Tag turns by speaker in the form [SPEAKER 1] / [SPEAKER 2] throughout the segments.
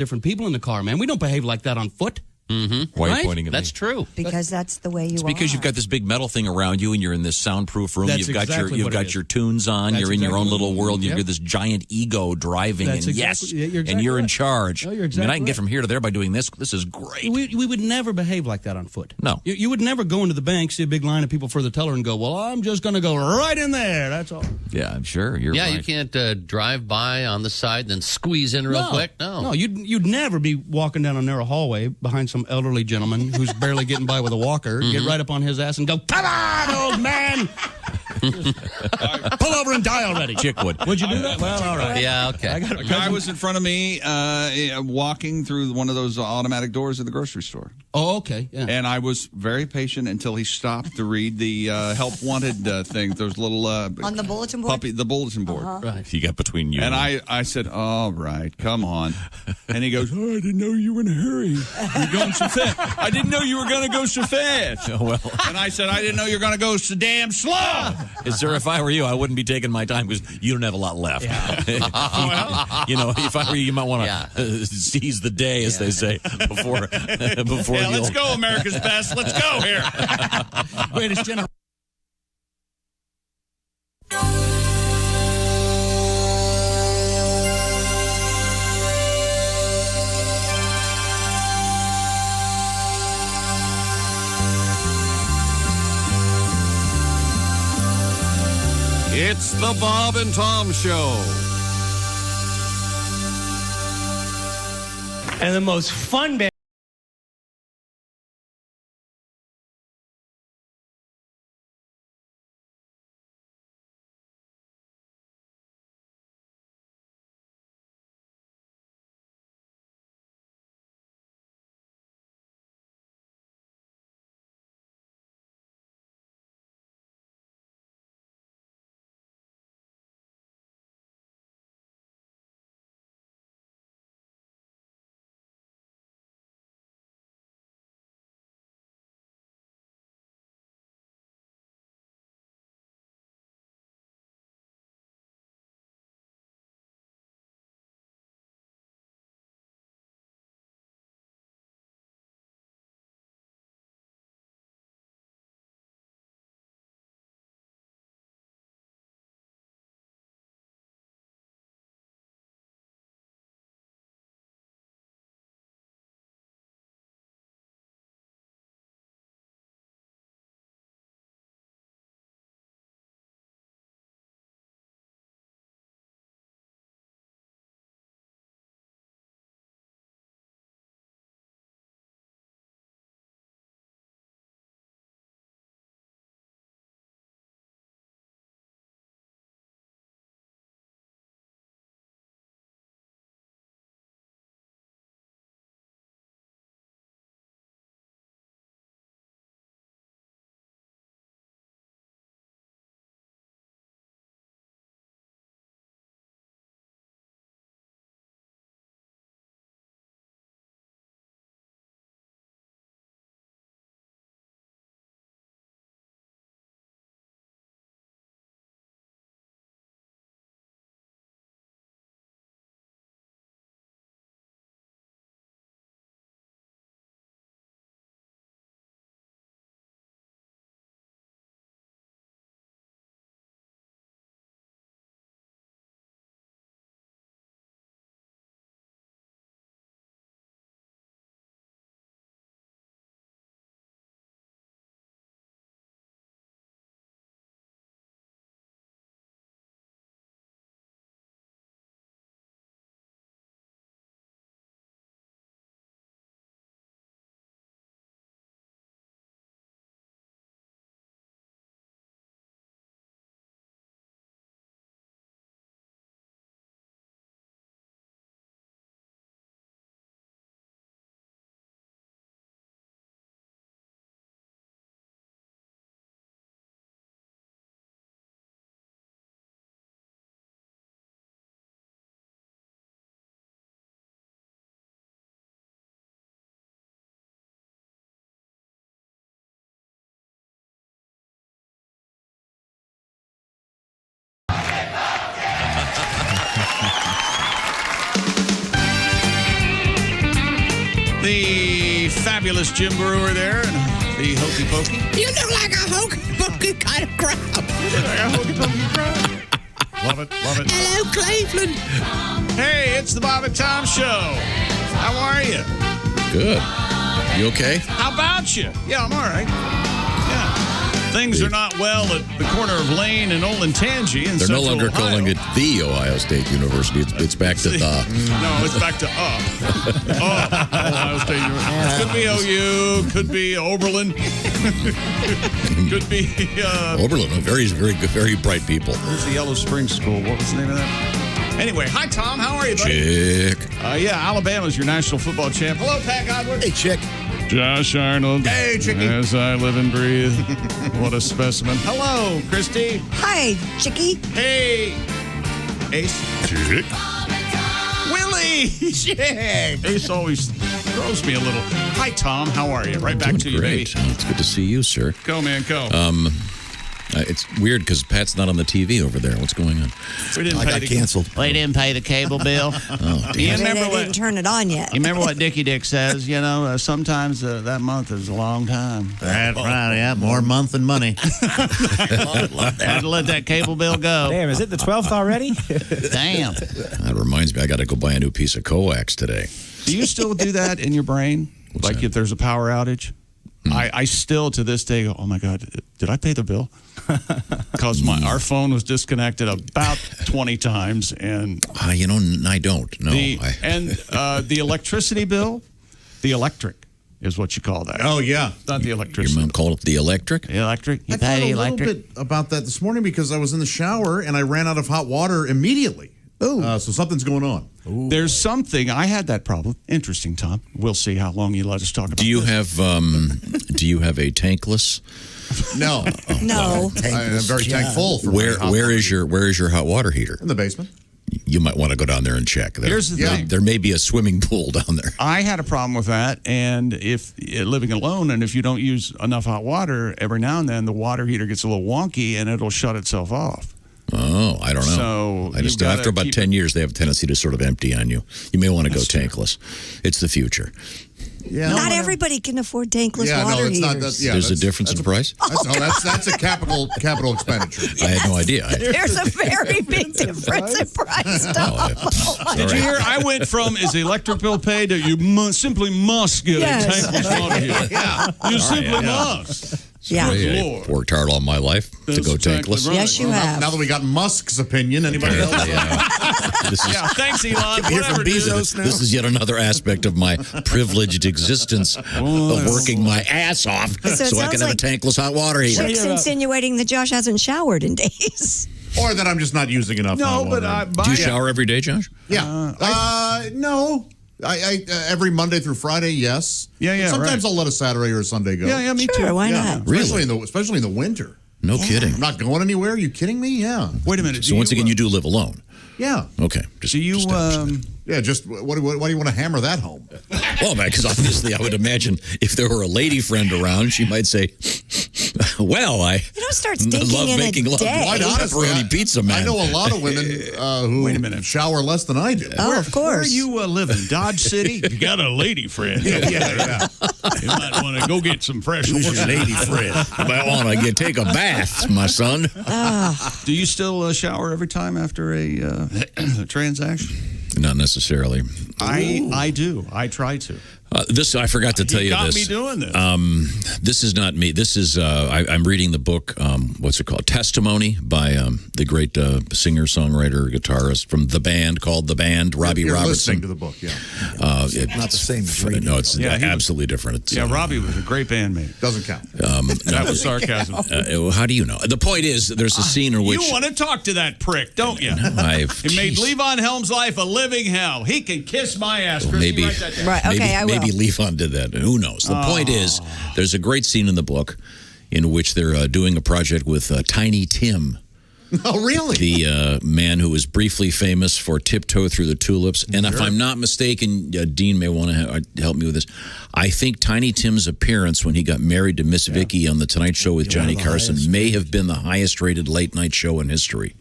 [SPEAKER 1] different people in the car, man. We don't behave like that on foot.
[SPEAKER 2] Mm-hmm. Why are you pointing at me?
[SPEAKER 3] That's true.
[SPEAKER 4] Because that's the way you are.
[SPEAKER 2] It's because you've got this big metal thing around you, and you're in this soundproof room.
[SPEAKER 1] That's
[SPEAKER 2] You've got
[SPEAKER 1] exactly what it is.
[SPEAKER 2] your tunes on.
[SPEAKER 1] That's
[SPEAKER 2] you're in your own
[SPEAKER 1] exactly
[SPEAKER 2] little world.
[SPEAKER 1] Yep.
[SPEAKER 2] You've got this giant ego driving,
[SPEAKER 1] That's
[SPEAKER 2] and
[SPEAKER 1] exactly-
[SPEAKER 2] yes,
[SPEAKER 1] you're exactly
[SPEAKER 2] and you're in
[SPEAKER 1] right.
[SPEAKER 2] charge.
[SPEAKER 1] No, you're
[SPEAKER 2] I mean, I
[SPEAKER 1] exactly
[SPEAKER 2] can get
[SPEAKER 1] right.
[SPEAKER 2] from here to there by doing this. This is great.
[SPEAKER 1] We would never behave like that on foot.
[SPEAKER 2] No.
[SPEAKER 1] You would never go into the bank, see a big line of people for the teller, and go, well, I'm just going to go right in there. That's all.
[SPEAKER 2] Yeah, I'm sure. You're
[SPEAKER 3] Yeah,
[SPEAKER 2] right.
[SPEAKER 3] you can't drive by on the side and then squeeze in real quick.
[SPEAKER 1] No, you'd never be walking down a narrow hallway behind some elderly gentleman who's barely getting by with a walker, get right up on his ass and go, come on, old man! Pull over and die already.
[SPEAKER 2] Chick would.
[SPEAKER 1] Would you do that? Well, all right.
[SPEAKER 3] Yeah, okay.
[SPEAKER 5] A guy was in front of me walking through one of those automatic doors at the grocery store.
[SPEAKER 1] Oh, okay. Yeah.
[SPEAKER 5] And I was very patient until he stopped to read the help wanted thing, those little...
[SPEAKER 4] On the bulletin board?
[SPEAKER 5] The bulletin board.
[SPEAKER 1] Right.
[SPEAKER 2] He got between you.
[SPEAKER 5] And I said, all right, come on. And he goes, oh, I didn't know you were in a hurry. You're going so fast. I didn't know you were going to go so fast.
[SPEAKER 2] Oh, well.
[SPEAKER 5] And I said, I didn't know you were going to go so damn slow.
[SPEAKER 2] Sir, if I were you, I wouldn't be taking my time because you don't have a lot left. You know, if I were you, you might want to seize the day, as they say, before
[SPEAKER 5] Yeah, let's go, America's best. Let's go here.
[SPEAKER 1] Greatest generation.
[SPEAKER 6] It's the Bob and Tom Show.
[SPEAKER 7] And the most fun band.
[SPEAKER 5] The fabulous Jim Brewer there, and the Hokey Pokey.
[SPEAKER 3] You look like a hokey pokey kind of crowd.
[SPEAKER 5] Love it.
[SPEAKER 3] Hello, Cleveland.
[SPEAKER 5] Hey, it's the Bob and Tom Show. How are you?
[SPEAKER 2] Good. You okay?
[SPEAKER 5] How about you? Yeah, I'm all right. Yeah. Things are not well at the corner of Lane and Olentangy in
[SPEAKER 2] They're no
[SPEAKER 5] Central
[SPEAKER 2] longer
[SPEAKER 5] Ohio.
[SPEAKER 2] calling it the Ohio State University. It's back to the.
[SPEAKER 5] No, it's back to Ohio State University. Could be OU. Could be Oberlin. Could be.
[SPEAKER 2] Oberlin, very, very good, very bright people.
[SPEAKER 5] Where's the Yellow Spring School? What was the name of that? Anyway, hi, Tom. How are you, buddy?
[SPEAKER 2] Chick.
[SPEAKER 5] Yeah, Alabama's your national football champ. Hello, Pat Godwin.
[SPEAKER 7] Hey, Chick.
[SPEAKER 5] Josh Arnold.
[SPEAKER 7] Hey, Chickie.
[SPEAKER 5] As I live and breathe. What a specimen. Hello, Christy.
[SPEAKER 4] Hi, Chickie.
[SPEAKER 5] Hey, Ace.
[SPEAKER 7] Chick.
[SPEAKER 5] Willie.
[SPEAKER 7] Chick.
[SPEAKER 5] Ace always throws me a little. Hi, Tom. How are you? Right back to you, baby.
[SPEAKER 2] Great. It's good to see you, sir.
[SPEAKER 5] Go, man, go.
[SPEAKER 2] It's weird because Pat's not on the TV over there. What's going on?
[SPEAKER 5] We didn't
[SPEAKER 7] I
[SPEAKER 5] pay
[SPEAKER 7] got
[SPEAKER 5] the
[SPEAKER 7] canceled.
[SPEAKER 1] We didn't pay the cable bill.
[SPEAKER 2] Oh,
[SPEAKER 5] You
[SPEAKER 2] damn.
[SPEAKER 5] remember
[SPEAKER 4] They didn't turn it on yet.
[SPEAKER 1] You remember what Dickie Dick says? You know, sometimes that month is a long time.
[SPEAKER 7] That's right. Yeah, more month than money.
[SPEAKER 1] Had to let that cable bill go.
[SPEAKER 8] Damn, is it the 12th already?
[SPEAKER 1] Damn.
[SPEAKER 2] That reminds me, I got to go buy a new piece of coax today.
[SPEAKER 5] Do you still do that in your brain? Like
[SPEAKER 2] that?
[SPEAKER 5] if there's a power outage? I still to this day go, oh my God, did I pay the bill? Because our phone was disconnected about 20 times, and
[SPEAKER 2] I don't. No.
[SPEAKER 5] the electricity bill, the electric is what you call that.
[SPEAKER 7] Oh, yeah.
[SPEAKER 5] Not the
[SPEAKER 2] Your
[SPEAKER 5] electricity.
[SPEAKER 2] mom called it the electric?
[SPEAKER 5] The electric. You
[SPEAKER 9] I
[SPEAKER 5] pay
[SPEAKER 9] thought
[SPEAKER 5] the
[SPEAKER 9] a little
[SPEAKER 5] electric.
[SPEAKER 9] bit about that this morning because I was in the shower and I ran out of hot water immediately. So something's going on.
[SPEAKER 5] There's something. I had that problem. Interesting, Tom. We'll see how long you let us talk about
[SPEAKER 2] Do you
[SPEAKER 5] this.
[SPEAKER 2] have a tankless?
[SPEAKER 9] No.
[SPEAKER 4] No.
[SPEAKER 9] I'm very thankful for
[SPEAKER 2] Where
[SPEAKER 9] hot
[SPEAKER 2] is your hot water heater?
[SPEAKER 9] in the basement.
[SPEAKER 2] You might want to go down there and check.
[SPEAKER 5] Here's the thing.
[SPEAKER 2] There may be a swimming pool down there.
[SPEAKER 5] I had a problem with that, and if living alone, and if you don't use enough hot water, every now and then the water heater gets a little wonky, and it'll shut itself off.
[SPEAKER 2] Oh, I don't know.
[SPEAKER 5] So
[SPEAKER 2] I just
[SPEAKER 5] you've
[SPEAKER 2] after
[SPEAKER 5] gotta
[SPEAKER 2] about
[SPEAKER 5] keep
[SPEAKER 2] 10 years, they have a tendency to sort of empty on you. You may want to go
[SPEAKER 5] That's true.
[SPEAKER 2] tankless. It's the future.
[SPEAKER 9] Yeah.
[SPEAKER 4] Not everybody can afford tankless
[SPEAKER 9] Yeah,
[SPEAKER 4] water
[SPEAKER 9] no, it's not.
[SPEAKER 4] heaters.
[SPEAKER 2] There's a difference in price.
[SPEAKER 9] That's a capital expenditure.
[SPEAKER 2] I had no idea.
[SPEAKER 4] There's a very big difference in price.
[SPEAKER 5] Did you hear? I went from is the electric bill paid to you simply must get
[SPEAKER 4] Yes.
[SPEAKER 5] a tankless water heater. You simply must.
[SPEAKER 4] Yeah.
[SPEAKER 5] Good
[SPEAKER 2] I
[SPEAKER 5] Lord.
[SPEAKER 2] worked hard all my life to
[SPEAKER 5] That's
[SPEAKER 2] go
[SPEAKER 5] exactly
[SPEAKER 2] tankless.
[SPEAKER 5] right.
[SPEAKER 4] Yes, you have.
[SPEAKER 9] Now that we got Musk's opinion, anybody else?
[SPEAKER 2] This is
[SPEAKER 5] Yeah, thanks, Elon.
[SPEAKER 9] Hear from
[SPEAKER 5] Whatever, dude.
[SPEAKER 9] Bezos now.
[SPEAKER 2] This is yet another aspect of my privileged existence of working my ass off
[SPEAKER 4] So it
[SPEAKER 2] so I
[SPEAKER 4] sounds
[SPEAKER 2] can have a
[SPEAKER 4] like
[SPEAKER 2] tankless hot water heater.
[SPEAKER 4] Chick's insinuating that Josh hasn't showered in days.
[SPEAKER 9] Or that I'm just not using enough
[SPEAKER 5] No,
[SPEAKER 9] hot
[SPEAKER 5] but
[SPEAKER 9] water.
[SPEAKER 2] Do you shower every day, Josh?
[SPEAKER 9] Yeah. No. I every Monday through Friday, yes.
[SPEAKER 5] Yeah,
[SPEAKER 9] Sometimes
[SPEAKER 5] right.
[SPEAKER 9] I'll let a Saturday or a Sunday go.
[SPEAKER 5] Yeah, me
[SPEAKER 4] Sure,
[SPEAKER 5] too.
[SPEAKER 4] why
[SPEAKER 9] Yeah.
[SPEAKER 4] not?
[SPEAKER 9] Especially in the winter.
[SPEAKER 2] No kidding.
[SPEAKER 9] I'm not going anywhere. Are you kidding me? Yeah.
[SPEAKER 5] Wait a minute.
[SPEAKER 2] So once again, you do live alone.
[SPEAKER 9] Yeah.
[SPEAKER 2] Okay. Just,
[SPEAKER 5] Do you?
[SPEAKER 2] just
[SPEAKER 9] Yeah. Just why do you want to hammer that home?
[SPEAKER 2] well, man, because obviously I would imagine if there were a lady friend around, she might say, "Well, I
[SPEAKER 4] You don't start stinking
[SPEAKER 2] love
[SPEAKER 4] in
[SPEAKER 2] making
[SPEAKER 4] a
[SPEAKER 2] love.
[SPEAKER 4] day.
[SPEAKER 9] Quite honestly,
[SPEAKER 2] Pepperoni pizza, man."
[SPEAKER 9] I know a lot of women who
[SPEAKER 5] Wait a minute.
[SPEAKER 9] shower less than I do.
[SPEAKER 4] Oh, of
[SPEAKER 5] Where are
[SPEAKER 4] course.
[SPEAKER 5] you living? Dodge City? You got a lady friend.
[SPEAKER 9] Yeah.
[SPEAKER 5] You might want to go get some fresh water.
[SPEAKER 2] lady friend. I might want to take a bath, my son.
[SPEAKER 5] Do you still shower every time after a transaction?
[SPEAKER 2] Not necessarily.
[SPEAKER 5] I do. I try to.
[SPEAKER 2] This I forgot to tell you
[SPEAKER 5] got
[SPEAKER 2] this.
[SPEAKER 5] me doing this.
[SPEAKER 2] This is not me. This is I'm reading the book. What's it called? Testimony by the great singer, songwriter, guitarist from the band called The Band, Robbie
[SPEAKER 9] You're
[SPEAKER 2] Robertson.
[SPEAKER 9] listening to the book, yeah.
[SPEAKER 7] Not the same as reading.
[SPEAKER 2] No, it's
[SPEAKER 5] Yeah, he was-
[SPEAKER 2] absolutely different. It's,
[SPEAKER 5] Yeah, Robbie was a great bandmate.
[SPEAKER 9] Doesn't count.
[SPEAKER 5] That was sarcasm.
[SPEAKER 2] how do you know? The point is, there's a scene in which
[SPEAKER 5] You want to talk to that prick, don't you?
[SPEAKER 2] I've
[SPEAKER 5] It made
[SPEAKER 2] geez.
[SPEAKER 5] Levon Helm's life a living hell. He can kiss my ass.
[SPEAKER 2] Well,
[SPEAKER 5] Chrissy,
[SPEAKER 2] maybe-
[SPEAKER 5] write that down.
[SPEAKER 4] Right, okay, I will.
[SPEAKER 2] Maybe Levon did that. Who knows? The point is, there's a great scene in the book in which they're doing a project with Tiny Tim,
[SPEAKER 9] Oh, really?
[SPEAKER 2] the man who was briefly famous for Tiptoe Through the Tulips. And if I'm not mistaken, Dean may want to help me with this. I think Tiny Tim's appearance when he got married to Miss Vicky on The Tonight Show with Johnny Carson may have been the highest rated late night show in history.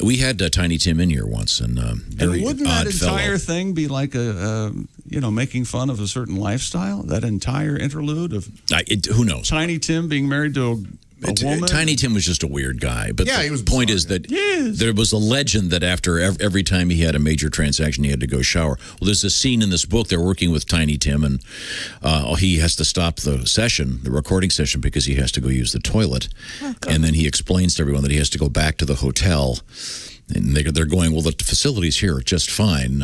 [SPEAKER 2] We had Tiny Tim in here once, and very
[SPEAKER 5] And wouldn't that
[SPEAKER 2] odd fellow.
[SPEAKER 5] entire thing be like making fun of a certain lifestyle? That entire interlude of
[SPEAKER 2] Who knows?
[SPEAKER 5] Tiny Tim being married to a woman?
[SPEAKER 2] Tiny Tim was just a weird guy. But
[SPEAKER 9] Yeah,
[SPEAKER 2] the
[SPEAKER 9] he was
[SPEAKER 2] point
[SPEAKER 9] bizarre,
[SPEAKER 2] is that there was a legend that after every time he had a major transaction, he had to go shower. Well, there's a scene in this book. They're working with Tiny Tim, and he has to stop the recording session, because he has to go use the toilet. And then he explains to everyone that he has to go back to the hotel. And they're going, well, the facilities here are just fine.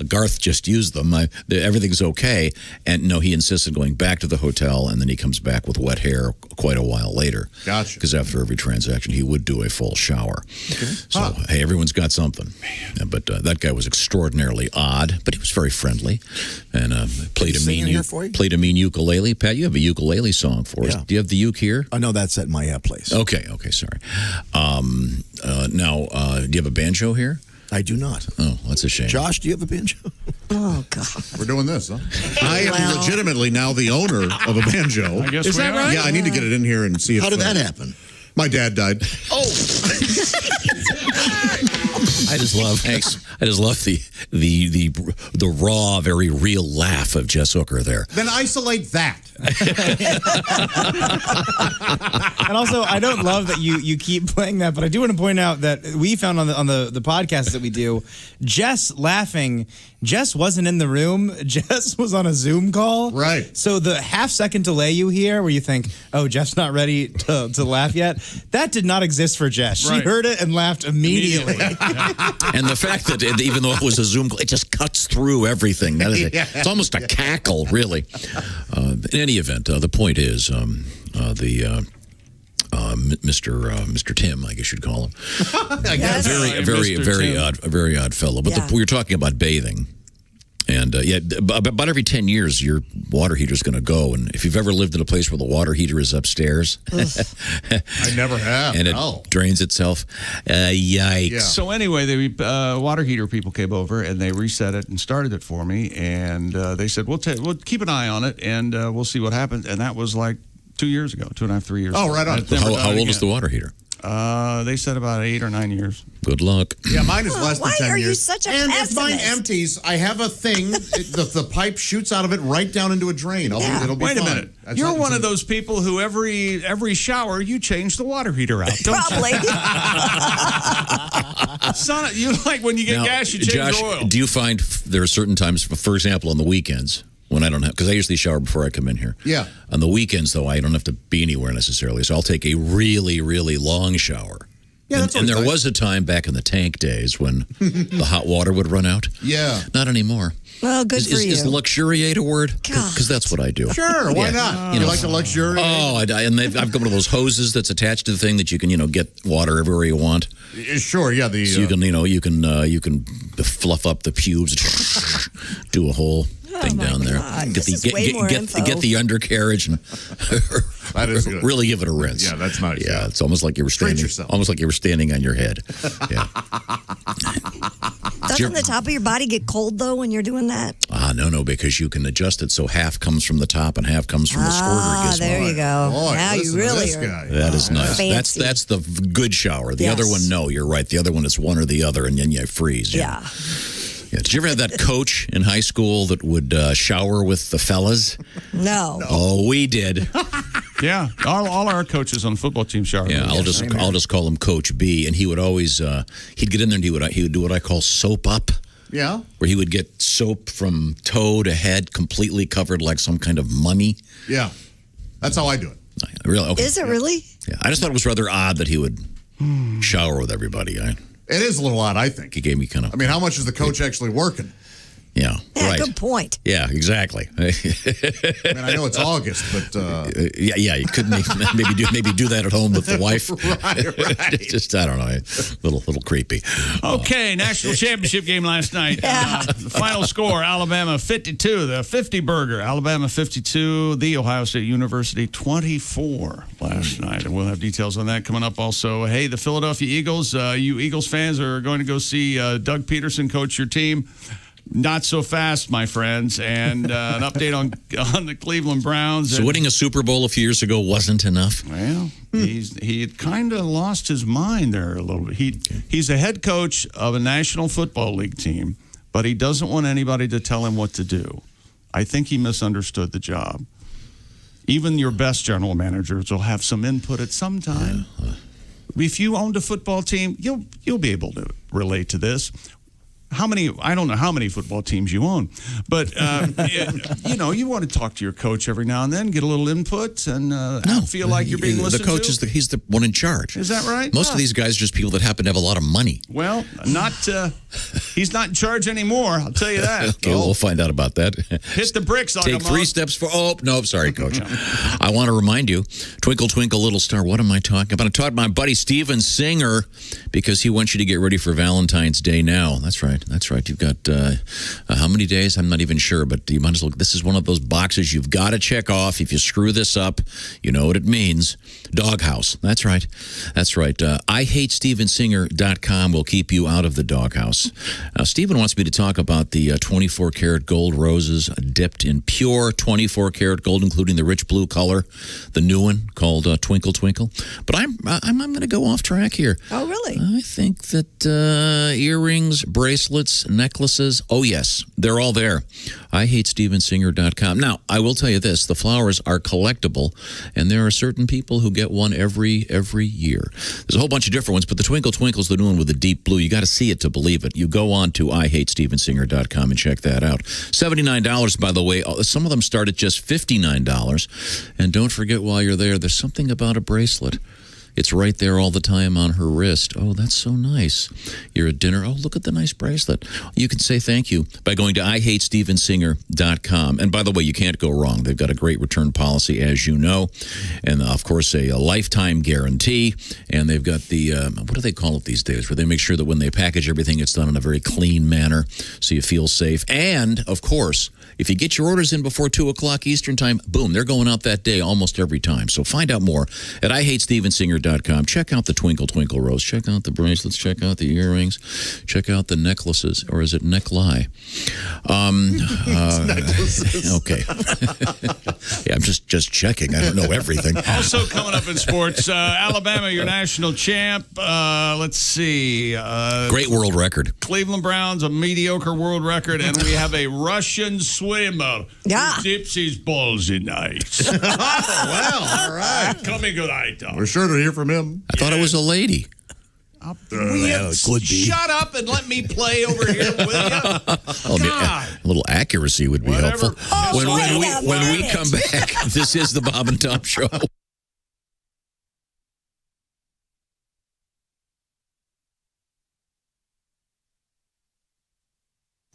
[SPEAKER 2] Garth just used them. Everything's okay. And no, he insisted going back to the hotel, and then he comes back with wet hair quite a while later.
[SPEAKER 9] Gotcha.
[SPEAKER 2] Because after every transaction, he would do a full shower. Okay. So, hey, everyone's got something. But that guy was extraordinarily odd, but he was very friendly, and played a mean ukulele. Pat, you have a ukulele song for us.
[SPEAKER 8] Yeah.
[SPEAKER 2] Do you have the uke here?
[SPEAKER 8] I know that's at my place.
[SPEAKER 2] Okay, sorry. Now, do you have a banjo here?
[SPEAKER 8] I do not.
[SPEAKER 2] Oh, that's a shame.
[SPEAKER 8] Josh, do you have a banjo?
[SPEAKER 4] Oh, God.
[SPEAKER 9] We're doing this, huh? I am legitimately now the owner of a banjo.
[SPEAKER 5] I guess
[SPEAKER 1] Is that right?
[SPEAKER 9] Yeah, I need to get it in here and see if.
[SPEAKER 7] How did that happen?
[SPEAKER 9] My dad died.
[SPEAKER 2] I just love the raw, very real laugh of Jess Hooker there.
[SPEAKER 9] Then isolate that.
[SPEAKER 10] And also, I don't love that you keep playing that, but I do want to point out that we found on the podcast that we do, Jess laughing. Jess wasn't in the room. Jess was on a Zoom call.
[SPEAKER 9] Right.
[SPEAKER 10] So the half-second delay you hear where you think, oh, Jeff's not ready to laugh yet, that did not exist for Jess. She heard it and laughed immediately.
[SPEAKER 2] And the fact that even though it was a Zoom call, it just cuts through everything. That is it's almost a cackle, really. In any event, the point is Mr. Tim, I guess you'd call him.
[SPEAKER 4] Yes.
[SPEAKER 2] A very odd fellow. But we were talking about bathing. And about every 10 years, your water heater's going to go. And if you've ever lived in a place where the water heater is upstairs,
[SPEAKER 9] I never have.
[SPEAKER 2] And it drains itself, yikes.
[SPEAKER 5] Yeah. So anyway, the water heater people came over and they reset it and started it for me. And they said, we'll keep an eye on it and we'll see what happens. And that was like 2 years ago, 2.5, 3 years ago.
[SPEAKER 9] Oh, right on.
[SPEAKER 2] How old is the water heater?
[SPEAKER 5] They said about 8 or 9 years.
[SPEAKER 2] Good luck.
[SPEAKER 9] Yeah, mine is less than 10 years.
[SPEAKER 4] Why are you such a pessimist?
[SPEAKER 9] If mine empties, I have a thing. The pipe shoots out of it right down into a drain. It'll be
[SPEAKER 5] Wait
[SPEAKER 9] fine.
[SPEAKER 5] a minute. You're one of those people who every shower you change the water heater out. Don't
[SPEAKER 4] Probably.
[SPEAKER 5] you like when you get gas, you change
[SPEAKER 2] Josh,
[SPEAKER 5] the oil.
[SPEAKER 2] do you find there are certain times, for example, on the weekends, when I don't have, because I usually shower before I come in here.
[SPEAKER 9] Yeah.
[SPEAKER 2] On the weekends, though, I don't have to be anywhere necessarily, so I'll take a really, really long shower.
[SPEAKER 9] Yeah,
[SPEAKER 2] and there was a time back in the tank days when the hot water would run out.
[SPEAKER 9] Yeah.
[SPEAKER 2] Not anymore.
[SPEAKER 4] Well, good for you.
[SPEAKER 2] Is luxuriate a word? Because that's what I do.
[SPEAKER 9] Sure, why not? You like the luxury?
[SPEAKER 2] Oh, and I've got one of those hoses that's attached to the thing that you can, get water everywhere you want.
[SPEAKER 9] Sure, yeah.
[SPEAKER 2] So you can fluff up the pubes, do a whole thing down there. Get the undercarriage and
[SPEAKER 9] that is good.
[SPEAKER 2] Really give it a rinse.
[SPEAKER 9] Yeah, that's nice.
[SPEAKER 2] Yeah, it's almost like you were standing on your head. Yeah.
[SPEAKER 4] Doesn't the top of your body get cold though when you're doing that?
[SPEAKER 2] No, because you can adjust it so half comes from the top and half comes from the squirter gizmo.
[SPEAKER 4] There you go.
[SPEAKER 9] Boy,
[SPEAKER 4] now you really
[SPEAKER 9] are.
[SPEAKER 2] That is nice.
[SPEAKER 4] Fancy.
[SPEAKER 2] That's the good shower. The other one, no, you're right. The other one is one or the other, and then you freeze.
[SPEAKER 4] Yeah.
[SPEAKER 2] Did you ever have that coach in high school that would shower with the fellas?
[SPEAKER 4] No.
[SPEAKER 2] Oh, we did.
[SPEAKER 5] Yeah, all our coaches on the football team shower.
[SPEAKER 2] Yeah, I'll just call him Coach B, and he would always he'd get in there and he would do what I call soap up.
[SPEAKER 9] Yeah.
[SPEAKER 2] Where he would get soap from toe to head, completely covered like some kind of mummy.
[SPEAKER 9] Yeah, that's how I do it.
[SPEAKER 2] Really? Okay.
[SPEAKER 4] Is it really?
[SPEAKER 2] Yeah, I just thought it was rather odd that he would shower with everybody.
[SPEAKER 9] It is a little odd, I think.
[SPEAKER 2] He gave me kind of.
[SPEAKER 9] I mean, how much is the coach actually working?
[SPEAKER 2] Yeah, right.
[SPEAKER 4] Good point.
[SPEAKER 2] Yeah, exactly.
[SPEAKER 9] I mean, I know it's August, but
[SPEAKER 2] yeah, you couldn't maybe do that at home with the wife.
[SPEAKER 9] right.
[SPEAKER 2] Just I don't know, a little creepy.
[SPEAKER 5] Okay, national championship game last night. The final score: Alabama 52, the 50 burger. Alabama 52, the Ohio State University 24 last night, and we'll have details on that coming up. Also, hey, the Philadelphia Eagles. You Eagles fans are going to go see Doug Peterson coach your team. Not so fast, my friends. And an update on the Cleveland Browns.
[SPEAKER 2] So winning a Super Bowl a few years ago wasn't enough?
[SPEAKER 5] Well, He had kind of lost his mind there a little bit. He's a head coach of a National Football League team, but he doesn't want anybody to tell him what to do. I think he misunderstood the job. Even your best general managers will have some input at some time. If you owned a football team, you'll be able to relate to this. I don't know how many football teams you own, but you want to talk to your coach every now and then, get a little input, and feel like you're being listened to.
[SPEAKER 2] The coach he's the one in charge.
[SPEAKER 5] Is that right?
[SPEAKER 2] Most of these guys are just people that happen to have a lot of money.
[SPEAKER 5] Well, he's not in charge anymore, I'll tell you that.
[SPEAKER 2] Okay, we'll find out about that.
[SPEAKER 5] Hit the bricks on
[SPEAKER 2] Take 3 steps for, sorry, Coach. I want to remind you, Twinkle, Twinkle, Little Star, what am I talking about? I'm talking about my buddy Steven Singer, because he wants you to get ready for Valentine's Day now. That's right. You've got how many days? I'm not even sure, but you might as well. This is one of those boxes you've got to check off. If you screw this up, you know what it means. Doghouse. That's right. IHateStevenSinger.com will keep you out of the doghouse. Steven wants me to talk about the 24-karat gold roses dipped in pure 24-karat gold, including the rich blue color, the new one called Twinkle Twinkle. But I'm going to go off track here.
[SPEAKER 4] Oh, really?
[SPEAKER 2] I think that earrings, bracelets, necklaces, oh yes, they're all there. IHateStevenSinger.com. Now, I will tell you this, the flowers are collectible, and there are certain people who get one every year. There's a whole bunch of different ones, but the Twinkle Twinkle's the new one with the deep blue. You got to see it to believe it. You go on to IHateStevenSinger.com and check that out. $79, by the way. Some of them start at just $59. And don't forget, while you're there, there's something about a bracelet. It's right there all the time on her wrist. Oh, that's so nice. You're at dinner. Oh, look at the nice bracelet. You can say thank you by going to IHateStevenSinger.com. And by the way, you can't go wrong. They've got a great return policy, as you know. And, of course, a lifetime guarantee. And they've got the, what do they call it these days, where they make sure that when they package everything, it's done in a very clean manner so you feel safe. And, of course, if you get your orders in before 2 o'clock Eastern time, boom, they're going out that day almost every time. So find out more at IHateStevenSinger.com. Check out the Twinkle Twinkle Rose. Check out the bracelets. Check out the earrings. Check out the necklaces. Or is it necklie?
[SPEAKER 9] Necklaces.
[SPEAKER 2] Okay. Yeah, I'm just checking. I don't know everything.
[SPEAKER 5] Also coming up in sports, Alabama, your national champ. Let's see.
[SPEAKER 2] Great world record.
[SPEAKER 5] Cleveland Browns, a mediocre world record. And we have a Russian swimmer who dips his balls in ice.
[SPEAKER 9] Well, all right.
[SPEAKER 5] Coming good item.
[SPEAKER 9] We're sure to hear from him.
[SPEAKER 2] I thought it was a lady.
[SPEAKER 5] Shut up and let me play over here, will you?
[SPEAKER 2] A little accuracy would be helpful. When we come back, this is the Bob and Tom Show.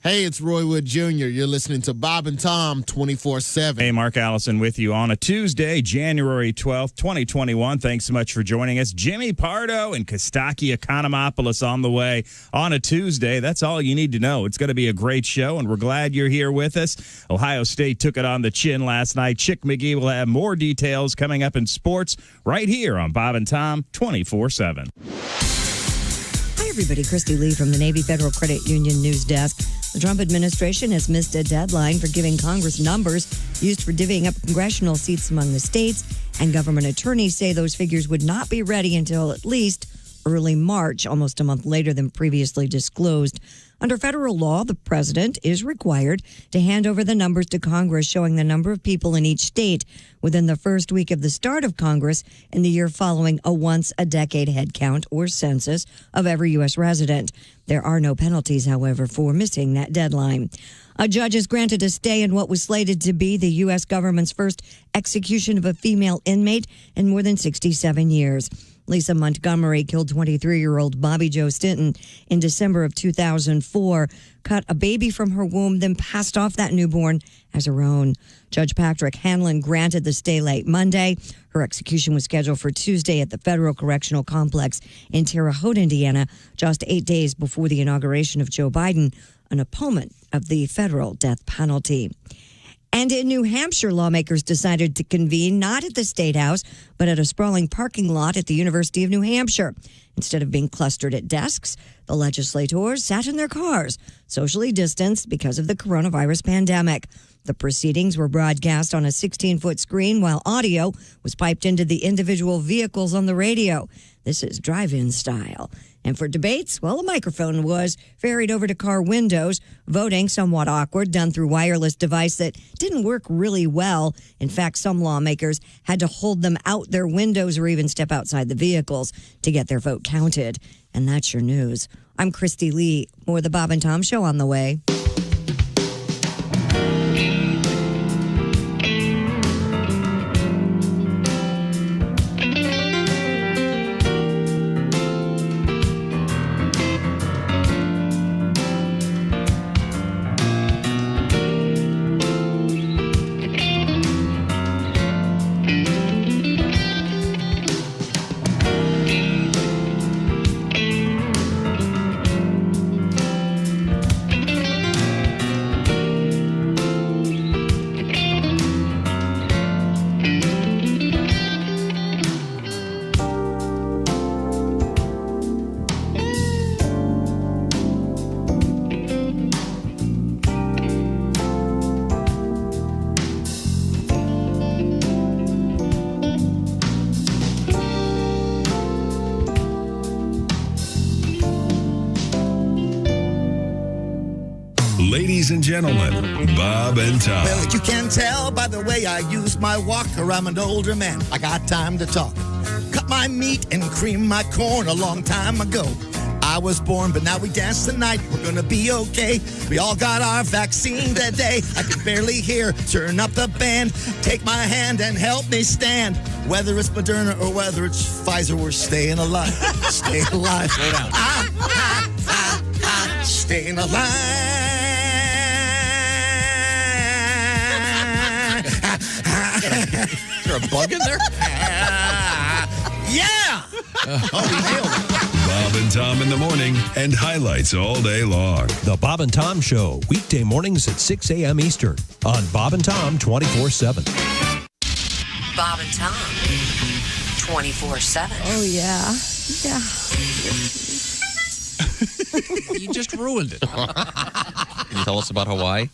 [SPEAKER 11] Hey, it's Roy Wood Jr. You're listening to Bob and Tom 24/7.
[SPEAKER 10] Hey, Mark Allison with you on a Tuesday, January 12th, 2021. Thanks so much for joining us. Jimmy Pardo and Kostaki Economopoulos on the way on a Tuesday. That's all you need to know. It's going to be a great show, and we're glad you're here with us. Ohio State took it on the chin last night. Chick McGee will have more details coming up in sports right here on Bob and Tom 24/7.
[SPEAKER 4] Hi, everybody. Christy Lee from the Navy Federal Credit Union News Desk. The Trump administration has missed a deadline for giving Congress numbers used for divvying up congressional seats among the states, and government attorneys say those figures would not be ready until at least early March, almost a month later than previously disclosed. Under federal law, the president is required to hand over the numbers to Congress showing the number of people in each state within the first week of the start of Congress in the year following a once-a-decade head count or census of every U.S. resident. There are no penalties, however, for missing that deadline. A judge has granted a stay in what was slated to be the U.S. government's first execution of a female inmate in more than 67 years. Lisa Montgomery killed 23-year-old Bobby Joe Stinton in December of 2004, cut a baby from her womb, then passed off that newborn as her own. Judge Patrick Hanlon granted the stay late Monday. Her execution was scheduled for Tuesday at the Federal Correctional Complex in Terre Haute, Indiana, just 8 days before the inauguration of Joe Biden, an opponent of the federal death penalty. And in New Hampshire, lawmakers decided to convene not at the State House, but at a sprawling parking lot at the University of New Hampshire. Instead of being clustered at desks, The legislators sat in their cars, socially distanced because of the coronavirus pandemic. The proceedings were broadcast on a 16-foot screen while audio was piped into the individual vehicles on the radio. This is drive-in style. And for debates, well, a microphone was ferried over to car windows. Voting, somewhat awkward, done through wireless device that didn't work really well. In fact, some lawmakers had to hold them out their windows or even step outside the vehicles to get their vote counted. And that's your news. I'm Christy Lee. More of the Bob and Tom Show on the way.
[SPEAKER 12] Ladies and gentlemen, Bob and Tom.
[SPEAKER 13] Well, you can tell by the way I use my walker, I'm an older man. I got time to talk. Cut my meat and cream my corn a long time ago. I was born, but now we dance tonight. We're gonna be okay. We all got our vaccine today. I can barely hear. Turn up the band. Take my hand and help me stand. Whether it's Moderna or whether it's Pfizer, we're staying alive. Stay alive.
[SPEAKER 2] Slow down.
[SPEAKER 13] Staying alive.
[SPEAKER 2] Is there a bug in there?
[SPEAKER 13] Yeah! Oh, we nailed it.
[SPEAKER 12] Bob and Tom in the morning and highlights all day long.
[SPEAKER 14] The Bob and Tom Show, weekday mornings at 6 a.m. Eastern on Bob and Tom 24/7.
[SPEAKER 15] Bob and Tom 24/7.
[SPEAKER 4] Oh, yeah. Yeah.
[SPEAKER 3] You just ruined it.
[SPEAKER 16] Can you tell us about Hawaii?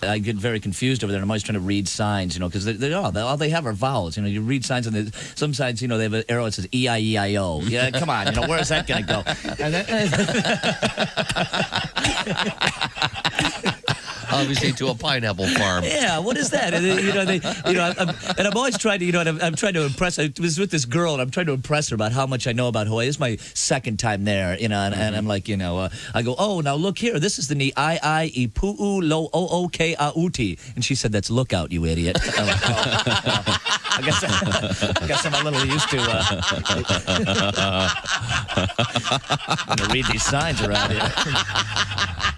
[SPEAKER 17] I get very confused over there. I'm always trying to read signs, because all they have are vowels. You read signs, and some signs, they have an arrow that says E-I-E-I-O. Yeah, come on, where is that going to go? And
[SPEAKER 3] Obviously, to a pineapple farm.
[SPEAKER 17] Yeah, what is that? And I'm always trying to, I'm trying to impress. I was with this girl, and I'm trying to impress her about how much I know about Hawaii. This is my second time there, and I'm like, I go, oh, now look here. This is the ni I pu'u lo o-o-ke a-uti. And she said, that's lookout, you idiot. I'm like, I guess I'm a little used to read these signs around here.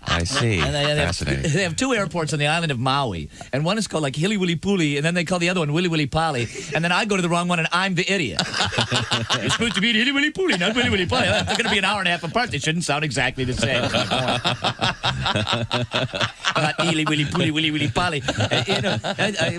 [SPEAKER 16] I see.
[SPEAKER 17] And
[SPEAKER 16] Fascinating.
[SPEAKER 17] They have two airports on the island of Maui, and one is called like Hili Wili Puli, and then they call the other one Wili Wili Pali, and then I go to the wrong one, and I'm the idiot. You're supposed to be Hili Wili Puli, not Wili Wili Pali. They're going to be an hour and a half apart. They shouldn't sound exactly the same. Not Hili Wili Puli, Wili Wili Pali.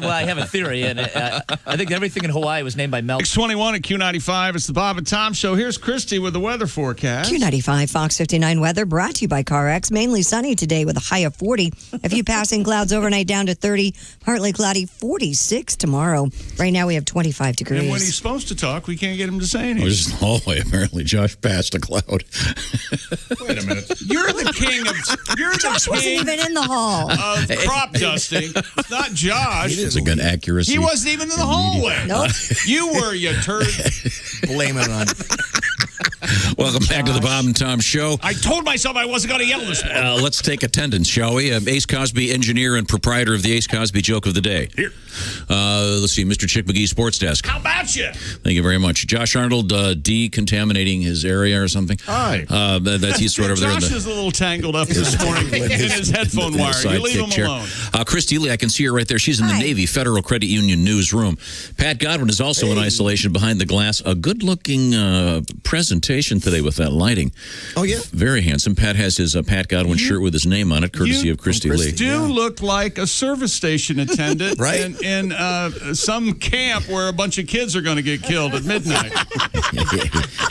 [SPEAKER 17] I have a theory, and I think everything in Hawaii was named by Mel.
[SPEAKER 5] 621 at Q95. It's the Bob and Tom Show. Here's Christy with the weather forecast.
[SPEAKER 4] Q95 Fox 59 weather brought to you by CarX. Mainly sunny today with a high of 40. A few passing clouds overnight down to 30. Partly cloudy, 46 tomorrow. Right now we have 25 degrees.
[SPEAKER 5] And when he's supposed to talk, we can't get him to say anything.
[SPEAKER 2] I was just in the hallway. Apparently, Josh passed a cloud.
[SPEAKER 9] Wait a minute.
[SPEAKER 5] You're the king of.
[SPEAKER 4] Josh wasn't even in the hall.
[SPEAKER 5] Of crop dusting. It's not Josh.
[SPEAKER 2] It's a good accuracy.
[SPEAKER 5] He wasn't even in the hallway.
[SPEAKER 4] Nope.
[SPEAKER 5] You were, you turd.
[SPEAKER 7] Blame it on.
[SPEAKER 2] Welcome back to the Bob and Tom Show.
[SPEAKER 5] I told myself I wasn't going to yell this morning.
[SPEAKER 2] Let's take attendance, shall we? Ace Cosby, engineer and proprietor of the Ace Cosby Joke of the Day.
[SPEAKER 5] Here.
[SPEAKER 2] Let's see, Mr. Chick McGee, Sports Desk.
[SPEAKER 5] How about you?
[SPEAKER 2] Thank you very much. Josh Arnold, decontaminating his area or something.
[SPEAKER 9] Hi.
[SPEAKER 2] He's right over there.
[SPEAKER 5] Josh is a little tangled up this morning in his headphone wire. You leave him alone.
[SPEAKER 2] Christy Lee, I can see her right there. She's in the Navy Federal Credit Union newsroom. Pat Godwin is also in isolation behind the glass. A good-looking presentation presentation today with that lighting.
[SPEAKER 13] Oh, yeah?
[SPEAKER 2] Very handsome. Pat has his Pat Godwin shirt with his name on it, courtesy of Christy Lee.
[SPEAKER 5] You do look like a service station attendant
[SPEAKER 13] Right?
[SPEAKER 5] in some camp where a bunch of kids are going to get killed at midnight.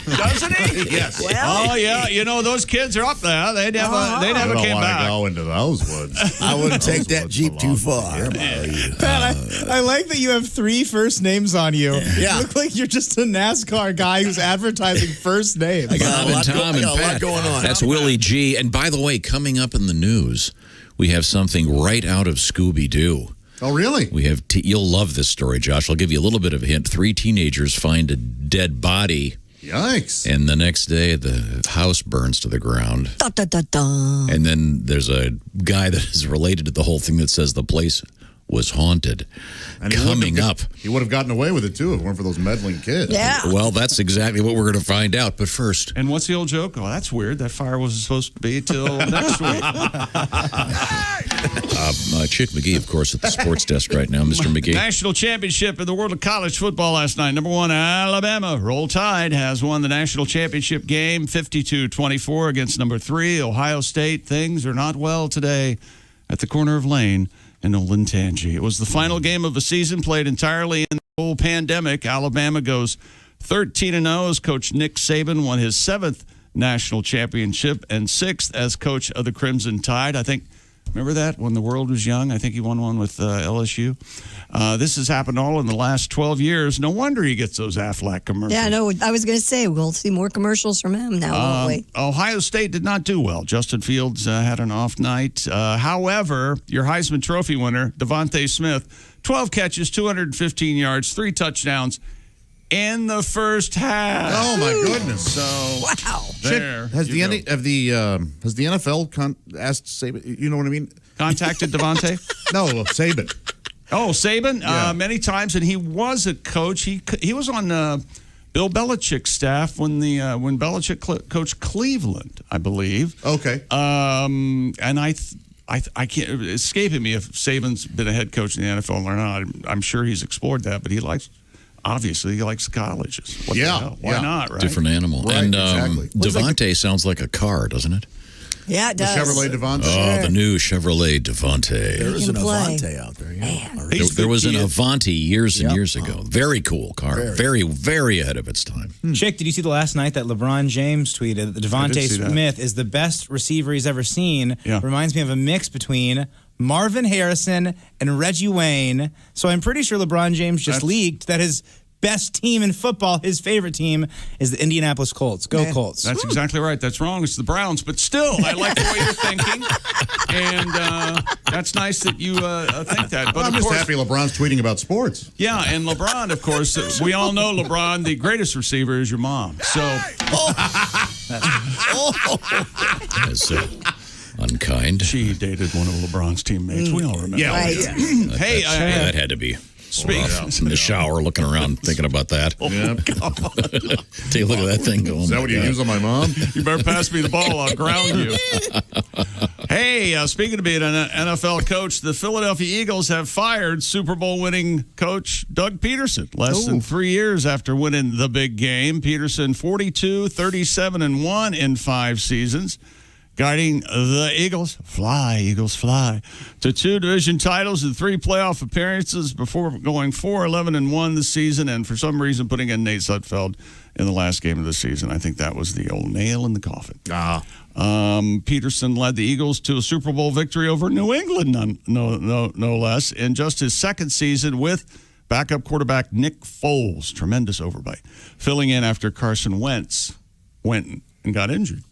[SPEAKER 5] Doesn't he?
[SPEAKER 9] Yes.
[SPEAKER 5] Oh, yeah. You know, those kids are up there. They never
[SPEAKER 9] I don't
[SPEAKER 5] came
[SPEAKER 9] want to
[SPEAKER 5] back.
[SPEAKER 9] go into those woods.
[SPEAKER 13] I wouldn't take that Jeep too far.
[SPEAKER 10] Pat, I like that you have 3 first names on you.
[SPEAKER 13] Yeah.
[SPEAKER 10] You look like you're just a NASCAR guy who's advertising first names.
[SPEAKER 2] Bob and Tom and
[SPEAKER 13] I got a lot
[SPEAKER 2] Pat.
[SPEAKER 13] going on.
[SPEAKER 2] That's Willie G. And by the way, coming up in the news, we have something right out of Scooby-Doo.
[SPEAKER 9] Oh, really?
[SPEAKER 2] We have. You'll love this story, Josh. I'll give you a little bit of a hint. 3 teenagers find a dead body.
[SPEAKER 9] Yikes.
[SPEAKER 2] And the next day, the house burns to the ground.
[SPEAKER 4] Da, da, da, da.
[SPEAKER 2] And then there's a guy that is related to the whole thing that says the place was haunted.
[SPEAKER 9] And
[SPEAKER 2] Coming up.
[SPEAKER 9] He would have gotten away with it, too, if it weren't for those meddling kids.
[SPEAKER 4] Yeah.
[SPEAKER 2] Well, that's exactly what we're going to find out. But first,
[SPEAKER 5] And what's the old joke? Oh, that's weird. That fire wasn't supposed to be till next week.
[SPEAKER 2] Chick McGee, of course, at the sports desk right now. Mr. McGee.
[SPEAKER 5] National championship in the world of college football last night. Number 1, Alabama. Roll Tide has won the national championship game 52-24 against number 3, Ohio State. Things are not well today at the corner of Lane and Olentangy. It was the final game of the season, played entirely in the whole pandemic. Alabama goes 13-0 as Coach Nick Saban won his 7th national championship and 6th as coach of the Crimson Tide. I think, remember that when the world was young? I think he won one with LSU. This has happened all in the last 12 years. No wonder he gets those Aflac commercials.
[SPEAKER 4] Yeah, no, I was going to say, we'll see more commercials from him now, won't we?
[SPEAKER 5] Ohio State did not do well. Justin Fields had an off night. However, your Heisman Trophy winner, Devontae Smith, 12 catches, 215 yards, 3 touchdowns in the first half.
[SPEAKER 9] Oh, my goodness.
[SPEAKER 5] So,
[SPEAKER 4] wow.
[SPEAKER 5] There.
[SPEAKER 9] Has the NFL asked Saban, you know what I mean?
[SPEAKER 5] Contacted Devontae?
[SPEAKER 9] No, Saban.
[SPEAKER 5] Oh, Saban?
[SPEAKER 9] Yeah.
[SPEAKER 5] Many times, and he was a coach. He was on Bill Belichick's staff when Belichick coached Cleveland, I believe.
[SPEAKER 9] Okay.
[SPEAKER 5] And I can't escaping me if Saban's been a head coach in the NFL or not. I'm sure he's explored that, but he likes colleges. What the hell? Why not? Right?
[SPEAKER 2] Different animal.
[SPEAKER 9] Right,
[SPEAKER 2] and
[SPEAKER 9] exactly.
[SPEAKER 2] Devontae sounds like a car, doesn't it?
[SPEAKER 4] Yeah, it
[SPEAKER 9] The
[SPEAKER 4] does.
[SPEAKER 9] Chevrolet Devontae.
[SPEAKER 2] Oh, the new Chevrolet Devontae.
[SPEAKER 13] There is
[SPEAKER 4] can
[SPEAKER 13] an
[SPEAKER 4] play.
[SPEAKER 13] Avante out there. Yeah.
[SPEAKER 2] There was an Avanti years and years ago. Very cool car. Very, very ahead of its time.
[SPEAKER 10] Chick, did you see the last night that LeBron James tweeted that Devontae Smith is the best receiver he's ever seen?
[SPEAKER 5] Yeah.
[SPEAKER 10] Reminds me of a mix between Marvin Harrison and Reggie Wayne. So I'm pretty sure LeBron James just leaked that his best team in football, his favorite team, is the Indianapolis Colts. Go Colts.
[SPEAKER 5] That's exactly right. That's wrong. It's the Browns. But still, I like the way you're thinking. And that's nice that you think that. But
[SPEAKER 9] I'm
[SPEAKER 5] of
[SPEAKER 9] just
[SPEAKER 5] course,
[SPEAKER 9] happy LeBron's tweeting about sports.
[SPEAKER 5] yeah, and LeBron, of course, we all know LeBron, the greatest receiver is your mom. So,
[SPEAKER 2] That's unkind.
[SPEAKER 5] she dated one of LeBron's teammates. We all remember.
[SPEAKER 9] Yeah.
[SPEAKER 4] Right.
[SPEAKER 5] Hey,
[SPEAKER 2] that had to be rough. In the shower, looking around, thinking about that.
[SPEAKER 9] Yeah.
[SPEAKER 2] Take a look at that thing going.
[SPEAKER 9] Is that what you use on my mom?
[SPEAKER 5] you better pass me the ball. I'll ground you. Hey, speaking of being an NFL coach, the Philadelphia Eagles have fired Super Bowl winning coach Doug Peterson less than 3 years after winning the big game. Peterson 42, 37-1 in 5 seasons. Guiding the Eagles fly, to 2 division titles and 3 playoff appearances before going 4-11-1 this season, and for some reason putting in Nate Sudfeld in the last game of the season. I think that was the old nail in the coffin. Peterson led the Eagles to a Super Bowl victory over New England, no less, in just his second season with backup quarterback Nick Foles. Tremendous overbite, filling in after Carson Wentz went and got injured.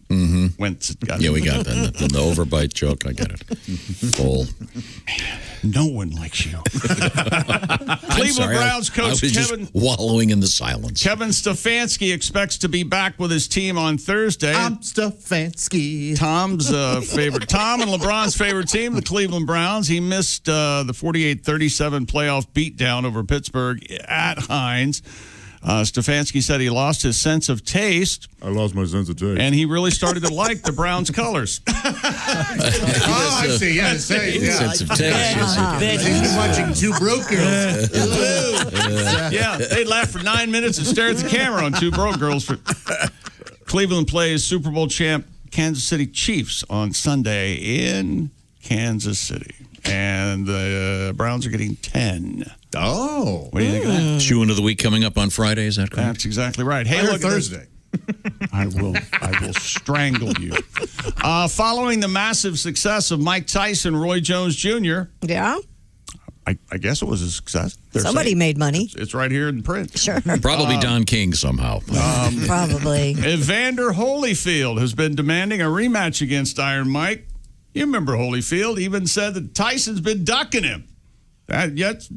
[SPEAKER 2] Mm-hmm.
[SPEAKER 5] Wentz got
[SPEAKER 2] we got that. The overbite joke. I get it. Full.
[SPEAKER 5] No one likes you. Cleveland Browns coach Kevin
[SPEAKER 2] just wallowing in the silence.
[SPEAKER 5] Kevin Stefanski expects to be back with his team on Thursday.
[SPEAKER 9] I'm Stefanski.
[SPEAKER 5] Tom's favorite. Tom and LeBron's favorite team, the Cleveland Browns. He missed the 48-37 playoff beatdown over Pittsburgh at Heinz. Stefanski said he lost his sense of taste.
[SPEAKER 9] I lost my sense of taste.
[SPEAKER 5] And he really started to like the Browns' colors.
[SPEAKER 9] I see. Yeah,
[SPEAKER 2] sense of taste.
[SPEAKER 9] He's been watching Two Broke Girls.
[SPEAKER 5] Yeah, they laughed for 9 minutes and stared at the camera on Two Broke Girls. Cleveland plays Super Bowl champ Kansas City Chiefs on Sunday in Kansas City. And the Browns are getting 10.
[SPEAKER 9] Oh.
[SPEAKER 5] What do you think of that?
[SPEAKER 2] Shoe of the week coming up on Friday, is that correct?
[SPEAKER 5] That's exactly right. Hey, look,
[SPEAKER 9] Thursday.
[SPEAKER 5] I will strangle you. Following the massive success of Mike Tyson, Roy Jones Jr.
[SPEAKER 4] Yeah.
[SPEAKER 5] I guess it was a success.
[SPEAKER 4] Somebody made money.
[SPEAKER 5] It's right here in print.
[SPEAKER 4] Sure.
[SPEAKER 2] Probably Don King somehow.
[SPEAKER 4] Probably.
[SPEAKER 5] Evander Holyfield has been demanding a rematch against Iron Mike. You remember Holyfield even said that Tyson's been ducking him. Yet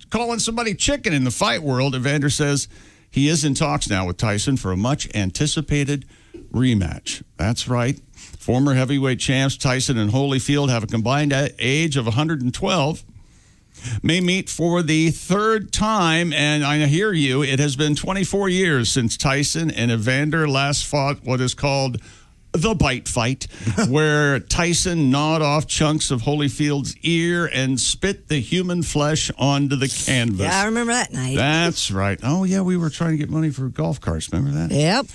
[SPEAKER 5] calling somebody chicken in the fight world. Evander says he is in talks now with Tyson for a much-anticipated rematch. That's right. Former heavyweight champs Tyson and Holyfield have a combined age of 112. May meet for the third time, and I hear you, it has been 24 years since Tyson and Evander last fought what is called the bite fight, where Tyson gnawed off chunks of Holyfield's ear and spit the human flesh onto the canvas.
[SPEAKER 4] Yeah, I remember that night.
[SPEAKER 5] That's right. Oh, yeah, we were trying to get money for golf carts. Remember that?
[SPEAKER 4] Yep.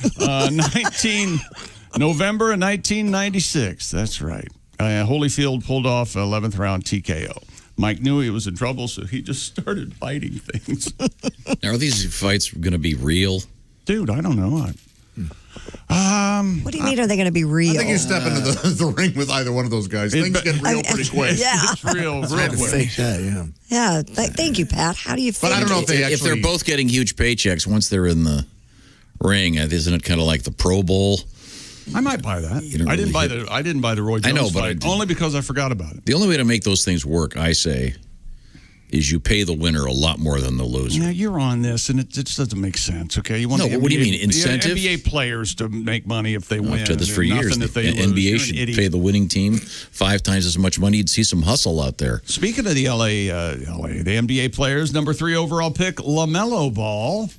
[SPEAKER 5] November of 1996. That's right. Holyfield pulled off 11th round TKO. Mike knew he was in trouble, so he just started biting things.
[SPEAKER 2] Are these fights going to be real?
[SPEAKER 5] Dude, I don't know.
[SPEAKER 4] What do you mean? Are they going to be real?
[SPEAKER 9] I think you step into the ring with either one of those guys. Things get real pretty quick.
[SPEAKER 4] Yeah.
[SPEAKER 5] It's real quick.
[SPEAKER 8] Fake that, yeah.
[SPEAKER 4] Yeah. Thank you, Pat. How do you feel?
[SPEAKER 9] But I don't know if they
[SPEAKER 2] If they're both getting huge paychecks, once they're in the ring, isn't it kind of like the Pro Bowl?
[SPEAKER 5] I might buy that. I didn't buy the Roy Jones
[SPEAKER 2] I know, but
[SPEAKER 5] fight, only because I forgot about it.
[SPEAKER 2] The only way to make those things work, I say, is you pay the winner a lot more than the loser.
[SPEAKER 5] Yeah, you're on this, and it just doesn't make sense. Okay, you want
[SPEAKER 2] No,
[SPEAKER 5] the
[SPEAKER 2] what do you
[SPEAKER 5] NBA
[SPEAKER 2] mean, incentive?
[SPEAKER 5] The NBA players to make money if they win.
[SPEAKER 2] I've said this for
[SPEAKER 5] and
[SPEAKER 2] years.
[SPEAKER 5] nothing
[SPEAKER 2] The
[SPEAKER 5] if they lose.
[SPEAKER 2] NBA
[SPEAKER 5] You're an
[SPEAKER 2] should
[SPEAKER 5] idiot.
[SPEAKER 2] pay the winning team 5 times as much money. You'd see some hustle out there.
[SPEAKER 5] Speaking of the the NBA players, number 3 overall pick, LaMelo Ball.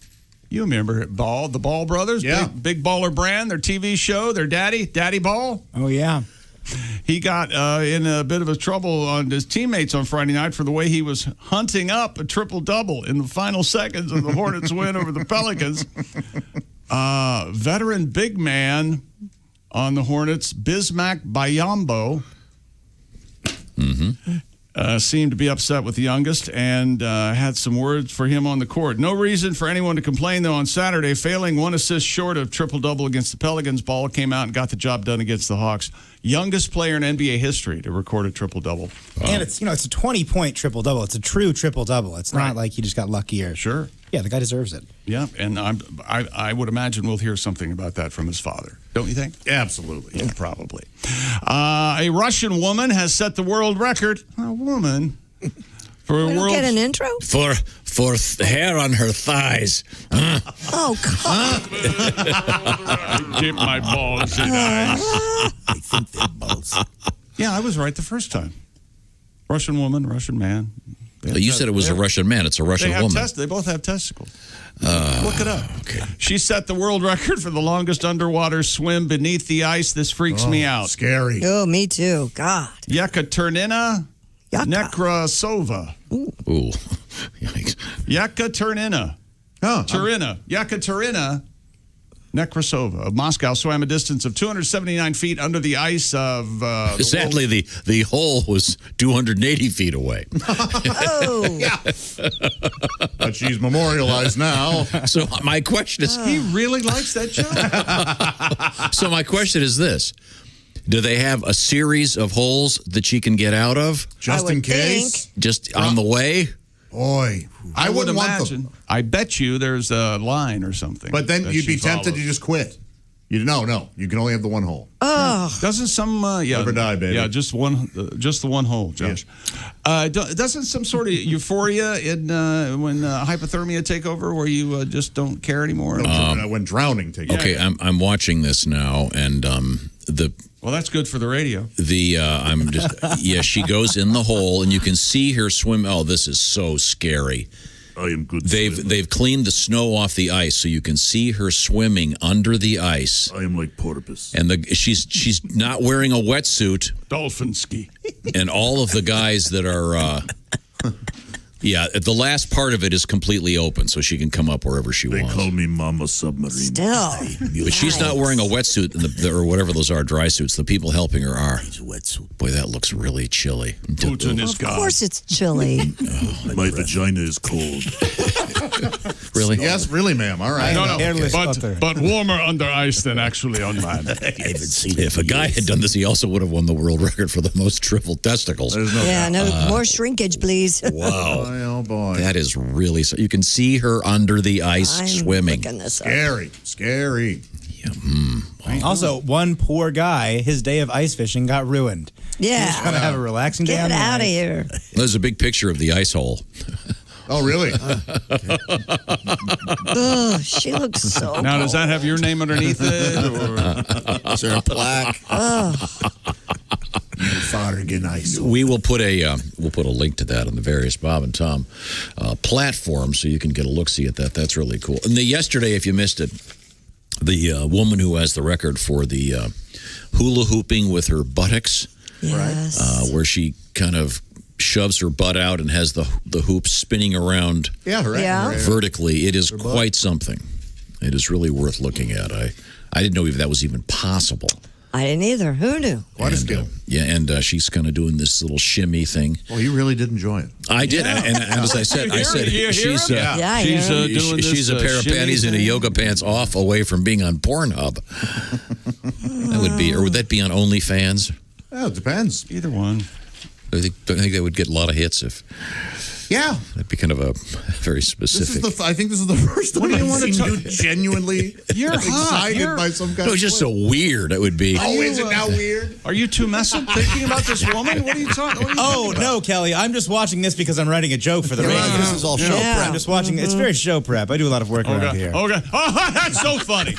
[SPEAKER 5] You remember the Ball brothers?
[SPEAKER 9] Yeah.
[SPEAKER 5] Big baller brand, their TV show, their Daddy Ball.
[SPEAKER 10] Oh, yeah.
[SPEAKER 5] He got in a bit of a trouble on his teammates on Friday night for the way he was hunting up a triple-double in the final seconds of the Hornets' win over the Pelicans. Veteran big man on the Hornets, Bismack Biyombo, seemed to be upset with the youngest and had some words for him on the court. No reason for anyone to complain, though, on Saturday. Failing 1 assist short of triple-double against the Pelicans, Ball came out and got the job done against the Hawks. Youngest player in NBA history to record a triple-double.
[SPEAKER 10] And it's a 20-point triple-double. It's a true triple-double. It's not like he just got lucky or...
[SPEAKER 5] Sure.
[SPEAKER 10] Yeah, the guy deserves it.
[SPEAKER 5] Yeah, and I would imagine we'll hear something about that from his father. Don't you think?
[SPEAKER 9] Absolutely.
[SPEAKER 5] Yeah, probably. A Russian woman has set the world record. A woman. For
[SPEAKER 4] We don't get an intro?
[SPEAKER 2] For the hair on her thighs.
[SPEAKER 4] Oh, God.
[SPEAKER 5] I dip my balls in ice.
[SPEAKER 8] I think they're balls.
[SPEAKER 5] Yeah, I was right the first time. Russian woman, Russian man.
[SPEAKER 2] You said it was a Russian man. It's a Russian woman.
[SPEAKER 5] They both have testicles. Look it up. Okay. She set the world record for the longest underwater swim beneath the ice. This freaks me out.
[SPEAKER 9] Scary.
[SPEAKER 4] Oh, me too. God.
[SPEAKER 5] Yekaterinina Nekrasova.
[SPEAKER 2] Ooh. Yikes.
[SPEAKER 5] Yekaterinina. Yekaterina Nekrasova of Moscow swam a distance of 279 feet under the ice of...
[SPEAKER 2] Sadly, the hole was 280 feet away.
[SPEAKER 9] But she's memorialized now.
[SPEAKER 2] So my question is...
[SPEAKER 5] He really likes that joke.
[SPEAKER 2] So my question is this. Do they have a series of holes that she can get out of?
[SPEAKER 9] Just in case?
[SPEAKER 2] Just on the way?
[SPEAKER 9] Boy, I
[SPEAKER 5] would
[SPEAKER 9] wouldn't want
[SPEAKER 5] imagine.
[SPEAKER 9] them.
[SPEAKER 5] I bet you there's a line or something.
[SPEAKER 9] But then
[SPEAKER 5] that
[SPEAKER 9] you'd be
[SPEAKER 5] she
[SPEAKER 9] tempted
[SPEAKER 5] follows.
[SPEAKER 9] to just quit. No. You can only have the one hole.
[SPEAKER 4] Oh.
[SPEAKER 5] Doesn't some
[SPEAKER 9] Never die, baby.
[SPEAKER 5] Yeah, just the one hole, Josh. Doesn't some sort of euphoria in when hypothermia take over, where you just don't care anymore?
[SPEAKER 9] When drowning takes
[SPEAKER 2] Okay, I'm watching this now, and
[SPEAKER 5] well, that's good for the radio.
[SPEAKER 2] She goes in the hole, and you can see her swim. Oh, this is so scary.
[SPEAKER 12] I am good.
[SPEAKER 2] They've cleaned the snow off the ice, so you can see her swimming under the ice.
[SPEAKER 12] I am like porpoise.
[SPEAKER 2] And she's not wearing a wetsuit.
[SPEAKER 5] Dolphin ski.
[SPEAKER 2] And all of the guys that are, the last part of it is completely open, so she can come up wherever she wants.
[SPEAKER 12] They call me Mama Submarine.
[SPEAKER 4] Still.
[SPEAKER 2] But she's not wearing a wetsuit, or whatever those are, dry suits. The people helping her are. Boy, that looks really chilly.
[SPEAKER 5] Putin is gone.
[SPEAKER 4] Of course it's chilly.
[SPEAKER 12] My vagina is cold.
[SPEAKER 2] Really?
[SPEAKER 9] Yes, really, ma'am. All right.
[SPEAKER 5] No, but warmer under ice than actually on land.
[SPEAKER 2] If a guy had done this, he also would have won the world record for the most shriveled testicles.
[SPEAKER 4] More shrinkage, please.
[SPEAKER 2] Wow.
[SPEAKER 9] Oh, boy.
[SPEAKER 2] That is really... You can see her under the ice swimming.
[SPEAKER 9] Scary.
[SPEAKER 10] Also, one poor guy, his day of ice fishing got ruined.
[SPEAKER 4] Yeah.
[SPEAKER 10] He was trying to have a relaxing day.
[SPEAKER 4] Get out of here.
[SPEAKER 2] There's a big picture of the ice hole.
[SPEAKER 9] Oh, really?
[SPEAKER 4] Oh, she looks so
[SPEAKER 5] Now, does that have your name underneath it? Or?
[SPEAKER 8] Is there a plaque?
[SPEAKER 2] We will put a link to that on the various Bob and Tom platforms, so you can get a look-see at that. That's really cool. And yesterday, if you missed it, the woman who has the record for the hula hooping with her buttocks, where she kind of shoves her butt out and has the hoops spinning around vertically. It is quite something. It is really worth looking at. I didn't know if that was even possible.
[SPEAKER 4] I didn't either. Who knew?
[SPEAKER 9] Quite a skill.
[SPEAKER 2] And she's kind of doing this little shimmy thing.
[SPEAKER 9] Well, you really did enjoy it.
[SPEAKER 2] I did, and as I said, she's a pair of panties and a yoga pants off away from being on Pornhub. That would be, or would that be on OnlyFans?
[SPEAKER 9] Well, it depends.
[SPEAKER 5] Either one.
[SPEAKER 2] I think they would get a lot of hits if.
[SPEAKER 9] Yeah.
[SPEAKER 2] That'd be kind of a very specific.
[SPEAKER 9] I think this is the first time I've seen you genuinely
[SPEAKER 5] You're
[SPEAKER 9] excited by some kind
[SPEAKER 2] of. No, just so weird it would be.
[SPEAKER 9] Oh, is it now weird?
[SPEAKER 5] Are you too messy thinking about this woman? What are you talking about?
[SPEAKER 10] No, Kelly. I'm just watching this because I'm writing a joke for the radio.
[SPEAKER 8] This is all show prep.
[SPEAKER 10] I'm just watching. It's very show prep. I do a lot of work around here.
[SPEAKER 5] Okay. Oh, that's so funny.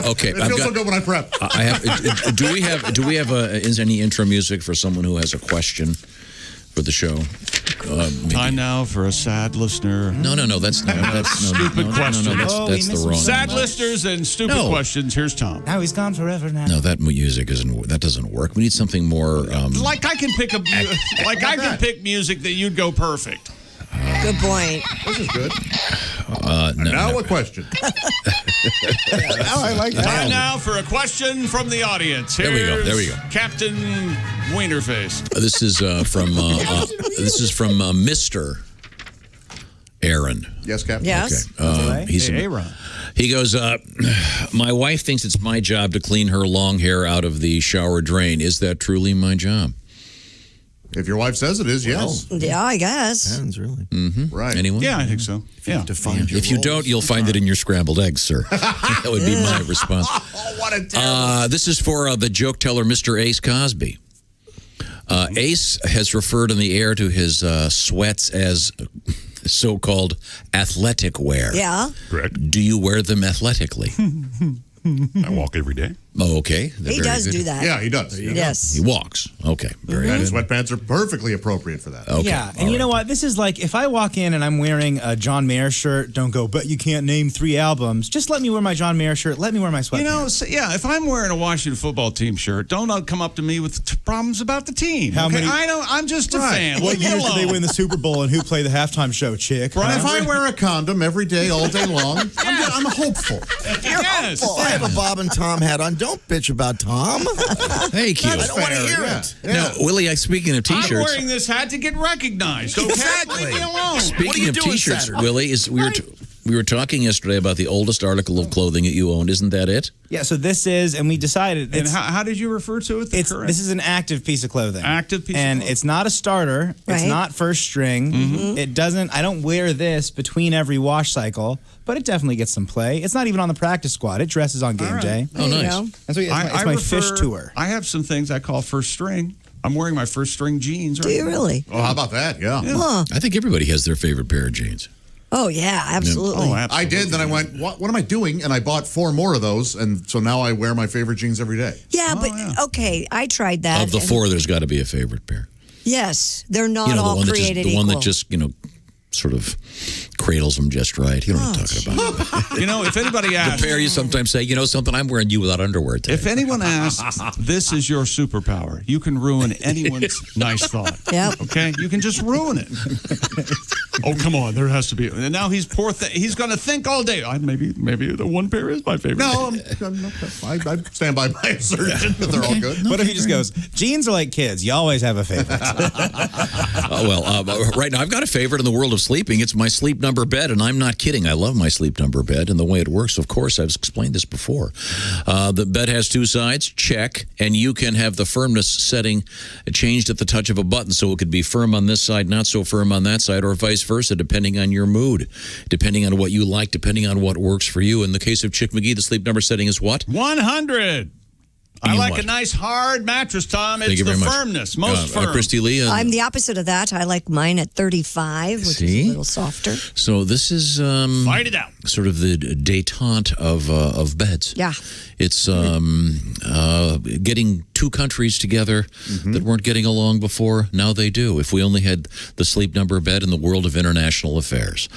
[SPEAKER 2] Okay.
[SPEAKER 9] It feels so good when I prep.
[SPEAKER 2] I have. Do we have is any intro music for someone who has a question for the show?
[SPEAKER 5] Time now for a sad listener.
[SPEAKER 2] No. That's
[SPEAKER 5] stupid question.
[SPEAKER 2] That's the wrong.
[SPEAKER 5] Sad listeners and stupid questions. Here's Tom.
[SPEAKER 10] Now he's gone forever. Now.
[SPEAKER 2] No, that music doesn't work. We need something more.
[SPEAKER 5] Like I can pick pick music that you'd go perfect.
[SPEAKER 4] Good point.
[SPEAKER 9] This is good.
[SPEAKER 2] Now
[SPEAKER 9] a question.
[SPEAKER 10] Now I like that.
[SPEAKER 5] Time now for a question from the audience.
[SPEAKER 2] There we go.
[SPEAKER 5] Captain Wienerface.
[SPEAKER 2] This is from Mr. Aaron.
[SPEAKER 9] Yes, Captain.
[SPEAKER 4] Yes.
[SPEAKER 2] Okay.
[SPEAKER 5] Aaron.
[SPEAKER 2] He goes, my wife thinks it's my job to clean her long hair out of the shower drain. Is that truly my job?
[SPEAKER 9] If your wife says it is, yes.
[SPEAKER 4] Yeah, I guess.
[SPEAKER 8] Depends, really.
[SPEAKER 2] Mm-hmm.
[SPEAKER 9] Right.
[SPEAKER 2] Anyone?
[SPEAKER 5] Yeah, I think so.
[SPEAKER 2] If you don't, you'll find it in your scrambled eggs, sir. That would be my response.
[SPEAKER 9] Oh, what a terrible.
[SPEAKER 2] This is for the joke teller, Mr. Ace Cosby. Ace has referred on the air to his sweats as so-called athletic wear.
[SPEAKER 4] Yeah.
[SPEAKER 12] Correct.
[SPEAKER 2] Do you wear them athletically?
[SPEAKER 12] I walk every day.
[SPEAKER 2] Oh, okay.
[SPEAKER 4] He does do that.
[SPEAKER 9] Yeah, he does.
[SPEAKER 4] Yes.
[SPEAKER 2] He walks. Okay. Very
[SPEAKER 9] And
[SPEAKER 2] good.
[SPEAKER 9] sweatpants are perfectly appropriate for that.
[SPEAKER 2] Okay.
[SPEAKER 10] Yeah, and you know what? This is like if I walk in and I'm wearing a John Mayer shirt, don't go, but you can't name 3 albums. Just let me wear my John Mayer shirt. Let me wear my sweatpants.
[SPEAKER 5] If I'm wearing a Washington football team shirt, don't come up to me with problems about the team.
[SPEAKER 10] How many?
[SPEAKER 5] I'm just a fan.
[SPEAKER 10] What
[SPEAKER 5] Leave me
[SPEAKER 10] years did they
[SPEAKER 5] alone.
[SPEAKER 10] win the Super Bowl and who played the halftime show, chick?
[SPEAKER 9] Right. If I wear a condom every day, all day long, I'm hopeful.
[SPEAKER 5] Yes.
[SPEAKER 8] I have a Bob and Tom hat on. Don't bitch about Tom.
[SPEAKER 2] Thank you.
[SPEAKER 8] I don't want to hear it.
[SPEAKER 2] Now, Willie, speaking of
[SPEAKER 5] I'm
[SPEAKER 2] T-shirts.
[SPEAKER 5] wearing this hat to get recognized. Okay?
[SPEAKER 8] Exactly.
[SPEAKER 5] Leave me alone.
[SPEAKER 2] Speaking of
[SPEAKER 8] doing,
[SPEAKER 2] T-shirts,
[SPEAKER 8] Saturday?
[SPEAKER 2] Willie, we were talking yesterday about the oldest article of clothing that you owned. Isn't that it?
[SPEAKER 10] Yeah, so this is, and we decided.
[SPEAKER 5] And how did you refer to it?
[SPEAKER 10] This is an active piece of clothing.
[SPEAKER 5] Active piece
[SPEAKER 10] and
[SPEAKER 5] of clothing.
[SPEAKER 10] it's not a starter. It's
[SPEAKER 4] Right.
[SPEAKER 10] not first string. It doesn't, I don't wear this between every wash cycle, but it definitely gets some play. It's not even on the practice squad. It dresses on game day.
[SPEAKER 2] Oh,
[SPEAKER 4] There you
[SPEAKER 2] nice.
[SPEAKER 4] go.
[SPEAKER 10] That's what, it's my fish tour.
[SPEAKER 5] I have some things I call first string. I'm wearing my first string jeans.
[SPEAKER 4] Do you really?
[SPEAKER 9] Oh, how about that? Yeah.
[SPEAKER 4] Huh.
[SPEAKER 2] I think everybody has their favorite pair of jeans.
[SPEAKER 4] Oh, yeah, absolutely.
[SPEAKER 5] Oh,
[SPEAKER 9] I
[SPEAKER 5] absolutely.
[SPEAKER 9] did. Then I went, what am I doing? And I bought 4 more of those. And so now I wear my favorite jeans every day.
[SPEAKER 4] Yeah, but okay, I tried that.
[SPEAKER 2] Of the 4, there's got to be a favorite pair.
[SPEAKER 4] Yes, they're not
[SPEAKER 2] The
[SPEAKER 4] all
[SPEAKER 2] one
[SPEAKER 4] created
[SPEAKER 2] the one that
[SPEAKER 4] equal.
[SPEAKER 2] just sort of cradles them just right. You know what I'm talking about.
[SPEAKER 5] You know, if anybody asks,
[SPEAKER 2] The pair, you sometimes say, you know something, I'm wearing you without underwear today.
[SPEAKER 5] if anyone asks, this is your superpower. You can ruin anyone's nice thought.
[SPEAKER 4] Yep.
[SPEAKER 5] Okay? You can just ruin it. Oh, come on. There has to be. And now he's he's going to think all day. Maybe the one pair is my favorite.
[SPEAKER 9] No, I stand by my assertion that they're all good.
[SPEAKER 10] What if he just goes, jeans are like kids. You always have a favorite.
[SPEAKER 2] Right now, I've got a favorite in the world of sleeping. It's my Sleep Number bed, and I'm not kidding. I love my Sleep Number bed and the way it works. Of course, I've explained this before. The bed has two sides, check, and you can have the firmness setting changed at the touch of a button, so it could be firm on this side, not so firm on that side, or vice versa, depending on your mood, depending on what you like, depending on what works for you. In the case of Chick McGee, the Sleep Number setting is what?
[SPEAKER 5] 100. I like
[SPEAKER 2] what?
[SPEAKER 5] a nice hard mattress, Tom.
[SPEAKER 2] Thank
[SPEAKER 5] It's
[SPEAKER 2] you
[SPEAKER 5] the
[SPEAKER 2] very much.
[SPEAKER 5] firmness, most firm.
[SPEAKER 2] Christy Lee?
[SPEAKER 4] I'm the opposite of that. I like mine at 35, which is a little softer.
[SPEAKER 2] So this is
[SPEAKER 5] fight it out.
[SPEAKER 2] Sort of the detente of beds.
[SPEAKER 4] Yeah.
[SPEAKER 2] It's getting two countries together that weren't getting along before. Now they do. If we only had the Sleep Number bed in the world of international affairs.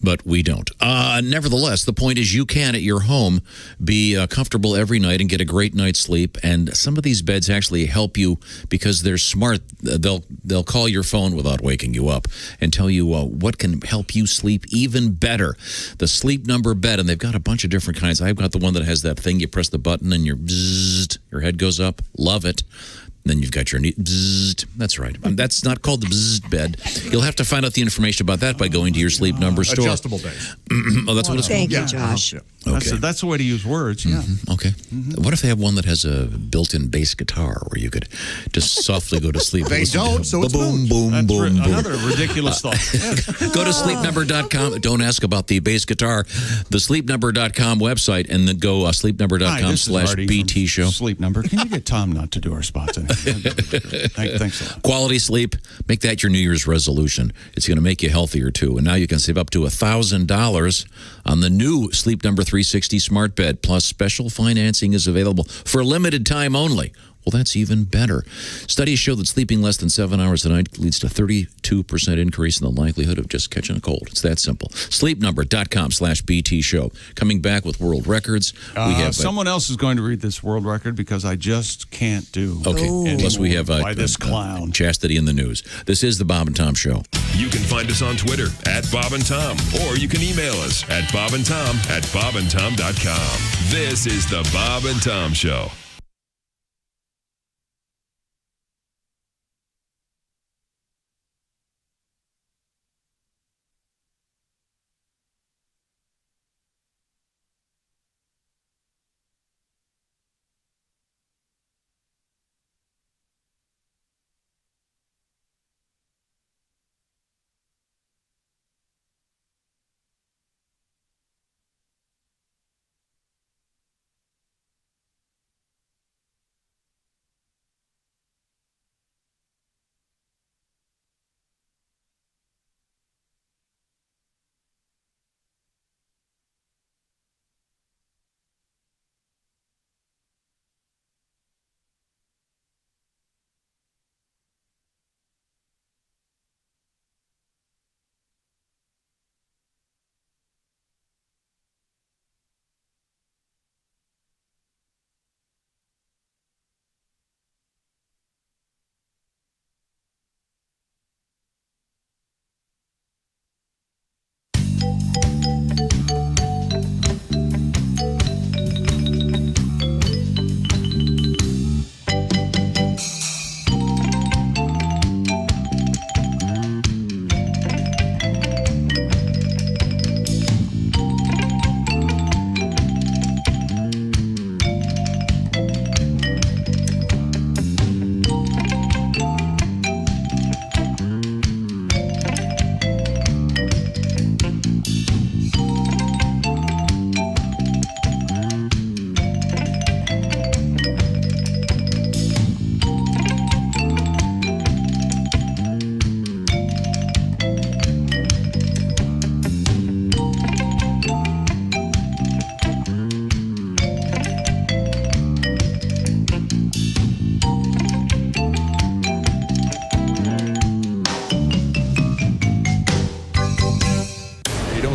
[SPEAKER 2] But we don't. Nevertheless, the point is you can, at your home, be comfortable every night and get a great night's sleep. And some of these beds actually help you because they're smart. They'll call your phone without waking you up and tell you what can help you sleep even better. The Sleep Number bed, and they've got a bunch of different kinds. I've got the one that has that thing. You press the button and your head goes up. Love it. Then you've got your knee. Bzzzt. That's right. That's not called the bzzzt bed. You'll have to find out the information about that by going to your Sleep Number store.
[SPEAKER 9] Adjustable base.
[SPEAKER 2] Oh, that's what it's called?
[SPEAKER 4] Thank you, Josh.
[SPEAKER 2] Okay.
[SPEAKER 5] That's the way to use words, yeah.
[SPEAKER 2] Okay. What if they have one that has a built-in bass guitar where you could just softly go to sleep?
[SPEAKER 9] They don't, so it's
[SPEAKER 2] boom, boom,
[SPEAKER 5] That's
[SPEAKER 2] boom, boom.
[SPEAKER 5] another ridiculous thought.
[SPEAKER 2] Go to sleepnumber.com. Don't ask about the bass guitar. The sleepnumber.com website, and then go sleepnumber.com/BT show.
[SPEAKER 5] Sleep Number. Can you get Tom not to do our spots anymore? Thanks a lot.
[SPEAKER 2] Quality sleep. Make that your New Year's resolution. It's going to make you healthier, too. And now you can save up to $1,000 on the new Sleep Number 360 smart bed. Plus, special financing is available for a limited time only. Well, that's even better. Studies show that sleeping less than 7 hours a night leads to 32% increase in the likelihood of just catching a cold. It's that simple. Sleepnumber.com/BT show. Coming back with world records. We have
[SPEAKER 5] someone else is going to read this world record because I just can't do.
[SPEAKER 2] Okay. Plus, we have
[SPEAKER 5] by this clown.
[SPEAKER 2] Chastity in the news. This is the Bob and Tom Show.
[SPEAKER 12] You can find us on Twitter @Bob and Tom, or you can email us at bobandtom@bobandtom.com. This is the Bob and Tom Show.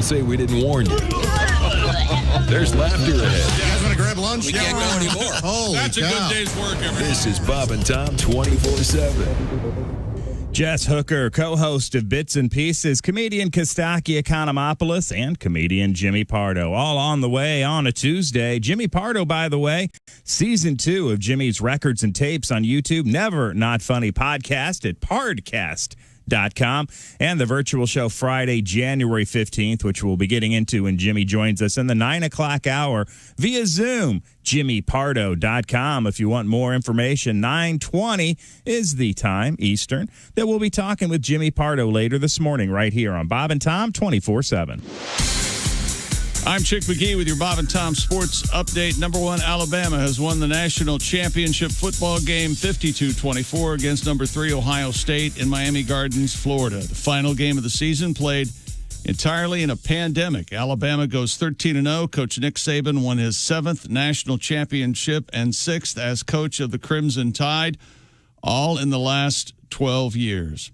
[SPEAKER 12] Don't say we didn't warn you. There's laughter ahead.
[SPEAKER 7] You guys want to grab lunch?
[SPEAKER 2] We can't go anymore.
[SPEAKER 7] Holy
[SPEAKER 9] That's a
[SPEAKER 7] cow.
[SPEAKER 9] good day's work, everybody.
[SPEAKER 12] This is Bob and Tom 24/7.
[SPEAKER 18] Jess Hooker, co-host of Bits and Pieces, comedian Kostaki Economopoulos, and comedian Jimmy Pardo, all on the way on a Tuesday. Jimmy Pardo, by the way, season 2 of Jimmy's Records and Tapes on YouTube, Never Not Funny podcast at Pardcast.com, and the virtual show Friday, January 15th, which we'll be getting into when Jimmy joins us in the 9 o'clock hour via Zoom, jimmypardo.com. If you want more information, 9:20 is the time, Eastern, that we'll be talking with Jimmy Pardo later this morning right here on Bob and Tom 24/7.
[SPEAKER 5] I'm Chick McGee with your Bob and Tom Sports Update. Number 1, Alabama has won the national championship football game 52-24 against number 3, Ohio State in Miami Gardens, Florida. The final game of the season played entirely in a pandemic. Alabama goes 13-0. Coach Nick Saban won his 7th national championship and 6th as coach of the Crimson Tide, all in the last 12 years.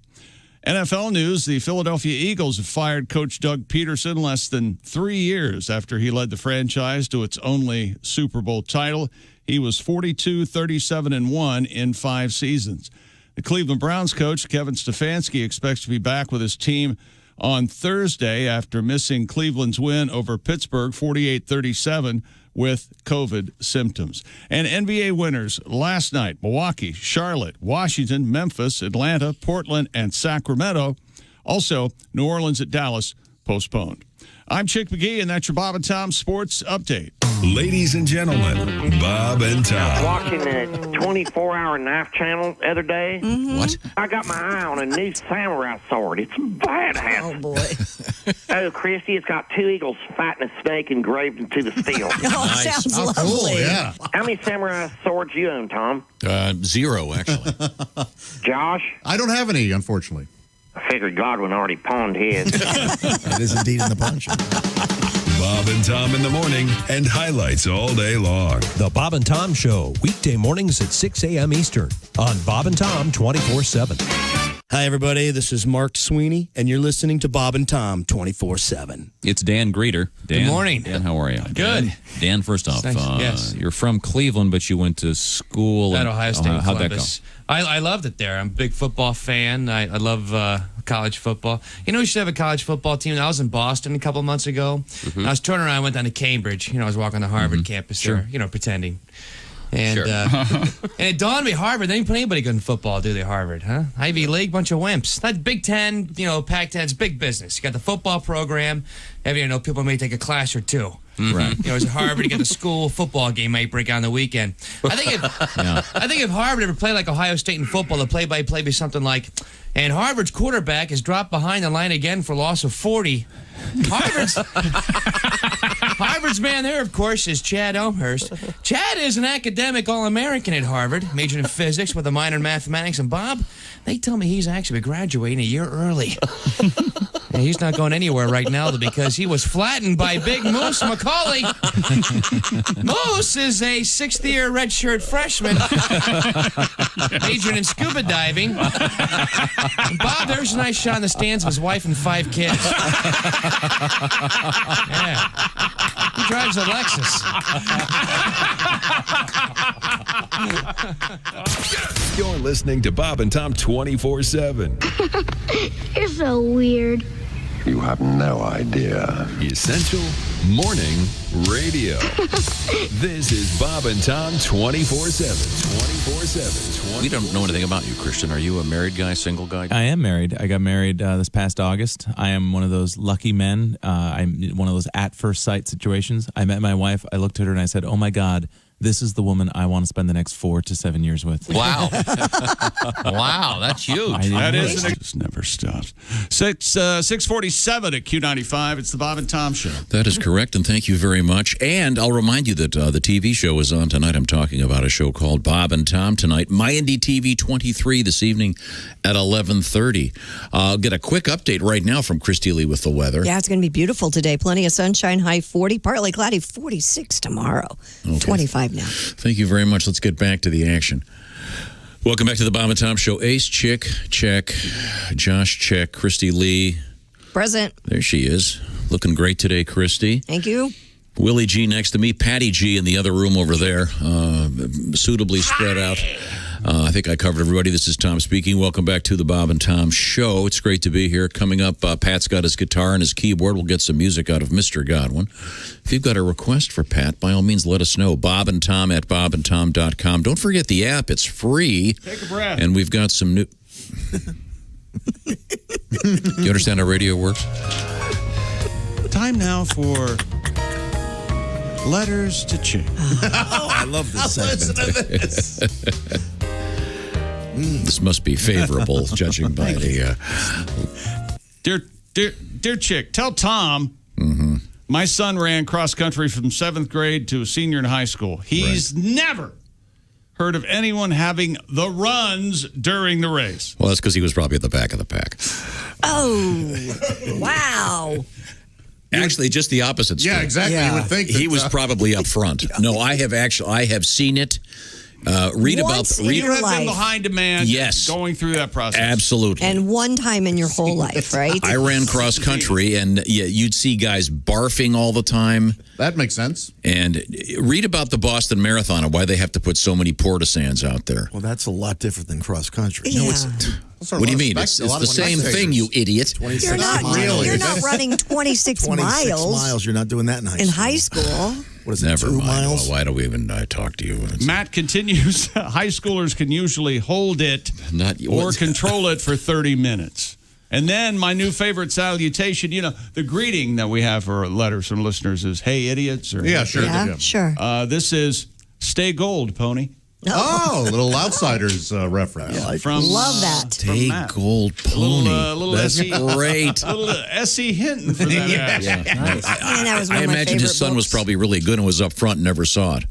[SPEAKER 5] NFL news, the Philadelphia Eagles have fired Coach Doug Peterson less than 3 years after he led the franchise to its only Super Bowl title. He was 42-37-1 in 5 seasons. The Cleveland Browns coach, Kevin Stefanski, expects to be back with his team on Thursday after missing Cleveland's win over Pittsburgh 48-37 with COVID symptoms. And NBA winners last night, Milwaukee, Charlotte, Washington, Memphis, Atlanta, Portland, and Sacramento. Also, New Orleans at Dallas postponed. I'm Chick McGee, and that's your Bob and Tom Sports Update.
[SPEAKER 12] Ladies and gentlemen, Bob and Tom.
[SPEAKER 19] Watching the 24-hour knife channel the other day.
[SPEAKER 2] What?
[SPEAKER 19] I got my eye on a new samurai sword. It's badass.
[SPEAKER 4] Oh, boy.
[SPEAKER 19] Oh, Christy, it's got 2 eagles fighting a snake engraved into the steel.
[SPEAKER 4] Oh, sounds lovely.
[SPEAKER 7] Cool, yeah.
[SPEAKER 19] How many samurai swords you own, Tom?
[SPEAKER 2] 0, actually.
[SPEAKER 19] Josh?
[SPEAKER 9] I don't have any, unfortunately.
[SPEAKER 19] I figured Godwin already pawned his.
[SPEAKER 8] It is indeed in the punch.
[SPEAKER 12] Bob and Tom in the morning and highlights all day long.
[SPEAKER 14] The Bob and Tom Show, weekday mornings at 6 a.m. Eastern on Bob and Tom 24/7.
[SPEAKER 20] Hi, everybody. This is Mark Sweeney, and you're listening to Bob and Tom 24/7.
[SPEAKER 21] It's Dan Greeter. Dan,
[SPEAKER 20] Good morning.
[SPEAKER 21] Dan, how are you?
[SPEAKER 20] Good.
[SPEAKER 21] Dan, first off,
[SPEAKER 20] Thanks. Yes.
[SPEAKER 21] you're from Cleveland, but you went to school
[SPEAKER 22] At
[SPEAKER 21] in
[SPEAKER 22] Ohio State.
[SPEAKER 21] How'd that go?
[SPEAKER 22] Columbus. I loved it there. I'm a big football fan. I love college football. You know, we should have a college football team. I was in Boston a couple of months ago. I was turning around, I went down to Cambridge. You know, I was walking the Harvard campus there, you know, pretending. And, and it dawned on me, Harvard, they didn't put anybody good in football, do they, Harvard, huh? Ivy League, bunch of wimps. That Big Ten, you know, Pac-10's big business. You got the football program. You know, people may take a class or two.
[SPEAKER 21] Right.
[SPEAKER 22] You know, as a Harvard, you get the school football game might break out on the weekend. I think if Harvard ever played like Ohio State in football, the play-by-play be something like, and Harvard's quarterback is dropped behind the line again for loss of 40. Harvard's man there, of course, is Chad Elmhurst. Chad is an academic All-American at Harvard, majored in physics with a minor in mathematics. And Bob, they tell me he's actually graduating a year early. And he's not going anywhere right now because he was flattened by Big Moose McCauley. Moose is a 6th-year redshirt freshman, majoring in scuba diving. And Bob, there's a nice shot in the stands of his wife and 5 kids. Yeah. He drives a Lexus.
[SPEAKER 12] You're listening to Bob and Tom 24/7.
[SPEAKER 23] You're so weird.
[SPEAKER 12] You have no idea. Essential Morning Radio. This is Bob and Tom 24/7. 24/7.
[SPEAKER 2] We don't know anything about you, Christian. Are you a married guy, single guy?
[SPEAKER 24] I am married. I got married this past August. I am one of those lucky men. I'm one of those at first sight situations. I met my wife. I looked at her and I said, "Oh my God, this is the woman I want to spend the next 4 to 7 years with."
[SPEAKER 2] Wow. Wow, that's huge.
[SPEAKER 5] That is, it just never stops. 6:47 at Q95. It's the Bob and Tom Show.
[SPEAKER 2] That is correct, and thank you very much. And I'll remind you that the TV show is on tonight. I'm talking about a show called Bob and Tom tonight. My Indie TV 23 this evening at 11:30. I'll get a quick update right now from Christy Lee with the weather.
[SPEAKER 4] Yeah, it's going to be beautiful today. Plenty of sunshine, high 40, partly cloudy, 46 tomorrow, 25 now.
[SPEAKER 2] Thank you very much. Let's get back to the action. Welcome back to the Bob and Tom Show. Ace, Chick, check. Josh, check. Christy Lee.
[SPEAKER 4] Present.
[SPEAKER 2] There she is. Looking great today, Christy.
[SPEAKER 4] Thank you.
[SPEAKER 2] Willie G next to me, Patty G in the other room over there, suitably spread out. I think I covered everybody. This is Tom speaking. Welcome back to the Bob and Tom Show. It's great to be here. Coming up, Pat's got his guitar and his keyboard. We'll get some music out of Mr. Godwin. If you've got a request for Pat, by all means, let us know. Bob and Tom at bobandtom.com. Don't forget the app. It's free.
[SPEAKER 5] Take a breath.
[SPEAKER 2] And we've got some new... You understand how radio works?
[SPEAKER 5] Time now for Letters to Chick.
[SPEAKER 8] Oh, I love this segment.
[SPEAKER 13] Listen to this.
[SPEAKER 2] This must be favorable, judging by the...
[SPEAKER 5] Dear Chick, tell Tom my son ran cross country from 7th grade to a senior in high school. He's never heard of anyone having the runs during the race.
[SPEAKER 2] Well, that's because he was probably at the back of the pack.
[SPEAKER 4] Oh, wow.
[SPEAKER 2] Actually, just the opposite.
[SPEAKER 9] Yeah, exactly.
[SPEAKER 4] Yeah.
[SPEAKER 9] You would think
[SPEAKER 2] He
[SPEAKER 9] that,
[SPEAKER 2] was probably up front. No, I have seen it. Read
[SPEAKER 4] Once in
[SPEAKER 2] about.
[SPEAKER 4] your
[SPEAKER 5] You have
[SPEAKER 4] life.
[SPEAKER 5] been behind demand.
[SPEAKER 2] Yes.
[SPEAKER 5] Going through that process.
[SPEAKER 2] Absolutely.
[SPEAKER 4] And one time in your whole life, right?
[SPEAKER 2] I ran cross country, and you'd see guys barfing all the time.
[SPEAKER 9] That makes sense.
[SPEAKER 2] And read about the Boston Marathon and why they have to put so many porta-sands out there.
[SPEAKER 8] Well, that's a lot different than cross country.
[SPEAKER 4] Yeah.
[SPEAKER 2] What do you mean? It's the same thing, you idiot.
[SPEAKER 4] You're not, you're not running 26
[SPEAKER 8] 26
[SPEAKER 4] miles
[SPEAKER 8] miles. You're not doing that in high school. What is it,
[SPEAKER 2] Never
[SPEAKER 8] 2
[SPEAKER 2] mind.
[SPEAKER 8] miles?
[SPEAKER 2] Why do we even talk to you?
[SPEAKER 5] Matt continues. High schoolers can usually hold it
[SPEAKER 2] Not
[SPEAKER 5] or control it for 30 minutes. And then my new favorite salutation, the greeting that we have for letters from listeners is, hey, idiots. Or,
[SPEAKER 9] Yeah, sure.
[SPEAKER 4] Yeah, sure.
[SPEAKER 5] This is stay gold, pony.
[SPEAKER 9] Oh, a little Outsiders reference.
[SPEAKER 5] From,
[SPEAKER 4] Love that.
[SPEAKER 2] Stay gold pony.
[SPEAKER 5] Little
[SPEAKER 2] That's
[SPEAKER 5] SE,
[SPEAKER 2] great.
[SPEAKER 5] Little SE Hinton for that.
[SPEAKER 2] Yeah.
[SPEAKER 4] And that was one
[SPEAKER 2] I
[SPEAKER 4] of my
[SPEAKER 2] imagine his
[SPEAKER 4] favorite
[SPEAKER 2] son was
[SPEAKER 4] books.
[SPEAKER 2] probably really good and was up front and never saw it.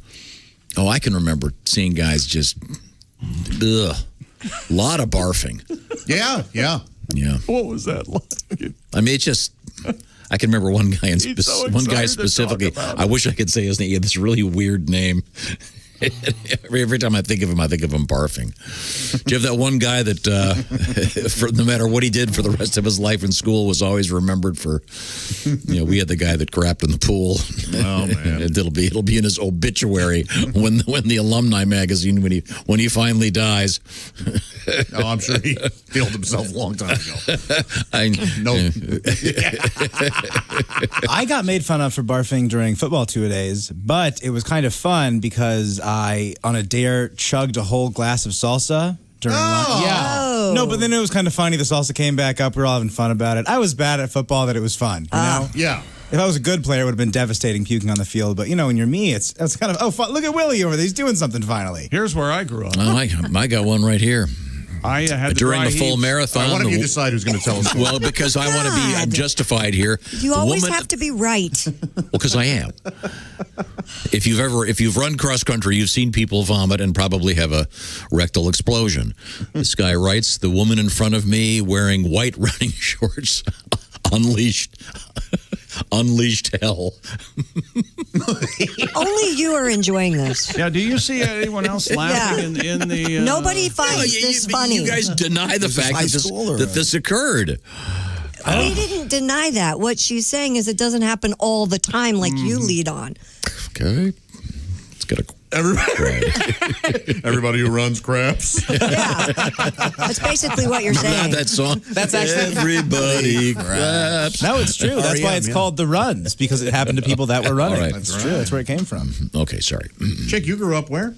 [SPEAKER 2] Oh, I can remember seeing guys just, ugh, lot of barfing.
[SPEAKER 9] Yeah.
[SPEAKER 2] Yeah.
[SPEAKER 5] What was that like?
[SPEAKER 2] I mean, it's just, I can remember one guy,
[SPEAKER 5] He's so
[SPEAKER 2] one guy
[SPEAKER 5] excited to
[SPEAKER 2] specifically.
[SPEAKER 5] talk about it.
[SPEAKER 2] I wish I could say his name. He had this really weird name. Every time I think of him barfing. Do you have that one guy that, for no matter what he did for the rest of his life in school, was always remembered for? We had the guy that crapped in the pool.
[SPEAKER 9] Oh man,
[SPEAKER 2] it'll be in his obituary when the alumni magazine when he finally dies.
[SPEAKER 9] Oh, I'm sure he killed himself a long time ago.
[SPEAKER 10] I got made fun of for barfing during football 2 days, but it was kind of fun because I, on a dare, chugged a whole glass of salsa during lunch. Yeah. No, but then it was kind of funny. The salsa came back up. We were all having fun about it. I was bad at football, that it was fun. You know?
[SPEAKER 9] Yeah.
[SPEAKER 10] If I was a good player, it would have been devastating puking on the field. But, when you're me, it's kind of, look at Willie over there. He's doing something finally.
[SPEAKER 5] Here's where I grew up.
[SPEAKER 2] Oh, I got one right here.
[SPEAKER 5] I had
[SPEAKER 2] during
[SPEAKER 5] the
[SPEAKER 2] the full marathon.
[SPEAKER 9] Why don't you decide who's going to tell us?
[SPEAKER 2] Well, because I want to be, I'm justified here.
[SPEAKER 4] You always have to be right.
[SPEAKER 2] Well, because I am. If you've run cross country, you've seen people vomit and probably have a rectal explosion. This guy writes, the woman in front of me wearing white running shorts unleashed hell.
[SPEAKER 4] Only you are enjoying this.
[SPEAKER 5] Yeah, do you see anyone else laughing in the...
[SPEAKER 4] Nobody finds this funny.
[SPEAKER 2] You guys deny the fact that this occurred.
[SPEAKER 4] We didn't deny that. What she's saying is it doesn't happen all the time like you lead on.
[SPEAKER 2] Okay. Let's get a...
[SPEAKER 9] Everybody who runs craps.
[SPEAKER 4] Yeah. That's basically what you're saying.
[SPEAKER 2] That song?
[SPEAKER 10] That's actually
[SPEAKER 2] everybody craps.
[SPEAKER 10] No, it's true. That's why it's called the runs, because it happened to people that were running.
[SPEAKER 2] All right.
[SPEAKER 10] That's true. That's where it came from.
[SPEAKER 2] Okay, sorry.
[SPEAKER 9] Chick, you grew up where?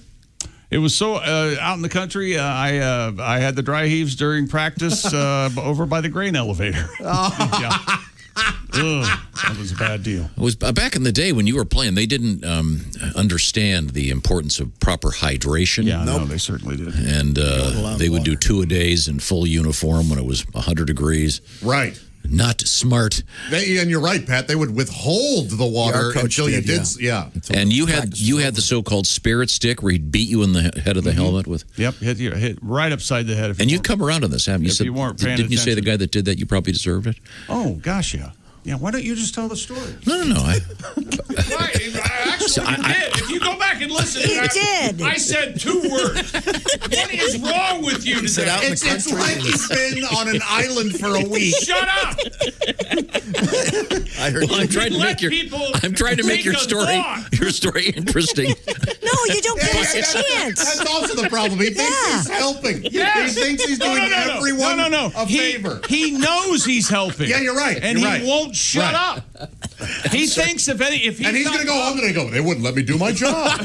[SPEAKER 5] It was so out in the country. I had the dry heaves during practice over by the grain elevator. Yeah. Ugh, that was a bad deal.
[SPEAKER 2] It was back in the day when you were playing. They didn't understand the importance of proper hydration.
[SPEAKER 5] Yeah, no, they certainly did.
[SPEAKER 2] And they would do 2-a-days in full uniform when it was 100 degrees.
[SPEAKER 9] Right.
[SPEAKER 2] Not smart.
[SPEAKER 9] And you're right, Pat. They would withhold the water until you did. Yeah.
[SPEAKER 2] And you had the so-called spirit stick where he'd beat you in the head of the helmet with.
[SPEAKER 5] Yep, hit right upside the head.
[SPEAKER 2] And you've come around on this, haven't you?
[SPEAKER 5] If you weren't paying
[SPEAKER 2] didn't you say the
[SPEAKER 5] attention.
[SPEAKER 2] guy that did that you probably deserved it?
[SPEAKER 5] Oh gosh, yeah. Yeah, why don't you just tell the story?
[SPEAKER 2] No.
[SPEAKER 5] Right, actually, you did. If you go back and listen to that, I said 2 words. What is wrong with you today?
[SPEAKER 9] It's like he's been on an island for a week.
[SPEAKER 5] Shut up!
[SPEAKER 2] I heard. Well, I'm trying to make your story interesting.
[SPEAKER 4] No, you don't give us a chance.
[SPEAKER 9] That's also the problem. He thinks he's helping.
[SPEAKER 5] Yes.
[SPEAKER 9] He thinks he's doing everyone a favor.
[SPEAKER 5] He knows he's helping.
[SPEAKER 9] Yeah, you're right.
[SPEAKER 5] And he won't shut up. He thinks if he's
[SPEAKER 9] going to go, I'm going to go. They wouldn't let me do my job.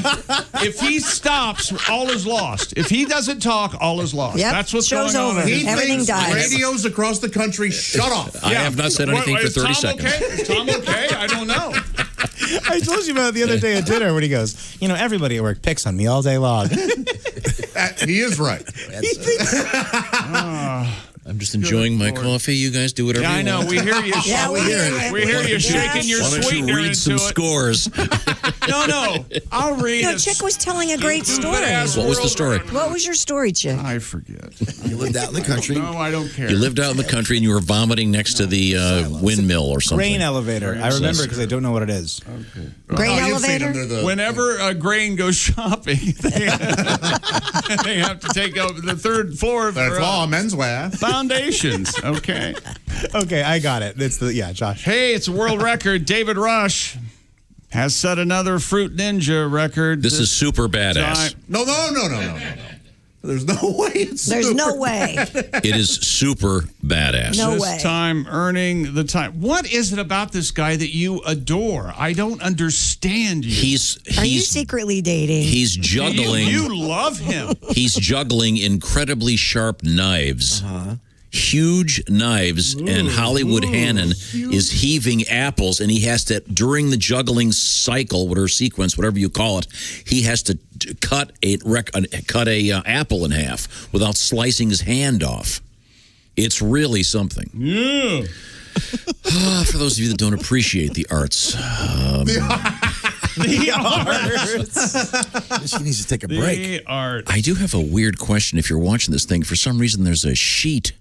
[SPEAKER 5] If he stops, all is lost. If he doesn't talk, all is lost.
[SPEAKER 4] Yep.
[SPEAKER 5] That's what's
[SPEAKER 4] Show's
[SPEAKER 5] going on.
[SPEAKER 4] over.
[SPEAKER 9] He
[SPEAKER 4] Everything
[SPEAKER 9] thinks
[SPEAKER 4] dies.
[SPEAKER 9] radios across the country shut off.
[SPEAKER 2] I have not said anything for 30 seconds.
[SPEAKER 5] Okay? Is Tom okay? I don't know.
[SPEAKER 10] I told you about it the other day at dinner when he goes, everybody at work picks on me all day long.
[SPEAKER 9] He is right.
[SPEAKER 2] I'm just enjoying my coffee. You guys do whatever you want.
[SPEAKER 5] I know. We hear you.
[SPEAKER 4] Yeah, we hear it.
[SPEAKER 5] We hear you shaking your
[SPEAKER 2] Why don't you
[SPEAKER 5] sweetener
[SPEAKER 2] read
[SPEAKER 5] into
[SPEAKER 2] some
[SPEAKER 5] it.
[SPEAKER 2] scores?
[SPEAKER 5] No. I'll read
[SPEAKER 4] No,
[SPEAKER 5] it.
[SPEAKER 4] Chick was telling a great story.
[SPEAKER 2] What was the story?
[SPEAKER 4] What was your story, Chick?
[SPEAKER 5] I forget.
[SPEAKER 8] You lived out in the country.
[SPEAKER 5] No, I don't care.
[SPEAKER 2] You lived out in the country and you were vomiting next to the windmill or something.
[SPEAKER 10] Grain elevator. I remember because I don't know what it is.
[SPEAKER 5] Okay.
[SPEAKER 4] Grain elevator?
[SPEAKER 5] Whenever a grain goes shopping, they have to take over the 3rd, 4th.
[SPEAKER 9] That's all menswear.
[SPEAKER 5] Foundations. Okay.
[SPEAKER 10] Okay, I got it. It's Josh.
[SPEAKER 5] Hey, it's a world record. David Rush has set another Fruit Ninja record.
[SPEAKER 2] This is super badass.
[SPEAKER 9] No. There's no way
[SPEAKER 4] There's no way.
[SPEAKER 2] It is super badass.
[SPEAKER 4] No
[SPEAKER 5] this
[SPEAKER 4] way.
[SPEAKER 5] time earning the time. What is it about this guy that you adore? I don't understand you.
[SPEAKER 4] Are you secretly dating?
[SPEAKER 2] He's juggling.
[SPEAKER 5] You love him.
[SPEAKER 2] He's juggling incredibly sharp knives. Huge knives, and Hollywood Hannon is heaving apples, and he has to, during the juggling cycle, whatever sequence, whatever you call it, he has to cut a apple in half without slicing his hand off. It's really something.
[SPEAKER 5] Yeah.
[SPEAKER 2] For those of you that don't appreciate the arts.
[SPEAKER 10] The arts.
[SPEAKER 8] She needs to take a break.
[SPEAKER 5] The art.
[SPEAKER 2] I do have a weird question. If you're watching this thing, for some reason there's a sheet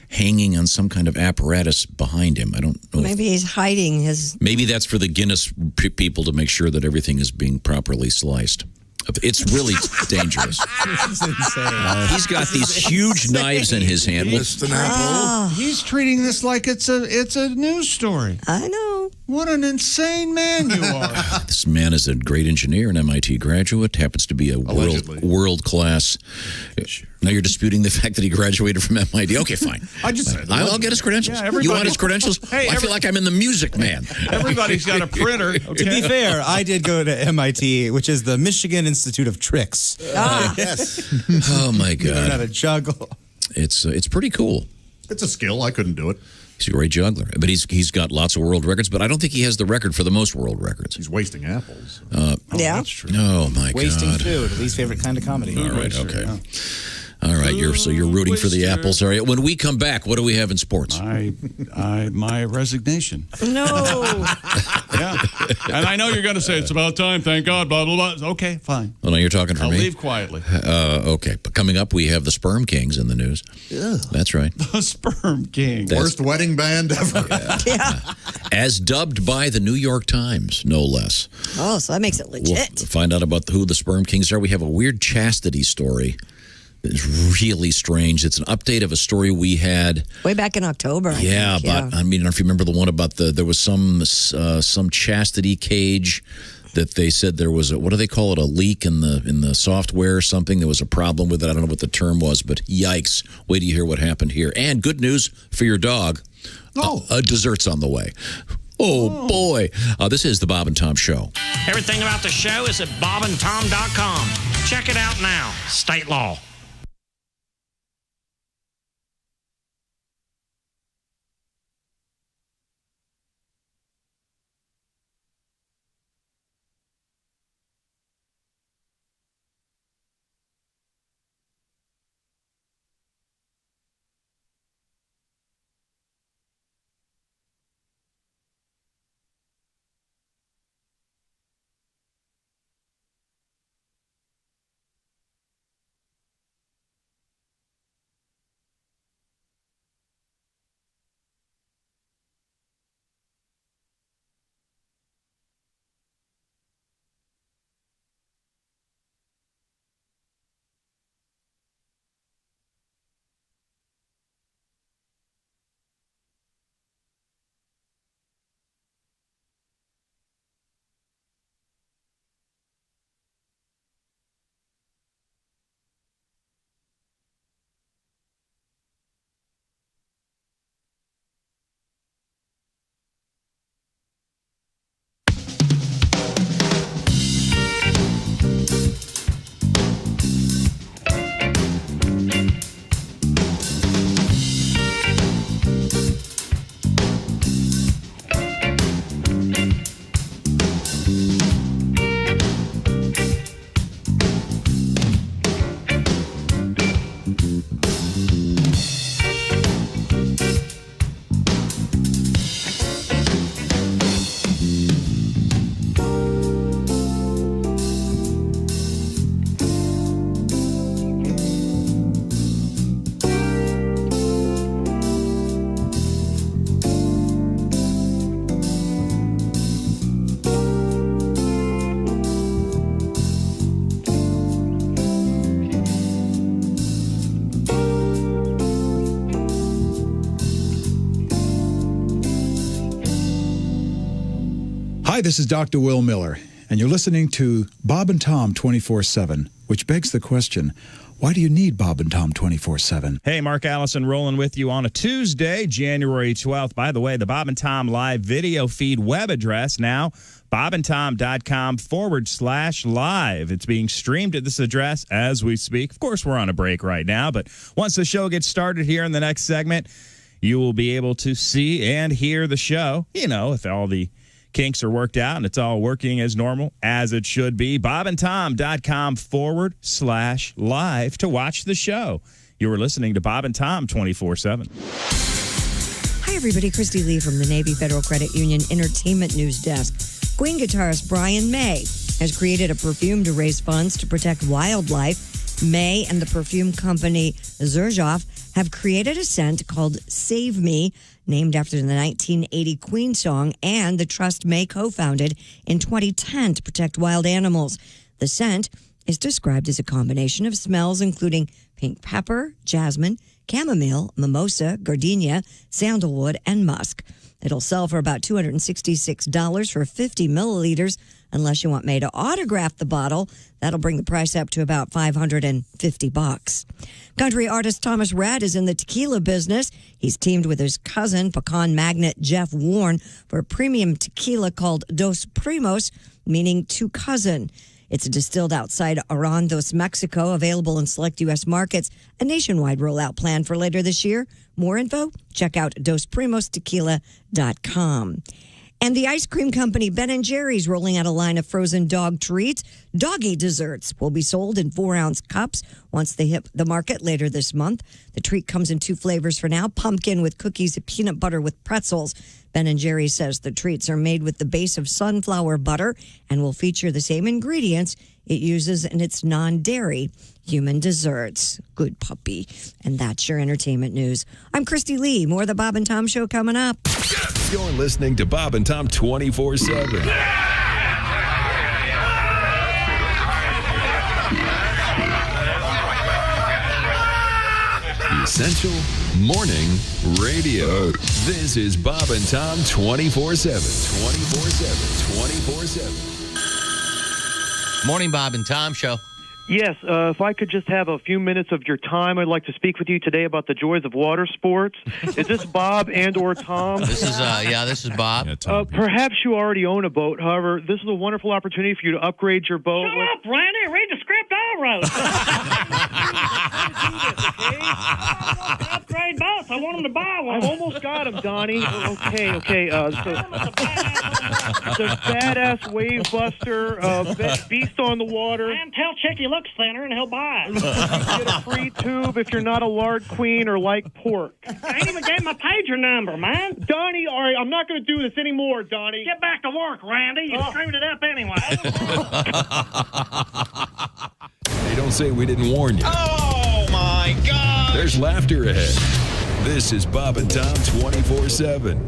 [SPEAKER 2] hanging on some kind of apparatus behind him. I don't know.
[SPEAKER 4] Maybe he's hiding his.
[SPEAKER 2] Maybe that's for the Guinness people to make sure that everything is being properly sliced. It's really dangerous.
[SPEAKER 10] That's insane.
[SPEAKER 2] He's got these huge knives in his hand.
[SPEAKER 5] He's treating this like it's a news story.
[SPEAKER 4] I know.
[SPEAKER 5] What an insane man you are.
[SPEAKER 2] This man is a great engineer, an MIT graduate, happens to be a world class. Now you're disputing the fact that he graduated from MIT. Okay, fine. I'll get his credentials.
[SPEAKER 5] Yeah,
[SPEAKER 2] you want his credentials?
[SPEAKER 5] Hey,
[SPEAKER 2] I feel like I'm in the Music Man.
[SPEAKER 5] Everybody's got a printer. Okay?
[SPEAKER 10] To be fair, I did go to MIT, which is the Michigan Institute of Tricks.
[SPEAKER 8] Yes.
[SPEAKER 2] Oh my
[SPEAKER 10] You learn how
[SPEAKER 2] God.
[SPEAKER 10] to juggle.
[SPEAKER 2] It's pretty cool.
[SPEAKER 9] It's a skill. I couldn't do it.
[SPEAKER 2] He's a great juggler, but he's got lots of world records. But I don't think he has the record for the most world records.
[SPEAKER 9] He's wasting apples.
[SPEAKER 4] Yeah.
[SPEAKER 5] That's true.
[SPEAKER 2] Oh my
[SPEAKER 10] Wasting
[SPEAKER 2] God!
[SPEAKER 10] food, least favorite kind of comedy.
[SPEAKER 2] All right, okay. All right, you're rooting for the apples. All right. When we come back, what do we have in sports?
[SPEAKER 5] My resignation.
[SPEAKER 4] No.
[SPEAKER 5] Yeah. And I know you're going to say it's about time. Thank God. Blah blah blah. Okay, fine.
[SPEAKER 2] Oh no, you're talking for
[SPEAKER 5] I'll
[SPEAKER 2] me.
[SPEAKER 5] leave quietly.
[SPEAKER 2] Okay, but coming up, we have the Sperm Kings in the news.
[SPEAKER 8] Yeah.
[SPEAKER 2] That's right.
[SPEAKER 5] The Sperm King.
[SPEAKER 9] Worst wedding band ever.
[SPEAKER 4] Yeah.
[SPEAKER 2] As dubbed by the New York Times, no less.
[SPEAKER 4] Oh, so that makes it legit.
[SPEAKER 2] We'll find out about who the Sperm Kings are. We have a weird chastity story. It's really strange. It's an update of a story we had
[SPEAKER 4] Way back in October. I think.
[SPEAKER 2] but I mean, I don't know if you remember the one about there was some chastity cage that they said there was what do they call it, a leak in the software or something. There was a problem with it. I don't know what the term was, but yikes! Wait till you hear what happened here. And good news for your dog. Dessert's on the way. Oh, boy. This is the Bob and Tom Show.
[SPEAKER 1] Everything about the show is at bobandtom.com. Check it out now. State law.
[SPEAKER 3] Hi, this is Dr. Will Miller, and you're listening to Bob and Tom 24/7, which begs the question, why do you need Bob and Tom 24/7?
[SPEAKER 18] Hey, Mark Allison rolling with you on a Tuesday, January 12th. By the way, the Bob and Tom live video feed web address now, bobandtom.com/live. It's being streamed at this address as we speak. Of course, we're on a break right now, but once the show gets started here in the next segment, you will be able to see and hear the show, you know, if all the kinks are worked out and it's all working as normal, as it should be. bobandtom.com/live to watch the show. You were listening to Bob and Tom 24/7.
[SPEAKER 4] Hi, everybody. Christy Lee from the Navy Federal Credit Union Entertainment News Desk. Queen guitarist Brian May has created a perfume to raise funds to protect wildlife. May and the perfume company Xerjoff have created a scent called Save Me, named after the 1980 Queen song, and the trust May co-founded in 2010 to protect wild animals. The scent is described as a combination of smells including pink pepper, jasmine, chamomile, mimosa, gardenia, sandalwood, and musk. It'll sell for about $266 for 50 milliliters. Unless you want May to autograph the bottle, that'll bring the price up to about $550. Country artist Thomas Rhett is in the tequila business. He's teamed with his cousin, pecan magnate Jeff Warren, for a premium tequila called Dos Primos, meaning two cousin. It's distilled outside Arandos, Mexico, available in select U.S. markets. A nationwide rollout plan for later this year. More info? Check out dosprimos.tequila.com. And the ice cream company Ben & Jerry's rolling out a line of frozen dog treats. Doggy desserts will be sold in 4-ounce cups once they hit the market later this month. The treat comes in 2 flavors for now, pumpkin with cookies and peanut butter with pretzels. Ben & Jerry's says the treats are made with the base of sunflower butter and will feature the same ingredients it uses in its non-dairy human desserts. Good puppy. And that's your entertainment news. I'm Christy Lee. More of the Bob and Tom Show coming up.
[SPEAKER 12] You're listening to Bob and Tom 24/7. Essential Morning Radio. This is Bob and Tom 24/7. 24/7. 24/7.
[SPEAKER 22] Morning, Bob and Tom Show.
[SPEAKER 6] Yes, if I could just have a few minutes of your time, I'd like to speak with you today about the joys of water sports. Is this Bob and or Tom?
[SPEAKER 22] This is Bob.
[SPEAKER 21] Yeah,
[SPEAKER 6] perhaps you already own a boat. However, this is a wonderful opportunity for you to upgrade your boat.
[SPEAKER 1] Shut up, Randy. Read the script I wrote. Upgrade boats. I want them to buy one.
[SPEAKER 6] I've almost got him, Donnie. Okay. The badass wave buster, beast on the water.
[SPEAKER 1] And tell Chick he looks thinner and he'll buy it.
[SPEAKER 6] You get a free tube if you're not a lard queen or like pork.
[SPEAKER 1] I ain't even gave my pager number, man.
[SPEAKER 6] Donnie, all right, I'm not going to do this anymore, Donnie.
[SPEAKER 1] Get back to work, Randy. You screwed it up anyway.
[SPEAKER 12] They don't say we didn't warn you.
[SPEAKER 18] Oh, my God.
[SPEAKER 12] There's laughter ahead. This is Bob and Tom 24/7.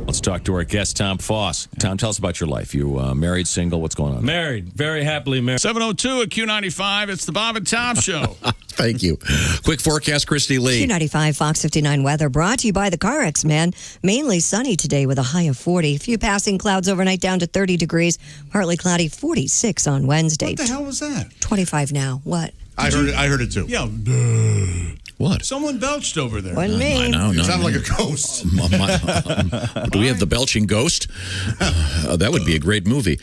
[SPEAKER 2] Let's talk to our guest, Tom Foss. Tom, tell us about your life. You married, single? What's going on?
[SPEAKER 11] Married. Very happily married.
[SPEAKER 5] 7:02 at Q95. It's the Bob and Tom Show.
[SPEAKER 2] Thank you. Quick forecast, Christy Lee.
[SPEAKER 4] Q95 Fox 59 weather brought to you by the CarX, man. Mainly sunny today with a high of 40. Few passing clouds overnight down to 30 degrees. Partly cloudy, 46 on Wednesday.
[SPEAKER 9] What the hell was that?
[SPEAKER 4] 25 now. What?
[SPEAKER 9] I heard it too.
[SPEAKER 5] Yeah.
[SPEAKER 2] What?
[SPEAKER 5] Someone belched over there.
[SPEAKER 4] Wasn't me.
[SPEAKER 9] No, it sounded like a ghost.
[SPEAKER 2] Do we have the belching ghost? That would be a great movie.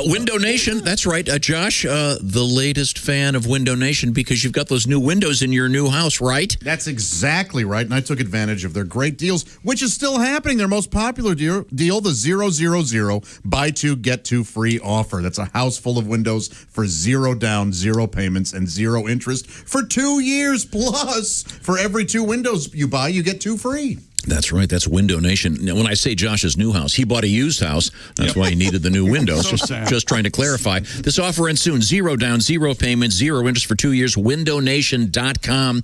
[SPEAKER 2] Window Nation, that's right. Josh, the latest fan of Window Nation because you've got those new windows in your new house, right?
[SPEAKER 9] That's exactly right, and I took advantage of their great deals, which is still happening. Their most popular deal, the 000 buy two, get two free offer. That's a house full of windows for 0 down, 0 payments, and 0 interest for 2 years plus. For every 2 windows you buy, you get 2 free.
[SPEAKER 2] That's right. That's Window Nation. Now, when I say Josh's new house, he bought a used house. That's why he needed the new windows. Just trying to clarify. This offer ends soon. 0 down, 0 payments, 0 interest for 2 years. WindowNation.com.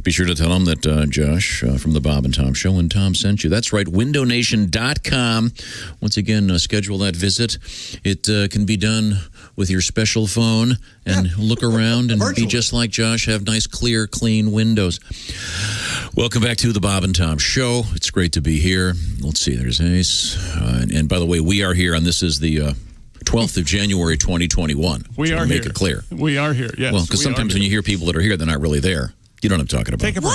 [SPEAKER 2] Be sure to tell him that Josh from the Bob and Tom Show and Tom sent you. That's right. WindowNation.com. Once again, schedule that visit. It can be done with your special phone and look around and be just like Josh. Have nice, clear, clean windows. Welcome back to the Bob and Tom Show. show. It's great to be here. Let's see, there's Ace. And by the way, we are here, and this is the 12th of January, 2021.
[SPEAKER 5] We are
[SPEAKER 2] make
[SPEAKER 5] here.
[SPEAKER 2] it clear.
[SPEAKER 5] We are here, yes.
[SPEAKER 2] Well, because sometimes when you hear people that are here, they're not really there. You know what I'm talking about.
[SPEAKER 5] Take a break.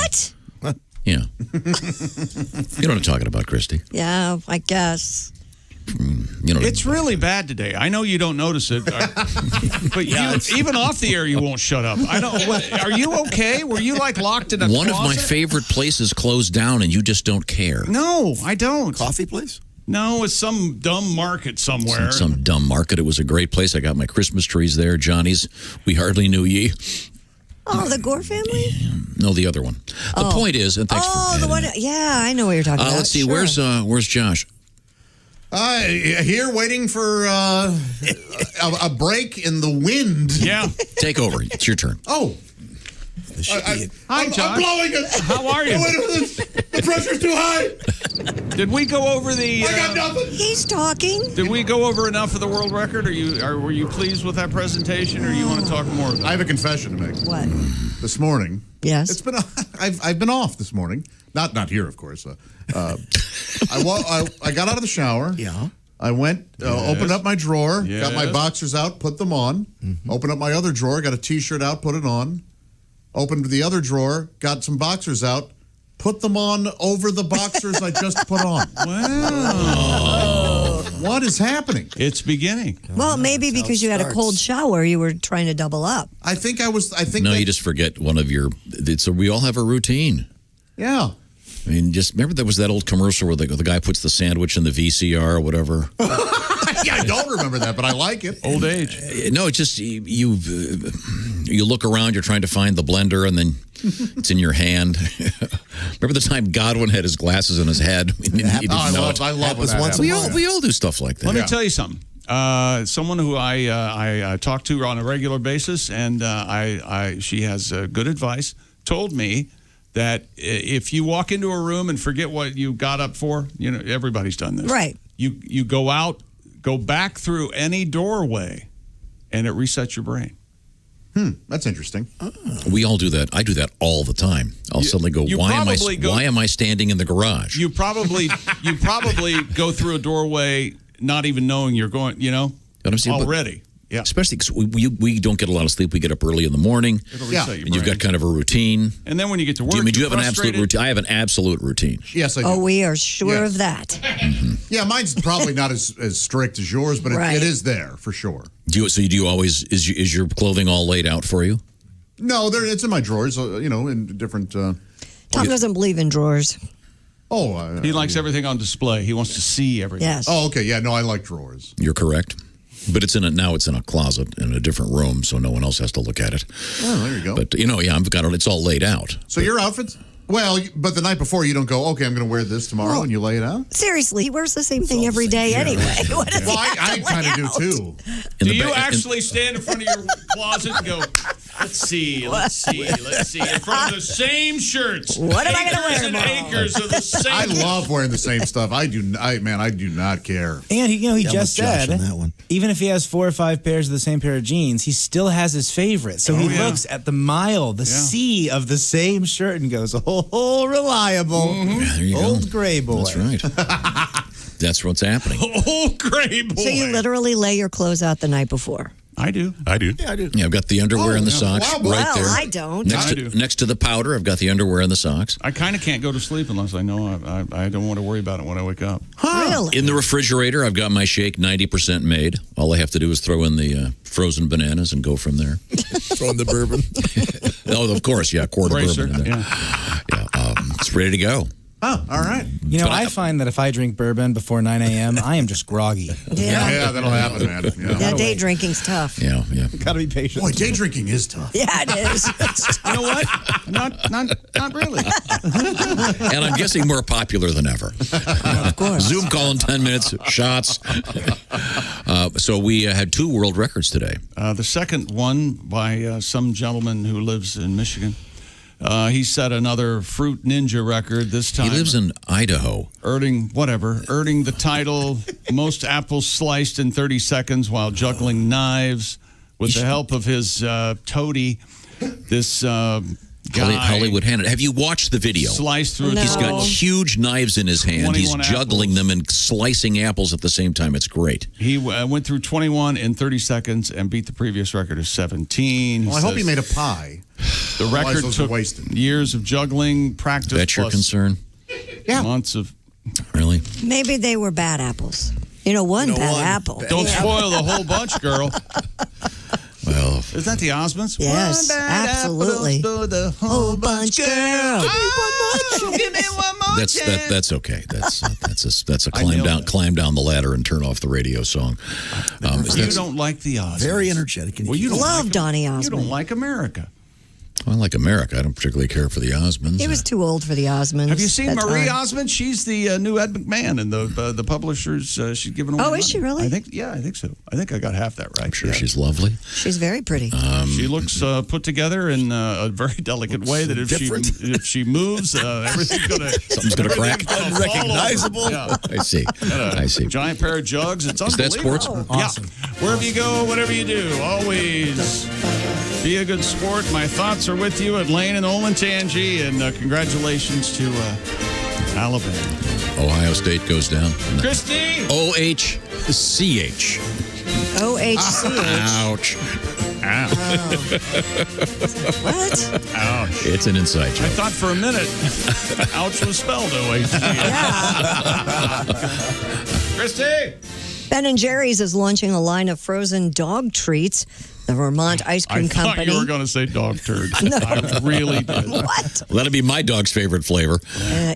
[SPEAKER 4] What?
[SPEAKER 2] Yeah. You know what I'm talking about, Christy.
[SPEAKER 4] Yeah, I guess.
[SPEAKER 2] You know,
[SPEAKER 5] It's really bad today. I know you don't notice it, but even off the air, you won't shut up. I don't. Are you okay? Were you like locked in a
[SPEAKER 2] one
[SPEAKER 5] closet?
[SPEAKER 2] of my favorite places closed down, and you just don't care.
[SPEAKER 5] No, I don't.
[SPEAKER 8] Coffee place?
[SPEAKER 5] No, it's some dumb market somewhere.
[SPEAKER 2] Some dumb market. It was a great place. I got my Christmas trees there. Johnny's. We hardly knew ye.
[SPEAKER 4] Oh, the Gore family?
[SPEAKER 2] No, the other one. The point is, and thanks for
[SPEAKER 4] the one. Yeah, I know what you're talking about.
[SPEAKER 2] Let's see.
[SPEAKER 4] Sure.
[SPEAKER 2] Where's Josh?
[SPEAKER 9] Here waiting for a break in the wind.
[SPEAKER 5] Yeah.
[SPEAKER 2] Take over. It's your turn.
[SPEAKER 9] Oh.
[SPEAKER 5] Hi, Josh.
[SPEAKER 9] I'm blowing it.
[SPEAKER 5] How are you?
[SPEAKER 9] The pressure's too high.
[SPEAKER 5] Did we go over the?
[SPEAKER 9] I got nothing.
[SPEAKER 4] He's talking.
[SPEAKER 5] Did we go over enough of the world record? Were you pleased with that presentation, or you want to talk more?
[SPEAKER 9] I have a confession to make.
[SPEAKER 4] What?
[SPEAKER 9] This morning.
[SPEAKER 4] Yes.
[SPEAKER 9] It's been. I've been off this morning. Not here, of course. I got out of the shower.
[SPEAKER 8] Yeah.
[SPEAKER 9] I went, opened up my drawer, got my
[SPEAKER 5] Yes.
[SPEAKER 9] boxers out, put them on. Opened up my other drawer, got a T-shirt out, put it on. Opened the other drawer, got some boxers out, put them on over the boxers I just put on.
[SPEAKER 5] Wow.
[SPEAKER 9] What is happening?
[SPEAKER 5] It's beginning.
[SPEAKER 4] Well, maybe because you had a cold shower, you were trying to double up.
[SPEAKER 9] I think
[SPEAKER 2] No, you just forget one of your. We all have a routine.
[SPEAKER 9] Yeah.
[SPEAKER 2] I mean, just remember there was that old commercial where the guy puts the sandwich in the VCR or whatever.
[SPEAKER 9] Yeah, I don't remember that, but I like it.
[SPEAKER 5] Old age.
[SPEAKER 2] No, it's just you look around, you're trying to find the blender, and then it's in your hand. Remember the time Godwin had his glasses in his head?
[SPEAKER 9] I love when that happens.
[SPEAKER 2] We all do stuff like that.
[SPEAKER 5] Let me tell you something. Someone who I talk to on a regular basis, and she has good advice, told me that if you walk into a room and forget what you got up for, everybody's done this.
[SPEAKER 4] Right.
[SPEAKER 5] You go out, go back through any doorway, and it resets your brain.
[SPEAKER 9] That's interesting.
[SPEAKER 2] We all do that. I do that all the time. I'll suddenly go, why am I standing in the garage?
[SPEAKER 5] You probably go through a doorway not even knowing you're going,
[SPEAKER 2] what I'm saying?
[SPEAKER 5] already. Yeah.
[SPEAKER 2] Especially because we don't get a lot of sleep. We get up early in the morning.
[SPEAKER 5] It'll reset your
[SPEAKER 2] And you've
[SPEAKER 5] brain.
[SPEAKER 2] got kind of a routine.
[SPEAKER 5] And then when you get to work,
[SPEAKER 2] Do you have an
[SPEAKER 5] frustrated.
[SPEAKER 2] absolute routine? I have an absolute routine.
[SPEAKER 9] Yes, I do.
[SPEAKER 4] Oh, we are sure
[SPEAKER 9] Yes.
[SPEAKER 4] of that.
[SPEAKER 9] Yeah, mine's probably not as strict as yours, but
[SPEAKER 4] Right.
[SPEAKER 9] it is there for sure.
[SPEAKER 2] Do you always is your clothing all laid out for you?
[SPEAKER 9] No, it's in my drawers, in different.
[SPEAKER 4] Tom doesn't believe in drawers.
[SPEAKER 5] He likes everything on display. He wants to see everything.
[SPEAKER 4] Yes.
[SPEAKER 9] Oh, okay. Yeah, no, I like drawers.
[SPEAKER 2] You're correct. But it's in a closet in a different room, so no one else has to look at it.
[SPEAKER 9] Oh, there you go.
[SPEAKER 2] But I've got it. It's all laid out.
[SPEAKER 9] So your outfits? Well, but the night before you don't go, okay, I'm going to wear this tomorrow, and you lay it out?
[SPEAKER 4] Seriously, he wears the same thing every day anyway. What does he
[SPEAKER 9] Well,
[SPEAKER 4] have
[SPEAKER 9] I
[SPEAKER 4] to
[SPEAKER 9] kind
[SPEAKER 4] lay
[SPEAKER 9] of do
[SPEAKER 4] out?
[SPEAKER 9] too.
[SPEAKER 5] Do you actually stand in front of your closet and go, let's see, in front of the same shirts.
[SPEAKER 4] What am I gonna wear
[SPEAKER 5] and
[SPEAKER 4] tomorrow?
[SPEAKER 5] acres of the same.
[SPEAKER 9] I love wearing the same stuff. I do not care.
[SPEAKER 10] And he
[SPEAKER 8] Yeah,
[SPEAKER 10] just
[SPEAKER 8] with Josh
[SPEAKER 10] said,
[SPEAKER 8] on that one.
[SPEAKER 10] even if he has 4 or 5 pairs of the same pair of jeans, he still has his favorite. So he looks at the sea of the same shirt and goes, oh, reliable.
[SPEAKER 2] Yeah, there you
[SPEAKER 10] Old
[SPEAKER 2] go.
[SPEAKER 10] gray boy.
[SPEAKER 2] That's right. That's what's happening.
[SPEAKER 5] Old gray boy.
[SPEAKER 4] So you literally lay your clothes out the night before?
[SPEAKER 5] I do.
[SPEAKER 8] Yeah, I do.
[SPEAKER 2] Yeah, I've got the underwear and the socks right
[SPEAKER 4] well,
[SPEAKER 2] there.
[SPEAKER 4] I don't.
[SPEAKER 2] Next to the powder, I've got the underwear and the socks.
[SPEAKER 5] I kind of can't go to sleep unless I know I don't want to worry about it when I wake up.
[SPEAKER 4] Really?
[SPEAKER 2] In the refrigerator, I've got my shake 90% made. All I have to do is throw in the frozen bananas and go from there.
[SPEAKER 8] Throw in the bourbon.
[SPEAKER 2] Oh, of course, yeah, quart of
[SPEAKER 5] Bracer,
[SPEAKER 2] bourbon in there. It's ready to go.
[SPEAKER 9] Oh, all right.
[SPEAKER 10] I find that if I drink bourbon before 9 a.m., I am just groggy.
[SPEAKER 9] Yeah, that'll happen, man.
[SPEAKER 4] Yeah, day drink's tough.
[SPEAKER 2] Yeah.
[SPEAKER 10] Gotta be patient.
[SPEAKER 9] Boy, day drinking is tough.
[SPEAKER 4] Yeah, it is.
[SPEAKER 5] You know what? Not really.
[SPEAKER 2] And I'm guessing more popular than ever.
[SPEAKER 4] Of course.
[SPEAKER 2] Zoom call in 10 minutes, shots. So we had 2 world records today.
[SPEAKER 5] The second one by some gentleman who lives in Michigan. He set another Fruit Ninja record this time.
[SPEAKER 2] He lives in Idaho.
[SPEAKER 5] Earning the title most apples sliced in 30 seconds while juggling knives with the help of his toady. This guy
[SPEAKER 2] Hollywood Hannah. Have you watched the video?
[SPEAKER 5] sliced through.
[SPEAKER 2] He's got huge knives in his hand. He's
[SPEAKER 5] 21
[SPEAKER 2] juggling them and slicing apples at the same time. It's great.
[SPEAKER 5] He went through 21 in 30 seconds and beat the previous record of 17.
[SPEAKER 9] Well, I hope he made a pie.
[SPEAKER 5] The record took years of juggling, practice.
[SPEAKER 2] That's your
[SPEAKER 5] plus
[SPEAKER 2] concern?
[SPEAKER 5] months of.
[SPEAKER 2] Really?
[SPEAKER 4] Maybe they were bad apples. One bad apple.
[SPEAKER 5] Don't spoil the whole bunch, girl.
[SPEAKER 2] Well,
[SPEAKER 5] is that the Osmonds?
[SPEAKER 4] Yes, absolutely.
[SPEAKER 5] The whole bunch, girl.
[SPEAKER 2] Give me one more. That's okay. That's a climb down the ladder and turn off the radio song.
[SPEAKER 5] You don't like the Osmonds.
[SPEAKER 8] Very energetic.
[SPEAKER 5] Well, you don't
[SPEAKER 4] love
[SPEAKER 5] like
[SPEAKER 4] Donny Osmond.
[SPEAKER 5] You don't like America.
[SPEAKER 2] I like America. I don't particularly care for the Osmonds.
[SPEAKER 4] He was too old for the Osmonds.
[SPEAKER 5] Have you seen
[SPEAKER 4] that
[SPEAKER 5] Marie
[SPEAKER 4] time.
[SPEAKER 5] Osmond? She's the new Ed McMahon, and the publishers. She's given away.
[SPEAKER 4] Oh,
[SPEAKER 5] money.
[SPEAKER 4] is she really?
[SPEAKER 5] I think so. I think I got half that right.
[SPEAKER 2] I'm sure she's lovely.
[SPEAKER 4] She's very pretty.
[SPEAKER 5] She looks put together in a very delicate way. That if she moves, something's
[SPEAKER 2] gonna crack.
[SPEAKER 8] Unrecognizable.
[SPEAKER 5] Yeah.
[SPEAKER 2] I see.
[SPEAKER 5] Giant pair of jugs. It's
[SPEAKER 2] Is that
[SPEAKER 5] unbelievable.
[SPEAKER 2] sports?
[SPEAKER 5] Awesome. Yeah. Wherever you go, whatever you do, always be a good sport. My thoughts are with you at Lane and Olentangy, and congratulations to Alabama.
[SPEAKER 2] Ohio State goes down.
[SPEAKER 5] Christy!
[SPEAKER 2] O-H-C-H.
[SPEAKER 4] O-H-C-H.
[SPEAKER 2] Ouch.
[SPEAKER 5] Ow.
[SPEAKER 4] What?
[SPEAKER 5] Ouch.
[SPEAKER 2] It's an inside joke.
[SPEAKER 5] I thought for a minute, ouch was spelled O-H-C-H. Christy!
[SPEAKER 4] Ben & Jerry's is launching a line of frozen dog treats. The Vermont Ice Cream
[SPEAKER 5] I thought
[SPEAKER 4] Company.
[SPEAKER 5] you were going to say dog turd.
[SPEAKER 4] No.
[SPEAKER 5] I really did.
[SPEAKER 4] What?
[SPEAKER 2] Well, that'll be my dog's favorite flavor.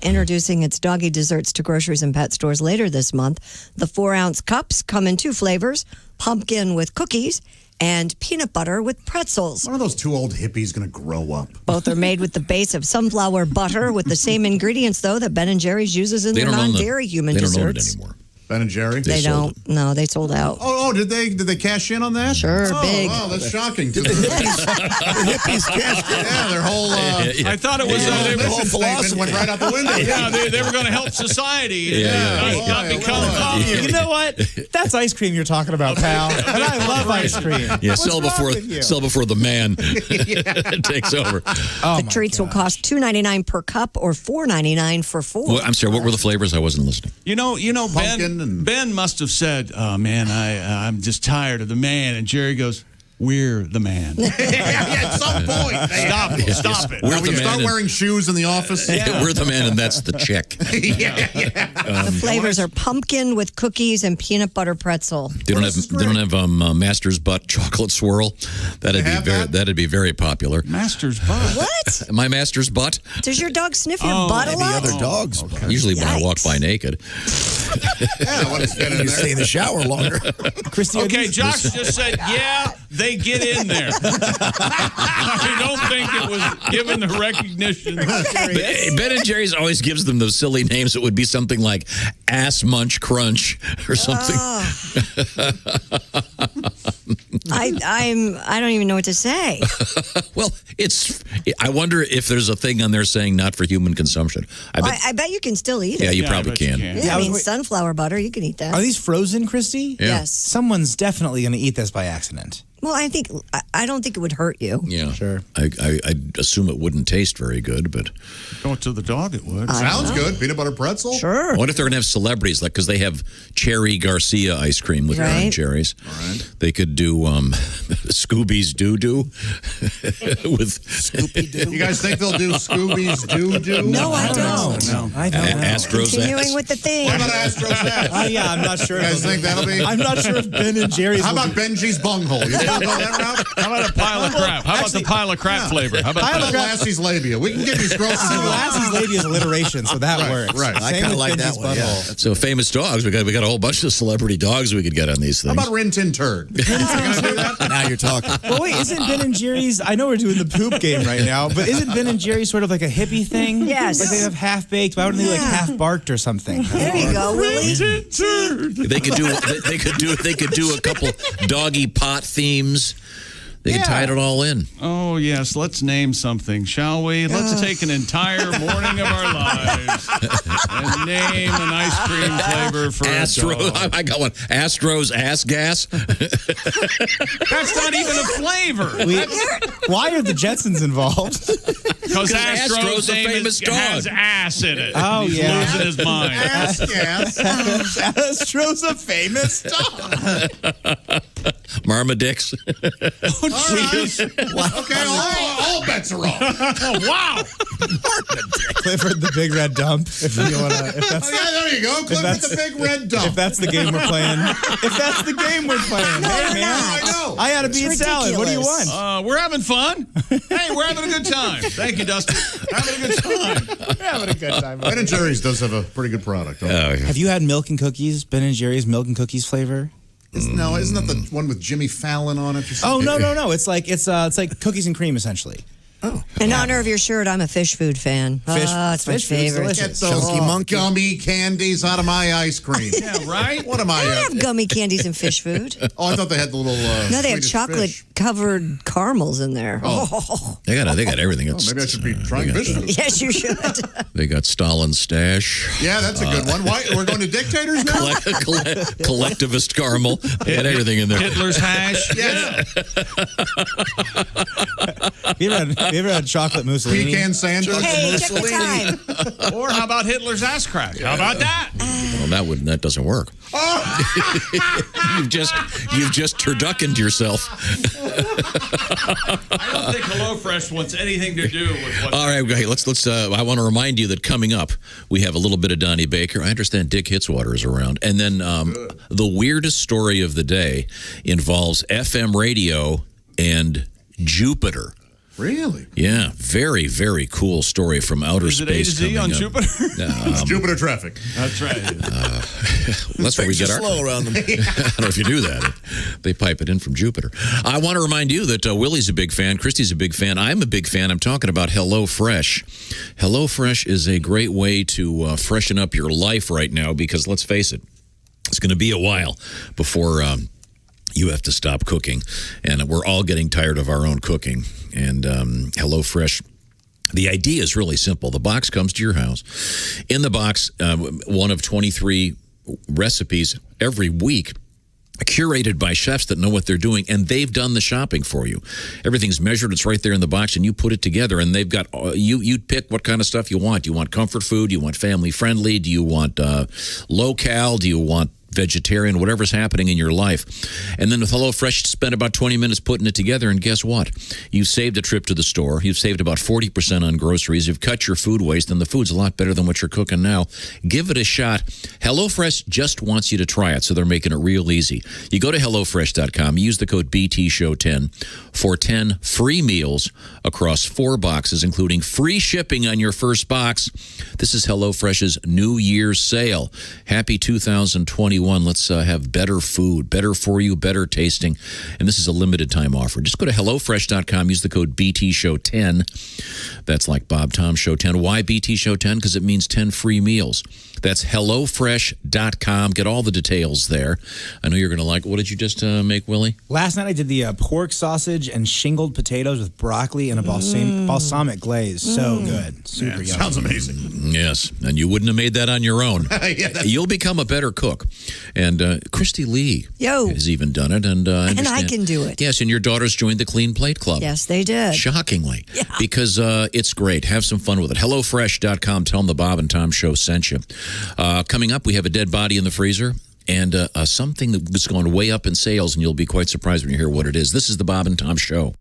[SPEAKER 4] Introducing its doggy desserts to groceries and pet stores later this month. The 4-ounce cups come in 2 flavors, pumpkin with cookies and peanut butter with pretzels.
[SPEAKER 9] One of those 2 old hippies going to grow up.
[SPEAKER 4] Both are made with the base of sunflower butter with the same ingredients, though, that Ben & Jerry's uses in their non-dairy human desserts.
[SPEAKER 2] They don't own it anymore.
[SPEAKER 9] Ben and Jerry?
[SPEAKER 4] They don't. No, they sold out.
[SPEAKER 9] Oh, did they cash in on that?
[SPEAKER 4] Sure, big.
[SPEAKER 9] Oh, that's shocking. The hippies cashed in. Yeah, their whole.
[SPEAKER 5] I thought it was
[SPEAKER 9] their whole philosophy went right out the window.
[SPEAKER 5] Yeah, they were going to help society. Not become
[SPEAKER 10] You know what? That's ice cream you're talking about, pal. And I love ice cream.
[SPEAKER 2] Yeah,
[SPEAKER 10] What's
[SPEAKER 2] sell before the man takes over.
[SPEAKER 4] The treats will cost $2.99 per cup or $4.99 for 4.
[SPEAKER 2] Well, I'm sorry. What were the flavors? I wasn't listening.
[SPEAKER 5] You know, Ben must have said, "Oh man, I'm just tired of the man," and Jerry goes, "We're the man."
[SPEAKER 9] At some point,
[SPEAKER 5] stop it.
[SPEAKER 2] We're the man.
[SPEAKER 9] Start wearing shoes in the office.
[SPEAKER 2] We're the man, and that's the check.
[SPEAKER 4] The flavors are pumpkin with cookies and peanut butter pretzel.
[SPEAKER 2] They don't have Master's Butt chocolate swirl. That'd be very popular.
[SPEAKER 5] Master's Butt.
[SPEAKER 4] What?
[SPEAKER 2] My Master's Butt.
[SPEAKER 4] Does your dog sniff your butt a lot?
[SPEAKER 8] Other dogs.
[SPEAKER 2] Usually when I walk by naked.
[SPEAKER 9] Yeah, I want to stand in
[SPEAKER 8] You
[SPEAKER 9] there.
[SPEAKER 8] stay in the shower longer.
[SPEAKER 10] Christy,
[SPEAKER 5] Okay, Josh just said, "Yeah, they get in there." I don't think it was given the recognition.
[SPEAKER 2] Ben and Jerry's always gives them those silly names. It would be something like Ass Munch Crunch or something.
[SPEAKER 4] I don't even know what to say.
[SPEAKER 2] Well, I wonder if there's a thing on there saying not for human consumption.
[SPEAKER 4] I bet you can still eat it.
[SPEAKER 2] Yeah, you probably can.
[SPEAKER 4] Yeah, I mean, sunflower butter, you can eat that.
[SPEAKER 10] Are these frozen, Christy?
[SPEAKER 2] Yeah.
[SPEAKER 4] Yes.
[SPEAKER 10] Someone's definitely going to eat this by accident.
[SPEAKER 4] Well, I don't think it would hurt you.
[SPEAKER 2] Yeah,
[SPEAKER 10] sure.
[SPEAKER 2] I assume it wouldn't taste very good, but
[SPEAKER 5] Going to the dog, it would.
[SPEAKER 9] Sounds good. Peanut butter pretzel.
[SPEAKER 4] Sure.
[SPEAKER 2] what if they're going to have celebrities because they have Cherry Garcia ice cream with Ben and Jerry's?
[SPEAKER 9] All right.
[SPEAKER 2] They could do Scooby's Doo Doo with
[SPEAKER 8] Scooby-Doo.
[SPEAKER 9] You guys think they'll do Scooby's Doo Doo?
[SPEAKER 4] No, I don't.
[SPEAKER 10] No, I don't know.
[SPEAKER 2] Astro's
[SPEAKER 4] Continuing
[SPEAKER 2] ass.
[SPEAKER 4] with the theme.
[SPEAKER 9] What about Astro's ass?
[SPEAKER 10] Yeah, I'm not sure.
[SPEAKER 9] You guys think that'll be?
[SPEAKER 10] I'm not sure if Ben and Jerry's.
[SPEAKER 9] How
[SPEAKER 10] will
[SPEAKER 9] about
[SPEAKER 10] be-
[SPEAKER 9] Benji's bunghole? You think they'll go that route?
[SPEAKER 5] How about a pile of crap? How about the pile of crap flavor? How about
[SPEAKER 9] How about
[SPEAKER 5] that?
[SPEAKER 9] Lassie's labia? We can get these gross.
[SPEAKER 10] See, Lassie's lady is alliteration, so that works.
[SPEAKER 9] right.
[SPEAKER 8] I
[SPEAKER 10] Same
[SPEAKER 8] kinda
[SPEAKER 10] with
[SPEAKER 8] like that
[SPEAKER 10] Benji's
[SPEAKER 8] one, yeah.
[SPEAKER 10] butthole.
[SPEAKER 2] So famous dogs. We got a whole bunch of celebrity dogs we could get on these
[SPEAKER 9] How
[SPEAKER 2] things.
[SPEAKER 9] about Rin Tin Turd? You gonna do that?
[SPEAKER 8] Now you're talking.
[SPEAKER 10] Well, wait, isn't Ben and Jerry's? I know we're doing the poop game right now, but isn't Ben and Jerry's sort of like a hippie thing?
[SPEAKER 4] Yes.
[SPEAKER 10] Like they have half baked. Why wouldn't they like half barked or something?
[SPEAKER 4] There you go, Willie.
[SPEAKER 2] They could do a couple doggy pot themes. They tied it all in.
[SPEAKER 5] Oh, yes. Let's name something, shall we? Let's take an entire morning of our lives and name an ice cream flavor for
[SPEAKER 2] Astro.
[SPEAKER 5] a dog.
[SPEAKER 2] I got one. Astro's ass gas.
[SPEAKER 5] That's not even a flavor.
[SPEAKER 10] Why are the Jetsons involved?
[SPEAKER 5] Because Astro's
[SPEAKER 2] a famous dog.
[SPEAKER 5] has ass in it.
[SPEAKER 10] Oh,
[SPEAKER 5] He's
[SPEAKER 10] yeah.
[SPEAKER 5] losing his mind.
[SPEAKER 10] Astro's a famous dog.
[SPEAKER 2] Marmadix.
[SPEAKER 9] Okay, all bets are off.
[SPEAKER 5] Wow.
[SPEAKER 10] Clifford the Big Red Dump. If you wanna, if that's,
[SPEAKER 9] There you go. Clifford the Big Red Dump.
[SPEAKER 10] If that's the game we're playing. If that's the game we're playing. Hey, man.
[SPEAKER 9] I know.
[SPEAKER 10] I had a beet salad. What do you want?
[SPEAKER 5] We're having fun. Hey, we're having a good time. Thank you, Dustin. Having a good time.
[SPEAKER 10] We're having a good time.
[SPEAKER 9] Ben & Jerry's does have a pretty good product.
[SPEAKER 10] Have you had milk and cookies? Ben & Jerry's milk and cookies flavor?
[SPEAKER 9] Isn't that the one with Jimmy Fallon on it? Or
[SPEAKER 10] Oh
[SPEAKER 9] something?
[SPEAKER 10] no! It's like cookies and cream essentially.
[SPEAKER 4] In honor of your shirt, I'm a fish food fan.
[SPEAKER 10] Fish-
[SPEAKER 4] it's my
[SPEAKER 10] fish food's
[SPEAKER 4] favorite.
[SPEAKER 10] delicious.
[SPEAKER 9] Get those
[SPEAKER 10] Chunky
[SPEAKER 9] gummy candies out of my ice cream.
[SPEAKER 5] Yeah, right?
[SPEAKER 9] What am I?
[SPEAKER 4] I don't have gummy candies in fish food.
[SPEAKER 9] Oh, I thought they had the little.
[SPEAKER 4] No, they have
[SPEAKER 9] Swedish
[SPEAKER 4] chocolate
[SPEAKER 9] fish.
[SPEAKER 4] covered caramels in there. Oh.
[SPEAKER 2] They got everything.
[SPEAKER 9] Oh, maybe I should be trying fish food.
[SPEAKER 4] Yes, you should.
[SPEAKER 2] They got Stalin's stash.
[SPEAKER 9] Yeah, that's a good one. Why we're going to dictators now?
[SPEAKER 2] Collectivist caramel. They had everything in there.
[SPEAKER 5] Hitler's hash.
[SPEAKER 9] Yes.
[SPEAKER 10] You ever had chocolate Mussolini?
[SPEAKER 9] Pecan sandwich.
[SPEAKER 4] Hey, check the time.
[SPEAKER 5] Or how about Hitler's ass crack? How about that?
[SPEAKER 2] Well, that doesn't work. You've just turduckened yourself.
[SPEAKER 5] I don't think HelloFresh wants anything to do with what.
[SPEAKER 2] All right, okay, let's. I want to remind you that coming up, we have a little bit of Donnie Baker. I understand Dick Hitswater is around, and then the weirdest story of the day involves FM radio and Jupiter.
[SPEAKER 9] Really?
[SPEAKER 2] Yeah, very, very cool story from outer
[SPEAKER 5] Is it A to
[SPEAKER 2] space.
[SPEAKER 5] Z on
[SPEAKER 2] coming up.
[SPEAKER 5] Jupiter?
[SPEAKER 9] It's Jupiter traffic.
[SPEAKER 5] That's right.
[SPEAKER 2] That's where we
[SPEAKER 8] Things
[SPEAKER 2] get
[SPEAKER 8] are
[SPEAKER 2] our.
[SPEAKER 8] slow around them.
[SPEAKER 2] I don't know if you knew that. They pipe it in from Jupiter. I want to remind you that Willie's a big fan. Christy's a big fan. I'm a big fan. I'm talking about HelloFresh. HelloFresh is a great way to freshen up your life right now because, let's face it, it's going to be a while before you have to stop cooking. And we're all getting tired of our own cooking. And HelloFresh, the idea is really simple. The box comes to your house. In the box, one of 23 recipes every week, curated by chefs that know what they're doing, and they've done the shopping for you. Everything's measured. It's right there in the box, and you put it together, and they've got, you pick what kind of stuff you want. Do you want comfort food? Do you want family-friendly? Do you want low-cal? Do you want vegetarian, whatever's happening in your life. And then with HelloFresh, spend about 20 minutes putting it together, and guess what? You've saved a trip to the store. You've saved about 40% on groceries. You've cut your food waste, and the food's a lot better than what you're cooking now. Give it a shot. HelloFresh just wants you to try it, so they're making it real easy. You go to HelloFresh.com, use the code BTShow10 for 10 free meals across 4 boxes, including free shipping on your first box. This is HelloFresh's New Year's sale. Happy 2021. Let's have better food, better for you, better tasting. And this is a limited time offer. Just go to HelloFresh.com, use the code BTShow10. That's like Bob Tom Show 10. Why BTShow10? Because it means 10 free meals. That's HelloFresh.com. Get all the details there. I know you're going to like. What did you just make, Willie?
[SPEAKER 10] Last night I did the pork sausage and shingled potatoes with broccoli and a balsamic glaze. So good. Super yummy.
[SPEAKER 9] Sounds amazing.
[SPEAKER 2] Yes, and you wouldn't have made that on your own. You'll become a better cook. And Christy Lee has even done it. And
[SPEAKER 4] I can do it.
[SPEAKER 2] Yes, and your daughters joined the Clean Plate Club.
[SPEAKER 4] Yes, they did.
[SPEAKER 2] Shockingly.
[SPEAKER 4] Yeah.
[SPEAKER 2] Because it's great. Have some fun with it. HelloFresh.com. Tell them the Bob and Tom Show sent you. Coming up, we have a dead body in the freezer and something that's gone way up in sales, and you'll be quite surprised when you hear what it is. This is the Bob and Tom Show.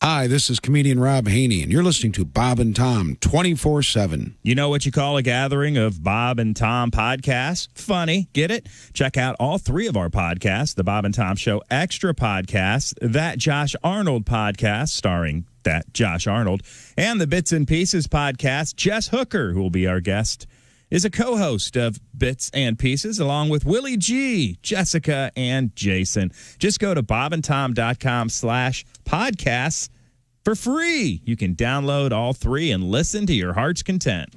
[SPEAKER 11] Hi, this is comedian Rob Haney, and you're listening to Bob and Tom 24/7.
[SPEAKER 18] You know what you call a gathering of Bob and Tom podcasts? Funny. Get it? Check out all 3 of our podcasts, the Bob and Tom Show Extra Podcast, That Josh Arnold Podcast, starring that Josh Arnold, and the Bits and Pieces Podcast. Jess Hooker, who will be our guest, is a co-host of Bits and Pieces, along with Willie G, Jessica, and Jason. Just go to bobandtom.com/podcasts for free. You can download all 3 and listen to your heart's content.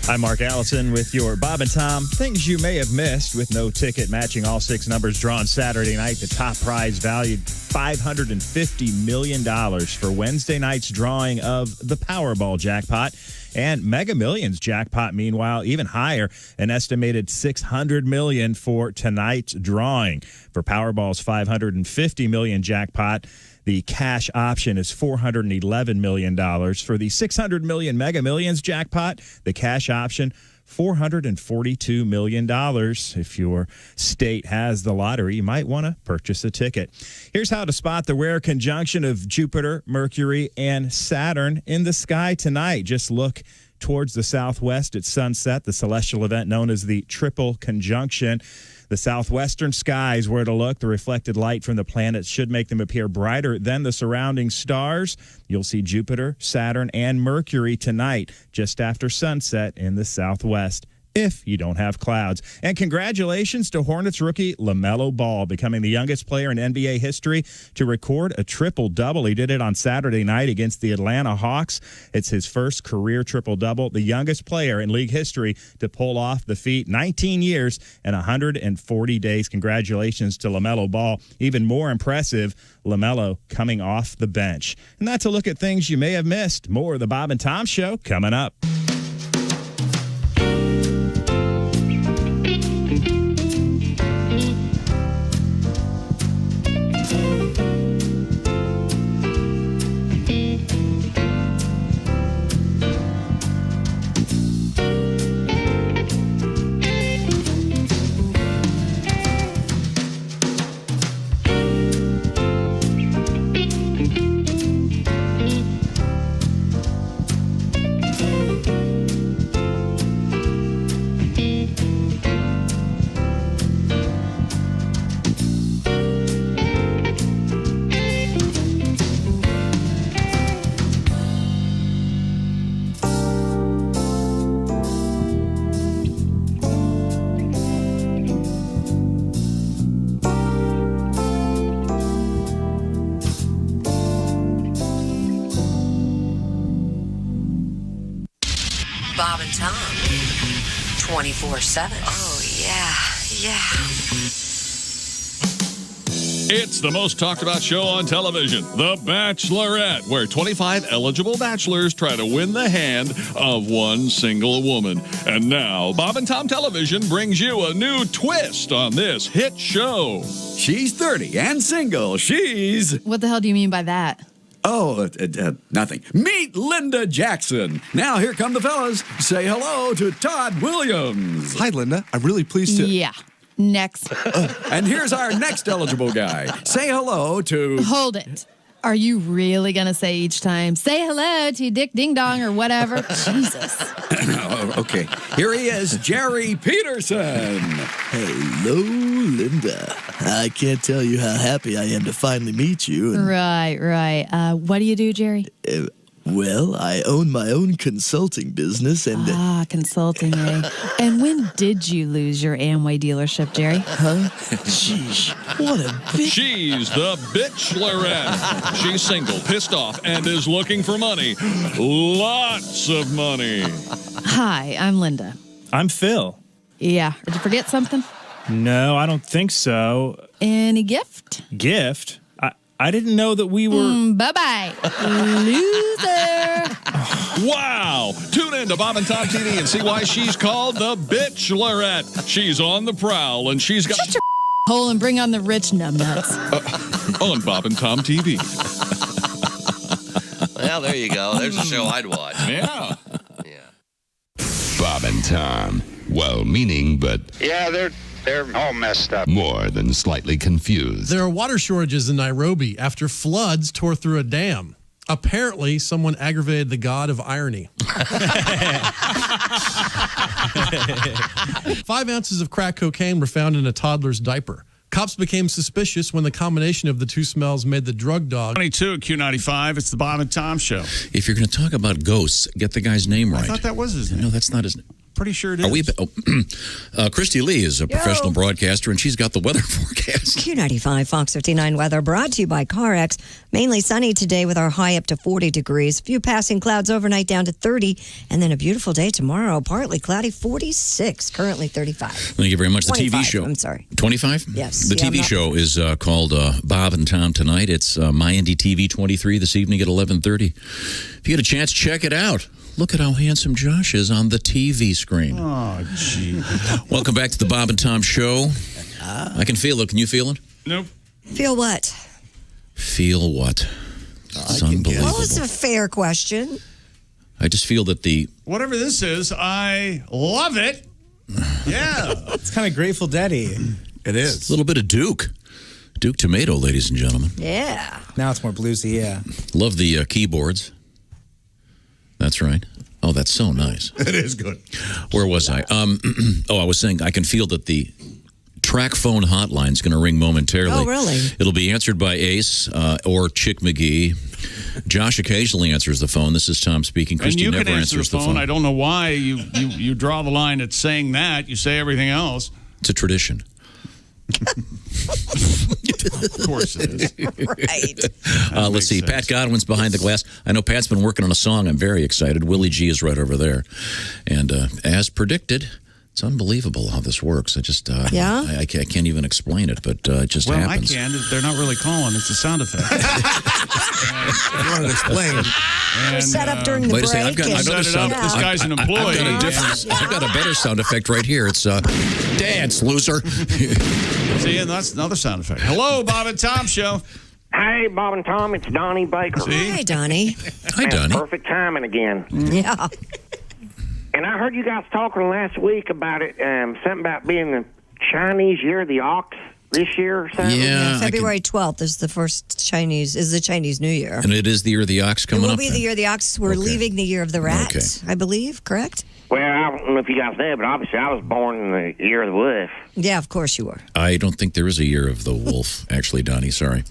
[SPEAKER 18] I'm Mark Allison with your Bob and Tom things you may have missed. With no ticket matching all 6 numbers drawn Saturday night, the top prize valued $550 million for Wednesday night's drawing of the Powerball jackpot. And Mega Millions jackpot, meanwhile, even higher, an estimated $600 million for tonight's drawing. For Powerball's $550 million jackpot, the cash option is $411 million. For the $600 million Mega Millions jackpot, the cash option, $442 million. If your state has the lottery, you might want to purchase a ticket. Here's how to spot the rare conjunction of Jupiter, Mercury, and Saturn in the sky tonight. Just look towards the southwest at sunset, the celestial event known as the triple conjunction. The southwestern skies where to look. The reflected light from the planets should make them appear brighter than the surrounding stars. You'll see Jupiter, Saturn, and Mercury tonight just after sunset in the southwest, if you don't have clouds. And congratulations to Hornets rookie LaMelo Ball, becoming the youngest player in NBA history to record a triple-double. He did it on Saturday night against the Atlanta Hawks. It's his first career triple-double, the youngest player in league history to pull off the feat. 19 years and 140 days. Congratulations to LaMelo Ball. Even more impressive, LaMelo coming off the bench. And that's a look at things you may have missed. More of the Bob and Tom Show coming up.
[SPEAKER 7] Bob and Tom. 24/7. Oh, yeah.
[SPEAKER 15] It's the most talked about show on television, The Bachelorette, where 25 eligible bachelors try to win the hand of one single woman. And now, Bob and Tom Television brings you a new twist on this hit show.
[SPEAKER 16] She's 30 and single. She's...
[SPEAKER 17] What the hell do you mean by that?
[SPEAKER 16] Oh, nothing. Meet Linda Jackson. Now, here come the fellas. Say hello to Todd Williams.
[SPEAKER 25] Hi, Linda. I'm really pleased to...
[SPEAKER 17] Yeah. Next.
[SPEAKER 16] And here's our next eligible guy. Say hello to...
[SPEAKER 17] Hold it. Are you really going to say each time, say hello to Dick Ding Dong or whatever? Jesus.
[SPEAKER 16] Okay. Here he is, Jerry Peterson.
[SPEAKER 20] Hello, Linda. I can't tell you how happy I am to finally meet you.
[SPEAKER 17] Right. What do you do, Jerry?
[SPEAKER 20] Well, I own my own consulting business and...
[SPEAKER 17] consulting, eh? And when did you lose your Amway dealership, Jerry?
[SPEAKER 20] Huh? Sheesh. What a bitch.
[SPEAKER 15] She's the Bachelorette. She's single, pissed off, and is looking for money. Lots of money.
[SPEAKER 17] Hi, I'm Linda.
[SPEAKER 26] I'm Phil.
[SPEAKER 17] Yeah. Did you forget something?
[SPEAKER 26] No, I don't think so.
[SPEAKER 17] Any gift?
[SPEAKER 26] Gift? I didn't know that we were...
[SPEAKER 17] Bye-bye, loser.
[SPEAKER 15] Wow! Tune in to Bob and Tom TV and see why she's called the Bachelorette. She's on the prowl, and she's got...
[SPEAKER 17] Shut your hole and bring on the rich numbnuts.
[SPEAKER 15] On Bob and Tom TV.
[SPEAKER 27] Well, there you go. There's a show I'd watch.
[SPEAKER 15] Yeah.
[SPEAKER 28] Bob and Tom. Well-meaning, but...
[SPEAKER 29] Yeah, they're all messed up.
[SPEAKER 28] More than slightly confused.
[SPEAKER 30] There are water shortages in Nairobi after floods tore through a dam. Apparently, someone aggravated the god of irony. 5 ounces of crack cocaine were found in a toddler's diaper. Cops became suspicious when the combination of the two smells made the drug dog.
[SPEAKER 5] 22 Q95. It's the Bob and Tom Show.
[SPEAKER 2] If you're going to talk about ghosts, get the guy's name right.
[SPEAKER 5] I thought that was his name.
[SPEAKER 2] No, that's not his name.
[SPEAKER 5] Pretty sure it is.
[SPEAKER 2] Are we? Christy Lee is a professional broadcaster, and she's got the weather forecast.
[SPEAKER 4] Q95 Fox 59 weather brought to you by CarX. Mainly sunny today with our high up to 40 degrees. Few passing clouds overnight down to 30. And then a beautiful day tomorrow. Partly cloudy, 46. Currently 35.
[SPEAKER 2] Thank you very much. The
[SPEAKER 4] 25,
[SPEAKER 2] TV show.
[SPEAKER 4] I'm sorry.
[SPEAKER 2] 25?
[SPEAKER 4] Yes.
[SPEAKER 2] The TV show is called Bob and Tom Tonight. It's My Indie TV 23 this evening at 11:30. If you get a chance, check it out. Look at how handsome Josh is on the TV screen.
[SPEAKER 5] Oh, gee.
[SPEAKER 2] Welcome back to the Bob and Tom Show. I can feel it. Can you feel it?
[SPEAKER 5] Nope.
[SPEAKER 4] Feel what?
[SPEAKER 2] Feel what? It's unbelievable.
[SPEAKER 4] Well, it's a fair question.
[SPEAKER 2] I just feel that the...
[SPEAKER 5] Whatever this is, I love it. Yeah.
[SPEAKER 10] It's kind of Grateful Daddy.
[SPEAKER 8] It is.
[SPEAKER 2] It's a little bit of Duke. Duke Tomato, ladies and gentlemen.
[SPEAKER 4] Yeah.
[SPEAKER 10] Now it's more bluesy, yeah.
[SPEAKER 2] Love the keyboards. That's right. Oh, that's so nice.
[SPEAKER 9] It is good.
[SPEAKER 2] Where was I? I was saying I can feel that the track phone hotline is going to ring momentarily.
[SPEAKER 4] Oh, really?
[SPEAKER 2] It'll be answered by Ace or Chick McGee. Josh occasionally answers the phone. This is Tom speaking. Christy
[SPEAKER 5] and you
[SPEAKER 2] never
[SPEAKER 5] can answer
[SPEAKER 2] answers
[SPEAKER 5] the phone. I don't know why you draw the line at saying that. You say everything else.
[SPEAKER 2] It's a tradition.
[SPEAKER 5] Of course it is.
[SPEAKER 4] Right.
[SPEAKER 2] Let's see. Pat Godwin's behind the glass. I know Pat's been working on a song. I'm very excited. Willie G is right over there. And as predicted, it's unbelievable how this works. I just, I can't even explain it, but it just happens.
[SPEAKER 5] Well, I can. They're not really calling. It's a sound effect.
[SPEAKER 8] I wanted to explain.
[SPEAKER 4] Set up during the
[SPEAKER 2] Wait a
[SPEAKER 4] break.
[SPEAKER 2] second. I've got another sound.
[SPEAKER 5] This guy's an employee.
[SPEAKER 2] I've got a better sound effect right here. It's dance, loser.
[SPEAKER 5] See, and that's another sound effect. Hello, Bob and Tom Show.
[SPEAKER 3] Hey, Bob and Tom, it's Donnie Baker.
[SPEAKER 4] Hi, Donnie.
[SPEAKER 2] Hi, Donnie.
[SPEAKER 3] Perfect timing again.
[SPEAKER 4] Yeah.
[SPEAKER 3] And I heard you guys talking last week about it, something about being the Chinese Year of the Ox this year or something.
[SPEAKER 2] Yeah,
[SPEAKER 4] February 12th is the Chinese New Year.
[SPEAKER 2] And it is the Year of the Ox coming
[SPEAKER 4] It will
[SPEAKER 2] up.
[SPEAKER 4] be the Year of the Ox. We're leaving the Year of the Rat, I believe, correct?
[SPEAKER 3] Well, I don't know if you guys know, but obviously I was born in the Year of the Wolf.
[SPEAKER 4] Yeah, of course you were.
[SPEAKER 2] I don't think there is a Year of the Wolf, actually, Donnie. Sorry.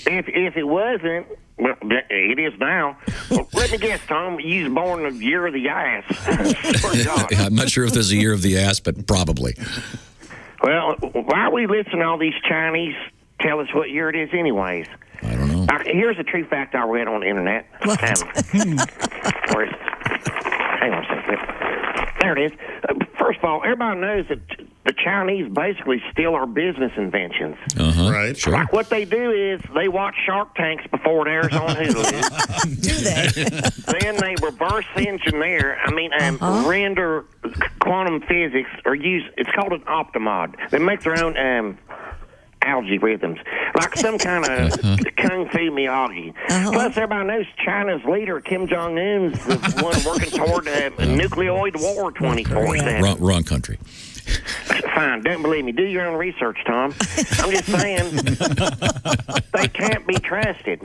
[SPEAKER 3] If it wasn't, well, it is now. Well, let me guess, Tom, you was born in the Year of the Ass. Swear to God.
[SPEAKER 2] I'm not sure if there's a Year of the Ass, but probably.
[SPEAKER 3] Well, why are we listening to all these Chinese tell us what year it is anyways?
[SPEAKER 2] I don't know.
[SPEAKER 3] Here's a true fact I read on the internet. Hang on a second. There it is. First of all, everybody knows that the Chinese basically steal our business inventions.
[SPEAKER 9] Right.
[SPEAKER 2] Sure.
[SPEAKER 3] Like what they do is they watch Shark Tanks before it airs on Hulu.
[SPEAKER 4] Do they?
[SPEAKER 3] Then they reverse engineer, render quantum physics or use, it's called an optimod. They make their own algae rhythms, like some kind of Kung Fu Miyagi. Plus, everybody knows China's leader, Kim Jong-un's the one working toward a nucleoid war 24/7.
[SPEAKER 2] Wrong country.
[SPEAKER 3] Fine, don't believe me. Do your own research, Tom. I'm just saying, they can't be trusted.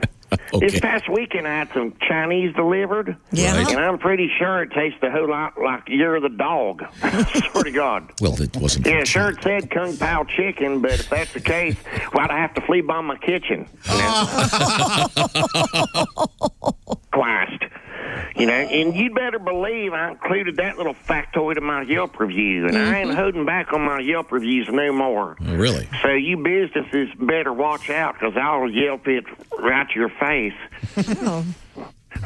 [SPEAKER 2] Okay.
[SPEAKER 3] This past weekend, I had some Chinese delivered.
[SPEAKER 4] Yeah.
[SPEAKER 3] And I'm pretty sure it tastes a whole lot like You're the Dog. Swear to God.
[SPEAKER 2] Well, it wasn't.
[SPEAKER 3] Yeah, sure it said Kung Pao chicken, but if that's the case, why'd I have to flea bomb my kitchen? Christ. You know, and you'd better believe I included that little factoid in my Yelp review, and I ain't holding back on my Yelp reviews no more.
[SPEAKER 2] Oh, really?
[SPEAKER 3] So you businesses better watch out, because I'll Yelp it right to your face.
[SPEAKER 4] Oh.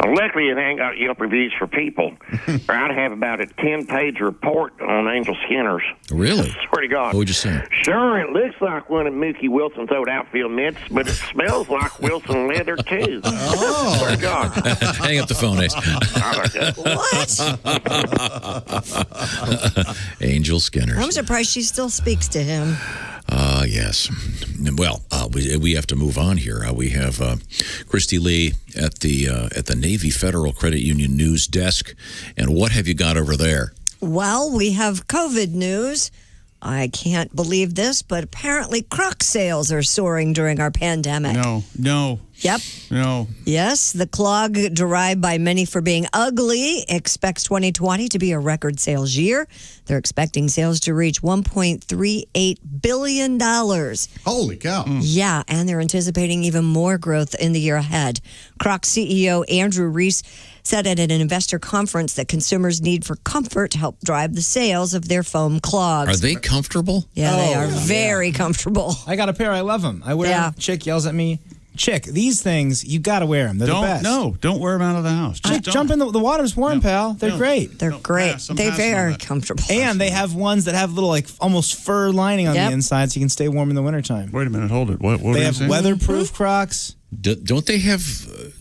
[SPEAKER 3] Luckily, it ain't got Yelp reviews for people, or I'd have about a 10-page report on Angel Skinners.
[SPEAKER 2] Really?
[SPEAKER 3] Swear to God.
[SPEAKER 2] What would you say?
[SPEAKER 3] Sure, it looks like one of Mookie Wilson's old outfield mitts, but it smells like Wilson leather, too.
[SPEAKER 2] Oh.
[SPEAKER 3] Swear to God.
[SPEAKER 2] Hang up the phone, Ace.
[SPEAKER 4] What?
[SPEAKER 2] Angel Skinner.
[SPEAKER 4] I'm surprised she still speaks to him.
[SPEAKER 2] Yes. Well, we have to move on here. We have Christy Lee at the Navy Federal Credit Union news desk. And what have you got over there?
[SPEAKER 4] Well, we have COVID news. I can't believe this, but apparently crock sales are soaring during our pandemic.
[SPEAKER 5] No.
[SPEAKER 4] Yep.
[SPEAKER 5] No.
[SPEAKER 4] Yes, the clog derided by many for being ugly expects 2020 to be a record sales year. They're expecting sales to reach $1.38 billion.
[SPEAKER 9] Holy cow.
[SPEAKER 4] Yeah, and they're anticipating even more growth in the year ahead. Crocs CEO Andrew Reese said at an investor conference that consumers' need for comfort help drive the sales of their foam clogs.
[SPEAKER 2] Are they comfortable?
[SPEAKER 4] Yeah, they are very comfortable.
[SPEAKER 10] I got a pair. I love them. I wear them. Chick yells at me. Chick, these things, you got to wear them. They're the best.
[SPEAKER 5] Don't wear them out of the house.
[SPEAKER 10] Chick, jump in. The water's warm, pal. They're great.
[SPEAKER 4] They're great. They're very comfortable.
[SPEAKER 10] And they have ones that have little, like, almost fur lining on the inside so you can stay warm in the wintertime.
[SPEAKER 5] Wait a minute. Hold it. What
[SPEAKER 10] they have weatherproof Crocs.
[SPEAKER 2] Don't they have,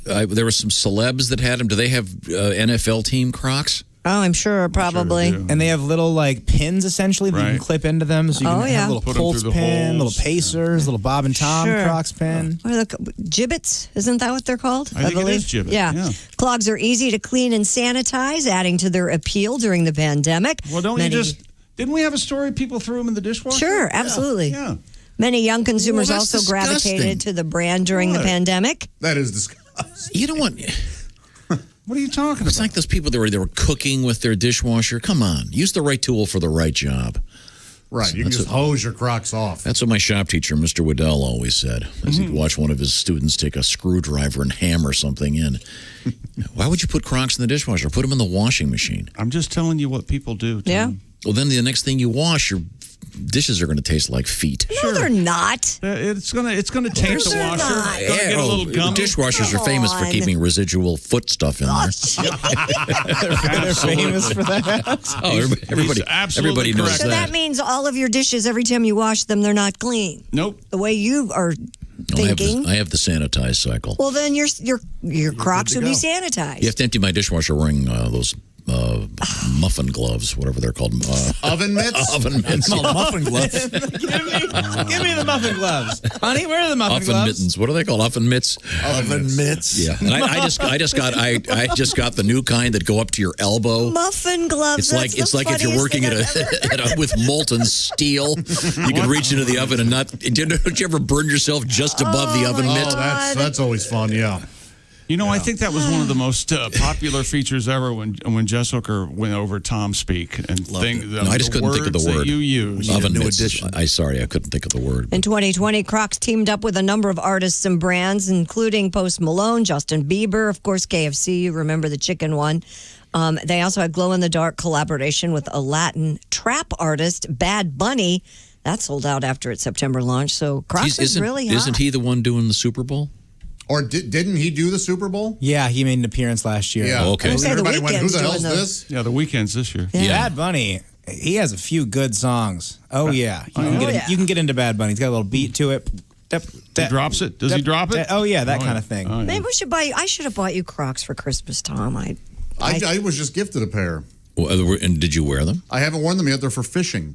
[SPEAKER 2] there were some celebs that had them. Do they have NFL team Crocs?
[SPEAKER 4] Oh, I'm sure, probably.
[SPEAKER 10] And they have little, like, pins, essentially, that you can clip into them. So you can have a little
[SPEAKER 4] Put
[SPEAKER 10] Colts pin, little Pacers, little Bob and Tom Crocs pin.
[SPEAKER 4] What are the gibbets? Isn't that what they're called?
[SPEAKER 10] I think it is gibbet, yeah.
[SPEAKER 4] Clogs are easy to clean and sanitize, adding to their appeal during the pandemic.
[SPEAKER 5] Well, didn't we have a story people threw them in the dishwasher?
[SPEAKER 4] Sure, absolutely.
[SPEAKER 5] Yeah.
[SPEAKER 4] Many young consumers
[SPEAKER 2] Well, that's
[SPEAKER 4] also gravitated to the brand during the pandemic.
[SPEAKER 9] That is disgusting.
[SPEAKER 2] You know what?
[SPEAKER 5] What are you talking about?
[SPEAKER 2] It's like those people that were cooking with their dishwasher. Come on. Use the right tool for the right job.
[SPEAKER 9] Right.
[SPEAKER 2] So
[SPEAKER 9] you can just hose your Crocs off.
[SPEAKER 2] That's what my shop teacher, Mr. Waddell, always said. As he'd watch one of his students take a screwdriver and hammer something in. Why would you put Crocs in the dishwasher? Put them in the washing machine.
[SPEAKER 5] I'm just telling you what people do.
[SPEAKER 4] Yeah.
[SPEAKER 2] Well, then the next thing you wash, your dishes are going to taste like feet.
[SPEAKER 4] No, they're not.
[SPEAKER 5] It's gonna taint the washer. Get a little gummy.
[SPEAKER 2] Dishwashers are famous for keeping residual foot stuff in there.
[SPEAKER 10] They're famous for that.
[SPEAKER 2] Everybody knows
[SPEAKER 4] So that means all of your dishes, every time you wash them, they're not clean.
[SPEAKER 5] Nope.
[SPEAKER 4] The way you are thinking.
[SPEAKER 2] I have the sanitize cycle.
[SPEAKER 4] Well, then your Crocs would be sanitized.
[SPEAKER 2] You have to empty my dishwasher wearing those muffin gloves, whatever they're called.
[SPEAKER 9] Oven mitts?
[SPEAKER 2] Oven mitts.
[SPEAKER 10] Muffin gloves. Give me the muffin gloves. Honey, where are the muffin gloves?
[SPEAKER 2] Oven mittens. What are they called? Oven mitts?
[SPEAKER 8] Oven mitts.
[SPEAKER 2] Yeah. And I just got the new kind that go up to your elbow.
[SPEAKER 4] Muffin gloves.
[SPEAKER 2] It's like if you're working with molten steel, you can reach into the oven and not. Don't you ever burn yourself just above the oven mitt?
[SPEAKER 9] That's always fun. Yeah.
[SPEAKER 5] You know, I think that was one of the most popular features ever when Jess Hooker went over Tom Speak and
[SPEAKER 2] I just couldn't think of the word.
[SPEAKER 5] You use
[SPEAKER 2] Oven mitts. I couldn't think of the word.
[SPEAKER 4] In 2020, Crocs teamed up with a number of artists and brands, including Post Malone, Justin Bieber, of course, KFC. You remember the chicken one. They also had glow-in-the-dark collaboration with a Latin trap artist, Bad Bunny. That sold out after its September launch. So Crocs is really hot.
[SPEAKER 2] Isn't he the one doing the Super Bowl?
[SPEAKER 9] Or didn't he do the Super Bowl?
[SPEAKER 10] Yeah, he made an appearance last year.
[SPEAKER 9] Yeah.
[SPEAKER 2] Okay.
[SPEAKER 9] Everybody went, who the hell's this?
[SPEAKER 5] Yeah, the Weeknd's this year.
[SPEAKER 10] Yeah. Bad Bunny, he has a few good songs. Oh, yeah. You can get into Bad Bunny. He's got a little beat to it.
[SPEAKER 5] He drops it? Does he drop it?
[SPEAKER 10] Oh, yeah, that kind of thing.
[SPEAKER 4] Maybe we should buy you. I should have bought you Crocs for Christmas, Tom. I
[SPEAKER 9] was just gifted a pair.
[SPEAKER 2] Well, and did you wear them?
[SPEAKER 9] I haven't worn them yet. They're for fishing.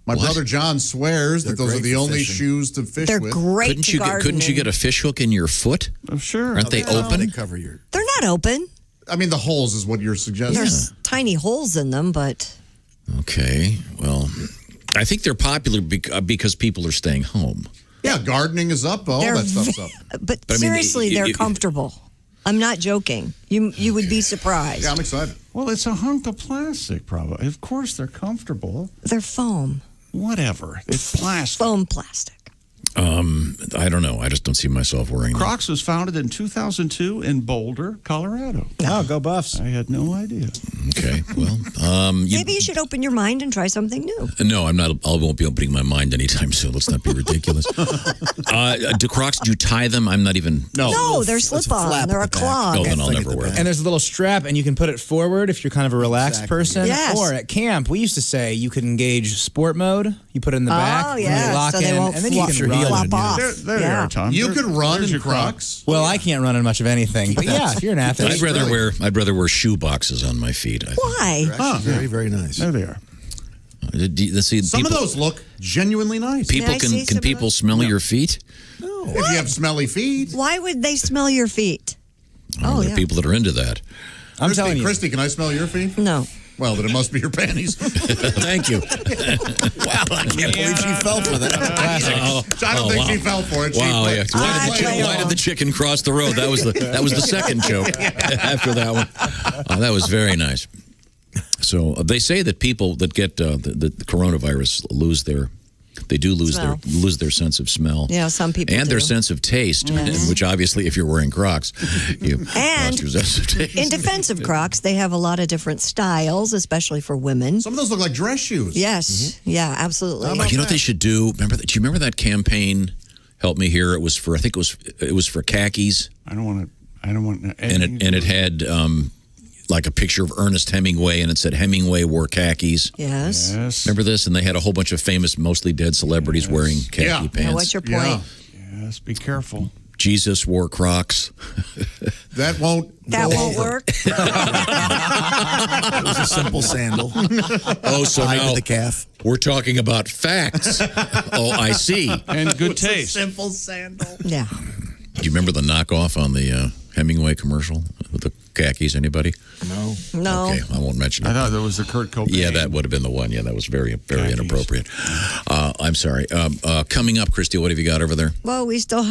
[SPEAKER 9] My brother John swears that those are the only shoes to fish
[SPEAKER 4] They're
[SPEAKER 9] with.
[SPEAKER 4] great
[SPEAKER 2] Couldn't you get a fish hook in your foot?
[SPEAKER 5] Oh, sure.
[SPEAKER 2] Aren't they open?
[SPEAKER 8] They cover your.
[SPEAKER 4] They're not open.
[SPEAKER 9] I mean, the holes is what you're suggesting.
[SPEAKER 4] There's tiny holes in them, but.
[SPEAKER 2] Okay. Well, I think they're popular because people are staying home.
[SPEAKER 9] Yeah, gardening is up. All that stuff's up.
[SPEAKER 4] But I mean, seriously, they're comfortable. I'm not joking. You would be surprised.
[SPEAKER 9] Yeah, I'm excited.
[SPEAKER 5] Well, it's a hunk of plastic, probably. Of course, they're comfortable.
[SPEAKER 4] They're foam.
[SPEAKER 5] Whatever. It's plastic.
[SPEAKER 4] Foam plastic.
[SPEAKER 2] I don't know. I just don't see myself wearing them.
[SPEAKER 5] Crocs was founded in 2002 in Boulder, Colorado.
[SPEAKER 10] Oh, go Buffs.
[SPEAKER 5] I had no idea.
[SPEAKER 2] Okay, well.
[SPEAKER 4] Maybe you should open your mind and try something new.
[SPEAKER 2] No, I'm not. I won't be opening my mind anytime soon. Let's not be ridiculous. Do Crocs, do you tie them? I'm not even.
[SPEAKER 4] No, they're slip-on. They're a clog.
[SPEAKER 2] Oh, then I'll never wear them.
[SPEAKER 10] And there's a little strap, and you can put it forward if you're kind of a relaxed person.
[SPEAKER 4] Yes.
[SPEAKER 10] Or at camp, we used to say you could engage sport mode. You put it in the back.
[SPEAKER 4] Oh, yeah.
[SPEAKER 10] Lock
[SPEAKER 4] So they
[SPEAKER 10] in,
[SPEAKER 4] won't
[SPEAKER 10] and then you can run.
[SPEAKER 4] flop off.
[SPEAKER 5] There you are, Tom.
[SPEAKER 9] You could run
[SPEAKER 5] There's
[SPEAKER 9] in
[SPEAKER 5] your
[SPEAKER 9] Crocs.
[SPEAKER 10] Well, I can't run in much of anything. But yeah, if you're an athlete.
[SPEAKER 2] I'd rather wear shoe boxes on my feet.
[SPEAKER 4] Why?
[SPEAKER 8] Very, very nice.
[SPEAKER 5] There they are.
[SPEAKER 9] Some of those look genuinely nice.
[SPEAKER 2] Can people smell your feet?
[SPEAKER 9] No. If you have smelly feet.
[SPEAKER 4] Why would they smell your feet?
[SPEAKER 2] There are people that are into that.
[SPEAKER 10] I'm telling you.
[SPEAKER 9] Christy, can I smell your feet?
[SPEAKER 4] No.
[SPEAKER 9] Well, then it must be your panties.
[SPEAKER 2] Thank you.
[SPEAKER 8] Wow, I can't believe she fell for that.
[SPEAKER 9] I don't think she fell for it.
[SPEAKER 2] Wow, yeah. Why did the chicken cross the road? That was the second joke after that one. That was very nice. So they say that people that get the coronavirus lose their They do lose
[SPEAKER 4] Smell.
[SPEAKER 2] their sense of smell.
[SPEAKER 4] Yeah, some people
[SPEAKER 2] and
[SPEAKER 4] do.
[SPEAKER 2] their sense of taste,
[SPEAKER 4] Yes.
[SPEAKER 2] which obviously, if you're wearing Crocs, you
[SPEAKER 4] And
[SPEAKER 2] lost your sense of taste.
[SPEAKER 4] in defense of Crocs, they have a lot of different styles, especially for women.
[SPEAKER 9] Some of those look like dress shoes.
[SPEAKER 4] Yes. Yeah, absolutely.
[SPEAKER 2] You know what they should do? Do you remember that campaign? Help me here. It was for it was for khakis.
[SPEAKER 5] I don't want to.
[SPEAKER 2] And it had like a picture of Ernest Hemingway, and it said Hemingway wore khakis.
[SPEAKER 4] Yes.
[SPEAKER 2] Remember this? And they had a whole bunch of famous, mostly dead celebrities wearing khaki pants.
[SPEAKER 4] Now, what's your point?
[SPEAKER 5] Yes, be careful.
[SPEAKER 2] Jesus wore Crocs.
[SPEAKER 9] That won't
[SPEAKER 4] work.
[SPEAKER 8] It was a simple sandal.
[SPEAKER 2] Oh, so
[SPEAKER 8] Tied
[SPEAKER 2] now
[SPEAKER 8] to the calf.
[SPEAKER 2] we're talking about facts. Oh, I see.
[SPEAKER 5] And good taste.
[SPEAKER 8] Simple sandal.
[SPEAKER 4] Yeah.
[SPEAKER 2] Do you remember the knockoff on the Hemingway commercial with the khakis? Anybody?
[SPEAKER 8] No.
[SPEAKER 4] No.
[SPEAKER 2] Okay, I won't mention it.
[SPEAKER 5] I thought that was the Kurt Cobain.
[SPEAKER 2] Yeah, that would have been the one. Yeah, that was very, very
[SPEAKER 5] Khakis.
[SPEAKER 2] inappropriate. I'm sorry. Coming up, Christy, what have you got over there?
[SPEAKER 4] Well, we still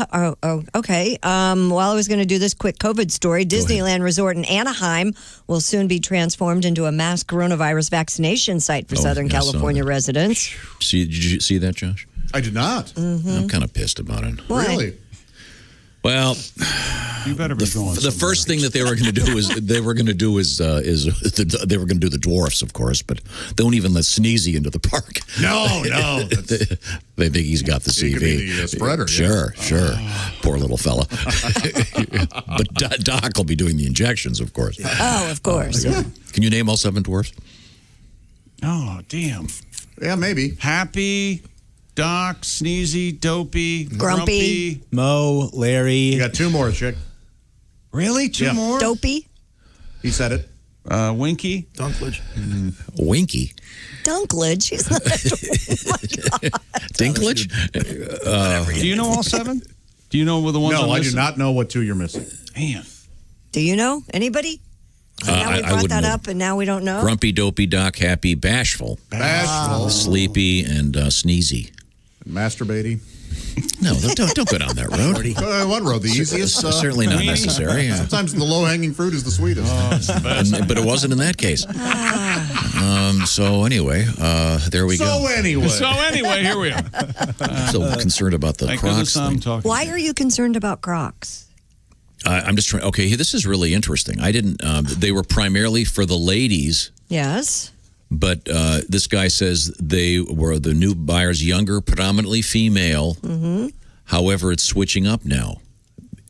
[SPEAKER 4] okay. While I was going to do this quick COVID story, Disneyland Resort in Anaheim will soon be transformed into a mass coronavirus vaccination site for Southern
[SPEAKER 2] yeah, I saw
[SPEAKER 4] California
[SPEAKER 2] that.
[SPEAKER 4] residents.
[SPEAKER 2] Did you see that, Josh?
[SPEAKER 9] I did not.
[SPEAKER 2] I'm kind of pissed about it.
[SPEAKER 4] Why?
[SPEAKER 9] Really?
[SPEAKER 2] Well,
[SPEAKER 5] You better be going.
[SPEAKER 2] the first thing that they were going to do is they were going to do the dwarfs, of course, but they won't even let Sneezy into the park.
[SPEAKER 9] No.
[SPEAKER 2] They think he's got the
[SPEAKER 9] He
[SPEAKER 2] CV.
[SPEAKER 9] could be the, spreader,
[SPEAKER 2] Sure. Poor little fella. But Doc will be doing the injections, of course.
[SPEAKER 4] Oh, of course.
[SPEAKER 2] Can you name all 7 dwarfs?
[SPEAKER 5] Oh, damn.
[SPEAKER 9] Yeah, maybe.
[SPEAKER 5] Happy, Doc, Sneezy, Dopey,
[SPEAKER 4] Grumpy.
[SPEAKER 10] Mo, Larry.
[SPEAKER 9] You got 2 more, chick.
[SPEAKER 5] Really? 2 more?
[SPEAKER 4] Dopey.
[SPEAKER 9] He said it.
[SPEAKER 5] Winky.
[SPEAKER 8] Dunklage.
[SPEAKER 2] Winky.
[SPEAKER 4] Dunklage. He's not
[SPEAKER 2] Dinklage?
[SPEAKER 5] Do you know all 7? Do you know the ones
[SPEAKER 9] No,
[SPEAKER 5] I'm
[SPEAKER 9] I do
[SPEAKER 5] missing?
[SPEAKER 9] not know what 2 you're missing.
[SPEAKER 5] Man.
[SPEAKER 4] Do you know anybody? So now we
[SPEAKER 2] I
[SPEAKER 4] brought
[SPEAKER 2] wouldn't
[SPEAKER 4] that
[SPEAKER 2] know.
[SPEAKER 4] up, and now we don't know.
[SPEAKER 2] Grumpy, Dopey, Doc, Happy, Bashful,
[SPEAKER 9] Bashful.
[SPEAKER 2] Sleepy, and Sneezy.
[SPEAKER 9] Masturbating.
[SPEAKER 2] No, don't go down that road.
[SPEAKER 9] What road? The easiest?
[SPEAKER 2] Certainly not necessary. Yeah.
[SPEAKER 9] Sometimes the low-hanging fruit is the sweetest.
[SPEAKER 2] But it wasn't in that case. So anyway, there we go.
[SPEAKER 9] So anyway,
[SPEAKER 5] here we are.
[SPEAKER 2] I'm so concerned about the
[SPEAKER 5] Thank
[SPEAKER 2] Crocs
[SPEAKER 5] goodness I'm
[SPEAKER 2] thing.
[SPEAKER 5] talking.
[SPEAKER 4] Why are you concerned about Crocs?
[SPEAKER 2] I'm just trying. Okay, this is really interesting. I didn't. They were primarily for the ladies,
[SPEAKER 4] Yes.
[SPEAKER 2] but this guy says they were the new buyers, younger, predominantly female.
[SPEAKER 4] Mm-hmm.
[SPEAKER 2] However, it's switching up now.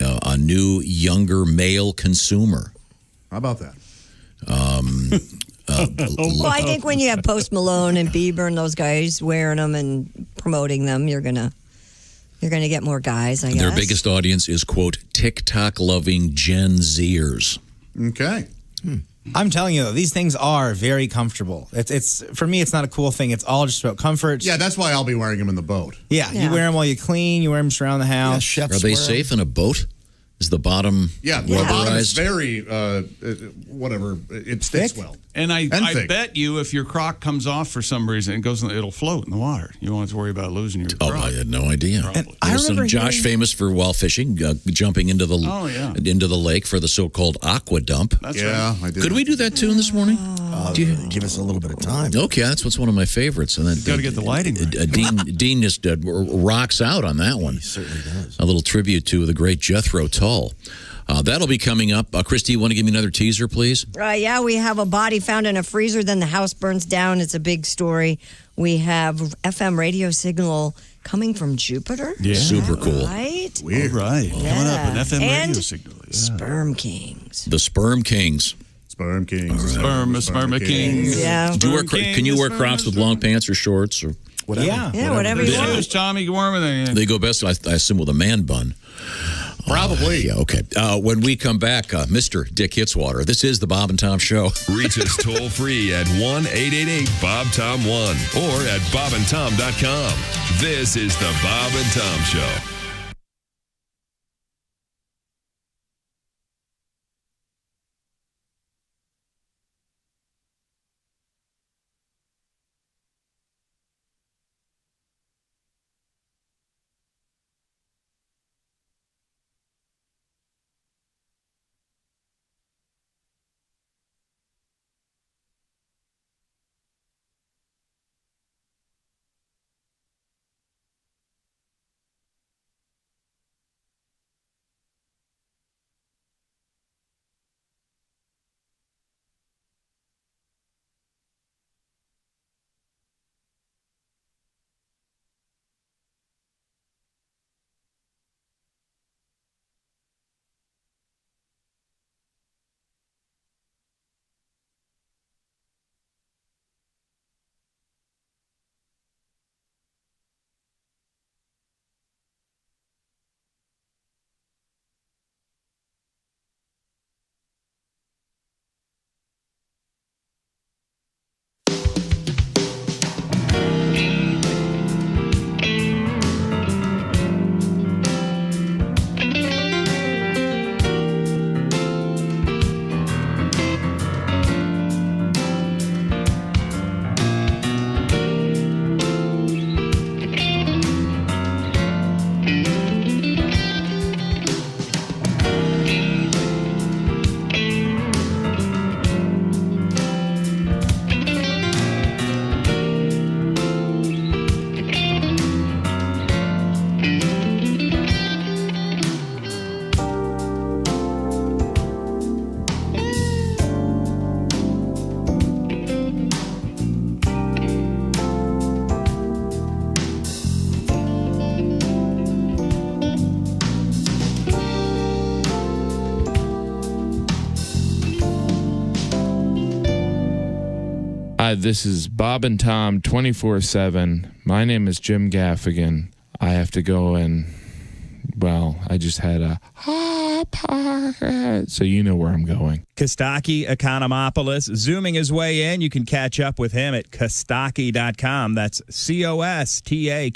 [SPEAKER 2] A new, younger male consumer.
[SPEAKER 9] How about that?
[SPEAKER 4] Well, I think when you have Post Malone and Bieber and those guys wearing them and promoting them, you're gonna get more guys. I guess
[SPEAKER 2] Their biggest audience is, quote, TikTok-loving Gen Zers.
[SPEAKER 9] Okay.
[SPEAKER 10] I'm telling you, though, these things are very comfortable. It's for me, it's not a cool thing. It's all just about comfort.
[SPEAKER 9] Yeah, that's why I'll be wearing them in the boat.
[SPEAKER 10] Yeah, you wear them while you clean. You wear them just around the house.
[SPEAKER 2] Are they safe in a boat? Is the bottom
[SPEAKER 9] Yeah, the bottom is
[SPEAKER 2] rubberized?
[SPEAKER 9] very, whatever, it sticks well.
[SPEAKER 5] And I
[SPEAKER 9] thick.
[SPEAKER 5] bet you if your Croc comes off for some reason, it'll float in the water. You won't have to worry about losing your Croc.
[SPEAKER 2] Oh, I had no idea.
[SPEAKER 10] I remember
[SPEAKER 2] Josh,
[SPEAKER 10] hearing-
[SPEAKER 2] famous for while fishing, jumping into the into the lake for the so-called aqua dump.
[SPEAKER 5] That's
[SPEAKER 9] Yeah,
[SPEAKER 5] right.
[SPEAKER 9] I did.
[SPEAKER 2] Could we do that too this morning?
[SPEAKER 8] Give us a little bit of time.
[SPEAKER 2] Okay, that's what's one of my favorites. And then
[SPEAKER 5] Got to get the lighting right.
[SPEAKER 2] Dean just rocks out on that one.
[SPEAKER 8] He certainly does.
[SPEAKER 2] A little tribute to the great Jethro Tull. That'll be coming up. Christy, you want to give me another teaser, please?
[SPEAKER 4] Yeah, we have a body found in a freezer, then the house burns down. It's a big story. We have FM radio signal coming from Jupiter.
[SPEAKER 5] Yeah.
[SPEAKER 2] Super cool.
[SPEAKER 4] Right?
[SPEAKER 5] Weird. Right. Coming up, an FM
[SPEAKER 4] And
[SPEAKER 5] radio signal. Yeah.
[SPEAKER 4] Sperm Kings.
[SPEAKER 2] The Sperm Kings.
[SPEAKER 9] Sperm Kings.
[SPEAKER 5] Sperm Kings.
[SPEAKER 4] Yeah.
[SPEAKER 2] Can you wear Crocs with long pants or shorts or
[SPEAKER 8] Whatever.
[SPEAKER 4] Yeah, whatever you want.
[SPEAKER 5] Shoes, Tommy, you warm with anything.
[SPEAKER 2] they go best? I assume with a man bun.
[SPEAKER 9] Probably.
[SPEAKER 2] Yeah. Okay. When we come back, Mr. Dick Hitswater. This is the Bob and Tom Show.
[SPEAKER 12] Reach us toll free at 1-888-BOB-TOM-1 or at bobandtom.com. This is the Bob and Tom Show.
[SPEAKER 1] Hi, this is Bob and Tom 24/7. My name is Jim Gaffigan. I have to go and, well, I just had a so you know where I'm going.
[SPEAKER 18] Kostaki Economopoulos zooming his way in. You can catch up with him at Kostaki.com. That's Kostaki,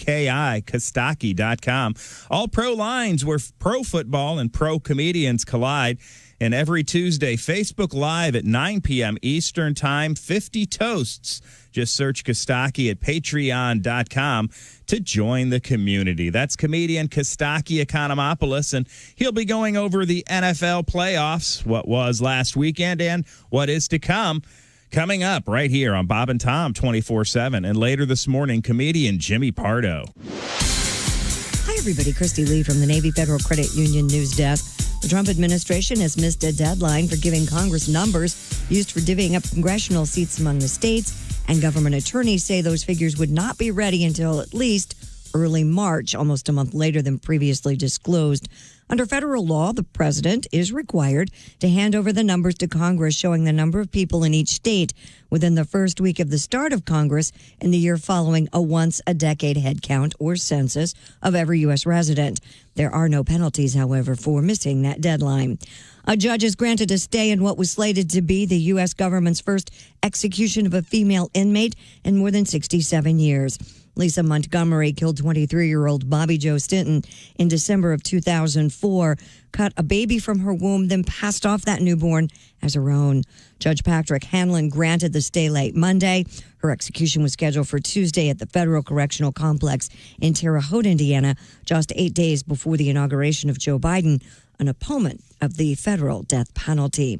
[SPEAKER 18] Kostaki.com. All pro lines where pro football and pro comedians collide. And every Tuesday, Facebook Live at 9 p.m. Eastern Time, 50 toasts. Just search Kostaki at patreon.com to join the community. That's comedian Kostaki Economopoulos, and he'll be going over the NFL playoffs, what was last weekend and what is to come. Coming up right here on Bob and Tom 24/7. And later this morning, comedian Jimmy Pardo.
[SPEAKER 4] Hi, everybody. Christy Lee from the Navy Federal Credit Union News Desk. The Trump administration has missed a deadline for giving Congress numbers used for divvying up congressional seats among the states, and government attorneys say those figures would not be ready until at least early March, almost a month later than previously disclosed. Under federal law, the president is required to hand over the numbers to Congress showing the number of people in each state within the first week of the start of Congress in the year following a once-a-decade head count or census of every U.S. resident. There are no penalties, however, for missing that deadline. A judge has granted a stay in what was slated to be the U.S. government's first execution of a female inmate in more than 67 years. Lisa Montgomery killed 23-year-old Bobby Joe Stinton in December of 2004, cut a baby from her womb, then passed off that newborn as her own. Judge Patrick Hanlon granted the stay late Monday. Her execution was scheduled for Tuesday at the Federal Correctional Complex in Terre Haute, Indiana, just 8 days before the inauguration of Joe Biden, an opponent of the federal death penalty.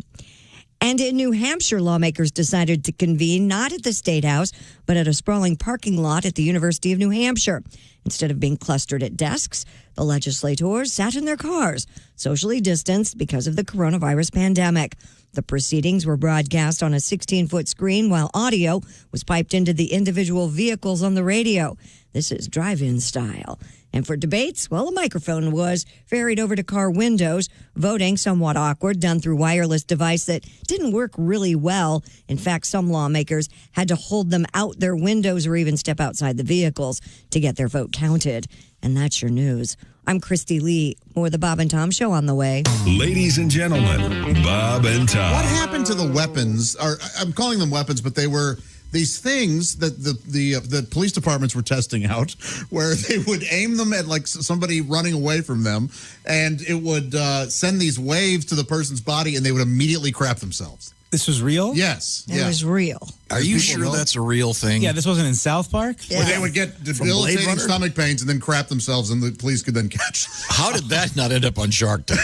[SPEAKER 4] And in New Hampshire, lawmakers decided to convene not at the State House, but at a sprawling parking lot at the University of New Hampshire. Instead of being clustered at desks, the legislators sat in their cars, socially distanced because of the coronavirus pandemic. The proceedings were broadcast on a 16-foot screen while audio was piped into the individual vehicles on the radio. This is drive-in style. And for debates, well, a microphone was ferried over to car windows. Voting, somewhat awkward, done through wireless device that didn't work really well. In fact, some lawmakers had to hold them out their windows or even step outside the vehicles to get their vote counted. And that's your news. I'm Christy Lee. More of the Bob and Tom Show on the way.
[SPEAKER 12] Ladies and gentlemen, Bob and Tom.
[SPEAKER 9] What happened to the weapons? Or I'm calling them weapons, but they were these things that the police departments were testing out, where they would aim them at like somebody running away from them, and it would send these waves to the person's body, and they would immediately crap themselves.
[SPEAKER 10] This was real?
[SPEAKER 9] Yes.
[SPEAKER 4] It was real.
[SPEAKER 2] Are you sure that's a real thing?
[SPEAKER 10] Yeah, this wasn't in South Park?
[SPEAKER 4] Yeah.
[SPEAKER 9] Where they would get debilitating stomach pains and then crap themselves, and the police could then catch them.
[SPEAKER 2] How did that not end up on Shark Tank?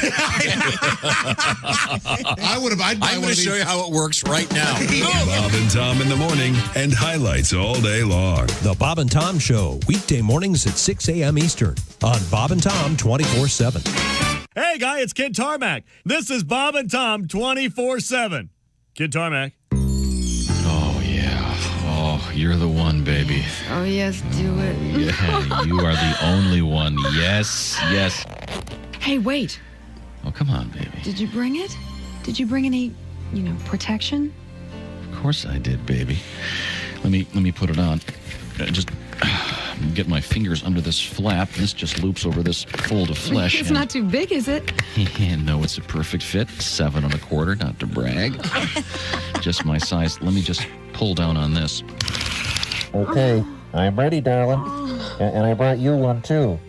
[SPEAKER 2] I'm going to show you how it works right now.
[SPEAKER 12] Bob and Tom in the morning and highlights all day long.
[SPEAKER 6] The Bob and Tom Show, weekday mornings at 6 a.m. Eastern on Bob and Tom 24/7.
[SPEAKER 26] Hey, guy, it's Kid Tarmac. This is Bob and Tom 24/7. Kid Tarmac.
[SPEAKER 28] Oh, yeah. Oh, you're the one, baby.
[SPEAKER 17] Oh, yes, do it.
[SPEAKER 28] Yeah, you are the only one. Yes, yes.
[SPEAKER 7] Hey, wait.
[SPEAKER 28] Oh, come on, baby.
[SPEAKER 7] Did you bring it? Did you bring any, protection?
[SPEAKER 28] Of course I did, baby. Let me put it on. Just get my fingers under this flap. This just loops over this fold of flesh.
[SPEAKER 7] It's not too big, is it?
[SPEAKER 28] No, it's a perfect fit. 7 1/4, not to brag. Just my size. Let me just pull down on this.
[SPEAKER 3] Okay, I'm ready, darling. And I brought you one, too.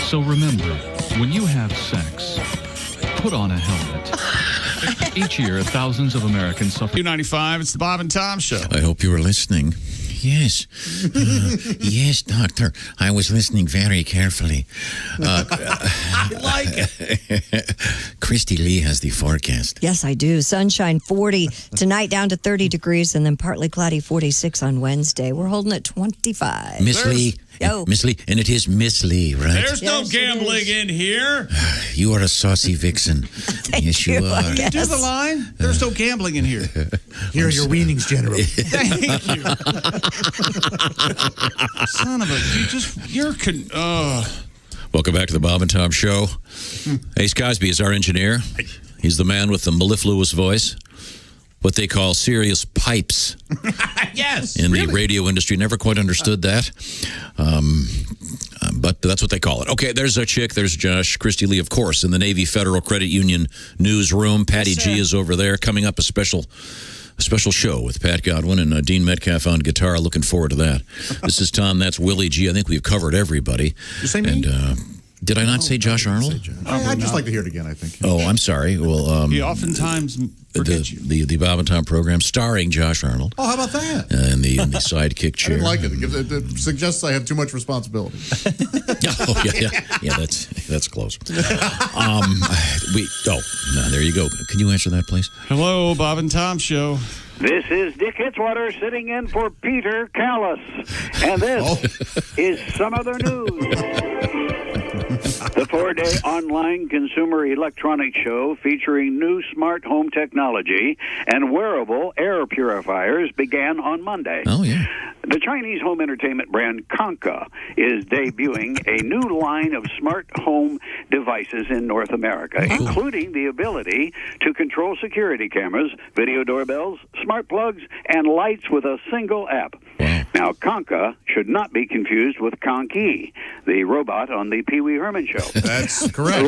[SPEAKER 15] So remember, when you have sex, put on a helmet. Each year, thousands of Americans suffer.
[SPEAKER 5] 295, it's the Bob and Tom Show.
[SPEAKER 2] I hope you were listening. Yes. Yes, doctor. I was listening very carefully.
[SPEAKER 8] I like it.
[SPEAKER 2] Christy Lee has the forecast.
[SPEAKER 4] Yes, I do. Sunshine 40 tonight, down to 30 degrees, and then partly cloudy 46 on Wednesday. We're holding at 25.
[SPEAKER 2] Miss Lee. Miss Lee, and it is Miss Lee, right?
[SPEAKER 5] There's no gambling in here.
[SPEAKER 2] You are a saucy vixen. Yes, you are.
[SPEAKER 5] Can you do the line? There's no gambling in here.
[SPEAKER 8] Here are your weanings, General.
[SPEAKER 5] Thank you. Son of a,
[SPEAKER 2] Welcome back to the Bob and Tom Show. Ace Cosby is our engineer. He's the man with the mellifluous voice. What they call serious pipes.
[SPEAKER 8] Yes.
[SPEAKER 2] In the radio industry. Never quite understood that. But that's what they call it. Okay, there's a chick. There's Josh. Christy Lee, of course, in the Navy Federal Credit Union newsroom. Patty G is over there. Coming up, a special show with Pat Godwin and Dean Metcalf on guitar. Looking forward to that. This is Tom. That's Willie G. I think we've covered everybody.
[SPEAKER 9] You say me?
[SPEAKER 2] And, did I not say Josh Arnold?
[SPEAKER 9] I'd just like to hear it again, I think.
[SPEAKER 2] Oh, I'm sorry. Well,
[SPEAKER 5] he oftentimes forgets you.
[SPEAKER 2] The Bob and Tom program starring Josh Arnold.
[SPEAKER 9] Oh, how about that?
[SPEAKER 2] And the sidekick chair.
[SPEAKER 9] I didn't like it. It suggests I have too much responsibility.
[SPEAKER 2] Oh, yeah. That's close. There you go. Can you answer that, please?
[SPEAKER 5] Hello, Bob and Tom Show.
[SPEAKER 11] This is Dick Hitzwater sitting in for Peter Callis. And this is some other news. The 4-day online consumer electronics show featuring new smart home technology and wearable air purifiers began on Monday.
[SPEAKER 2] Oh, yeah.
[SPEAKER 11] The Chinese home entertainment brand Konka is debuting a new line of smart home devices in North America, including the ability to control security cameras, video doorbells, smart plugs, and lights with a single app. Now, Konka should not be confused with Conky, the robot on the Pee Wee Herman show.
[SPEAKER 9] That's correct.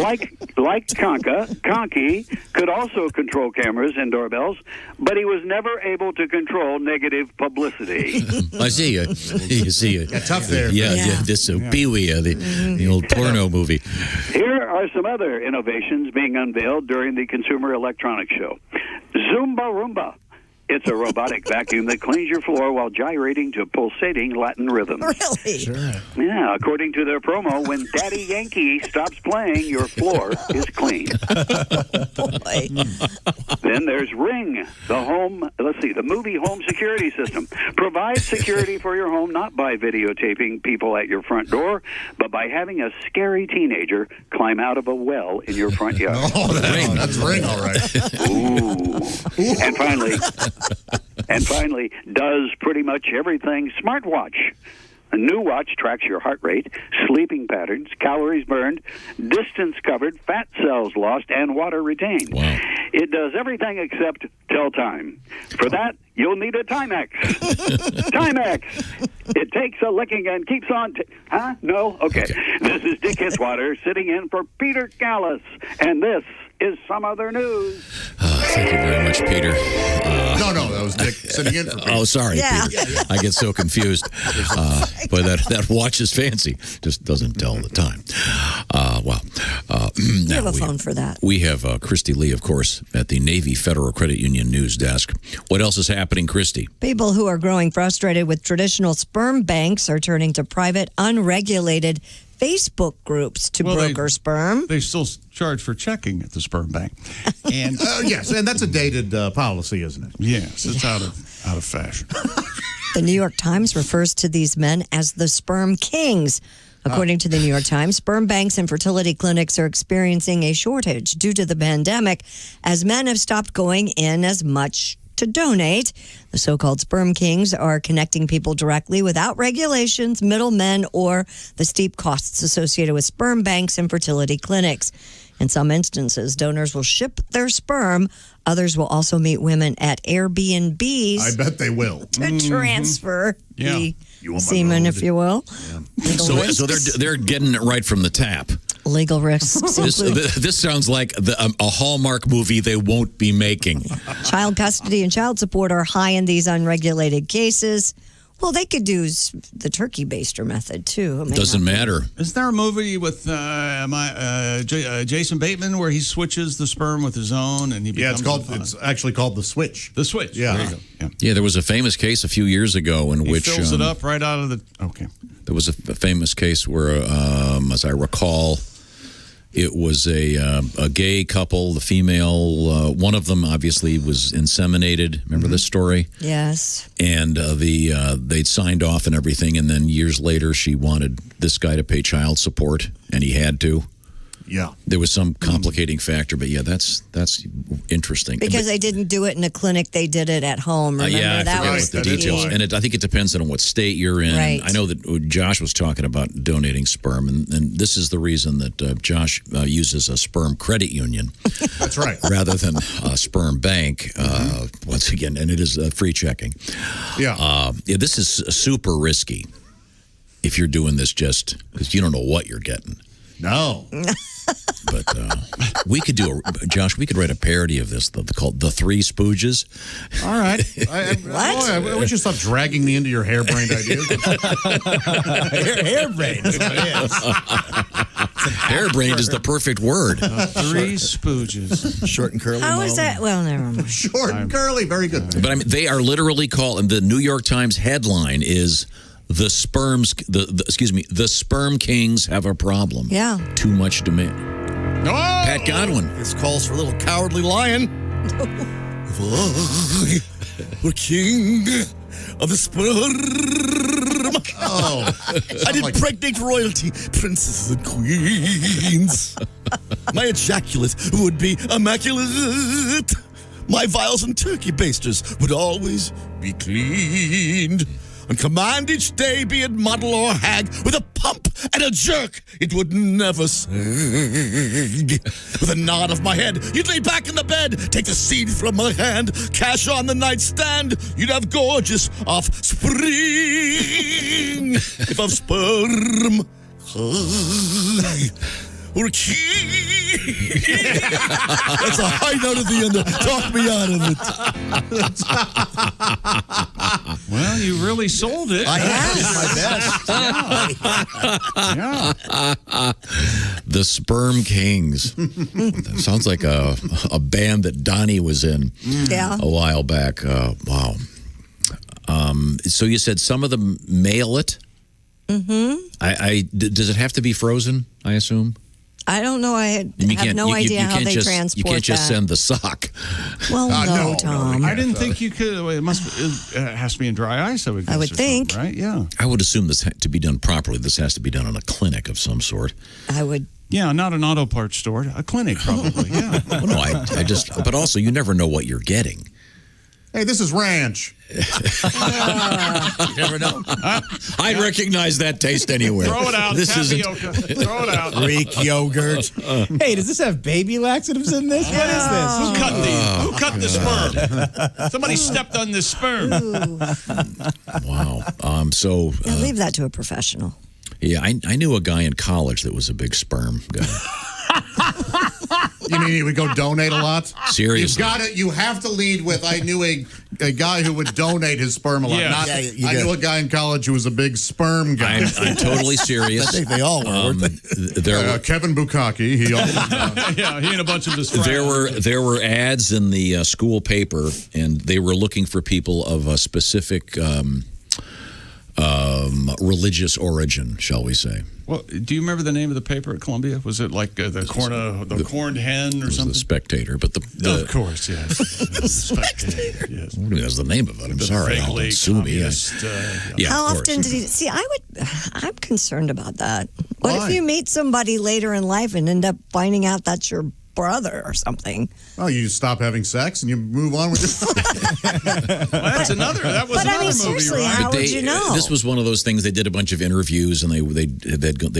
[SPEAKER 11] Like Konka, Conky could also control cameras and doorbells, but he was never able to control negative publicity.
[SPEAKER 2] I see you. You see you.
[SPEAKER 9] Yeah, tough there.
[SPEAKER 2] Yeah. This Pee Wee, the old porno movie.
[SPEAKER 11] Here are some other innovations being unveiled during the Consumer Electronics Show. Zumba Roomba. It's a robotic vacuum that cleans your floor while gyrating to pulsating Latin rhythms.
[SPEAKER 4] Really?
[SPEAKER 9] Sure.
[SPEAKER 11] Yeah, according to their promo, when Daddy Yankee stops playing, your floor is clean.
[SPEAKER 4] Boy.
[SPEAKER 11] Then there's Ring, the movie home security system. Provides security for your home not by videotaping people at your front door, but by having a scary teenager climb out of a well in your front yard.
[SPEAKER 9] That's Ring, all right.
[SPEAKER 11] Ooh. And finally, does pretty much everything smartwatch. A new watch tracks your heart rate, sleeping patterns, calories burned, distance covered, fat cells lost, and water retained.
[SPEAKER 2] Wow.
[SPEAKER 11] It does everything except tell time. For that, you'll need a Timex. Timex. It takes a licking and keeps on... Huh? No? Okay. This is Dick Hitzwater sitting in for Peter Callis, and this is some other news.
[SPEAKER 2] Thank you very much, Peter.
[SPEAKER 9] No, that was Dick sitting in for Peter.
[SPEAKER 2] Oh, sorry,
[SPEAKER 4] Yeah.
[SPEAKER 2] Peter. I get so confused. But that watch is fancy. Just doesn't tell the time. Wow.
[SPEAKER 4] You have a phone for that.
[SPEAKER 2] We have Christy Lee, of course, at the Navy Federal Credit Union news desk. What else is happening, Christy?
[SPEAKER 4] People who are growing frustrated with traditional sperm banks are turning to private, unregulated Facebook groups to broker sperm.
[SPEAKER 5] They still charge for checking at the sperm bank. And
[SPEAKER 9] yes, and that's a dated policy, isn't it?
[SPEAKER 5] Yes, it's out of fashion.
[SPEAKER 4] The New York Times refers to these men as the sperm kings. According to the New York Times, sperm banks and fertility clinics are experiencing a shortage due to the pandemic as men have stopped going in as much to donate. The so-called sperm kings are connecting people directly without regulations, middlemen, or the steep costs associated with sperm banks and fertility clinics. In some instances, donors will ship their sperm. Others will also meet women at Airbnbs.
[SPEAKER 9] I bet they will.
[SPEAKER 4] To transfer the
[SPEAKER 9] You want my
[SPEAKER 4] semen,
[SPEAKER 9] load?
[SPEAKER 4] if you will.
[SPEAKER 2] So they're getting it right from the tap.
[SPEAKER 4] Legal risks include
[SPEAKER 2] This sounds like a Hallmark movie they won't be making.
[SPEAKER 4] child custody and child support are high in these unregulated cases. Well, they could do the turkey baster method, too.
[SPEAKER 2] Doesn't matter.
[SPEAKER 5] Is there a movie with Jason Bateman where he switches the sperm with his own and he becomes
[SPEAKER 9] it's actually called The Switch.
[SPEAKER 5] The Switch.
[SPEAKER 9] Yeah.
[SPEAKER 5] There you go.
[SPEAKER 2] Yeah, there was a famous case a few years ago in which...
[SPEAKER 5] He fills it up right out of the... Okay.
[SPEAKER 2] There was a famous case where, as I recall, it was a gay couple. The female, one of them obviously was inseminated. Remember this story?
[SPEAKER 4] Yes.
[SPEAKER 2] And they'd signed off and everything, and then years later she wanted this guy to pay child support, and he had to.
[SPEAKER 9] Yeah.
[SPEAKER 2] There was some complicating factor, but yeah, that's interesting.
[SPEAKER 4] Because they didn't do it in a clinic, they did it at home. Remember,
[SPEAKER 2] yeah, I
[SPEAKER 4] that
[SPEAKER 2] forgot
[SPEAKER 4] was
[SPEAKER 2] the details.
[SPEAKER 4] key.
[SPEAKER 2] And I think it depends on what state you're in.
[SPEAKER 4] Right.
[SPEAKER 2] I know that Josh was talking about donating sperm, and this is the reason that Josh uses a sperm credit union.
[SPEAKER 9] That's right.
[SPEAKER 2] Rather than a sperm bank, once again, and it is free checking.
[SPEAKER 9] Yeah.
[SPEAKER 2] This is super risky if you're doing this just because you don't know what you're getting.
[SPEAKER 9] No.
[SPEAKER 2] But we could do Josh, we could write a parody of this called The Three Spooges.
[SPEAKER 9] All right. I wish you stop dragging me into your harebrained ideas.
[SPEAKER 10] Harebrained is what it is.
[SPEAKER 2] Harebrained is the perfect word.
[SPEAKER 5] Three Spooges.
[SPEAKER 13] Short and curly.
[SPEAKER 4] How is that? Well, never mind.
[SPEAKER 9] Short and curly. Very good.
[SPEAKER 2] But I mean, they are literally called, and the New York Times headline is the sperm kings have a problem.
[SPEAKER 4] Yeah.
[SPEAKER 2] Too much demand.
[SPEAKER 5] No!
[SPEAKER 2] Pat Godwin.
[SPEAKER 13] This calls for a little cowardly lion. If I were king of the sperm, I'd impregnate royalty, princesses and queens. My ejaculate would be immaculate. My vials and turkey basters would always be cleaned. On command each day, be it model or hag, with a pump and a jerk, it would never sag. With a nod of my head, you'd lay back in the bed, take the seed from my hand, cash on the nightstand, you'd have gorgeous offspring. If of sperm or that's a high note at the end. Talk me out of it.
[SPEAKER 5] Well, you really sold it.
[SPEAKER 13] I did my best.
[SPEAKER 5] Yeah.
[SPEAKER 2] The Sperm Kings. That sounds like a band that Donnie was in a while back. Wow. So you said some of them mail it?
[SPEAKER 4] Mm-hmm.
[SPEAKER 2] Does it have to be frozen, I assume?
[SPEAKER 4] I don't know. I have no idea how they transport
[SPEAKER 2] You can't just
[SPEAKER 4] that.
[SPEAKER 2] send the sock.
[SPEAKER 4] Well, no, Tom.
[SPEAKER 5] I didn't think you could. It has to be in dry ice. I would
[SPEAKER 4] think.
[SPEAKER 5] Right? Yeah.
[SPEAKER 2] I would assume this to be done properly. This has to be done in a clinic of some sort.
[SPEAKER 4] I would.
[SPEAKER 5] Yeah, not an auto parts store. A clinic, probably. Yeah.
[SPEAKER 2] Well, no, I just. But also, you never know what you're getting.
[SPEAKER 9] Hey, this is ranch.
[SPEAKER 2] You never know. I'd recognize that taste anywhere.
[SPEAKER 5] Throw it out.
[SPEAKER 2] This
[SPEAKER 5] tapioca. Throw it out.
[SPEAKER 10] Greek yogurt. Hey, does this have baby laxatives in this? What is this?
[SPEAKER 5] Who cut these? Who cut the sperm? Somebody stepped on this sperm.
[SPEAKER 2] Wow. So
[SPEAKER 4] Now leave that to a professional.
[SPEAKER 2] yeah, I knew a guy in college that was a big sperm guy.
[SPEAKER 9] You mean he would go donate a lot?
[SPEAKER 2] Seriously.
[SPEAKER 9] You've got it. You have to lead with, I knew a guy who would donate his sperm a lot.
[SPEAKER 5] Yeah.
[SPEAKER 9] Not,
[SPEAKER 13] Yeah,
[SPEAKER 9] I knew a guy in college who was a big sperm guy.
[SPEAKER 2] I'm totally serious.
[SPEAKER 13] I think they all were.
[SPEAKER 9] Kevin Bukaki. He also,
[SPEAKER 5] Yeah, he and a bunch of his friends.
[SPEAKER 2] there were ads in the school paper, and they were looking for people of a specific religious origin, shall we say?
[SPEAKER 5] Well, do you remember the name of the paper at Columbia? Was it like the corned hen or something?
[SPEAKER 2] The Spectator, but the
[SPEAKER 5] of course, yes. The Spectator. Yes.
[SPEAKER 2] What do you mean that's the name of it? I'm sorry,
[SPEAKER 5] vaguely
[SPEAKER 2] don't sue me. Yeah,
[SPEAKER 4] How
[SPEAKER 2] of course.
[SPEAKER 4] often did he see? I'm concerned about that. What
[SPEAKER 9] Why?
[SPEAKER 4] if you meet somebody later in life and end up finding out that's your brother or something?
[SPEAKER 9] oh, you stop having sex and you move on with your
[SPEAKER 5] Well, that was another
[SPEAKER 4] But I mean,
[SPEAKER 5] movie,
[SPEAKER 4] seriously,
[SPEAKER 5] right?
[SPEAKER 4] how would you know?
[SPEAKER 2] This was one of those things. They did a bunch of interviews, and they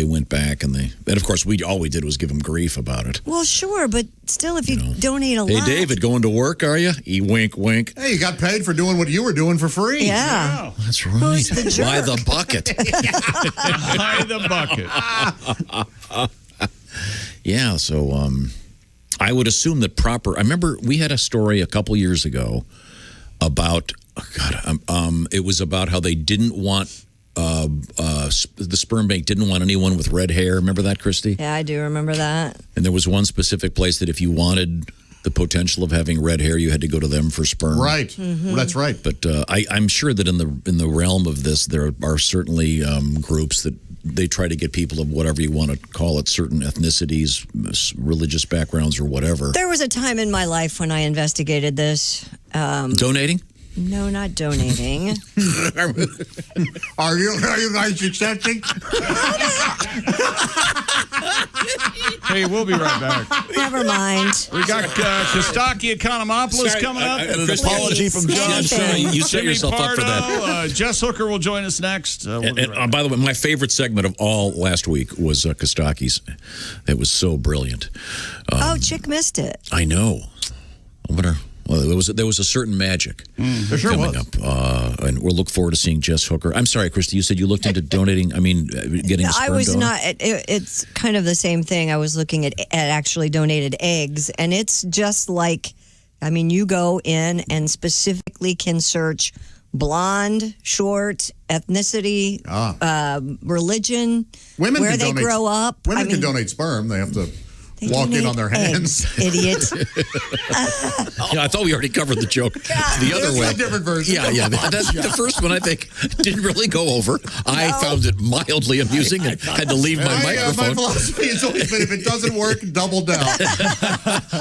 [SPEAKER 2] went back, and of course all we did was give them grief about it.
[SPEAKER 4] Well, sure, but still, if you donate a
[SPEAKER 2] Hey,
[SPEAKER 4] lot.
[SPEAKER 2] David, going to work, are you? Wink, wink.
[SPEAKER 9] Hey, you got paid for doing what you were doing for free.
[SPEAKER 4] Yeah.
[SPEAKER 2] That's right.
[SPEAKER 4] Who's the jerk?
[SPEAKER 2] By the bucket.
[SPEAKER 5] By the bucket.
[SPEAKER 2] Yeah, so I would assume that I remember we had a story a couple years ago about, it was about how they didn't want, the sperm bank didn't want anyone with red hair. Remember that, Christy?
[SPEAKER 4] Yeah, I do remember that.
[SPEAKER 2] And there was one specific place that if you wanted the potential of having red hair, you had to go to them for sperm.
[SPEAKER 9] Right.
[SPEAKER 4] Mm-hmm.
[SPEAKER 9] Well, that's right.
[SPEAKER 2] But I'm sure that in the realm of this, there are certainly groups that they try to get people of whatever you want to call it, certain ethnicities, religious backgrounds, or whatever.
[SPEAKER 4] There was a time in my life when I investigated this.
[SPEAKER 2] Donating?
[SPEAKER 4] No, not donating.
[SPEAKER 9] Are you guys accepting?
[SPEAKER 5] Hey, we'll be right back.
[SPEAKER 4] Never mind.
[SPEAKER 5] We got Kostaki Economopoulos coming up.
[SPEAKER 2] And an apology from John. I'm sorry. You set yourself up for that.
[SPEAKER 5] Jess Hooker will join us next.
[SPEAKER 2] And by the way, my favorite segment of all last week was Kostaki's. It was so brilliant.
[SPEAKER 4] Chick missed it.
[SPEAKER 2] I know. Well, there was a certain magic
[SPEAKER 9] There sure
[SPEAKER 2] coming
[SPEAKER 9] was.
[SPEAKER 2] up, and we'll look forward to seeing Jess Hooker. I'm sorry, Christy, you said you looked into donating. I mean, getting a sperm
[SPEAKER 4] I was
[SPEAKER 2] donor?
[SPEAKER 4] not. It's kind of the same thing. I was looking at actually donated eggs, and it's just like, I mean, you go in and specifically can search blonde, short, ethnicity, religion,
[SPEAKER 9] Women
[SPEAKER 4] where
[SPEAKER 9] can
[SPEAKER 4] they
[SPEAKER 9] donate,
[SPEAKER 4] grow up.
[SPEAKER 9] Women can donate sperm. They have to walk in on their hands.
[SPEAKER 4] Idiot.
[SPEAKER 2] Yeah, I thought we already covered the joke the other way.
[SPEAKER 9] A different version.
[SPEAKER 2] Yeah. The first one, I think, didn't really go over. I found it mildly amusing and had to leave my microphone.
[SPEAKER 9] My philosophy has always been, if it doesn't work, double down.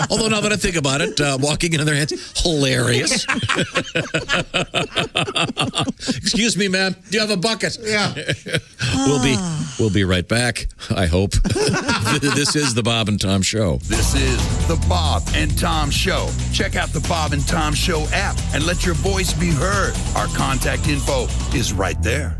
[SPEAKER 2] Although now that I think about it, walking in on their hands, hilarious. Excuse me, ma'am. Do you have a bucket?
[SPEAKER 9] Yeah.
[SPEAKER 2] We'll be right back, I hope. This is the Bob and Tom Show.
[SPEAKER 14] This is the Bob and Tom Show. Check out the Bob and Tom Show app and let your voice be heard. Our contact info is right there.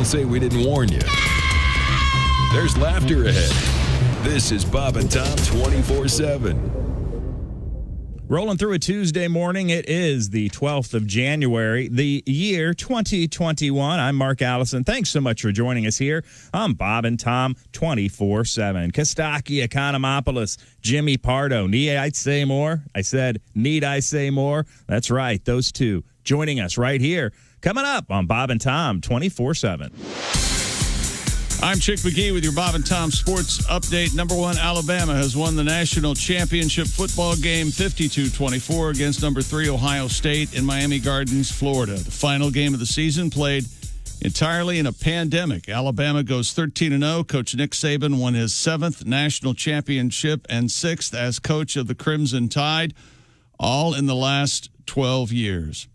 [SPEAKER 12] Say we didn't warn you. There's laughter ahead. This is Bob and Tom 24/7.
[SPEAKER 18] Rolling through a Tuesday morning. It is the 12th of January, the year 2021. I'm Mark Allison. Thanks so much for joining us here on Bob and Tom 24/7. Kostaki Economopoulos, Jimmy Pardo. Need I say more? I said, need I say more? That's right. Those two joining us right here. Coming up on Bob and Tom 24/7.
[SPEAKER 5] I'm Chick McGee with your Bob and Tom Sports Update. Number 1, Alabama has won the national championship football game 52-24 against number 3, Ohio State in Miami Gardens, Florida. The final game of the season played entirely in a pandemic. Alabama goes 13-0. Coach Nick Saban won his 7th national championship and 6th as coach of the Crimson Tide, all in the last 12 years.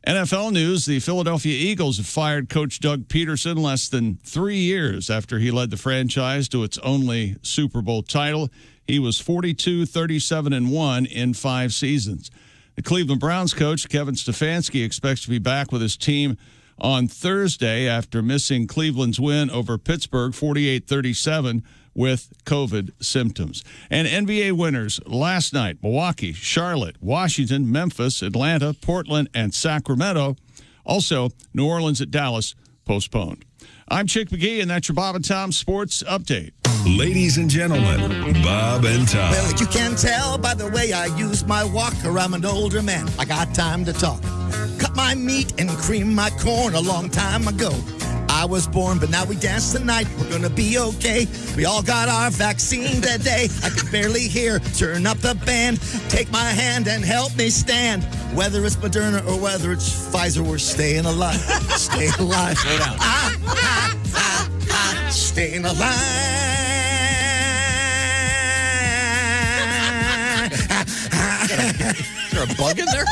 [SPEAKER 5] NFL news, the Philadelphia Eagles have fired Coach Doug Peterson less than 3 years after he led the franchise to its only Super Bowl title. He was 42-37-1 in 5 seasons. The Cleveland Browns coach, Kevin Stefanski, expects to be back with his team on Thursday after missing Cleveland's win over Pittsburgh 48-37. with COVID symptoms. And NBA winners last night: Milwaukee, Charlotte, Washington, Memphis, Atlanta, Portland, and Sacramento. Also, New Orleans at Dallas postponed. I'm Chick McGee, and that's your Bob and Tom Sports Update.
[SPEAKER 12] Ladies and gentlemen, Bob and Tom.
[SPEAKER 13] Well, you can tell by the way I use my walker, I'm an older man. I got time to talk. Cut my meat and cream my corn a long time ago. I was born, but now we dance tonight. We're gonna be okay. We all got our vaccine today. I can barely hear. Turn up the band. Take my hand and help me stand. Whether it's Moderna or whether it's Pfizer, we're staying alive. Staying alive.
[SPEAKER 2] Slow down.
[SPEAKER 13] Staying alive.
[SPEAKER 2] Is there a bug in there?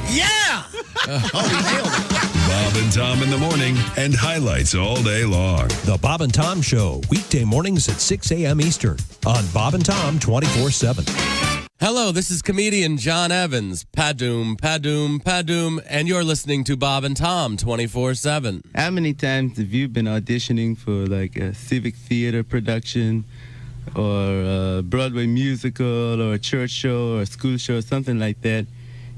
[SPEAKER 13] Yeah!
[SPEAKER 2] Oh, he nailed it.
[SPEAKER 12] Bob and Tom in the morning and highlights all day long.
[SPEAKER 6] The Bob and Tom Show, weekday mornings at 6 a.m. Eastern on Bob and Tom 24/7.
[SPEAKER 16] Hello, this is comedian John Evans. Padoom, padoom, padoom, and you're listening to Bob and Tom 24/7.
[SPEAKER 19] How many times have you been auditioning for like a civic theater production or a Broadway musical or a church show or a school show, something like that?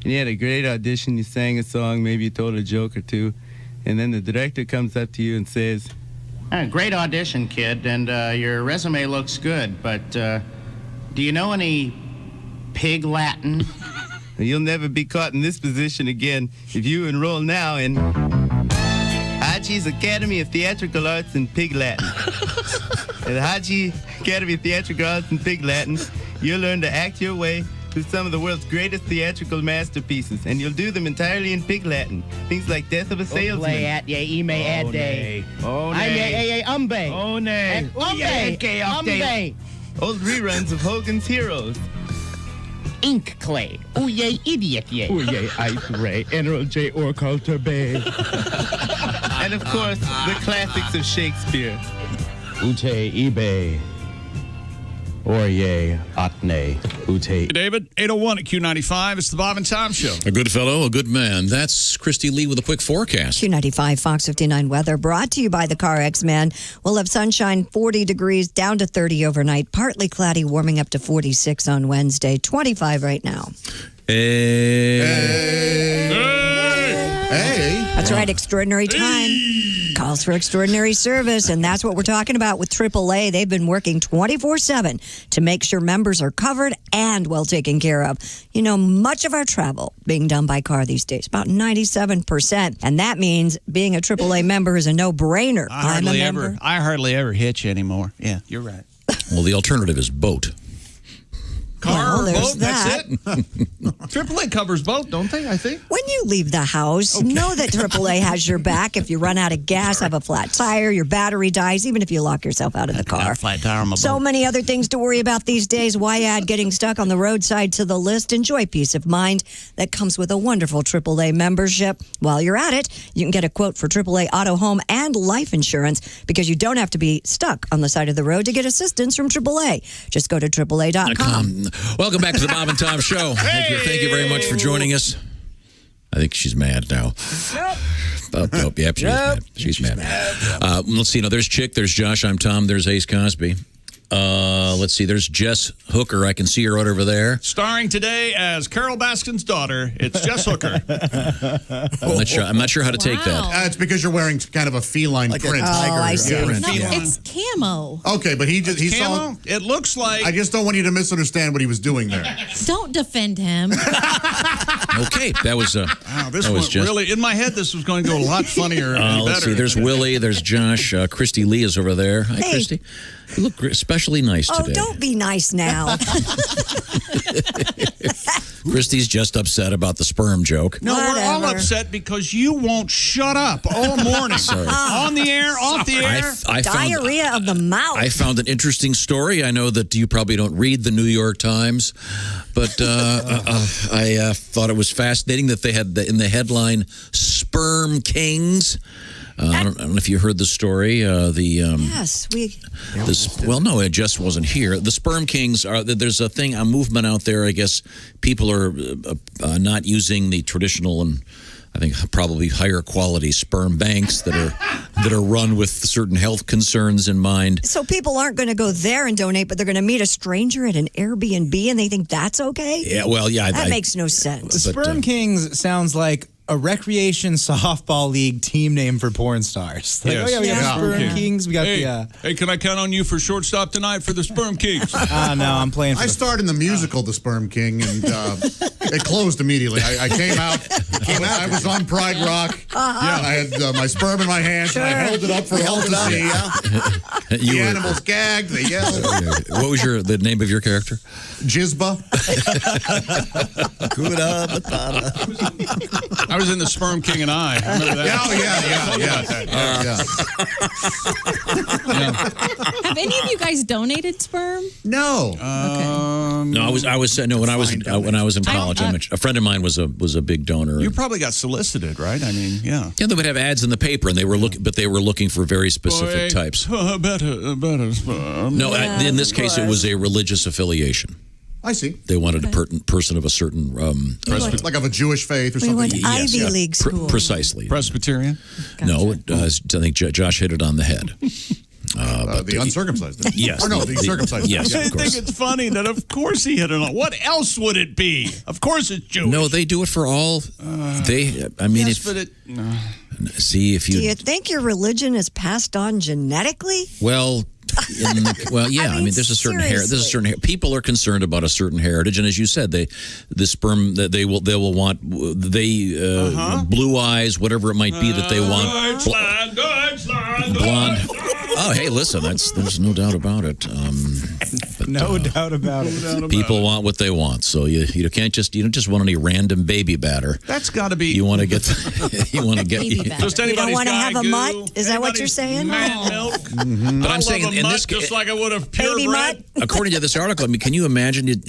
[SPEAKER 19] And you had a great audition, you sang a song, maybe you told a joke or two, and then the director comes up to you and says,
[SPEAKER 20] Great audition, kid, and your resume looks good, but do you know any pig Latin?
[SPEAKER 19] You'll never be caught in this position again if you enroll now in Hachi's Academy of Theatrical Arts in Pig Latin. At the Hachi Academy of Theatrical Arts in Pig Latin, you'll learn to act your way through some of the world's greatest theatrical masterpieces, and you'll do them entirely in Pig Latin. Things like Death of a Salesman.
[SPEAKER 20] Play at ye, ime ad day.
[SPEAKER 19] Oh,
[SPEAKER 20] nay. Umbe.
[SPEAKER 19] Oh, nay.
[SPEAKER 20] Umbe.
[SPEAKER 19] Old reruns of Hogan's Heroes.
[SPEAKER 20] Ink clay. Oh, yay, idiot, yay.
[SPEAKER 19] Oh, yay, ice ray. General J. Orculter Bay. And, of course, the classics of Shakespeare.
[SPEAKER 20] Ute eBay. Oye, Atne, Ute.
[SPEAKER 5] David, 801 at Q95. It's the Bob and Tom Show.
[SPEAKER 2] A good fellow, a good man. That's Christy Lee with a quick forecast.
[SPEAKER 4] Q95 Fox 59 weather brought to you by the Car X Man. We'll have sunshine, 40 degrees, down to 30 overnight. Partly cloudy, warming up to 46 on Wednesday. 25 right now.
[SPEAKER 9] Hey.
[SPEAKER 4] That's right, extraordinary time. Calls for extraordinary service, and that's what we're talking about with AAA. They've been working 24/7 to make sure members are covered and well taken care of. You know, much of our travel being done by car these days, about 97%, and that means being a AAA member is a no-brainer. I'm a member.
[SPEAKER 5] I hardly ever hitch anymore. Yeah, you're right.
[SPEAKER 2] Well, the alternative is boat.
[SPEAKER 5] Car or
[SPEAKER 4] there's
[SPEAKER 5] boat,
[SPEAKER 4] that.
[SPEAKER 5] that's it. AAA covers both, don't they, I think?
[SPEAKER 4] When you leave the house, know that AAA has your back. If you run out of gas, have a flat tire, your battery dies, even if you lock yourself out of the car.
[SPEAKER 5] Flat tire on my
[SPEAKER 4] So
[SPEAKER 5] boat.
[SPEAKER 4] many other things to worry about these days. Why add getting stuck on the roadside to the list? Enjoy peace of mind that comes with a wonderful AAA membership. While you're at it, you can get a quote for AAA auto, home, and life insurance because you don't have to be stuck on the side of the road to get assistance from AAA. Just go to AAA.com.
[SPEAKER 2] Welcome back to the Bob and Tom Show. Thank you very much for joining us. I think she's mad now. Yep, she's mad. She's mad. Let's see. Now, there's Chick, there's Josh, I'm Tom, there's Ace Cosby. Let's see. There's Jess Hooker. I can see her right over there.
[SPEAKER 5] Starring today as Carol Baskin's daughter, it's Jess Hooker.
[SPEAKER 2] I'm not sure how to take that.
[SPEAKER 9] It's because you're wearing kind of a feline
[SPEAKER 4] Like a
[SPEAKER 9] print.
[SPEAKER 4] tiger. Oh, I see.
[SPEAKER 9] print.
[SPEAKER 17] No, it's camo.
[SPEAKER 9] Okay, but he saw.
[SPEAKER 5] Camo? It looks like.
[SPEAKER 9] I just don't want you to misunderstand what he was doing there.
[SPEAKER 17] Don't defend him.
[SPEAKER 2] Okay, that was.
[SPEAKER 5] Wow, this
[SPEAKER 2] that was
[SPEAKER 5] went
[SPEAKER 2] just.
[SPEAKER 5] really. In my head, this was going to go a lot funnier. And
[SPEAKER 2] Let's
[SPEAKER 5] better.
[SPEAKER 2] see. There's Willie. There's Josh. Christy Lee is over there. Hi,
[SPEAKER 4] Hey.
[SPEAKER 2] Christy. You look especially nice
[SPEAKER 4] Oh,
[SPEAKER 2] today.
[SPEAKER 4] don't be nice now.
[SPEAKER 2] Christy's just upset about the sperm joke.
[SPEAKER 5] No, we're all
[SPEAKER 4] Whatever.
[SPEAKER 5] upset because you won't shut up all morning.
[SPEAKER 2] Sorry.
[SPEAKER 5] On the air, off the air.
[SPEAKER 2] I found,
[SPEAKER 4] Diarrhea of the mouth.
[SPEAKER 2] I found an interesting story. I know that you probably don't read the New York Times, but I thought it was fascinating that they had in the headline "Sperm Kings." I don't know if you heard the story.
[SPEAKER 4] Yes, we.
[SPEAKER 2] Well, no, it just wasn't here. The Sperm Kings are. There's a movement out there. I guess people are not using the traditional and I think probably higher quality sperm banks that are run with certain health concerns in mind.
[SPEAKER 4] So people aren't going to go there and donate, but they're going to meet a stranger at an Airbnb and they think that's okay?
[SPEAKER 2] Yeah, well, yeah.
[SPEAKER 4] That makes no sense.
[SPEAKER 10] Sperm Kings sounds like a recreation softball league team name for porn stars. Like,
[SPEAKER 5] Yes.
[SPEAKER 10] oh yeah, we got
[SPEAKER 5] Yeah.
[SPEAKER 10] Sperm
[SPEAKER 5] Okay.
[SPEAKER 10] Kings. We got
[SPEAKER 5] Hey, can I count on you for shortstop tonight for the Sperm Kings?
[SPEAKER 10] no, I'm playing.
[SPEAKER 9] I starred in the musical The Sperm King, and it closed immediately. I came out. I was on Pride Rock. I had my sperm in my hands, and I held it up for all to see. The animals gagged. They yelled.
[SPEAKER 2] What was the name of your character?
[SPEAKER 9] Jizba.
[SPEAKER 5] I was in the Sperm King and I. Remember that?
[SPEAKER 1] Have any of you guys donated sperm?
[SPEAKER 9] No.
[SPEAKER 2] No, I was when I was in college. A friend of mine was a big donor.
[SPEAKER 5] You probably got solicited, right? I mean, yeah.
[SPEAKER 2] Yeah, they would have ads in the paper, and they were looking for very specific types.
[SPEAKER 5] Better sperm.
[SPEAKER 2] No, in this case, it was a religious affiliation.
[SPEAKER 9] I see.
[SPEAKER 2] They wanted a person of a certain
[SPEAKER 9] like of a Jewish faith or
[SPEAKER 4] We
[SPEAKER 9] something.
[SPEAKER 4] went Ivy League school.
[SPEAKER 2] Precisely.
[SPEAKER 5] Presbyterian?
[SPEAKER 2] No, I think Josh hit it on the head.
[SPEAKER 9] The uncircumcised.
[SPEAKER 2] Yes.
[SPEAKER 9] Or no, the circumcised.
[SPEAKER 2] Yes,
[SPEAKER 5] I
[SPEAKER 2] of course.
[SPEAKER 5] think it's funny that of course he hit it on. What else would it be? Of course it's Jewish.
[SPEAKER 2] No, they do it for all. See if
[SPEAKER 4] Do you think your religion is passed on genetically?
[SPEAKER 2] yeah. I mean, there's a certain people are concerned about a certain heritage, and as you said, the sperm that they will want blue eyes, whatever it might be that they want. Blonde. Oh, hey, listen, there's no doubt about it.
[SPEAKER 10] No doubt about it.
[SPEAKER 2] People want what they want, so you don't just want any random baby batter.
[SPEAKER 5] That's got to be.
[SPEAKER 2] You want to get.
[SPEAKER 5] Just
[SPEAKER 4] You don't want to have a mutt? Is that what you're saying?
[SPEAKER 5] Milk.
[SPEAKER 2] But I'm saying in this
[SPEAKER 5] just like I would have
[SPEAKER 4] Baby
[SPEAKER 5] purebred.
[SPEAKER 4] mutt?
[SPEAKER 2] according to this article, I mean, can you imagine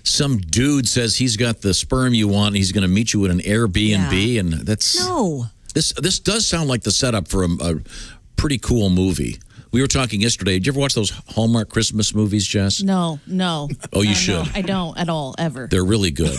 [SPEAKER 2] some dude says he's got the sperm you want and he's going to meet you at an Airbnb and that's This does sound like the setup for a pretty cool movie. We were talking yesterday. Did you ever watch those Hallmark Christmas movies, Jess?
[SPEAKER 1] No.
[SPEAKER 2] Oh, you should.
[SPEAKER 1] No, I don't at all, ever.
[SPEAKER 2] They're really good.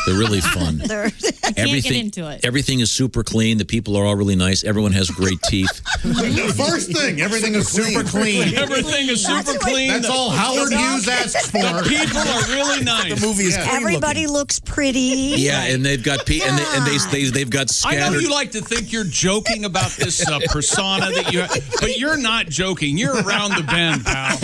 [SPEAKER 2] They're really fun.
[SPEAKER 1] I can't get into it.
[SPEAKER 2] Everything is super clean. The people are all really nice. Everyone has great teeth.
[SPEAKER 9] The first thing, everything is super clean.
[SPEAKER 5] Everything is super clean.
[SPEAKER 9] That's all Howard Hughes asks for.
[SPEAKER 5] The people are really nice.
[SPEAKER 13] The movie is clean
[SPEAKER 4] Everybody looks pretty.
[SPEAKER 2] Yeah, and they've got they've got scattered.
[SPEAKER 5] I know you like to think you're joking about this persona that you have, but you're not joking. You're around the bend, pal.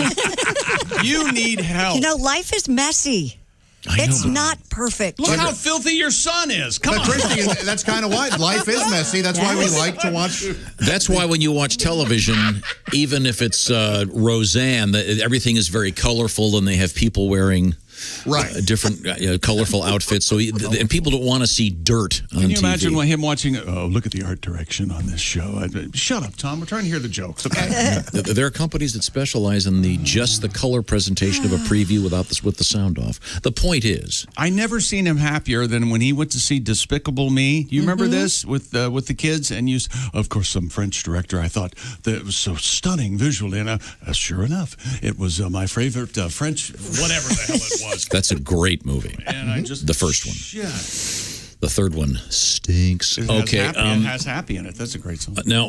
[SPEAKER 5] You need help.
[SPEAKER 4] You know, life is messy. It's not perfect.
[SPEAKER 5] Look how filthy your son is. Come on.
[SPEAKER 9] Christy, that's kind of why life is messy. That's why we like to watch.
[SPEAKER 2] That's why when you watch television, even if it's Roseanne, everything is very colorful and they have people wearing different colorful outfits. So and people don't want to see dirt on TV.
[SPEAKER 5] Can you imagine him watching? Oh, look at the art direction on this show. Shut up, Tom. We're trying to hear the jokes. Okay.
[SPEAKER 2] There are companies that specialize in just the color presentation of a preview with the sound off. The point is,
[SPEAKER 5] I never seen him happier than when he went to see Despicable Me. You remember this with the kids? And of course, some French director. I thought that it was so stunning visually, and sure enough, it was my favorite French, whatever the hell it was.
[SPEAKER 2] That's a great movie.
[SPEAKER 5] And
[SPEAKER 2] the first one.
[SPEAKER 5] Shit.
[SPEAKER 2] The third one stinks.
[SPEAKER 5] It has happy in it. That's a great song.
[SPEAKER 2] Now,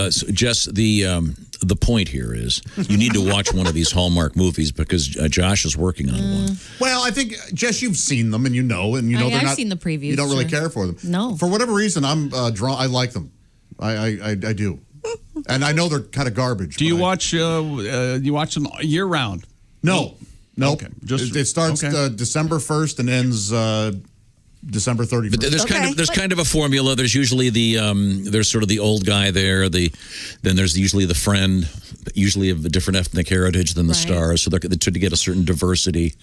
[SPEAKER 2] so Jess, the point here is you need to watch one of these Hallmark movies because Josh is working on one.
[SPEAKER 9] Well, I think Jess, you've seen them and you know they're not.
[SPEAKER 1] I've seen the previews.
[SPEAKER 9] You don't really care for them.
[SPEAKER 1] No.
[SPEAKER 9] For whatever reason, I'm drawn. I like them. I do, and I know they're kind of garbage.
[SPEAKER 5] Do you watch? You watch them year round?
[SPEAKER 9] No. Nope.
[SPEAKER 5] Okay.
[SPEAKER 9] It starts December 1st and ends December 31st.
[SPEAKER 2] But there's kind of a formula. There's usually there's sort of the old guy there. Then there's usually the friend, usually of a different ethnic heritage than the stars. So they're to get a certain diversity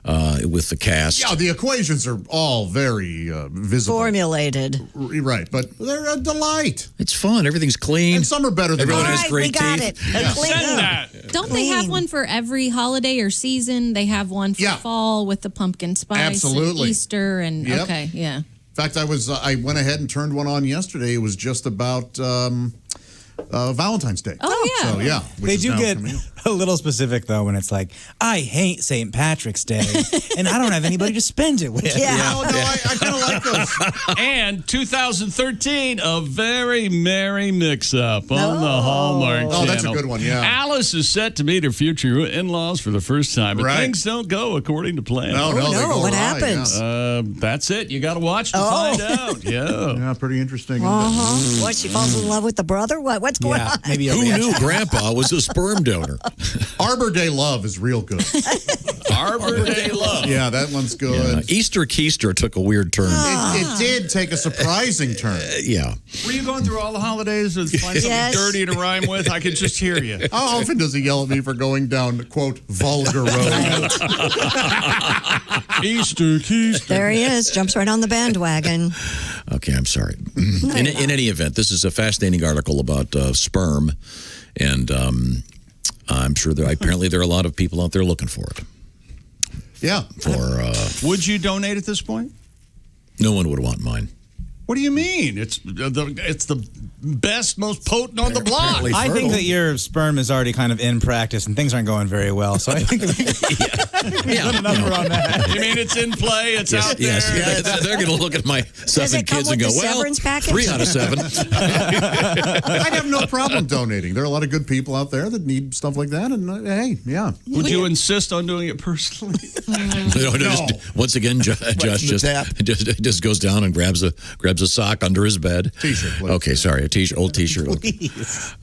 [SPEAKER 2] with the cast.
[SPEAKER 9] Yeah, the equations are all very visible.
[SPEAKER 4] Formulated.
[SPEAKER 9] Right, but they're a delight.
[SPEAKER 2] It's fun. Everything's clean.
[SPEAKER 9] And some are better than
[SPEAKER 2] everyone
[SPEAKER 9] others.
[SPEAKER 2] has great
[SPEAKER 4] we got
[SPEAKER 2] teeth.
[SPEAKER 4] it.
[SPEAKER 1] Don't they have one for every holiday or season? They have one for fall with the pumpkin spice.
[SPEAKER 9] Absolutely.
[SPEAKER 1] And Easter and
[SPEAKER 9] Yep.
[SPEAKER 1] yeah.
[SPEAKER 9] In fact, I went ahead and turned one on yesterday. It was just about Valentine's Day.
[SPEAKER 1] Oh, yeah.
[SPEAKER 9] So, yeah.
[SPEAKER 10] They do get a little specific, though, when it's like, I hate St. Patrick's Day, and I don't have anybody to spend it with.
[SPEAKER 9] I kind of like those.
[SPEAKER 5] And 2013, a very merry mix-up on the Hallmark Channel.
[SPEAKER 9] Oh, that's a good one, yeah.
[SPEAKER 5] Alice is set to meet her future in-laws for the first time, but things don't go according to plan.
[SPEAKER 9] No,
[SPEAKER 4] what happens?
[SPEAKER 5] That's it. You got to watch to find out. Yeah,
[SPEAKER 9] pretty interesting.
[SPEAKER 4] What, she falls in love with the brother? What's going on?
[SPEAKER 10] Maybe
[SPEAKER 2] Who knew Grandpa was a sperm donor?
[SPEAKER 9] Arbor Day Love is real good.
[SPEAKER 5] Arbor Day Love.
[SPEAKER 9] Yeah, that one's good.
[SPEAKER 2] Easter Keister took a weird turn.
[SPEAKER 9] It did take a surprising turn.
[SPEAKER 2] Yeah.
[SPEAKER 5] Were you going through all the holidays to find something dirty to rhyme with? I could just hear you.
[SPEAKER 9] How often does he yell at me for going down, quote, vulgar road?
[SPEAKER 5] Easter Keister.
[SPEAKER 4] There he is. Jumps right on the bandwagon.
[SPEAKER 2] Okay, I'm sorry. In any event, this is a fascinating article about sperm, and I'm sure apparently there are a lot of people out there looking for it.
[SPEAKER 9] Yeah.
[SPEAKER 5] Would you donate at this point?
[SPEAKER 2] No one would want mine.
[SPEAKER 5] What do you mean? It's the best, most potent on the block.
[SPEAKER 10] I think that your sperm is already kind of in practice, and things aren't going very well. So I think put a number on that.
[SPEAKER 5] You mean it's in play? It's out there?
[SPEAKER 2] Yes. They're going to look at my 7 kids and go, well, 3 out of 7.
[SPEAKER 9] I'd have no problem donating. There are a lot of good people out there that need stuff like that, and hey, yeah.
[SPEAKER 5] Would you insist on doing it personally?
[SPEAKER 2] No. Once again, Josh just goes down and grabs a sock under his bed.
[SPEAKER 9] T-shirt, please.
[SPEAKER 2] Okay, sorry, old T-shirt.
[SPEAKER 10] Please.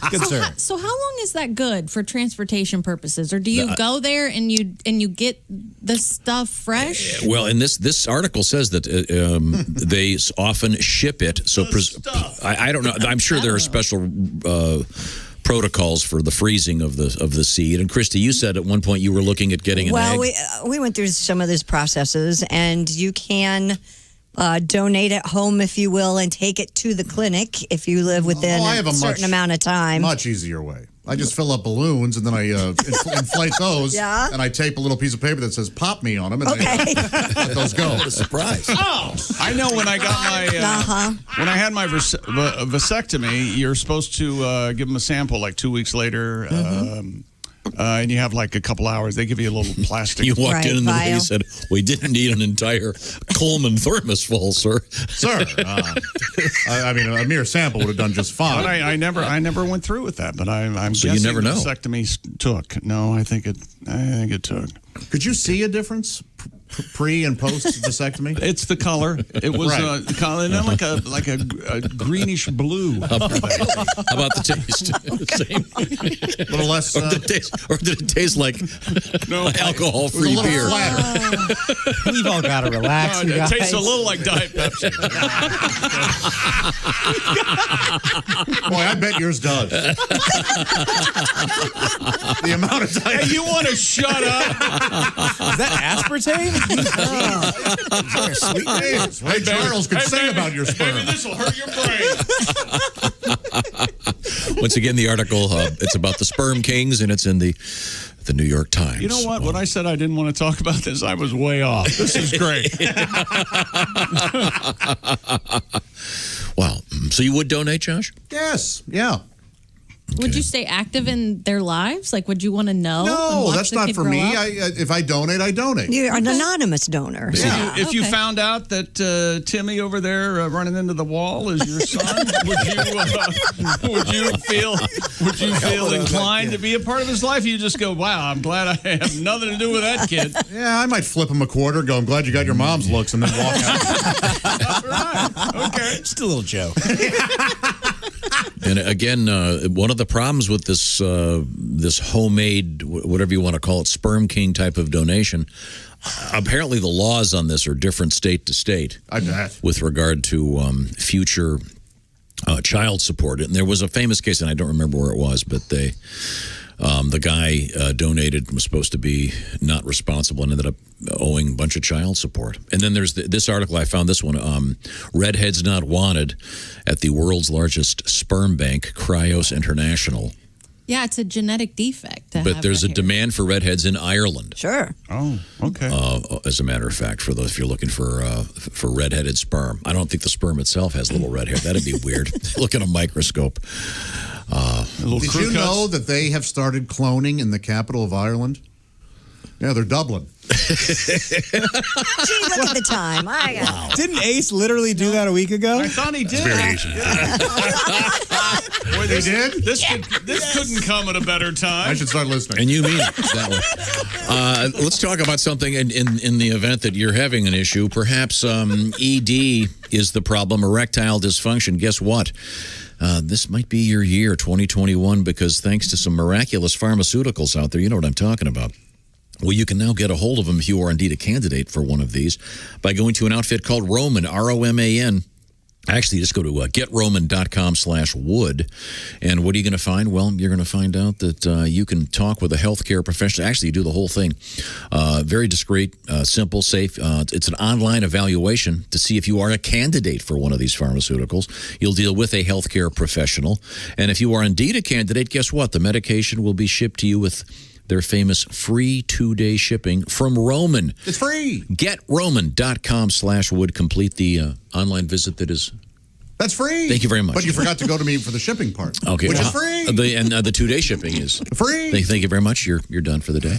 [SPEAKER 2] Good sir.
[SPEAKER 1] So how long is that good for transportation purposes, or do you go there and you get the stuff fresh?
[SPEAKER 2] Well, and this article says that they often ship it. So I don't know. I'm sure there are special protocols for the freezing of the seed. And Christy, you said at one point you were looking at getting an egg.
[SPEAKER 4] Well, we went through some of these processes, and you can donate at home, if you will, and take it to the clinic if you live within a certain amount of time.
[SPEAKER 9] Much easier way. I just fill up balloons and then I inflate those.
[SPEAKER 4] Yeah.
[SPEAKER 9] And I tape a little piece of paper that says "Pop me" on them, and I let those go.
[SPEAKER 2] What a surprise!
[SPEAKER 5] Oh, I know when I got my when I had my vasectomy, you're supposed to give them a sample like 2 weeks later. And you have like a couple hours. They give you a little plastic.
[SPEAKER 2] You walked in and the lady said, "We didn't need an entire Coleman thermos full, sir."
[SPEAKER 9] Sir, I mean, a mere sample would have done just fine.
[SPEAKER 5] But I never went through with that. But I'm
[SPEAKER 2] so
[SPEAKER 5] guessing
[SPEAKER 2] you never know.
[SPEAKER 5] Vasectomy took. No, I think it took.
[SPEAKER 9] Could you see a difference pre and post vasectomy?
[SPEAKER 5] It's the color. It was like a greenish blue.
[SPEAKER 2] How about the taste?
[SPEAKER 9] A little less.
[SPEAKER 2] Or did it taste like alcohol-free beer?
[SPEAKER 10] We've all got to relax.
[SPEAKER 5] It tastes a little like Diet Pepsi.
[SPEAKER 9] Boy, I bet yours does. The amount of time.
[SPEAKER 5] Hey, you want to shut up?
[SPEAKER 10] Is that aspartame?
[SPEAKER 9] Ray Charles could sing about your sperm.
[SPEAKER 5] Maybe this will hurt your brain.
[SPEAKER 2] Once again, the article, it's about the sperm kings, and it's in the New York Times.
[SPEAKER 5] You know what? When I said I didn't want to talk about this, I was way off. This is great.
[SPEAKER 2] Wow. So you would donate, Josh?
[SPEAKER 9] Yes. Yeah.
[SPEAKER 1] Would you stay active in their lives? Like, would you want to know?
[SPEAKER 9] No, that's not for me. If I donate, I donate.
[SPEAKER 4] You're an anonymous donor.
[SPEAKER 9] Yeah.
[SPEAKER 5] If you found out that Timmy over there running into the wall is your son, would you feel inclined to be a part of his life? You just go, wow, I'm glad I have nothing to do with that kid.
[SPEAKER 9] Yeah, I might flip him a quarter, go, I'm glad you got your mom's looks, and then walk out.
[SPEAKER 5] Right. Okay.
[SPEAKER 10] Just a little joke.
[SPEAKER 2] And again, one of the problems with this homemade, whatever you want to call it, sperm king type of donation, apparently the laws on this are different state to state.
[SPEAKER 9] I bet. With
[SPEAKER 2] regard to future child support. And there was a famous case, and I don't remember where it was, but the guy donated, was supposed to be not responsible, and ended up owing a bunch of child support. And then there's this article, I found this one, redheads not wanted at the world's largest sperm bank, Cryos International.
[SPEAKER 1] Yeah, it's a genetic defect. To
[SPEAKER 2] But
[SPEAKER 1] have
[SPEAKER 2] there's a
[SPEAKER 1] red hair.
[SPEAKER 2] demand for redheads in Ireland.
[SPEAKER 4] Sure.
[SPEAKER 5] Oh, okay.
[SPEAKER 2] As a matter of fact, if you're looking for redheaded sperm, I don't think the sperm itself has little red hair. That'd be weird. Look at a microscope.
[SPEAKER 9] Did you know that they have started cloning in the capital of Ireland? Yeah, they're Dublin.
[SPEAKER 4] Gee, look at the time.
[SPEAKER 10] Didn't Ace literally do that a week ago?
[SPEAKER 5] I thought he did.
[SPEAKER 9] Very easy.
[SPEAKER 5] Boy,
[SPEAKER 9] They did?
[SPEAKER 5] This couldn't come at a better time.
[SPEAKER 9] I should start listening.
[SPEAKER 2] And you mean it that way. Let's talk about something in the event that you're having an issue. Perhaps ED is the problem, erectile dysfunction. Guess what? This might be your year, 2021, because thanks to some miraculous pharmaceuticals out there, you know what I'm talking about. Well, you can now get a hold of them if you are indeed a candidate for one of these by going to an outfit called Roman, R-O-M-A-N. Actually, just go to getroman.com/wood. And what are you going to find? Well, you're going to find out that you can talk with a healthcare professional. Actually, you do the whole thing. Very discreet, simple, safe. It's an online evaluation to see if you are a candidate for one of these pharmaceuticals. You'll deal with a healthcare professional. And if you are indeed a candidate, guess what? The medication will be shipped to you with their famous free 2-day shipping from Roman.
[SPEAKER 9] It's free.
[SPEAKER 2] GetRoman.com/would. Complete the online visit that is.
[SPEAKER 9] That's free.
[SPEAKER 2] Thank you very much.
[SPEAKER 9] But you forgot to go to me for the shipping part.
[SPEAKER 2] Okay,
[SPEAKER 9] Which is free.
[SPEAKER 2] The 2-day shipping is
[SPEAKER 9] free.
[SPEAKER 2] Thank you very much. You're done for the day.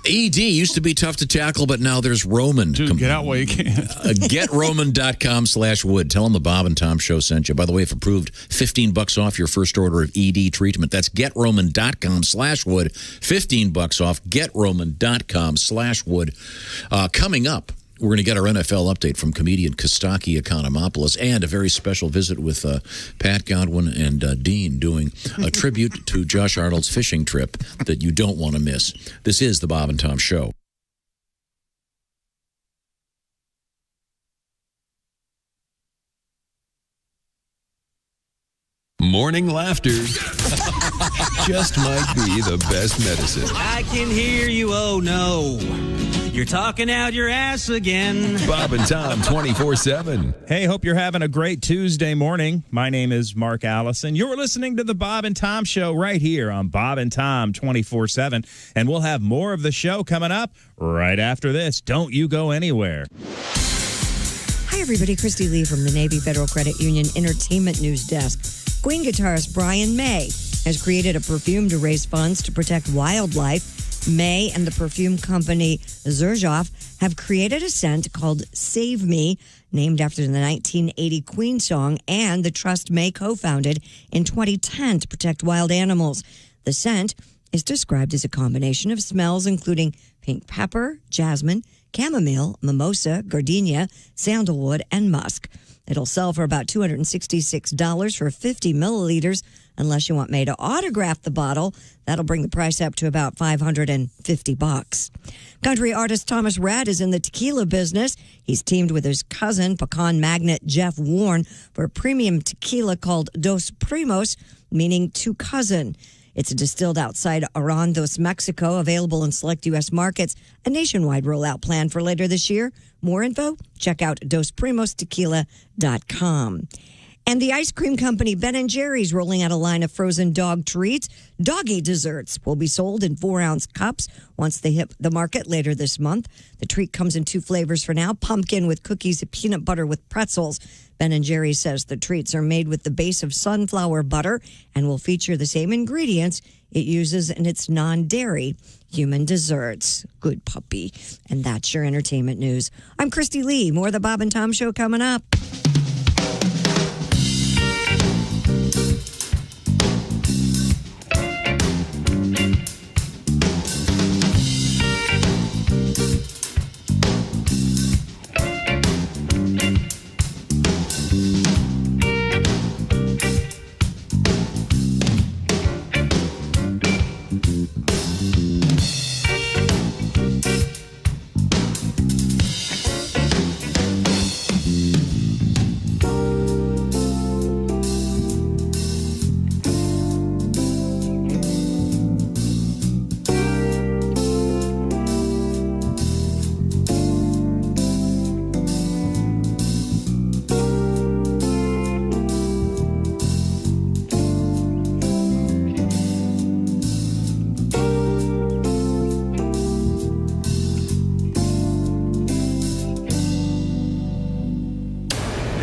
[SPEAKER 2] ED used to be tough to tackle, but now there's Roman.
[SPEAKER 5] Dude, get out while you can.
[SPEAKER 2] GetRoman.com/wood. Tell them the Bob and Tom Show sent you. By the way, if approved, $15 off your first order of ED treatment. That's GetRoman.com/wood. $15 off. GetRoman.com/wood. Coming up, we're going to get our NFL update from comedian Kostaki Economopoulos and a very special visit with Pat Godwin and Dean doing a tribute to Josh Arnold's fishing trip that you don't want to miss. This is the Bob and Tom Show.
[SPEAKER 12] Morning laughter just might be the best medicine.
[SPEAKER 7] I can hear you, oh no. You're talking out your ass again.
[SPEAKER 12] Bob and Tom 24/7.
[SPEAKER 18] Hey, hope you're having a great Tuesday morning. My name is Mark Allison. You're listening to the Bob and Tom Show right here on Bob and Tom 24/7. And we'll have more of the show coming up right after this. Don't you go anywhere.
[SPEAKER 4] Hi, everybody. Christy Lee from the Navy Federal Credit Union Entertainment News Desk. Queen guitarist Brian May has created a perfume to raise funds to protect wildlife. May and the perfume company Xerjoff have created a scent called Save Me, named after the 1980 Queen song, and the trust May co-founded in 2010 to protect wild animals. The scent is described as a combination of smells including pink pepper, jasmine, chamomile, mimosa, gardenia, sandalwood, and musk. It'll sell for about $266 for 50 milliliters. Unless you want May to autograph the bottle, that'll bring the price up to about $550. Country artist Thomas Rhett is in the tequila business. He's teamed with his cousin, pecan magnate Jeff Warren, for a premium tequila called Dos Primos, meaning two cousin. It's distilled outside Arandos, Mexico, available in select U.S. markets. A nationwide rollout plan for later this year. More info, check out dosprimos.tequila.com. And the ice cream company Ben & Jerry's rolling out a line of frozen dog treats. Doggy desserts will be sold in 4-ounce cups once they hit the market later this month. The treat comes in 2 flavors for now, pumpkin with cookies and peanut butter with pretzels. Ben & Jerry's says the treats are made with the base of sunflower butter and will feature the same ingredients it uses in its non-dairy human desserts. Good puppy. And that's your entertainment news. I'm Christy Lee. More of the Bob and Tom Show coming up.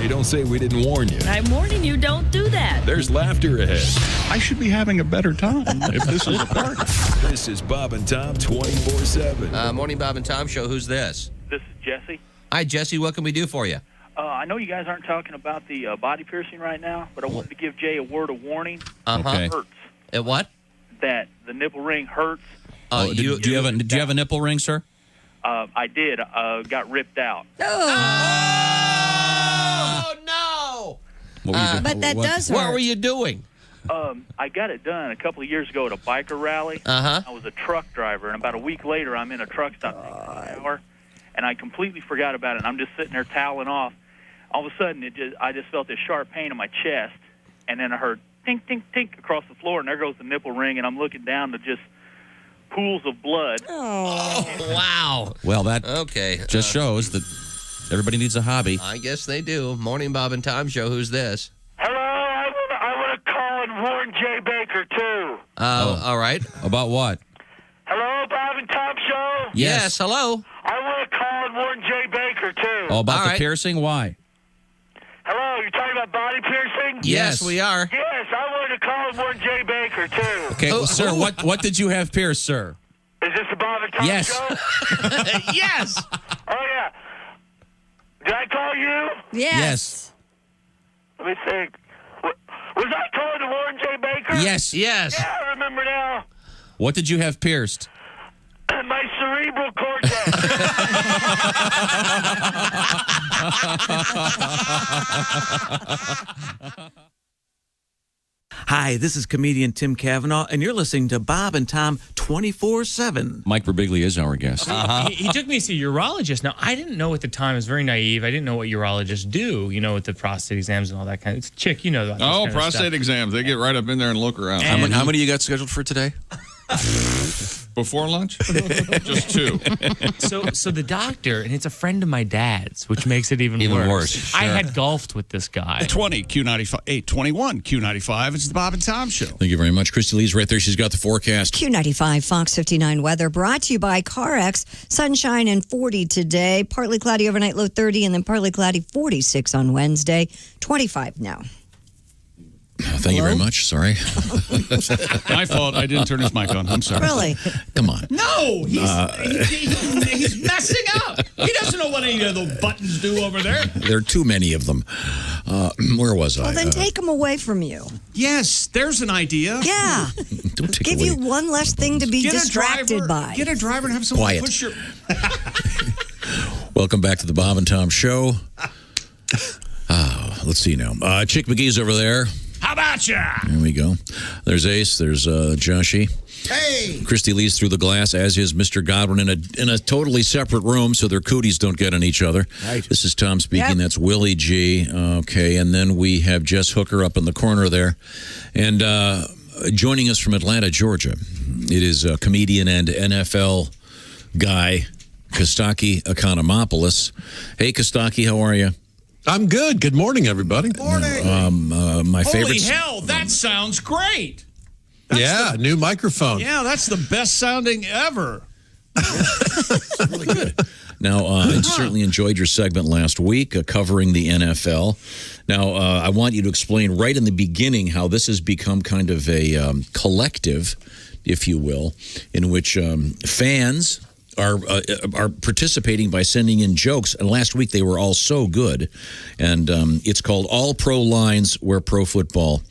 [SPEAKER 12] don't say we didn't warn you.
[SPEAKER 21] I'm warning you, don't do that.
[SPEAKER 12] There's laughter ahead.
[SPEAKER 15] I should be having a better time if this is a party.
[SPEAKER 12] This is Bob and Tom 24/7.
[SPEAKER 22] Morning Bob and Tom Show. Who's this?
[SPEAKER 23] This is Jesse.
[SPEAKER 22] Hi, Jesse. What can we do for you?
[SPEAKER 23] I know you guys aren't talking about the body piercing right now, but I wanted to give Jay a word of warning.
[SPEAKER 22] Okay.
[SPEAKER 23] It hurts.
[SPEAKER 22] What?
[SPEAKER 23] That the nipple ring hurts.
[SPEAKER 2] Do you have a nipple ring, sir?
[SPEAKER 23] I did. Got ripped out.
[SPEAKER 22] Oh, no!
[SPEAKER 2] What were you doing?
[SPEAKER 4] But that does hurt.
[SPEAKER 22] What were you doing?
[SPEAKER 23] I got it done a couple of years ago at a biker rally.
[SPEAKER 22] Uh-huh.
[SPEAKER 23] I was a truck driver, and about a week later, I'm in a truck stop taking a shower, and I completely forgot about it. I'm just sitting there toweling off. All of a sudden, I just felt this sharp pain in my chest, and then I heard tink, tink, tink across the floor, and there goes the nipple ring, and I'm looking down to just pools of blood.
[SPEAKER 22] Oh, wow.
[SPEAKER 2] Well, that
[SPEAKER 22] Okay.
[SPEAKER 2] just shows that everybody needs a hobby.
[SPEAKER 22] I guess they do. Morning Bob and Tom Show. Who's this?
[SPEAKER 3] Hello, I want to call and warn Jay Baker, too.
[SPEAKER 22] All right.
[SPEAKER 2] About what?
[SPEAKER 3] Hello, Bob and Tom Show?
[SPEAKER 22] Yes, hello.
[SPEAKER 3] I want to call and warn Jay Baker, too.
[SPEAKER 2] Oh, about
[SPEAKER 22] All
[SPEAKER 2] the
[SPEAKER 22] right.
[SPEAKER 2] piercing? Why?
[SPEAKER 3] Hello, you're talking about body piercing?
[SPEAKER 22] Yes, we are.
[SPEAKER 3] Yes, I wanted to call and warn Jay Baker, too.
[SPEAKER 2] Okay, well, sir, what did you have pierced, sir?
[SPEAKER 3] Is this the Bob and Tom
[SPEAKER 2] Yes.
[SPEAKER 3] Show?
[SPEAKER 22] Yes.
[SPEAKER 3] Oh, yeah. Did I call you?
[SPEAKER 2] Yes.
[SPEAKER 3] Let me think. Was I calling to warn Jay Baker?
[SPEAKER 2] Yes.
[SPEAKER 22] Yes.
[SPEAKER 3] Yeah, I remember now.
[SPEAKER 2] What did you have pierced?
[SPEAKER 3] My cerebral cortex.
[SPEAKER 7] Hi, this is comedian Tim Cavanaugh, and you're listening to Bob and Tom 24/7.
[SPEAKER 2] Mike Birbiglia is our guest.
[SPEAKER 24] He took me to see a urologist. Now, I didn't know at the time. I was very naive. I didn't know what urologists do, with the prostate exams and all that kind of Chick, you know that.
[SPEAKER 15] Oh, prostate exams. They get right up in there and look around.
[SPEAKER 2] How many you got scheduled for today?
[SPEAKER 15] Before lunch? Just 2.
[SPEAKER 24] So the doctor, and it's a friend of my dad's, which makes it even
[SPEAKER 2] worse.
[SPEAKER 24] I had golfed with this guy.
[SPEAKER 5] 20 Q95, 821 Q95. It's the Bob and Tom Show.
[SPEAKER 2] Thank you very much. Christy Lee's right there. She's got the forecast.
[SPEAKER 4] Q95 Fox 59 weather brought to you by CarX. Sunshine and 40 today. Partly cloudy overnight, low 30, and then partly cloudy 46 on Wednesday. 25 now.
[SPEAKER 2] Thank you very much. Sorry.
[SPEAKER 5] My fault. I didn't turn his mic on. I'm sorry.
[SPEAKER 4] Really?
[SPEAKER 2] Come on.
[SPEAKER 5] No, he's messing up. He doesn't know what any of those buttons do over there.
[SPEAKER 2] There are too many of them. Where was I?
[SPEAKER 4] Well, then take them away from you.
[SPEAKER 5] Yes, there's an idea.
[SPEAKER 4] Yeah.
[SPEAKER 2] Don't take
[SPEAKER 4] Give
[SPEAKER 2] away.
[SPEAKER 4] you one less thing to be distracted by.
[SPEAKER 5] Get a driver and have someone
[SPEAKER 2] Quiet.
[SPEAKER 5] push your...
[SPEAKER 2] Welcome back to the Bob and Tom Show. Let's see now. Chick McGee's over there.
[SPEAKER 5] How about ya?
[SPEAKER 2] There we go. There's Ace. There's Joshy.
[SPEAKER 8] Hey!
[SPEAKER 2] Christy Lee's through the glass, as is Mr. Godwin in a totally separate room, so their cooties don't get on each other.
[SPEAKER 8] Right.
[SPEAKER 2] This is Tom speaking.
[SPEAKER 4] Yep.
[SPEAKER 2] That's Willie G. Okay, and then we have Jess Hooker up in the corner there, and joining us from Atlanta, Georgia, it is comedian and NFL guy Kostaki Economopoulos. Hey, Kostaki, how are you?
[SPEAKER 25] I'm good. Good morning, everybody.
[SPEAKER 5] Morning.
[SPEAKER 2] My
[SPEAKER 5] Holy
[SPEAKER 2] favorite.
[SPEAKER 5] hell, that sounds great.
[SPEAKER 25] New microphone.
[SPEAKER 5] Yeah, that's the best sounding ever.
[SPEAKER 2] Really good. Now, I certainly enjoyed your segment last week covering the NFL. Now, I want you to explain right in the beginning how this has become kind of a collective, if you will, in which fans are participating by sending in jokes. And last week they were all so good. And it's called All Pro Lines, where pro football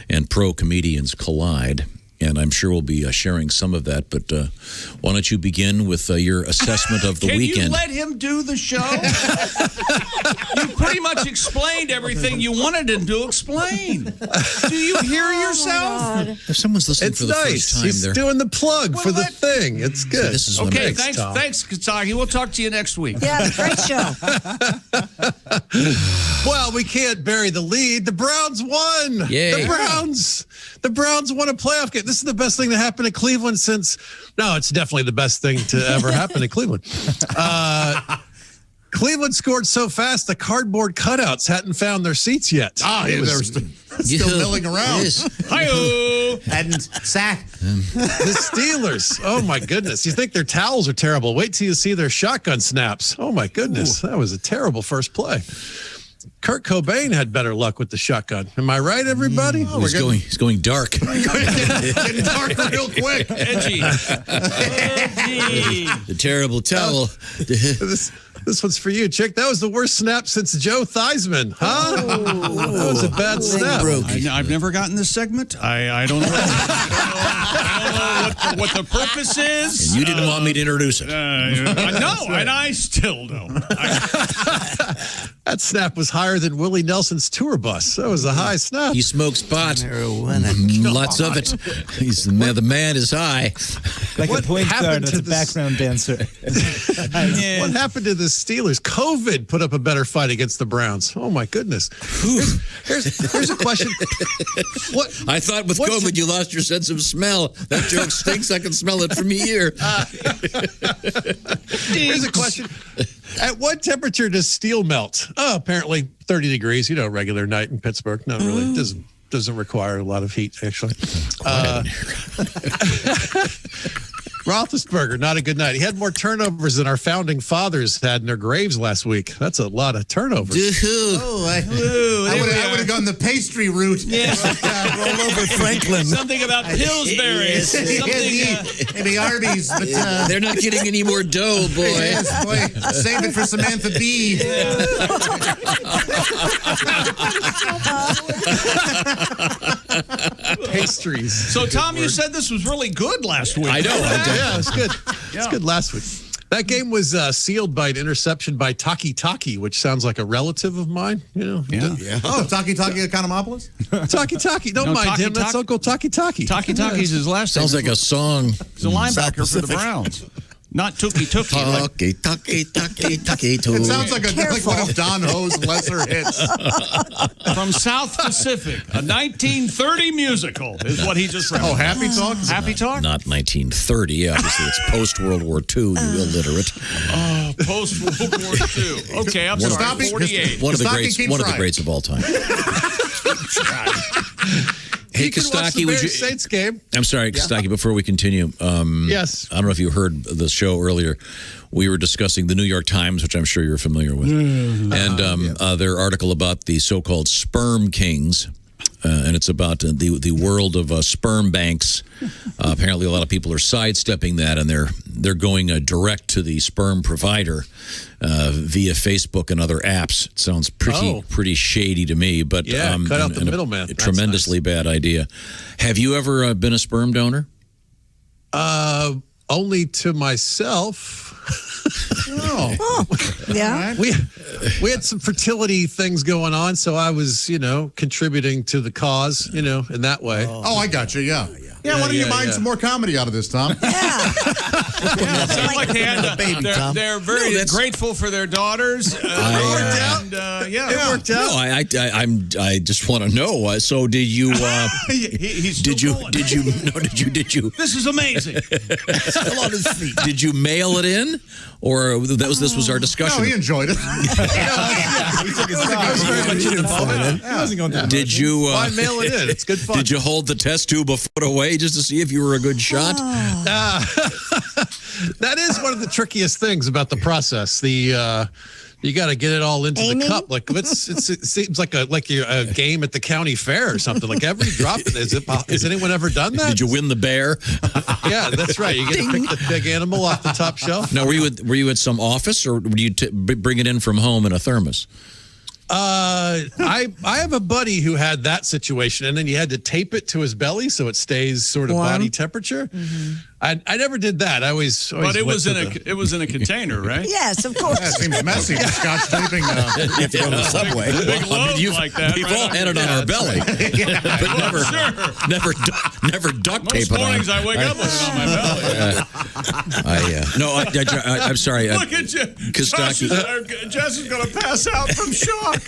[SPEAKER 2] and pro comedians collide. And I'm sure we'll be sharing some of that. But why don't you begin with your assessment of the weekend?
[SPEAKER 5] Can you let him do the show? You pretty much explained everything you wanted him to explain. Do you hear yourself?
[SPEAKER 2] If someone's listening
[SPEAKER 25] It's
[SPEAKER 2] for the
[SPEAKER 25] nice.
[SPEAKER 2] first time,
[SPEAKER 25] He's
[SPEAKER 2] they're
[SPEAKER 25] doing the plug for the thing. It's good.
[SPEAKER 2] This is
[SPEAKER 5] Okay,
[SPEAKER 25] Tom.
[SPEAKER 5] thanks, Katagi. We'll talk to you next week.
[SPEAKER 4] Yeah, great show.
[SPEAKER 25] Well, we can't bury the lead. The Browns won.
[SPEAKER 2] Yay.
[SPEAKER 25] The Browns won a playoff game. This is the best thing to happen to Cleveland since. No, it's definitely the best thing to ever happen to Cleveland. Cleveland scored so fast, the cardboard cutouts hadn't found their seats yet.
[SPEAKER 9] They're still milling around.
[SPEAKER 5] Hi-oh.
[SPEAKER 8] Hadn't sacked.
[SPEAKER 25] The Steelers. Oh, my goodness. You think their towels are terrible. Wait till you see their shotgun snaps. Oh, my goodness. That was a terrible first play. Kurt Cobain had better luck with the shotgun. Am I right, everybody?
[SPEAKER 2] He's going dark.
[SPEAKER 25] Getting dark real quick.
[SPEAKER 5] Edgy.
[SPEAKER 2] The terrible towel.
[SPEAKER 25] This one's for you, Chick. That was the worst snap since Joe Theismann, huh? That was a bad snap.
[SPEAKER 5] I've never gotten this segment. I don't know. I don't know what the purpose is.
[SPEAKER 2] And you didn't want me to introduce it.
[SPEAKER 5] No, and I still don't.
[SPEAKER 25] That snap was higher than Willie Nelson's tour bus. That was a high snap.
[SPEAKER 2] He smokes pot. Lots of it. The man is high.
[SPEAKER 10] Like
[SPEAKER 25] What
[SPEAKER 10] a point
[SPEAKER 25] happened
[SPEAKER 10] guard
[SPEAKER 25] to
[SPEAKER 10] as a background dancer.
[SPEAKER 25] What happened to the Steelers? COVID put up a better fight against the Browns. Oh my goodness. Here's a question.
[SPEAKER 2] I thought with COVID you lost your sense of smell. That joke stinks. I can smell it from here.
[SPEAKER 25] Here's a question. At what temperature does steel melt? Oh, apparently 30 degrees. Regular night in Pittsburgh. No, really. Doesn't require a lot of heat, actually. Roethlisberger, not a good night. He had more turnovers than our founding fathers had in their graves last week. That's a lot of turnovers.
[SPEAKER 8] I would have gone the pastry route.
[SPEAKER 13] Yeah. Roll over Franklin.
[SPEAKER 5] Something about Pillsbury.
[SPEAKER 8] Maybe Arby's, but
[SPEAKER 2] they're not getting any more dough, boy.
[SPEAKER 8] Yes, boy. Save it for Samantha Bee.
[SPEAKER 25] Pastries.
[SPEAKER 5] So, Tom, you said this was really good last week.
[SPEAKER 2] I know.
[SPEAKER 25] Yeah, it's good. It's good last week. That game was sealed by an interception by Taki Taki, which sounds like a relative of mine.
[SPEAKER 8] Yeah. Oh, Taki Economopoulos?
[SPEAKER 25] Taki Taki. Don't mind
[SPEAKER 5] Taki
[SPEAKER 25] him. That's Uncle Taki Taki.
[SPEAKER 5] Taki Taki's his last name.
[SPEAKER 2] Sounds like a song.
[SPEAKER 5] He's a linebacker for the Browns. Not Tookie Tookie.
[SPEAKER 2] Taki.
[SPEAKER 8] It sounds like one of Don Ho's lesser hits.
[SPEAKER 5] From South Pacific, a 1930 musical is what he just read.
[SPEAKER 8] Oh, Happy Talk?
[SPEAKER 5] Happy Talk?
[SPEAKER 2] Not 1930. Obviously, it's post-World War II, you illiterate.
[SPEAKER 5] Oh, post-World War II. Okay, I'm sorry, 48.
[SPEAKER 2] One of the greats of all time. Hey, Kostaki,
[SPEAKER 25] would you? Saints game.
[SPEAKER 2] I'm sorry, Kostaki. Before we continue,
[SPEAKER 25] yes,
[SPEAKER 2] I don't know if you heard the show earlier. We were discussing the New York Times, which I'm sure you're familiar with, and their article about the so-called sperm kings. And it's about the world of sperm banks. Apparently, a lot of people are sidestepping that, and they're going direct to the sperm provider via Facebook and other apps. It sounds pretty shady to me, but
[SPEAKER 25] cut out the middleman.
[SPEAKER 2] A tremendously bad idea. Have you ever been a sperm donor?
[SPEAKER 25] Only to myself.
[SPEAKER 4] Yeah.
[SPEAKER 25] We had some fertility things going on, so I was, contributing to the cause, in that way.
[SPEAKER 8] Oh, I got you. Yeah. Yeah, why don't you mine some more comedy out of this, Tom?
[SPEAKER 5] It sounds like they had they're very grateful for their daughters.
[SPEAKER 25] It worked out. It worked out.
[SPEAKER 2] No, I just want to know. So did you? Did you?
[SPEAKER 5] This is amazing.
[SPEAKER 2] Still on his feet. Did you mail it in, or this was our discussion?
[SPEAKER 8] No, he enjoyed it.
[SPEAKER 2] Did you?
[SPEAKER 25] Why mail it in? It's good fun.
[SPEAKER 2] Did you hold the test tube a foot away just to see if you were a good shot?
[SPEAKER 25] That is one of the trickiest things about the process. You got to get it all into the cup. Like it seems like a game at the county fair or something. Like every drop. Has anyone ever done that?
[SPEAKER 2] Did you win the bear?
[SPEAKER 25] Yeah, that's right. You get to pick the big animal off the top shelf.
[SPEAKER 2] Now, were you at some office, or would you bring it in from home in a thermos?
[SPEAKER 25] I have a buddy who had that situation, and then you had to tape it to his belly so it stays sort of body temperature. Mm-hmm. I never did that. I always
[SPEAKER 5] but it was in a container, right?
[SPEAKER 4] Yes, of course.
[SPEAKER 8] That seems messy. The Scotch taping.
[SPEAKER 2] You have to go to the subway.
[SPEAKER 5] Big like that.
[SPEAKER 2] We've all had it on our belly, but never duct tape it on.
[SPEAKER 5] Most mornings I wake up with it on my belly.
[SPEAKER 2] I'm sorry.
[SPEAKER 5] Look at you. Jess is going to pass out from shock.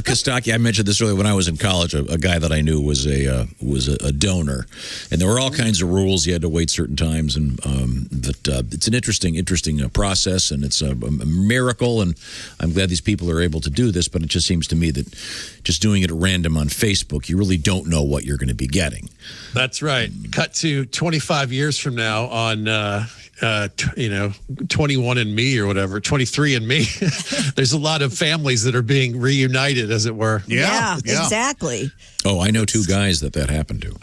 [SPEAKER 2] Kostaki, I mentioned this earlier. When I was in college, a guy that I knew was a donor, and there were all kinds of rules. You had to wait certain times, and it's an interesting process, and it's a miracle. And I'm glad these people are able to do this. But it just seems to me that just doing it at random on Facebook, you really don't know what you're going to be getting.
[SPEAKER 25] That's right. Cut to 25 years from now on 21andMe or whatever, 23andMe. There's a lot of families that are being reunited, as it were.
[SPEAKER 4] Yeah. Exactly.
[SPEAKER 2] Oh, I know two guys that happened to.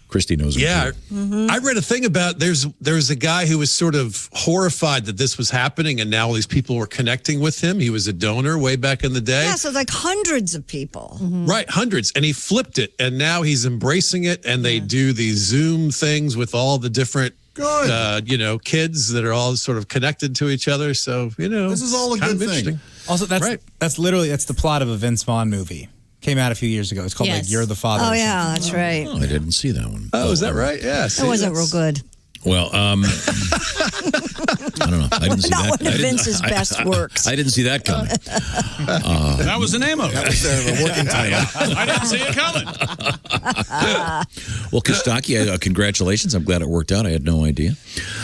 [SPEAKER 2] Christy knows him too.
[SPEAKER 25] I read a thing about there's a guy who was sort of horrified that this was happening, and now all these people were connecting with him. He was a donor way back in the day.
[SPEAKER 4] Yeah, so like hundreds of people.
[SPEAKER 25] Right, hundreds. And he flipped it, and now he's embracing it, and they do these Zoom things with all the different kids that are all sort of connected to each other. So,
[SPEAKER 9] this is all a good thing.
[SPEAKER 10] Also, that's the plot of a Vince Vaughn movie. Came out a few years ago. It's called like You're the Father.
[SPEAKER 4] Oh, yeah, that's right.
[SPEAKER 2] Oh, I didn't see that one.
[SPEAKER 25] Oh, is that right? Yeah.
[SPEAKER 4] It wasn't real good.
[SPEAKER 2] Well, I don't know. I didn't see
[SPEAKER 4] Not
[SPEAKER 2] that.
[SPEAKER 4] one of Vince's best works.
[SPEAKER 2] I didn't see that coming.
[SPEAKER 5] That was the name of it.
[SPEAKER 9] That was a working title.
[SPEAKER 5] I didn't see it coming.
[SPEAKER 2] Well, Kostaki, congratulations. I'm glad it worked out. I had no idea.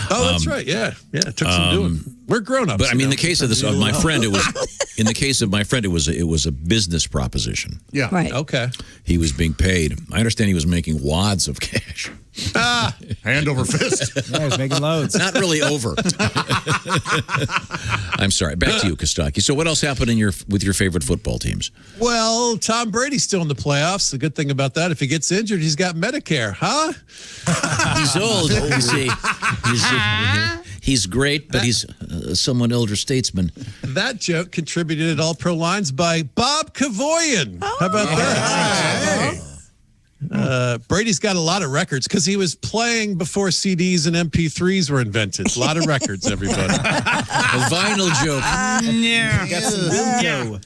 [SPEAKER 25] Oh, that's right. Yeah. It took some doing. We're grown-ups.
[SPEAKER 2] But I mean, in the case of my friend, it was a business proposition.
[SPEAKER 9] Yeah.
[SPEAKER 4] Right.
[SPEAKER 25] Okay.
[SPEAKER 2] He was being paid. I understand he was making wads of cash.
[SPEAKER 9] Hand over fist.
[SPEAKER 10] Yeah, he's making loads.
[SPEAKER 2] Not really over. I'm sorry. Back to you, Kostaki. So what else happened with your favorite football teams?
[SPEAKER 25] Well, Tom Brady's still in the playoffs. The good thing about that, if he gets injured, he's got Medicare, huh?
[SPEAKER 2] He's old. You see. He's great, but he's somewhat elder statesman.
[SPEAKER 25] That joke contributed at All Pro Lines by Bob Kavoyan. How about that? Brady's got a lot of records because he was playing before CDs and MP3s were invented. A lot of records, everybody.
[SPEAKER 2] A vinyl joke.
[SPEAKER 5] Yeah.
[SPEAKER 10] Got some dildo.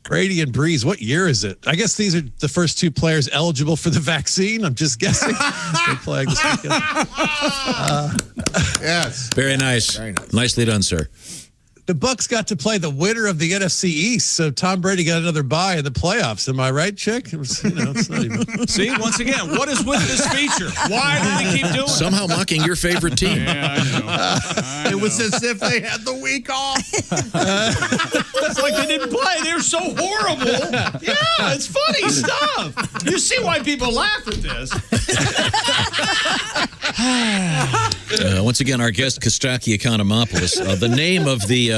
[SPEAKER 25] Brady and Breeze, what year is it? I guess these are the first two players eligible for the vaccine. I'm just guessing. They're playing this weekend.
[SPEAKER 9] Yes.
[SPEAKER 2] Very nice. Nicely done, sir.
[SPEAKER 25] The Bucks got to play the winner of the NFC East, so Tom Brady got another bye in the playoffs. Am I right, Chick? It's not even...
[SPEAKER 5] See, once again, what is with this feature? Why do they keep doing it?
[SPEAKER 2] Somehow mocking your favorite team.
[SPEAKER 5] Yeah, I know.
[SPEAKER 9] It was as if they had the week off.
[SPEAKER 5] It's like they didn't play. They're so horrible. Yeah, it's funny stuff. You see why people laugh at this.
[SPEAKER 2] Once again, our guest, Kostaki Economopoulos. The name of the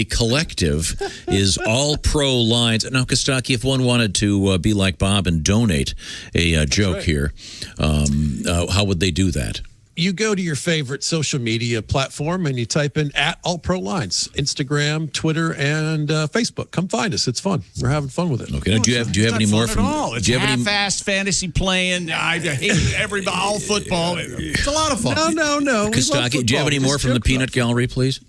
[SPEAKER 2] collective is All Pro Lines. Now, Kostaki, if one wanted to be like Bob and donate a joke here, how would they do that?
[SPEAKER 25] You go to your favorite social media platform and you type in @AllProLines, Instagram, Twitter, and Facebook. Come find us. It's fun. We're having fun with it.
[SPEAKER 2] Okay. Do you have any more from?
[SPEAKER 5] It's
[SPEAKER 2] do you have any?
[SPEAKER 5] half-assed fantasy playing. I hate all football.
[SPEAKER 25] It's a lot of fun. No.
[SPEAKER 2] Kostaki, do you have any more from the peanut gallery, please?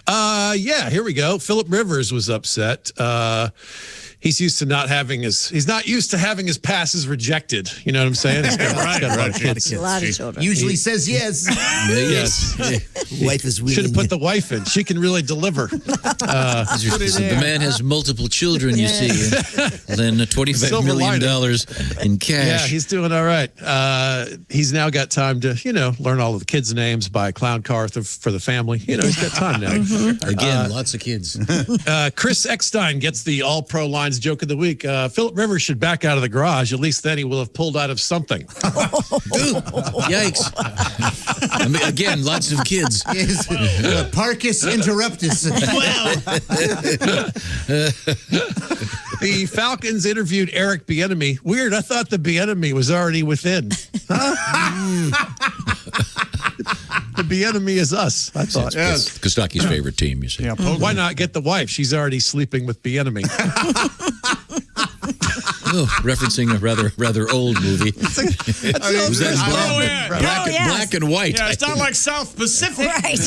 [SPEAKER 25] Yeah, here we go. Philip Rivers was upset. He's used to he's not used to having his passes rejected. You know what I'm saying? He's got a lot of kids.
[SPEAKER 4] A lot of children.
[SPEAKER 13] Usually says yes.
[SPEAKER 25] Yes.
[SPEAKER 13] Wife is willing.
[SPEAKER 25] Should have put the wife in. She can really deliver.
[SPEAKER 2] The man has multiple children, you see. Then $25 million in cash.
[SPEAKER 25] Yeah, he's doing all right. He's now got time to, learn all of the kids' names, buy a clown car for the family. He's got time now.
[SPEAKER 2] Again, lots of kids.
[SPEAKER 25] Chris Eckstein gets the All Pro Lines joke of the week. Philip Rivers should back out of the garage. At least then he will have pulled out of something.
[SPEAKER 2] Yikes. Again, lots of kids.
[SPEAKER 13] Yes. Parcus interruptus.
[SPEAKER 25] The Falcons interviewed Eric Bieniemy. Weird. I thought the Bieniemy was already within. The Bieniemy is us, I thought.
[SPEAKER 2] Yes. Kostaki's favorite team, you see.
[SPEAKER 25] Yeah, why not get the wife? She's already sleeping with Bieniemy.
[SPEAKER 2] Referencing a rather old movie. Was that black and white?
[SPEAKER 5] Yeah, it's not like South Pacific.
[SPEAKER 4] Right.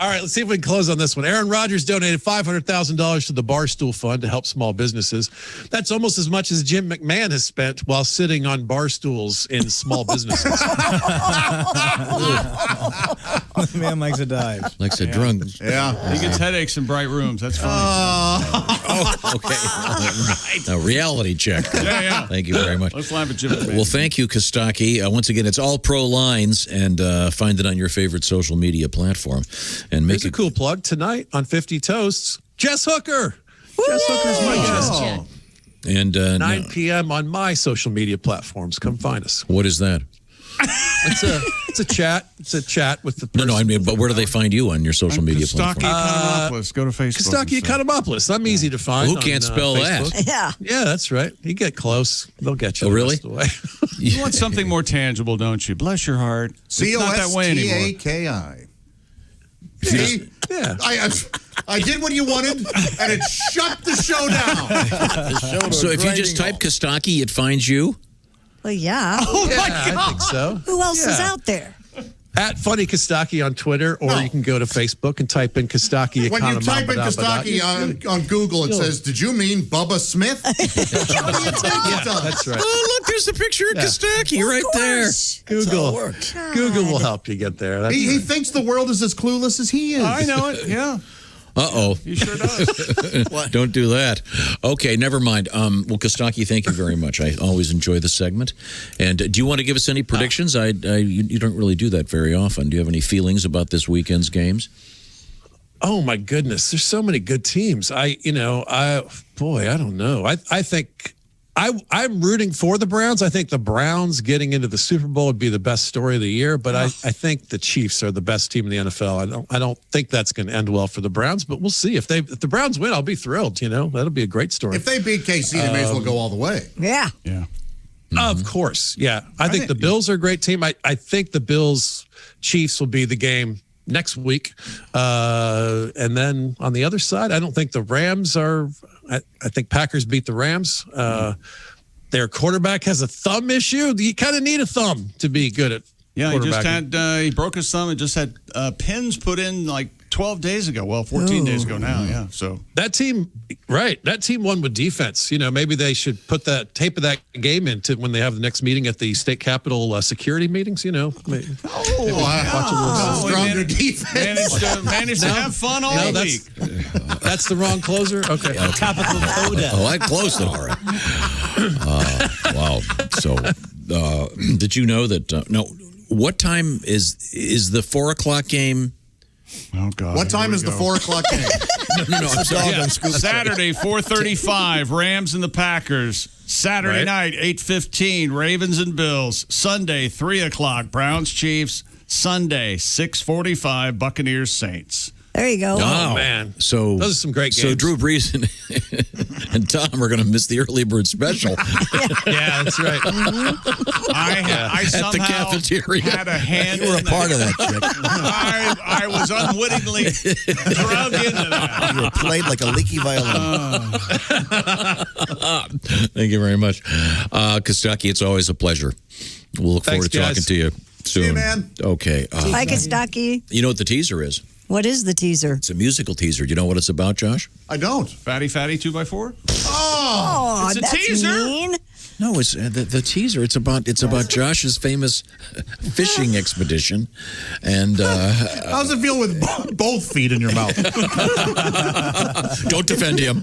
[SPEAKER 25] All right, let's see if we can close on this one. Aaron Rodgers donated $500,000 to the Barstool Fund to help small businesses. That's almost as much as Jim McMahon has spent while sitting on bar stools in small businesses.
[SPEAKER 10] The man likes a dive.
[SPEAKER 2] Likes a drunk.
[SPEAKER 9] Yeah.
[SPEAKER 5] He gets headaches in bright rooms. That's funny.
[SPEAKER 2] Okay. A reality check.
[SPEAKER 5] Yeah.
[SPEAKER 2] Thank you very much.
[SPEAKER 5] Let's laugh at Jim McMahon.
[SPEAKER 2] Well, thank you, Kostaki. Once again, it's All Pro Lines, and find it on your favorite social media platform. And make
[SPEAKER 25] Here's a cool plug tonight on 50 Toasts. Jess Hooker. Jess Hooker's my guest.
[SPEAKER 2] And
[SPEAKER 25] 9 p.m. on my social media platforms. Come find us.
[SPEAKER 2] What is that?
[SPEAKER 25] It's a chat. It's a chat with the person.
[SPEAKER 2] No, I mean, but where do they find you on your social media
[SPEAKER 5] Kostaki
[SPEAKER 2] platforms?
[SPEAKER 5] Economopoulos. Go to Facebook.
[SPEAKER 25] Kostaki Economopoulos. I'm easy to find.
[SPEAKER 2] Who can't spell
[SPEAKER 25] Facebook.
[SPEAKER 2] that?
[SPEAKER 4] Yeah.
[SPEAKER 25] Yeah, that's right. You get close, they'll get you.
[SPEAKER 2] Oh, really?
[SPEAKER 25] The rest of the way.
[SPEAKER 5] You want something more tangible, don't you? Bless your heart. It's not that way anymore.
[SPEAKER 9] Costaki.
[SPEAKER 25] See? Yeah.
[SPEAKER 9] I did what you wanted, and it shut the show down.
[SPEAKER 2] So if you just type Kostaki, it finds you?
[SPEAKER 4] Well, yeah.
[SPEAKER 25] Oh, my God. I think so.
[SPEAKER 4] Who else is out there?
[SPEAKER 25] At Funny Kostaki on Twitter, or you can go to Facebook and type in Kostaki.
[SPEAKER 9] When you type in Kostaki on Google, it says, "Did you mean Bubba Smith?" What do you think it does?
[SPEAKER 25] That's right.
[SPEAKER 2] Oh, look, there's a picture of Kostaki right there.
[SPEAKER 25] Google will help you get there. That's
[SPEAKER 9] He thinks the world is as clueless as he is.
[SPEAKER 5] I know it, yeah.
[SPEAKER 2] Uh-oh.
[SPEAKER 5] He sure does.
[SPEAKER 2] Don't do that. Okay, never mind. Well, Kostaki, thank you very much. I always enjoy the segment. And do you want to give us any predictions? You don't really do that very often. Do you have any feelings about this weekend's games?
[SPEAKER 25] Oh, my goodness. There's so many good teams. I don't know. I think I'm rooting for the Browns. I think the Browns getting into the Super Bowl would be the best story of the year, but I think the Chiefs are the best team in the NFL. I don't think that's going to end well for the Browns, but we'll see. If the Browns win, I'll be thrilled. That'll be a great story.
[SPEAKER 9] If they beat KC, they may as well go all the way.
[SPEAKER 4] Yeah.
[SPEAKER 5] Yeah.
[SPEAKER 25] Of course. Yeah. I think the Bills are a great team. I think the Bills Chiefs will be the game next week. And then on the other side, I don't think the Rams are. I think Packers beat the Rams. Their quarterback has a thumb issue. You kind of need a thumb to be good at.
[SPEAKER 5] Yeah, he just had he broke his thumb and just had pins put in like 12 days ago. Well, 14 days ago now. Yeah. So
[SPEAKER 25] that team, right? That team won with defense. Maybe they should put that tape of that game into when they have the next meeting at the state capitol security meetings. Stronger
[SPEAKER 9] defense.
[SPEAKER 5] Managed to have fun all week.
[SPEAKER 25] That's the wrong closer. Okay.
[SPEAKER 10] Capital Coda.
[SPEAKER 2] Oh, I closed it already. Wow. So, did you know that? No. What time is the 4:00 game?
[SPEAKER 5] Oh God!
[SPEAKER 9] What time is the 4:00 game?
[SPEAKER 2] No. I'm sorry.
[SPEAKER 5] Saturday, 4:35. Rams and the Packers. Saturday night, 8:15. Ravens and Bills. Sunday, 3:00. Browns Chiefs. Sunday, 6:45. Buccaneers Saints.
[SPEAKER 4] There you go.
[SPEAKER 2] Oh,
[SPEAKER 25] man.
[SPEAKER 2] So
[SPEAKER 25] those are some great games.
[SPEAKER 2] So Drew Brees and Tom are going to miss the early bird special.
[SPEAKER 25] Yeah, that's right.
[SPEAKER 5] I somehow
[SPEAKER 2] at the cafeteria.
[SPEAKER 5] had a hand.
[SPEAKER 2] You were a part of that, Chick.
[SPEAKER 5] I was unwittingly drug into that.
[SPEAKER 13] You were played like a leaky violin.
[SPEAKER 2] Thank you very much. Kostaki, it's always a pleasure. We'll look forward to talking to you soon.
[SPEAKER 9] See you, man.
[SPEAKER 2] Okay.
[SPEAKER 4] Bye, Kostaki.
[SPEAKER 2] You know what the teaser is?
[SPEAKER 4] What is the teaser?
[SPEAKER 2] It's a musical teaser. Do you know what it's about, Josh?
[SPEAKER 9] I don't.
[SPEAKER 5] Fatty 2x4?
[SPEAKER 4] Oh,
[SPEAKER 5] it's a
[SPEAKER 4] that's
[SPEAKER 5] teaser.
[SPEAKER 4] mean.
[SPEAKER 2] No, it's the teaser. It's about Josh's famous fishing expedition, and
[SPEAKER 9] how does it feel with both feet in your mouth?
[SPEAKER 2] Don't defend him.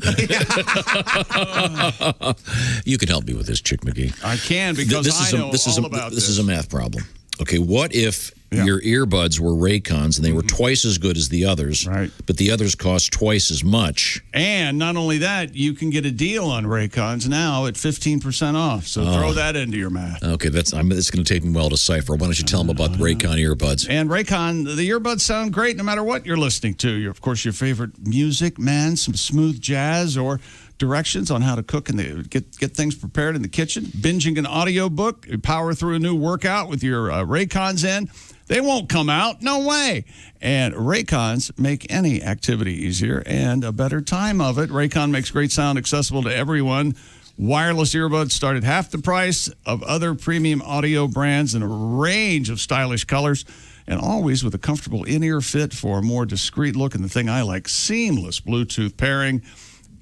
[SPEAKER 2] You can help me with this, Chick McGee.
[SPEAKER 5] I can because this
[SPEAKER 2] is a math problem. Okay, what if your earbuds were Raycons and they were twice as good as the others, right? But the others cost twice as much.
[SPEAKER 5] And not only that, you can get a deal on Raycons now at 15% off. So throw that into your math.
[SPEAKER 2] Okay, it's going to take me a while to decipher. Why don't you tell them about the Raycon earbuds?
[SPEAKER 5] And Raycon, the earbuds sound great no matter what you're listening to. Of course, your favorite music, man, some smooth jazz, or directions on how to cook and get things prepared in the kitchen. Binging an audiobook, power through a new workout with your Raycons in. They won't come out. No way. And Raycons make any activity easier and a better time of it. Raycon makes great sound accessible to everyone. Wireless earbuds start at half the price of other premium audio brands in a range of stylish colors, and always with a comfortable in-ear fit for a more discreet look. And the thing I like, seamless Bluetooth pairing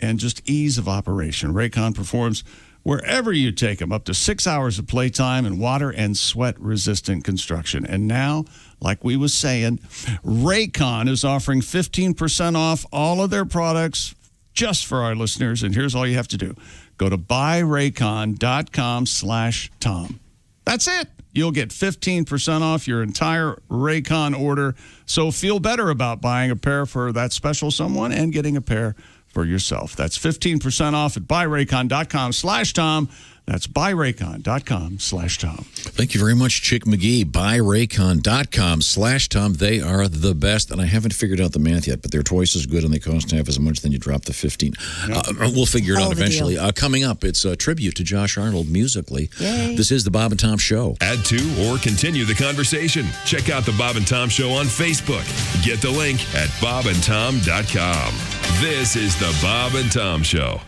[SPEAKER 5] and just ease of operation. Raycon performs wherever you take them, up to 6 hours of playtime and water and sweat-resistant construction. And now, like we was saying, Raycon is offering 15% off all of their products just for our listeners. And here's all you have to do. Go to buyraycon.com/Tom. That's it. You'll get 15% off your entire Raycon order. So feel better about buying a pair for that special someone and getting a pair for yourself. That's 15% off at buyraycon.com/Tom. That's buyraycon.com/Tom.
[SPEAKER 2] Thank you very much, Chick McGee. Buyraycon.com/Tom. They are the best, and I haven't figured out the math yet, but they're twice as good and they cost half as much. Then you drop the 15. We'll figure it out eventually. Coming up, it's a tribute to Josh Arnold musically.
[SPEAKER 12] Yay.
[SPEAKER 2] This is the Bob and Tom Show.
[SPEAKER 12] Add to or continue the conversation. Check out the Bob and Tom Show on Facebook. Get the link at bobandtom.com. This is the Bob and Tom Show.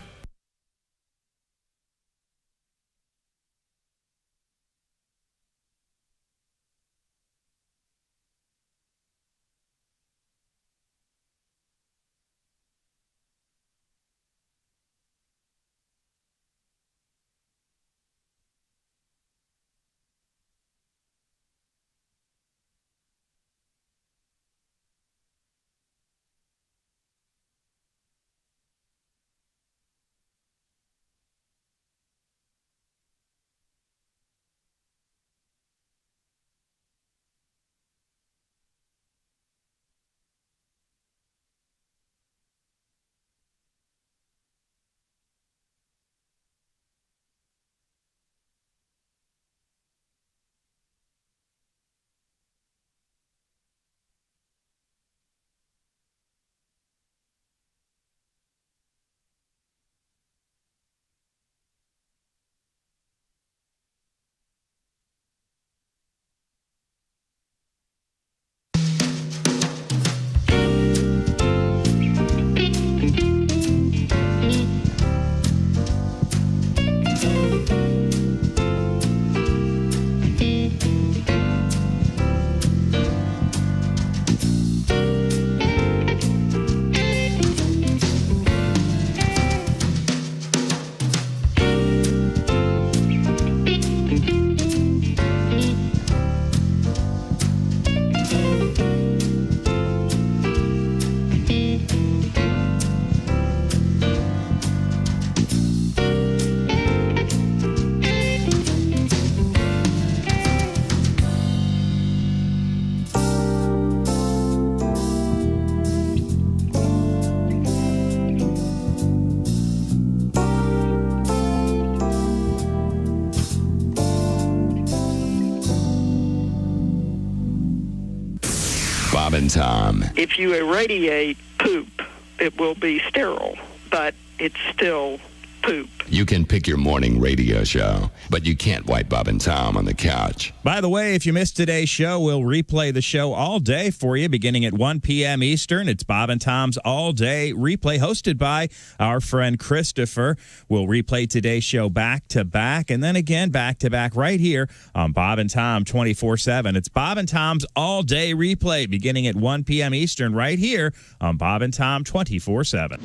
[SPEAKER 6] Bob and Tom.
[SPEAKER 11] If you irradiate poop, it will be sterile, but it's still poop.
[SPEAKER 6] You can pick your morning radio show, but you can't wipe Bob and Tom on the couch.
[SPEAKER 18] By the way, if you missed today's show, we'll replay the show all day for you, beginning at 1 p.m. Eastern. It's Bob and Tom's All Day Replay, hosted by our friend Christopher. We'll replay today's show back to back, and then again back to back right here on Bob and Tom 24/7. It's Bob and Tom's All Day Replay, beginning at 1 p.m. Eastern, right here on Bob and Tom 24/7.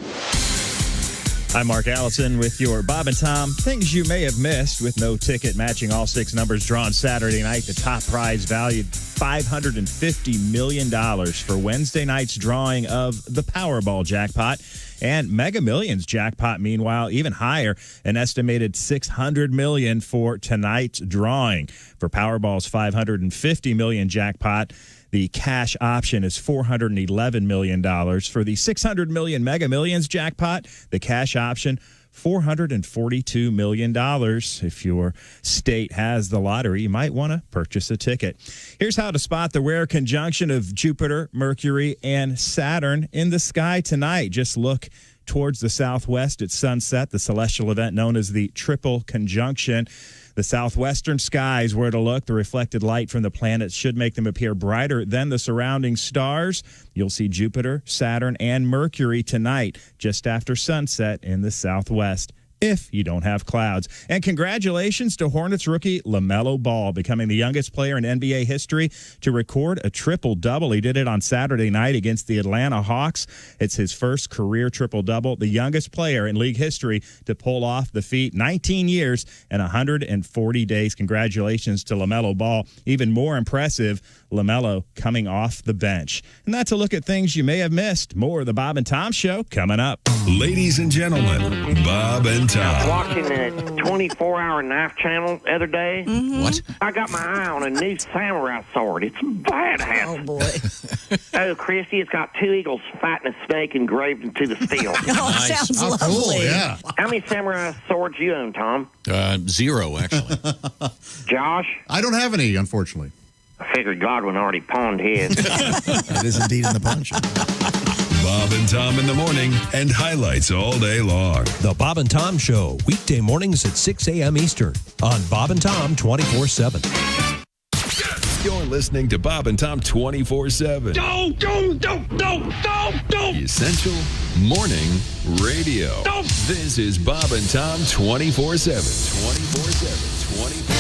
[SPEAKER 18] I'm Mark Allison with your Bob and Tom things you may have missed. With no ticket matching all six numbers drawn Saturday night, the top prize valued $550 million for Wednesday night's drawing of the Powerball jackpot. And Mega Millions jackpot, meanwhile, even higher, an estimated $600 million for tonight's drawing. For Powerball's $550 million jackpot, the cash option is $411 million. For the $600 million Mega Millions jackpot, the cash option, $442 million. If your state has the lottery, you might want to purchase a ticket. Here's how to spot the rare conjunction of Jupiter, Mercury, and Saturn in the sky tonight. Just look towards the southwest at sunset, the celestial event known as the triple conjunction. The southwestern skies, where to look, the reflected light from the planets should make them appear brighter than the surrounding stars. You'll see Jupiter, Saturn, and Mercury tonight, just after sunset in the southwest, if you don't have clouds. And congratulations to Hornets rookie LaMelo Ball, becoming the youngest player in NBA history to record a triple-double. He did it on Saturday night against the Atlanta Hawks. It's his first career triple-double, the youngest player in league history to pull off the feat. 19 years and 140 days. Congratulations to LaMelo Ball. Even more impressive, LaMelo coming off the bench. And that's a look at things you may have missed. More of the Bob and Tom Show coming up.
[SPEAKER 12] Ladies and gentlemen, Bob and Tom.
[SPEAKER 3] Watching the 24-hour knife channel the other day.
[SPEAKER 2] What?
[SPEAKER 3] I got my eye on a new samurai sword. It's badass.
[SPEAKER 4] Oh, boy.
[SPEAKER 3] Oh, Christy, it's got two eagles fighting a snake engraved into the steel.
[SPEAKER 4] Oh, sounds lovely.
[SPEAKER 9] Cool, yeah.
[SPEAKER 3] How many samurai swords you own, Tom?
[SPEAKER 2] 0, actually.
[SPEAKER 3] Josh?
[SPEAKER 9] I don't have any, unfortunately.
[SPEAKER 3] I figured Godwin already pawned his.
[SPEAKER 14] That is indeed in the punch.
[SPEAKER 12] Bob and Tom in the morning and highlights all day long.
[SPEAKER 16] The Bob and Tom Show, weekday mornings at 6 a.m. Eastern on Bob and Tom 24/7.
[SPEAKER 12] You're listening to Bob and Tom 24/7. The Essential Morning Radio. This is Bob and Tom 24/7. 24/7.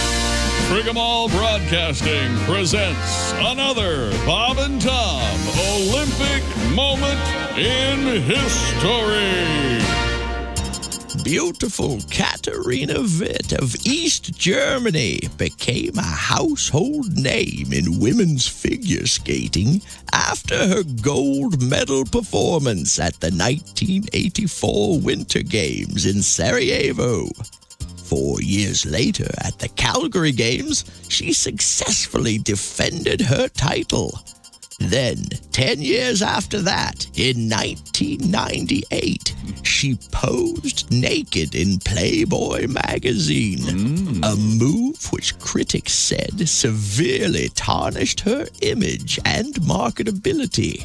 [SPEAKER 15] Frigamall Broadcasting presents another Bob and Tom Olympic moment in history.
[SPEAKER 17] Beautiful Katharina Witt of East Germany became a household name in women's figure skating after her gold medal performance at the 1984 Winter Games in Sarajevo. 4 years later, at the Calgary Games, she successfully defended her title. Then, 10 years after that, in 1998, she posed naked in Playboy magazine, a move which critics said severely tarnished her image and marketability.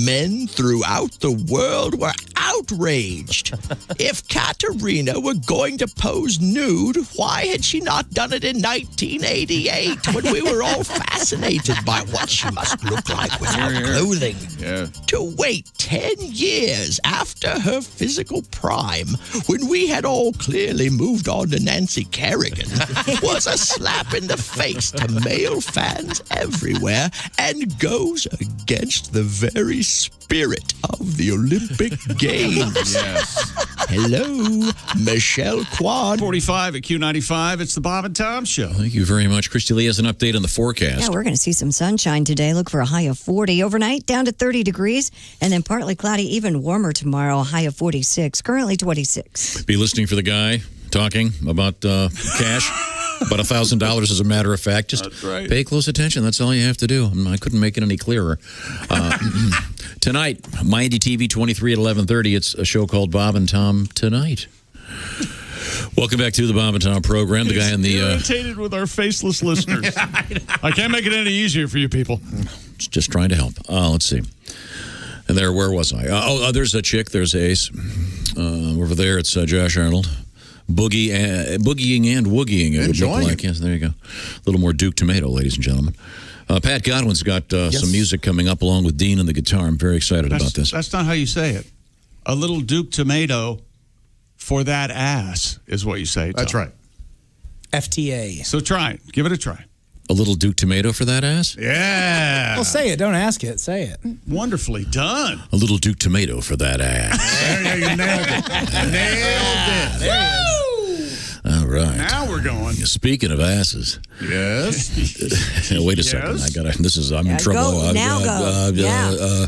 [SPEAKER 17] Men throughout the world were outraged. If Katerina were going to pose nude, why had she not done it in 1988 when we were all fascinated by what she must look like without clothing? To wait 10 years after her physical prime, when we had all clearly moved on to Nancy Kerrigan, was a slap in the face to male fans everywhere and goes against the very spirit of the Olympic Games. Hello, Michelle Kwan.
[SPEAKER 5] 45 at Q95. It's the Bob and Tom Show.
[SPEAKER 2] Thank you very much. Christy Lee has an update on the forecast.
[SPEAKER 4] Yeah, we're going to see some sunshine today. Look for a high of 40 overnight, down to 30 degrees, and then partly cloudy, even warmer tomorrow, a high of 46, currently 26.
[SPEAKER 2] Be listening for the guy talking about cash. About $1,000 as a matter of fact. Just pay close attention. That's all you have to do. I couldn't make it any clearer. Tonight, Mighty TV 23 at 11:30. It's a show called Bob and Tom Tonight. Welcome back to the Bob and Tom program. The guy in the
[SPEAKER 5] irritated with our faceless listeners. I can't make it any easier for you people.
[SPEAKER 2] Just trying to help. Let's see. And there, where was I? There's a chick. There's Ace. Over there, it's Josh Arnold. Boogieing and woogieing. It would look like. Yes, there you go. A little more Duke Tomato, ladies and gentlemen. Pat Godwin's got some music coming up along with Dean and the guitar. I'm very excited about this.
[SPEAKER 5] That's not how you say it. A little Duke Tomato for that ass is what you say, Tom.
[SPEAKER 9] That's right.
[SPEAKER 10] FTA.
[SPEAKER 5] So try it. Give it a try.
[SPEAKER 2] A little Duke Tomato for that ass?
[SPEAKER 5] Yeah.
[SPEAKER 10] Well, say it. Don't ask it. Say it.
[SPEAKER 5] Wonderfully done.
[SPEAKER 2] A little Duke Tomato for that ass.
[SPEAKER 9] There you nailed it. Nailed it.
[SPEAKER 10] There he is.
[SPEAKER 2] All right.
[SPEAKER 5] Now we're going.
[SPEAKER 2] Speaking of asses.
[SPEAKER 9] Yes.
[SPEAKER 2] Wait a second. I'm in trouble.
[SPEAKER 4] Go. Now go.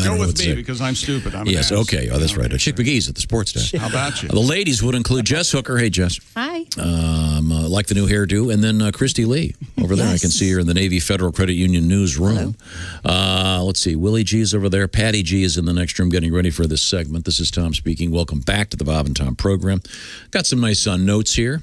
[SPEAKER 5] Go with me because I'm stupid. I'm
[SPEAKER 2] yes,
[SPEAKER 5] an ass.
[SPEAKER 2] okay. Oh, that's right. Chick McGee's at the sports desk.
[SPEAKER 5] How about you?
[SPEAKER 2] The ladies would include Jess Hooker. Hey, Jess.
[SPEAKER 1] Hi.
[SPEAKER 2] Like the new hairdo. And then Christy Lee over there. I can see her in the Navy Federal Credit Union newsroom. Let's see. Willie G is over there. Patty G is in the next room getting ready for this segment. This is Tom speaking. Welcome back to the Bob and Tom program. Got some nice notes here.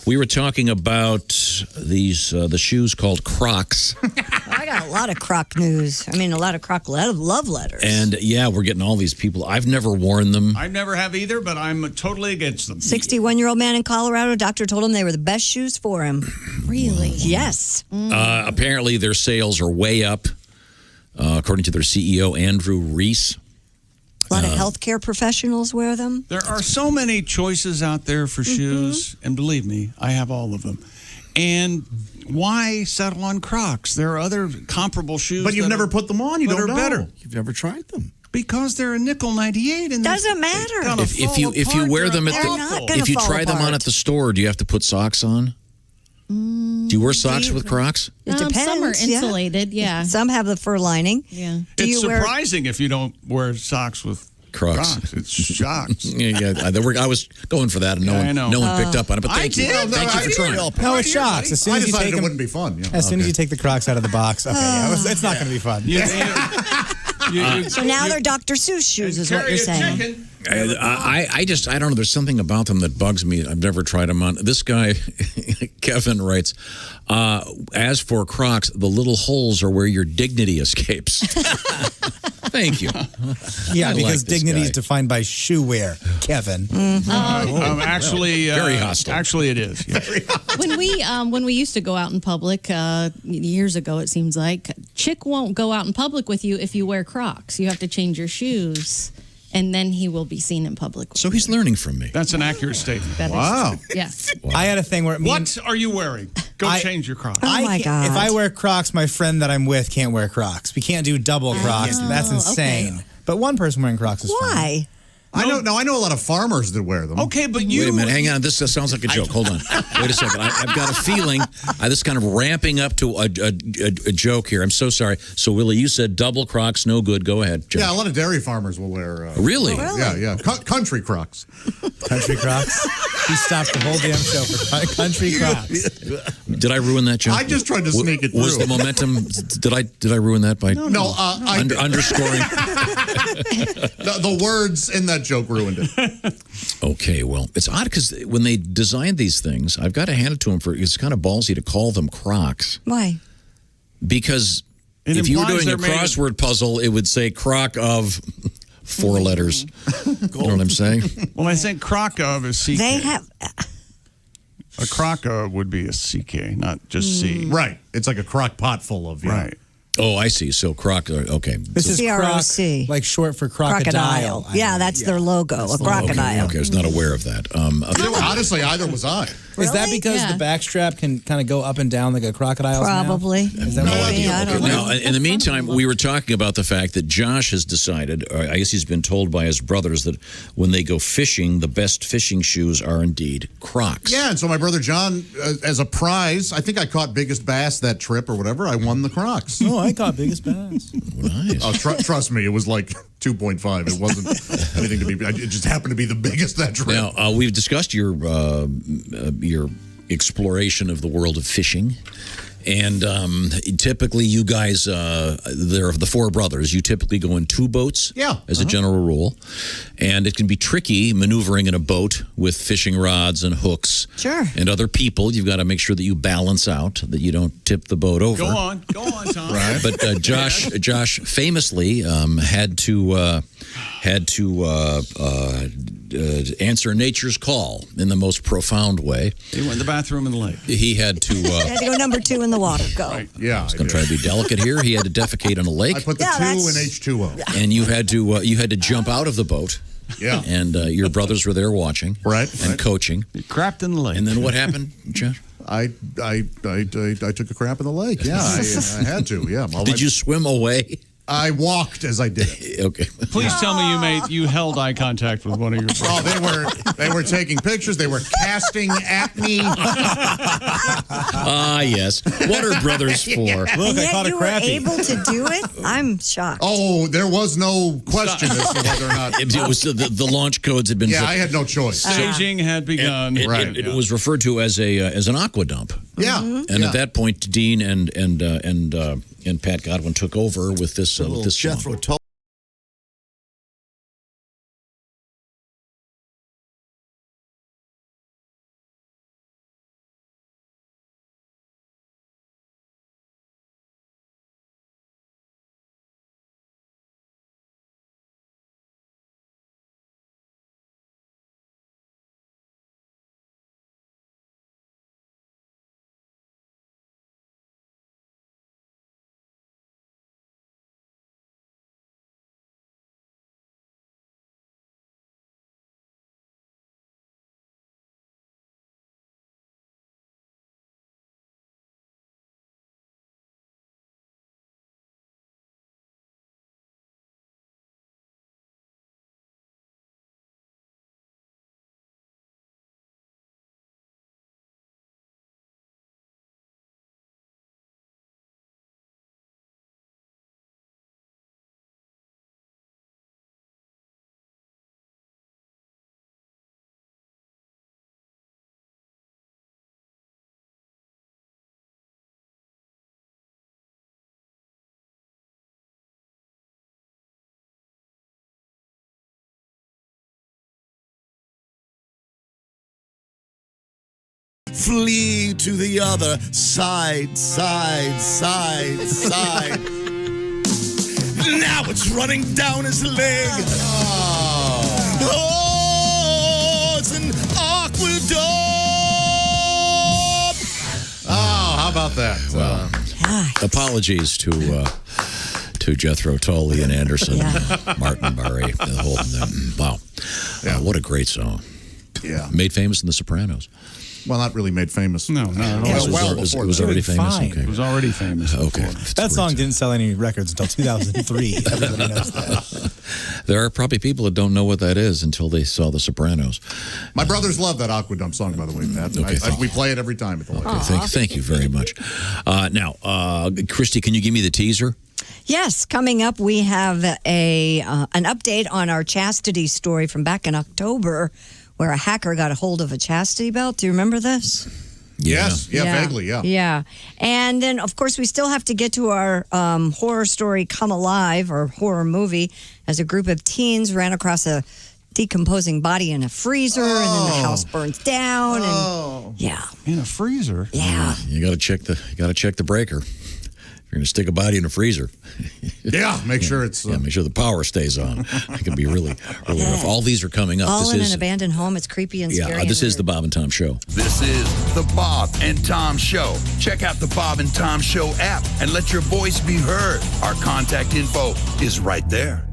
[SPEAKER 2] We were talking about these the shoes called Crocs.
[SPEAKER 4] I got a lot of croc news. I mean, a lot of croc love letters.
[SPEAKER 2] And yeah, we're getting all these people. I've never worn them.
[SPEAKER 5] I never have either, but I'm totally against them.
[SPEAKER 4] 61-year-old man in Colorado, doctor told him they were the best shoes for him.
[SPEAKER 1] Really?
[SPEAKER 4] Yes.
[SPEAKER 2] Apparently their sales are way up, according to their CEO, Andrew Reese.
[SPEAKER 4] A lot of healthcare professionals wear them.
[SPEAKER 5] There are so many choices out there for shoes, and believe me, I have all of them. And why settle on Crocs? There are other comparable shoes.
[SPEAKER 9] But you've never put them on. You don't know.
[SPEAKER 5] Better.
[SPEAKER 14] You've never tried them.
[SPEAKER 5] Because they're a nickel 98. And
[SPEAKER 4] doesn't matter.
[SPEAKER 2] If you wear them if you try them on at the store, do you have to put socks on? Do you wear socks with Crocs?
[SPEAKER 4] It depends.
[SPEAKER 1] Some are insulated, yeah.
[SPEAKER 4] Some have the fur lining.
[SPEAKER 1] Yeah.
[SPEAKER 5] It's surprising if you don't wear socks with
[SPEAKER 2] Crocs.
[SPEAKER 5] It's shocks.
[SPEAKER 2] yeah. I was going for that, and no one picked up on it. But thank you. Thank you for trying.
[SPEAKER 10] No, it's shocks. As soon as you take them,
[SPEAKER 9] it wouldn't be fun.
[SPEAKER 10] As soon as you take the Crocs out of the box, it's not going to be fun.
[SPEAKER 4] So now they're Dr. Seuss shoes, is what you're saying.
[SPEAKER 2] I don't know. There's something about them that bugs me. I've never tried them on. This guy, Kevin, writes, as for Crocs, the little holes are where your dignity escapes. Thank you.
[SPEAKER 10] Yeah, because
[SPEAKER 2] this
[SPEAKER 10] dignity is
[SPEAKER 2] guy.
[SPEAKER 10] defined by shoe wear, Kevin.
[SPEAKER 5] Actually,
[SPEAKER 2] very hostile.
[SPEAKER 5] Actually, it is. Yeah.
[SPEAKER 1] When we used to go out in public years ago, it seems like Chick won't go out in public with you if you wear Crocs. You have to change your shoes, and then he will be seen in public.
[SPEAKER 2] So he's learning from me.
[SPEAKER 5] That's an accurate statement.
[SPEAKER 1] That is
[SPEAKER 5] Wow.
[SPEAKER 1] true. Yeah.
[SPEAKER 10] I had a thing where
[SPEAKER 5] What are you wearing? Go change your Crocs.
[SPEAKER 4] Oh my God.
[SPEAKER 10] If I wear Crocs, my friend that I'm with can't wear Crocs. We can't do double Crocs. That's insane.
[SPEAKER 1] okay.
[SPEAKER 10] But one person wearing Crocs is fine.
[SPEAKER 4] Why?
[SPEAKER 9] I know a lot of farmers that wear them.
[SPEAKER 5] Okay, but
[SPEAKER 2] Wait a minute. Hang on. This sounds like a joke. Hold on. Wait a second. I've got a feeling this is kind of ramping up to a joke here. I'm so sorry. So, Willie, you said double Crocs, no good. Go ahead, Joe.
[SPEAKER 9] Yeah, a lot of dairy farmers will wear.
[SPEAKER 2] Really?
[SPEAKER 9] Yeah. Country Crocs.
[SPEAKER 10] Country Crocs? He stopped the whole damn show for Country Crocs.
[SPEAKER 2] Did I ruin that joke?
[SPEAKER 9] I just tried to sneak it through.
[SPEAKER 2] Was the momentum? Did I ruin that by underscoring?
[SPEAKER 9] The words in that joke ruined it.
[SPEAKER 2] Okay, well, it's odd because when they designed these things, I've got to hand it to them it's kind of ballsy to call them Crocs.
[SPEAKER 4] Why?
[SPEAKER 2] Because if you were doing a crossword puzzle, it would say Croc of 4 letters. You know what I'm saying?
[SPEAKER 5] Well, I think Croc of is CK.
[SPEAKER 4] They have.
[SPEAKER 5] A crock would be a CK, not just C.
[SPEAKER 9] Right. It's like a crock pot full of.
[SPEAKER 5] Right.
[SPEAKER 2] Oh, I see. So croc. Okay.
[SPEAKER 10] This is
[SPEAKER 4] CROC.
[SPEAKER 10] like short for crocodile.
[SPEAKER 4] Yeah, that's their logo, a crocodile.
[SPEAKER 2] Okay, I was not aware of that.
[SPEAKER 9] Honestly, either was I.
[SPEAKER 10] Is that because the backstrap can kind of go up and down like a crocodile's
[SPEAKER 4] Probably.
[SPEAKER 10] Is that
[SPEAKER 2] No
[SPEAKER 10] what
[SPEAKER 2] idea.
[SPEAKER 4] I don't
[SPEAKER 2] Now,
[SPEAKER 4] know.
[SPEAKER 2] in the meantime, we were talking about the fact that Josh has decided, or I guess he's been told by his brothers, that when they go fishing, the best fishing shoes are indeed Crocs.
[SPEAKER 9] Yeah, and so my brother John, as a prize, I think I caught biggest bass that trip or whatever. I won the Crocs.
[SPEAKER 10] Oh, I caught biggest bass.
[SPEAKER 2] Nice.
[SPEAKER 9] Oh, trust me, it was like 2.5. It wasn't anything to be. It just happened to be the biggest that trip.
[SPEAKER 2] Now, we've discussed your exploration of the world of fishing. And typically, you guys, they're the 4 brothers. You typically go in 2 boats, as a general rule, and it can be tricky maneuvering in a boat with fishing rods and hooks, and other people. You've got to make sure that you balance out, that you don't tip the boat over.
[SPEAKER 5] Go on, Tom.
[SPEAKER 2] Right, but Josh famously had to answer nature's call in the most profound way.
[SPEAKER 5] He went to the bathroom in the lake.
[SPEAKER 2] He had to.
[SPEAKER 4] You had to go number 2 in the water. Go.
[SPEAKER 5] Right.
[SPEAKER 9] Yeah,
[SPEAKER 2] I was going to try to be delicate here. He had to defecate in a lake.
[SPEAKER 9] I put the 2 in H2O.
[SPEAKER 2] And you had to jump out of the boat.
[SPEAKER 9] Yeah.
[SPEAKER 2] And your brothers were there watching.
[SPEAKER 9] Right.
[SPEAKER 2] And coaching.
[SPEAKER 5] He crapped in the lake.
[SPEAKER 2] And then what happened, Josh?
[SPEAKER 9] I took a crap in the lake. Yeah, I had to. Yeah.
[SPEAKER 2] Did you swim away?
[SPEAKER 9] I walked as I did it.
[SPEAKER 2] Okay.
[SPEAKER 5] Please tell me you held eye contact with one of your brothers.
[SPEAKER 9] Oh, they were taking pictures. They were casting at me.
[SPEAKER 2] Yes. What are brothers for?
[SPEAKER 10] Look,
[SPEAKER 4] And
[SPEAKER 10] I
[SPEAKER 4] yet
[SPEAKER 10] caught a
[SPEAKER 4] you were
[SPEAKER 10] crappie.
[SPEAKER 4] able to do it? I'm shocked.
[SPEAKER 9] Oh, there was no question as to whether or not.
[SPEAKER 2] It was the launch codes had been.
[SPEAKER 9] Yeah, I had no choice.
[SPEAKER 5] Staging had begun.
[SPEAKER 2] It was referred to as an aqua dump.
[SPEAKER 9] Yeah.
[SPEAKER 2] And at that point, Dean and Pat Godwin took over with this
[SPEAKER 14] Jethro
[SPEAKER 2] song.
[SPEAKER 14] Tull
[SPEAKER 13] flee to the other side, side, side, side. Now it's running down his leg. Oh, it's an aqueduct.
[SPEAKER 9] Oh, how about that?
[SPEAKER 2] Well, apologies to Jethro Tull, Ian Anderson, Martin Barre, the whole wow. What a great song.
[SPEAKER 9] Yeah.
[SPEAKER 2] Made famous in The Sopranos.
[SPEAKER 9] Well, not really made famous.
[SPEAKER 5] No.
[SPEAKER 2] It was already famous.
[SPEAKER 10] Fine.
[SPEAKER 2] Okay.
[SPEAKER 5] It was already famous.
[SPEAKER 2] Okay.
[SPEAKER 10] That song didn't sell any records until 2003. Everybody knows that.
[SPEAKER 2] There are probably people that don't know what that is until they saw The Sopranos.
[SPEAKER 9] My brothers love that Aquadump song, by the way, Pat. We play it every time at the lake.
[SPEAKER 2] Okay, thank you very much. Now, Christy, can you give me the teaser?
[SPEAKER 4] Yes, coming up, we have an update on our chastity story from back in October, where a hacker got a hold of a chastity belt. Do you remember this?
[SPEAKER 9] Yes. Vaguely, yeah.
[SPEAKER 4] Yeah. And then, of course, we still have to get to our horror story, Come Alive, or horror movie, as a group of teens ran across a decomposing body in a freezer, and then the house burns down. And
[SPEAKER 5] in a freezer.
[SPEAKER 4] Yeah.
[SPEAKER 2] You got to check the breaker. You're going to stick a body in a freezer.
[SPEAKER 9] Make sure it's...
[SPEAKER 2] make sure the power stays on. It can be really rough. All these are coming up.
[SPEAKER 4] All in an abandoned home. It's creepy and scary.
[SPEAKER 2] This is the Bob and Tom Show.
[SPEAKER 19] This is the Bob and Tom Show. Check out the Bob and Tom Show app and let your voice be heard. Our contact info is right there.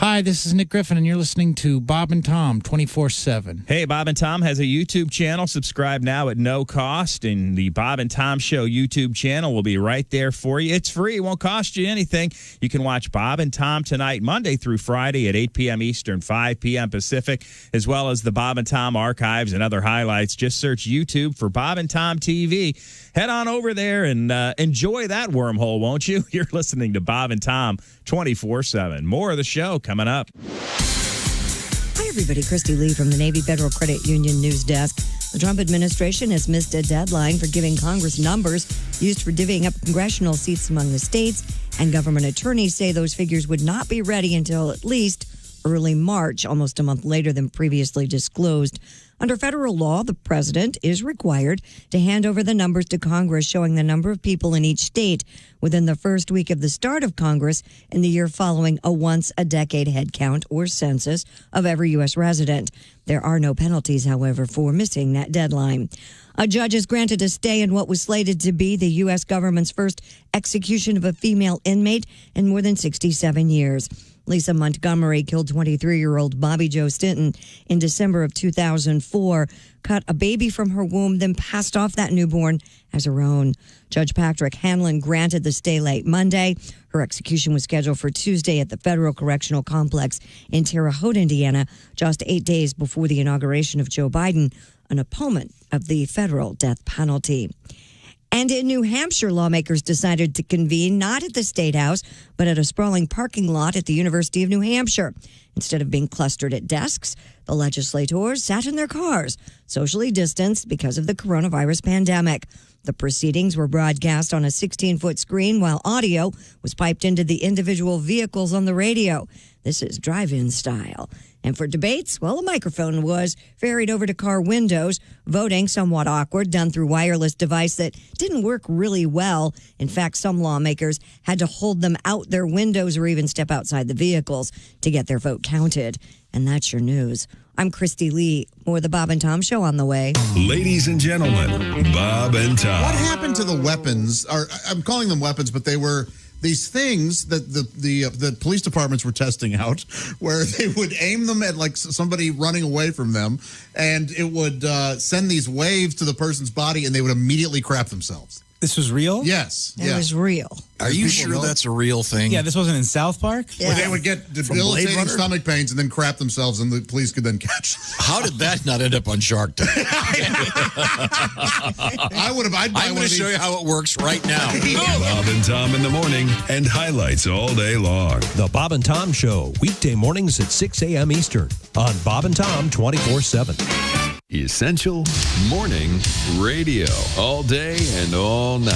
[SPEAKER 20] Hi, this is Nick Griffin, and you're listening to Bob and Tom 24/7.
[SPEAKER 18] Hey, Bob and Tom has a YouTube channel. Subscribe now at no cost, and the Bob and Tom Show YouTube channel will be right there for you. It's free. It won't cost you anything. You can watch Bob and Tom Tonight, Monday through Friday at 8 p.m. Eastern, 5 p.m. Pacific, as well as the Bob and Tom archives and other highlights. Just search YouTube for Bob and Tom TV. Head on over there and enjoy that wormhole, won't you? You're listening to Bob and Tom 24/7. More of the show coming up.
[SPEAKER 4] Hi, everybody. Christy Lee from the Navy Federal Credit Union News Desk. The Trump administration has missed a deadline for giving Congress numbers used for divvying up congressional seats among the states, and government attorneys say those figures would not be ready until at least early March, almost a month later than previously disclosed. Under federal law, the president is required to hand over the numbers to Congress showing the number of people in each state within the first week of the start of Congress in the year following a once-a-decade head count or census of every U.S. resident. There are no penalties, however, for missing that deadline. A judge is granted a stay in what was slated to be the U.S. government's first execution of a female inmate in more than 67 years. Lisa Montgomery killed 23-year-old Bobby Joe Stinton in December of 2004, cut a baby from her womb, then passed off that newborn as her own. Judge Patrick Hanlon granted the stay late Monday. Her execution was scheduled for Tuesday at the Federal Correctional Complex in Terre Haute, Indiana, just 8 days before the inauguration of Joe Biden, an opponent of the federal death penalty. And in New Hampshire, lawmakers decided to convene not at the State House, but at a sprawling parking lot at the University of New Hampshire. Instead of being clustered at desks, the legislators sat in their cars, socially distanced because of the coronavirus pandemic. The proceedings were broadcast on a 16-foot screen while audio was piped into the individual vehicles on the radio. This is drive-in style. And for debates, well, a microphone was ferried over to car windows. Voting, somewhat awkward, done through wireless device that didn't work really well. In fact, some lawmakers had to hold them out their windows or even step outside the vehicles to get their vote counted. And that's your news. I'm Christy Lee. More of the Bob and Tom Show on the way.
[SPEAKER 12] Ladies and gentlemen, Bob and Tom.
[SPEAKER 9] What happened to the weapons? Or I'm calling them weapons, but they were these things that the police departments were testing out, where they would aim them at like somebody running away from them, and it would send these waves to the person's body, and they would immediately crap themselves.
[SPEAKER 10] This was real?
[SPEAKER 9] Yes.
[SPEAKER 4] It was real.
[SPEAKER 14] Are you sure that's a real thing?
[SPEAKER 10] Yeah, this wasn't in South Park?
[SPEAKER 4] Yeah.
[SPEAKER 9] Where they would get debilitating stomach pains and then crap themselves, and the police could then catch them.
[SPEAKER 14] How did that not end up on Shark Tank?
[SPEAKER 9] I'd buy
[SPEAKER 14] I'm
[SPEAKER 9] one
[SPEAKER 14] going
[SPEAKER 9] of
[SPEAKER 14] to show
[SPEAKER 9] these.
[SPEAKER 14] you how it works right now.
[SPEAKER 12] Bob and Tom in the morning and highlights all day long.
[SPEAKER 16] The Bob and Tom Show, weekday mornings at 6 a.m. Eastern on Bob and Tom 24/7.
[SPEAKER 12] Essential morning radio. All day and all night.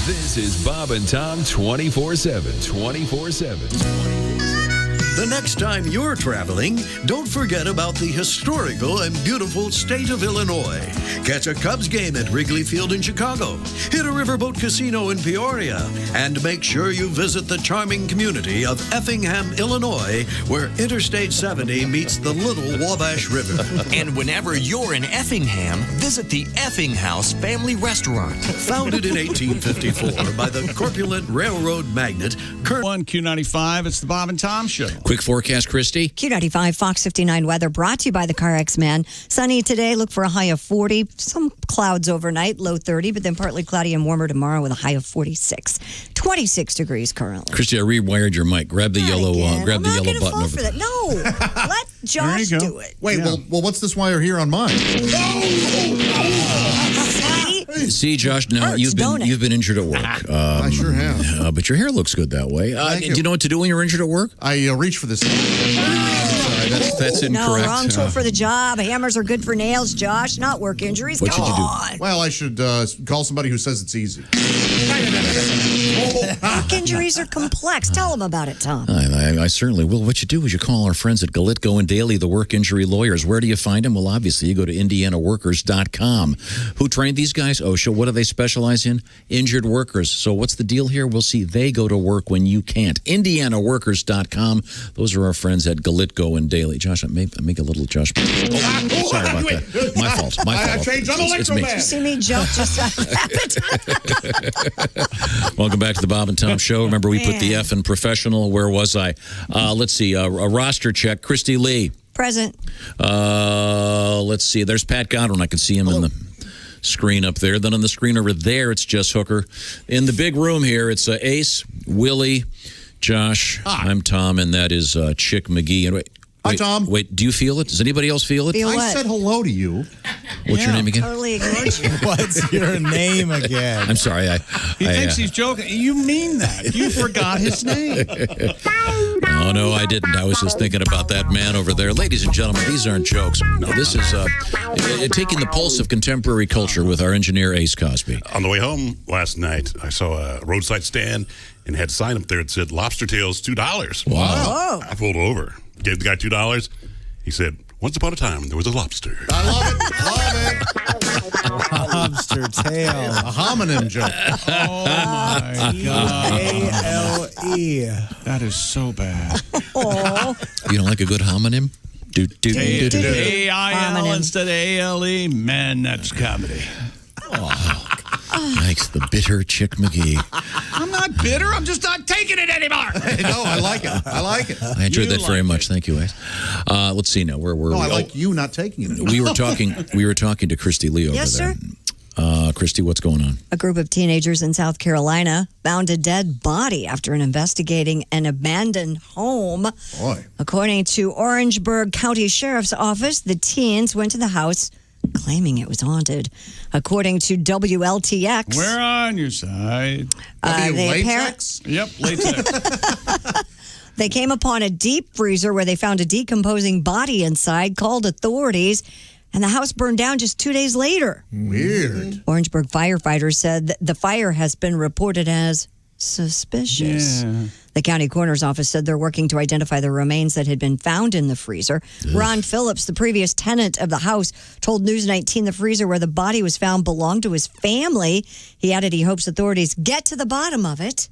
[SPEAKER 12] This is Bob and Tom 24/7. 24/7.
[SPEAKER 7] The next time you're traveling, don't forget about the historical and beautiful state of Illinois. Catch a Cubs game at Wrigley Field in Chicago. Hit a riverboat casino in Peoria. And make sure you visit the charming community of Effingham, Illinois, where Interstate 70 meets the Little Wabash River.
[SPEAKER 21] And whenever you're in Effingham, visit the Effing House Family Restaurant.
[SPEAKER 7] Founded in 1854 by the corpulent railroad magnate Colonel.
[SPEAKER 5] On Q95, it's the Bob and Tom Show.
[SPEAKER 2] Quick forecast, Christy.
[SPEAKER 4] Q95 Fox 59 weather brought to you by the Car X-Man. Sunny today, look for a high of 40. Some clouds overnight, low 30, but then partly cloudy and warmer tomorrow with a high of 46. 26 degrees currently.
[SPEAKER 2] Christy, I rewired your mic. Grab the yellow grab
[SPEAKER 4] I'm
[SPEAKER 2] the
[SPEAKER 4] not
[SPEAKER 2] yellow
[SPEAKER 4] gonna
[SPEAKER 2] button
[SPEAKER 4] fall
[SPEAKER 2] over
[SPEAKER 4] for that. No, let Josh
[SPEAKER 9] There you go.
[SPEAKER 4] do it.
[SPEAKER 9] Wait, well, what's this wire here on mine?
[SPEAKER 2] See, Josh, now you've been injured at work.
[SPEAKER 9] I sure have.
[SPEAKER 2] But your hair looks good that way. Do you know what to do when you're injured at work?
[SPEAKER 9] I reach for this.
[SPEAKER 2] Sorry, that's incorrect.
[SPEAKER 4] No, wrong tool for the job. Hammers are good for nails, Josh, not work injuries.
[SPEAKER 2] What should you do?
[SPEAKER 4] on.
[SPEAKER 9] Well, I should call somebody who says it's easy.
[SPEAKER 4] Work injuries are complex. Tell them about it, Tom.
[SPEAKER 2] I certainly will. What you do is you call our friends at Galitko and Daly, the work injury lawyers. Where do you find them? Well, obviously, you go to IndianaWorkers.com. Who trained these guys? OSHA. What do they specialize in? Injured workers. So what's the deal here? We'll see. They go to work when you can't. IndianaWorkers.com. Those are our friends at Galitko and Daly. Josh, I make a little adjustment. Oh, sorry about that. My fault.
[SPEAKER 9] I changed. I'm Electro-Man.
[SPEAKER 4] Did you see me jump just out of habit?
[SPEAKER 2] Welcome back to the Bob and Tom Show. Remember, we put the F in professional. Where was I? Let's see. A roster check. Christy Lee.
[SPEAKER 4] Present.
[SPEAKER 2] Let's see. There's Pat Godwin. I can see him in the screen up there. Then on the screen over there, it's Jess Hooker. In the big room here, it's Ace, Willie, Josh. I'm Tom, and that is Chick McGee. And
[SPEAKER 9] Hi, Tom.
[SPEAKER 2] Wait, do you feel it? Does anybody else feel it?
[SPEAKER 9] I said hello to you.
[SPEAKER 2] What's your name again?
[SPEAKER 4] Totally ignored you.
[SPEAKER 10] What's your name again?
[SPEAKER 2] I'm sorry.
[SPEAKER 5] He thinks he's joking. You mean that. You forgot his name.
[SPEAKER 2] Oh, no, I didn't. I was just thinking about that man over there. Ladies and gentlemen, these aren't jokes. No, this is taking the pulse of contemporary culture with our engineer, Ace Cosby.
[SPEAKER 22] On the way home last night, I saw a roadside stand and had a sign up there that said lobster tails $2.
[SPEAKER 2] Wow.
[SPEAKER 22] I pulled over, gave the guy $2. He said, Once upon a time, there was a lobster.
[SPEAKER 9] I love it.
[SPEAKER 10] Lobster tail.
[SPEAKER 9] A homonym joke.
[SPEAKER 5] Oh, my God.
[SPEAKER 10] A-L-E.
[SPEAKER 5] That is so bad.
[SPEAKER 2] You don't like a good homonym?
[SPEAKER 5] A-I-L instead of A-L-E. Man, that's comedy.
[SPEAKER 2] Thanks, the bitter Chick McGee.
[SPEAKER 5] I'm not bitter. I'm just not taking it anymore.
[SPEAKER 9] No, I like it.
[SPEAKER 2] I enjoyed that very much. Thank you, Ace. Let's see now. Where were we?
[SPEAKER 9] I like you not taking it.
[SPEAKER 2] We were talking to Christy Lee over
[SPEAKER 4] Yes,
[SPEAKER 2] there.
[SPEAKER 4] sir.
[SPEAKER 2] Christy, what's going on?
[SPEAKER 4] A group of teenagers in South Carolina found a dead body after investigating an abandoned home.
[SPEAKER 9] Boy.
[SPEAKER 4] According to Orangeburg County Sheriff's Office, the teens went to the house claiming it was haunted. According to WLTX,
[SPEAKER 5] We're on your side.
[SPEAKER 9] Latex?
[SPEAKER 5] Yep, latex.
[SPEAKER 4] they came upon a deep freezer where they found a decomposing body inside, called authorities, and the house burned down just 2 days later.
[SPEAKER 9] Weird.
[SPEAKER 4] Orangeburg firefighters said that the fire has been reported as suspicious.
[SPEAKER 5] Yeah.
[SPEAKER 4] The county coroner's office said they're working to identify the remains that had been found in the freezer. Ron Phillips, the previous tenant of the house, told News 19 the freezer where the body was found belonged to his family. He added he hopes authorities get to the bottom of it.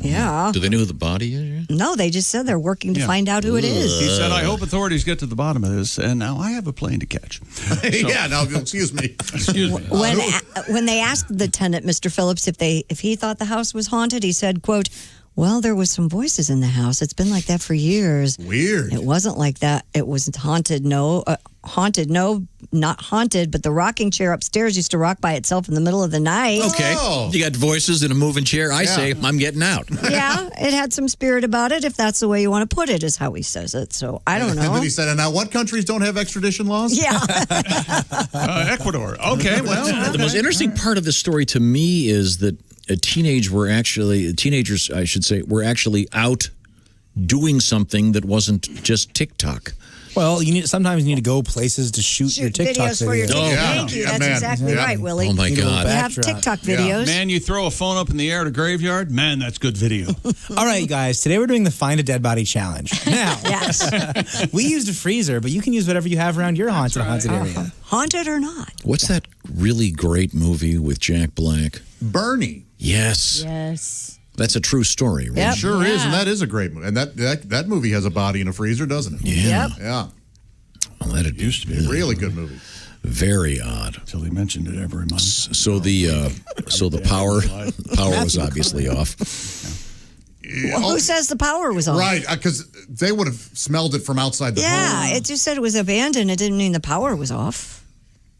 [SPEAKER 4] Yeah.
[SPEAKER 2] Do they know who the body is?
[SPEAKER 4] No, they just said they're working to find out who it is.
[SPEAKER 5] He said, I hope authorities get to the bottom of this, and now I have a plane to catch.
[SPEAKER 9] Yeah, now, excuse me.
[SPEAKER 5] Excuse me.
[SPEAKER 4] When they asked the tenant, Mr. Phillips, if he thought the house was haunted, he said, quote, well, there was some voices in the house. It's been like that for years.
[SPEAKER 9] Weird.
[SPEAKER 4] It wasn't like that. It was haunted. No, not haunted, but the rocking chair upstairs used to rock by itself in the middle of the night.
[SPEAKER 2] Okay. You got voices in a moving chair. I say, I'm getting out.
[SPEAKER 4] Yeah, it had some spirit about it, if that's the way you want to put it, is how he says it. So I don't know.
[SPEAKER 9] And then he said, and now what countries don't have extradition laws?
[SPEAKER 4] Yeah.
[SPEAKER 5] Ecuador. Okay, well.
[SPEAKER 2] The most interesting part of the story to me is that teenagers, I should say, were actually out doing something that wasn't just TikTok.
[SPEAKER 10] Well, sometimes you need to go places to shoot your TikTok
[SPEAKER 4] videos for your TikTok. Thank you. That's exactly right, Willie.
[SPEAKER 2] Oh, my God.
[SPEAKER 4] You have TikTok videos.
[SPEAKER 5] Man, you throw a phone up in the air at a graveyard, man, that's good video.
[SPEAKER 10] All right, guys. Today we're doing the Find a Dead Body Challenge. Now, we used a freezer, but you can use whatever you have around your haunted area.
[SPEAKER 4] Haunted or not.
[SPEAKER 2] What's that really great movie with Jack Black?
[SPEAKER 9] Bernie.
[SPEAKER 2] Yes.
[SPEAKER 1] Yes.
[SPEAKER 2] That's a true story, right?
[SPEAKER 9] It sure is, and that is a great movie. And that movie has a body in a freezer, doesn't it?
[SPEAKER 2] Yeah.
[SPEAKER 9] Yeah.
[SPEAKER 2] Well, that used to be
[SPEAKER 9] a really good movie.
[SPEAKER 2] Very odd.
[SPEAKER 5] Until he mentioned it every month.
[SPEAKER 2] So the power was obviously off.
[SPEAKER 4] Well, who says the power was off?
[SPEAKER 9] Right, because they would have smelled it from outside the home.
[SPEAKER 4] Yeah, it just said it was abandoned. It didn't mean the power was off.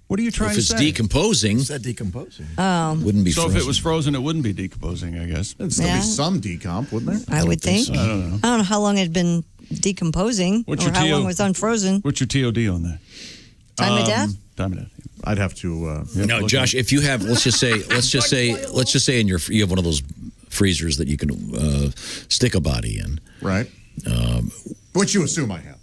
[SPEAKER 5] What are you trying
[SPEAKER 2] to say? If it's decomposing.
[SPEAKER 14] Said decomposing.
[SPEAKER 2] Wouldn't be
[SPEAKER 5] So
[SPEAKER 2] frozen.
[SPEAKER 5] if it was frozen, it wouldn't be decomposing, I guess.
[SPEAKER 9] There'd still be some decomp, wouldn't there?
[SPEAKER 4] I would think.
[SPEAKER 5] So. I don't know.
[SPEAKER 4] I don't know how long it had been decomposing
[SPEAKER 5] What's
[SPEAKER 4] or
[SPEAKER 5] your
[SPEAKER 4] how
[SPEAKER 5] TO?
[SPEAKER 4] long it was unfrozen.
[SPEAKER 5] What's your TOD on that?
[SPEAKER 4] Time of death?
[SPEAKER 5] Time of death.
[SPEAKER 9] I'd have to.
[SPEAKER 2] No, Josh. If you have, let's just say, in you have one of those freezers that you can stick a body in.
[SPEAKER 9] Right. Which you assume I have.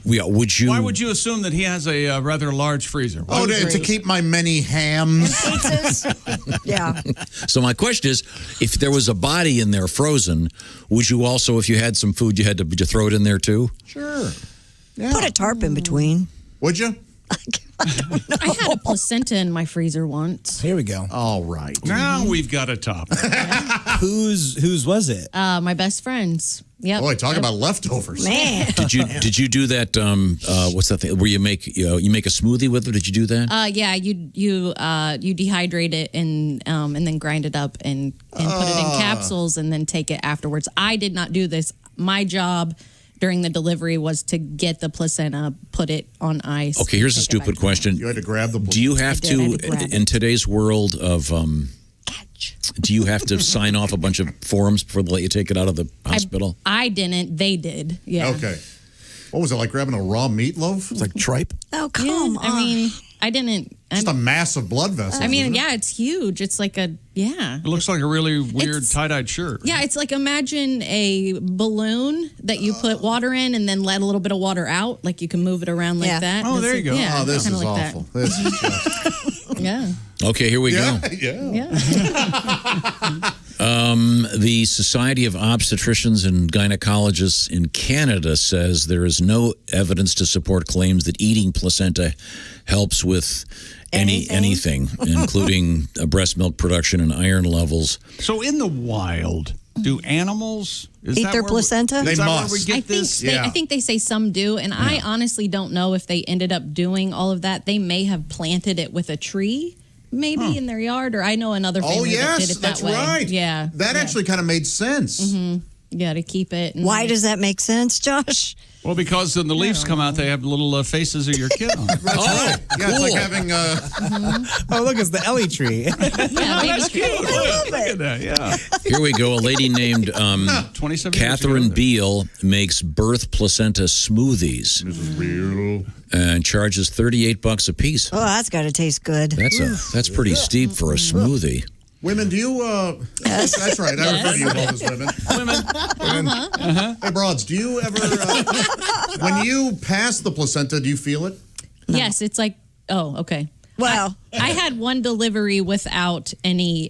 [SPEAKER 2] Yeah. Would you?
[SPEAKER 5] Why would you assume that he has a rather large freezer?
[SPEAKER 9] To keep my many hams.
[SPEAKER 4] Pizzas? Yeah.
[SPEAKER 2] So my question is, if there was a body in there frozen, would you also, if you had some food, would you throw it in there too?
[SPEAKER 9] Sure. Yeah.
[SPEAKER 4] Put a tarp in between.
[SPEAKER 9] Would you?
[SPEAKER 1] I had a placenta in my freezer once.
[SPEAKER 10] Here we go.
[SPEAKER 9] All right.
[SPEAKER 5] Now we've got a topic.
[SPEAKER 10] Whose was it?
[SPEAKER 1] My best friend's. Yep.
[SPEAKER 9] Boy, talk about leftovers.
[SPEAKER 4] Man.
[SPEAKER 2] Did you do that? What's that thing where you make a smoothie with it? Did you do that?
[SPEAKER 1] Yeah, you dehydrate it and then grind it up and put it in capsules and then take it afterwards. I did not do this. My job during the delivery was to get the placenta, put it on ice.
[SPEAKER 2] Okay, here's a stupid question.
[SPEAKER 9] You had to grab the.
[SPEAKER 2] Do you have to in today's world of? Do you have to sign off a bunch of forms before they let you take it out of the hospital?
[SPEAKER 1] I didn't. They did. Yeah.
[SPEAKER 9] Okay. What was it like grabbing a raw meatloaf?
[SPEAKER 14] It's like tripe.
[SPEAKER 4] Oh, come on.
[SPEAKER 1] I mean, I didn't.
[SPEAKER 9] Just a massive blood vessel.
[SPEAKER 1] I mean, yeah, it's huge. It's like It
[SPEAKER 5] looks like a really weird tie-dyed shirt.
[SPEAKER 1] Yeah, it's like imagine a balloon that you put water in and then let a little bit of water out. Like you can move it around like that.
[SPEAKER 5] Oh, there you go.
[SPEAKER 1] Yeah,
[SPEAKER 9] Oh, this is
[SPEAKER 1] kinda like
[SPEAKER 9] awful. This is just.
[SPEAKER 1] Yeah.
[SPEAKER 2] Okay, here we go.
[SPEAKER 9] Yeah.
[SPEAKER 1] Yeah.
[SPEAKER 2] The Society of Obstetricians and Gynecologists in Canada says there is no evidence to support claims that eating placenta helps with anything including breast milk production and iron levels.
[SPEAKER 5] So in the wild, do animals
[SPEAKER 4] eat their placenta?
[SPEAKER 9] They must.
[SPEAKER 5] Where we get this?
[SPEAKER 1] I think they say some do, and I honestly don't know if they ended up doing all of that. They may have planted it with a tree. Maybe in their yard, or I know another family that did it that way.
[SPEAKER 9] Right.
[SPEAKER 1] Yeah.
[SPEAKER 9] That actually kind of made sense.
[SPEAKER 1] Mm-hmm. Yeah, to keep it.
[SPEAKER 4] Why does that make sense, Josh?
[SPEAKER 5] Well, because when the leaves come out, they have little faces of your kid on them.
[SPEAKER 9] That's right. Yeah, it's like having.
[SPEAKER 10] Oh, look, it's the Ellie tree.
[SPEAKER 1] Yeah,
[SPEAKER 5] That's cute.
[SPEAKER 4] I love
[SPEAKER 5] Look at that. Yeah.
[SPEAKER 2] Here we go. A lady named
[SPEAKER 5] 27
[SPEAKER 2] Catherine Beale makes birth placenta smoothies.
[SPEAKER 9] This is real.
[SPEAKER 2] And charges $38 a piece.
[SPEAKER 4] Oh, that's got to taste good.
[SPEAKER 2] That's pretty steep for a smoothie.
[SPEAKER 9] Women, do you?
[SPEAKER 4] Yes.
[SPEAKER 9] That's right. I refer to you both as women.
[SPEAKER 5] Women.
[SPEAKER 9] Hey, broads, do you ever, when you pass the placenta, do you feel it?
[SPEAKER 1] No. Yes, it's like, oh, okay.
[SPEAKER 4] Well,
[SPEAKER 1] I had one delivery without any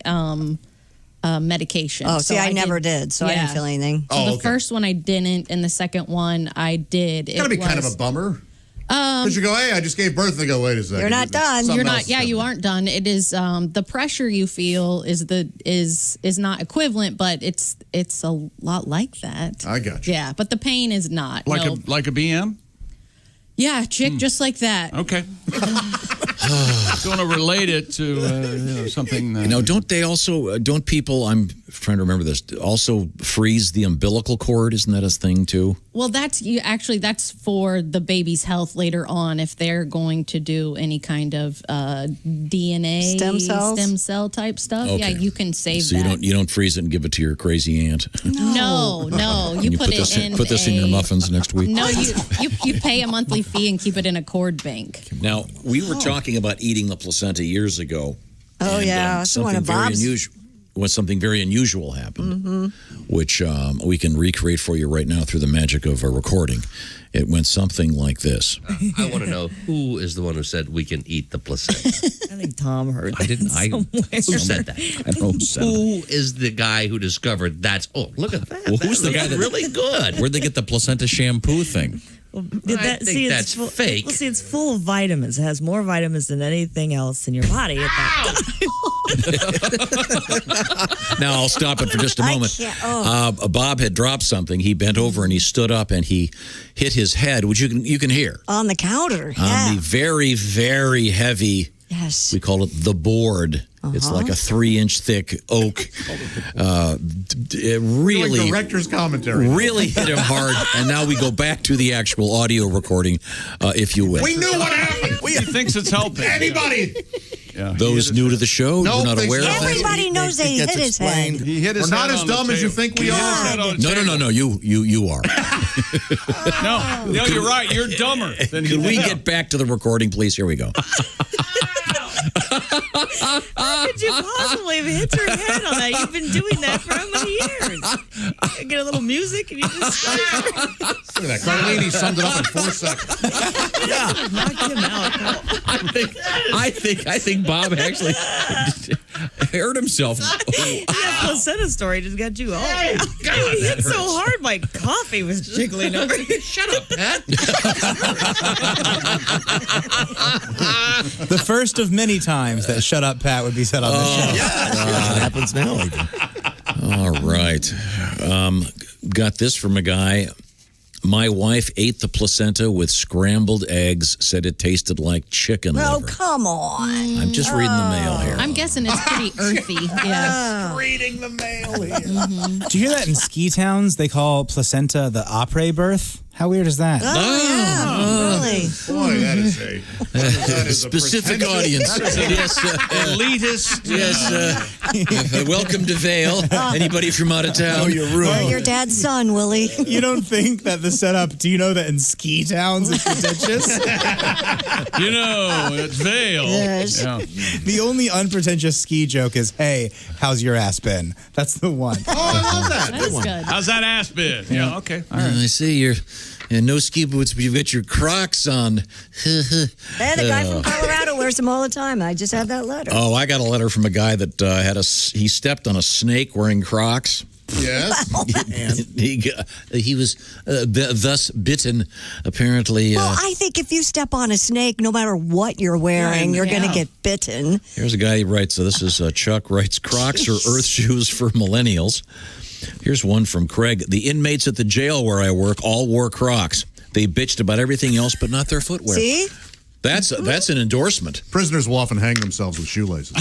[SPEAKER 1] medication.
[SPEAKER 4] Oh, see, I never did, so I didn't feel anything.
[SPEAKER 1] So the first one I didn't, and the second one I did.
[SPEAKER 9] It's got to be kind of a bummer. Because you go, hey, I just gave birth, and they go, wait a second.
[SPEAKER 4] You're not done.
[SPEAKER 1] You're not. Yeah, you aren't done. It is the pressure you feel is not equivalent, but it's a lot like that.
[SPEAKER 9] I got you.
[SPEAKER 1] Yeah, but the pain is not.
[SPEAKER 5] Like a BM?
[SPEAKER 1] Yeah, chick, just like that.
[SPEAKER 5] Okay. Going to relate it to something.
[SPEAKER 2] Don't they also, don't people, I'm trying to remember this, also freeze the umbilical cord? Isn't that a thing too?
[SPEAKER 1] Well, that's for the baby's health later on if they're going to do any kind of DNA
[SPEAKER 4] stem
[SPEAKER 1] cell type stuff.
[SPEAKER 2] Okay.
[SPEAKER 1] Yeah, you can save
[SPEAKER 2] so
[SPEAKER 1] that.
[SPEAKER 2] you don't freeze it and give it to your crazy aunt.
[SPEAKER 1] No. You put
[SPEAKER 2] this in your muffins next week.
[SPEAKER 1] No, you pay a monthly fee and keep it in a cord bank.
[SPEAKER 2] Now, we were talking about eating the placenta years ago.
[SPEAKER 4] Oh,
[SPEAKER 2] and,
[SPEAKER 4] yeah.
[SPEAKER 2] Something very unusual. When something very unusual happened, which we can recreate for you right now through the magic of a recording. It went something like this.
[SPEAKER 8] I want to know who is the one who said we can eat the placenta.
[SPEAKER 11] I think Tom heard that.
[SPEAKER 8] I didn't. Who said that?
[SPEAKER 2] I don't know.
[SPEAKER 8] Who is the guy who discovered that's? Oh, look at that.
[SPEAKER 14] Well, who's the guy that
[SPEAKER 8] really good?
[SPEAKER 14] Where'd they get the placenta shampoo thing?
[SPEAKER 11] Well,
[SPEAKER 8] I think that's fake.
[SPEAKER 11] Well, see, it's full of vitamins. It has more vitamins than anything else in your body at that time.
[SPEAKER 2] Now, I'll stop it for just a moment. Bob had dropped something. He bent over and he stood up and he hit his head, which you can hear.
[SPEAKER 4] On the counter,
[SPEAKER 2] On the very, very heavy, we call it the board. It's like a 3-inch thick oak. It really,
[SPEAKER 9] like director's commentary.
[SPEAKER 2] Really hit him hard. And now we go back to the actual audio recording, if you will.
[SPEAKER 9] We knew what happened.
[SPEAKER 5] He thinks it's helping.
[SPEAKER 9] Anybody?
[SPEAKER 5] Yeah,
[SPEAKER 2] those new to the show,
[SPEAKER 9] Nope,
[SPEAKER 2] you're not aware of that?
[SPEAKER 4] Everybody knows that he hit his head.
[SPEAKER 5] He hit his
[SPEAKER 9] We're
[SPEAKER 5] head
[SPEAKER 9] not as
[SPEAKER 5] on the
[SPEAKER 9] dumb as you
[SPEAKER 5] table.
[SPEAKER 9] think we are.
[SPEAKER 2] No. You are.
[SPEAKER 5] No, you're right. You're dumber than
[SPEAKER 2] Could we get back to the recording, please? Here we go.
[SPEAKER 11] How could you possibly have hit your head on that? You've been doing that for how many years? Get a little music and you just
[SPEAKER 9] Look at that. Carlini summed it up in 4 seconds.
[SPEAKER 11] knock him out.
[SPEAKER 14] I think Bob actually hurt himself.
[SPEAKER 11] That placenta story just got you all.
[SPEAKER 8] God,
[SPEAKER 11] You hit so hard, my coffee was jiggling over.
[SPEAKER 8] Shut up, Pat.
[SPEAKER 10] The first of many times that "Shut Up, Pat" would be said on the show.
[SPEAKER 13] That happens now.
[SPEAKER 2] All right. Got this from a guy. My wife ate the placenta with scrambled eggs, said it tasted like chicken
[SPEAKER 4] Oh,
[SPEAKER 2] liver.
[SPEAKER 4] come on.
[SPEAKER 2] I'm just reading the mail here.
[SPEAKER 1] I'm guessing it's pretty earthy. Yeah.
[SPEAKER 9] Reading the mail here.
[SPEAKER 10] Do you hear that in ski towns? They call placenta the après birth. How weird is that?
[SPEAKER 4] Really?
[SPEAKER 9] Boy, that is a
[SPEAKER 2] specific audience. Yes,
[SPEAKER 5] elitist.
[SPEAKER 2] Yes, welcome to Vail. Anybody from out of town?
[SPEAKER 4] You're your dad's son, Willie.
[SPEAKER 10] You don't think that the setup, do you know that in ski towns it's pretentious?
[SPEAKER 5] It's Vail.
[SPEAKER 4] Yes.
[SPEAKER 5] Yeah.
[SPEAKER 10] The only unpretentious ski joke is, hey, how's your ass been? That's the one.
[SPEAKER 9] Oh, I love that.
[SPEAKER 1] That's good.
[SPEAKER 5] How's that ass been? Yeah, okay. All right.
[SPEAKER 2] I see you're no ski boots, but you've got your Crocs on.
[SPEAKER 4] Hey, the guy from Colorado wears them all the time. I just had that letter.
[SPEAKER 2] Oh, I got a letter from a guy that he stepped on a snake wearing Crocs.
[SPEAKER 9] Yes.
[SPEAKER 2] He was thus bitten, apparently.
[SPEAKER 4] Well, I think if you step on a snake, no matter what you're wearing, you're going to get bitten.
[SPEAKER 2] Here's a guy who writes, this is Chuck, writes, Crocs are earth shoes for millennials. Here's one from Craig. The inmates at the jail where I work all wore Crocs. They bitched about everything else, but not their footwear.
[SPEAKER 4] See?
[SPEAKER 2] That's an endorsement.
[SPEAKER 9] Prisoners will often hang themselves with shoelaces.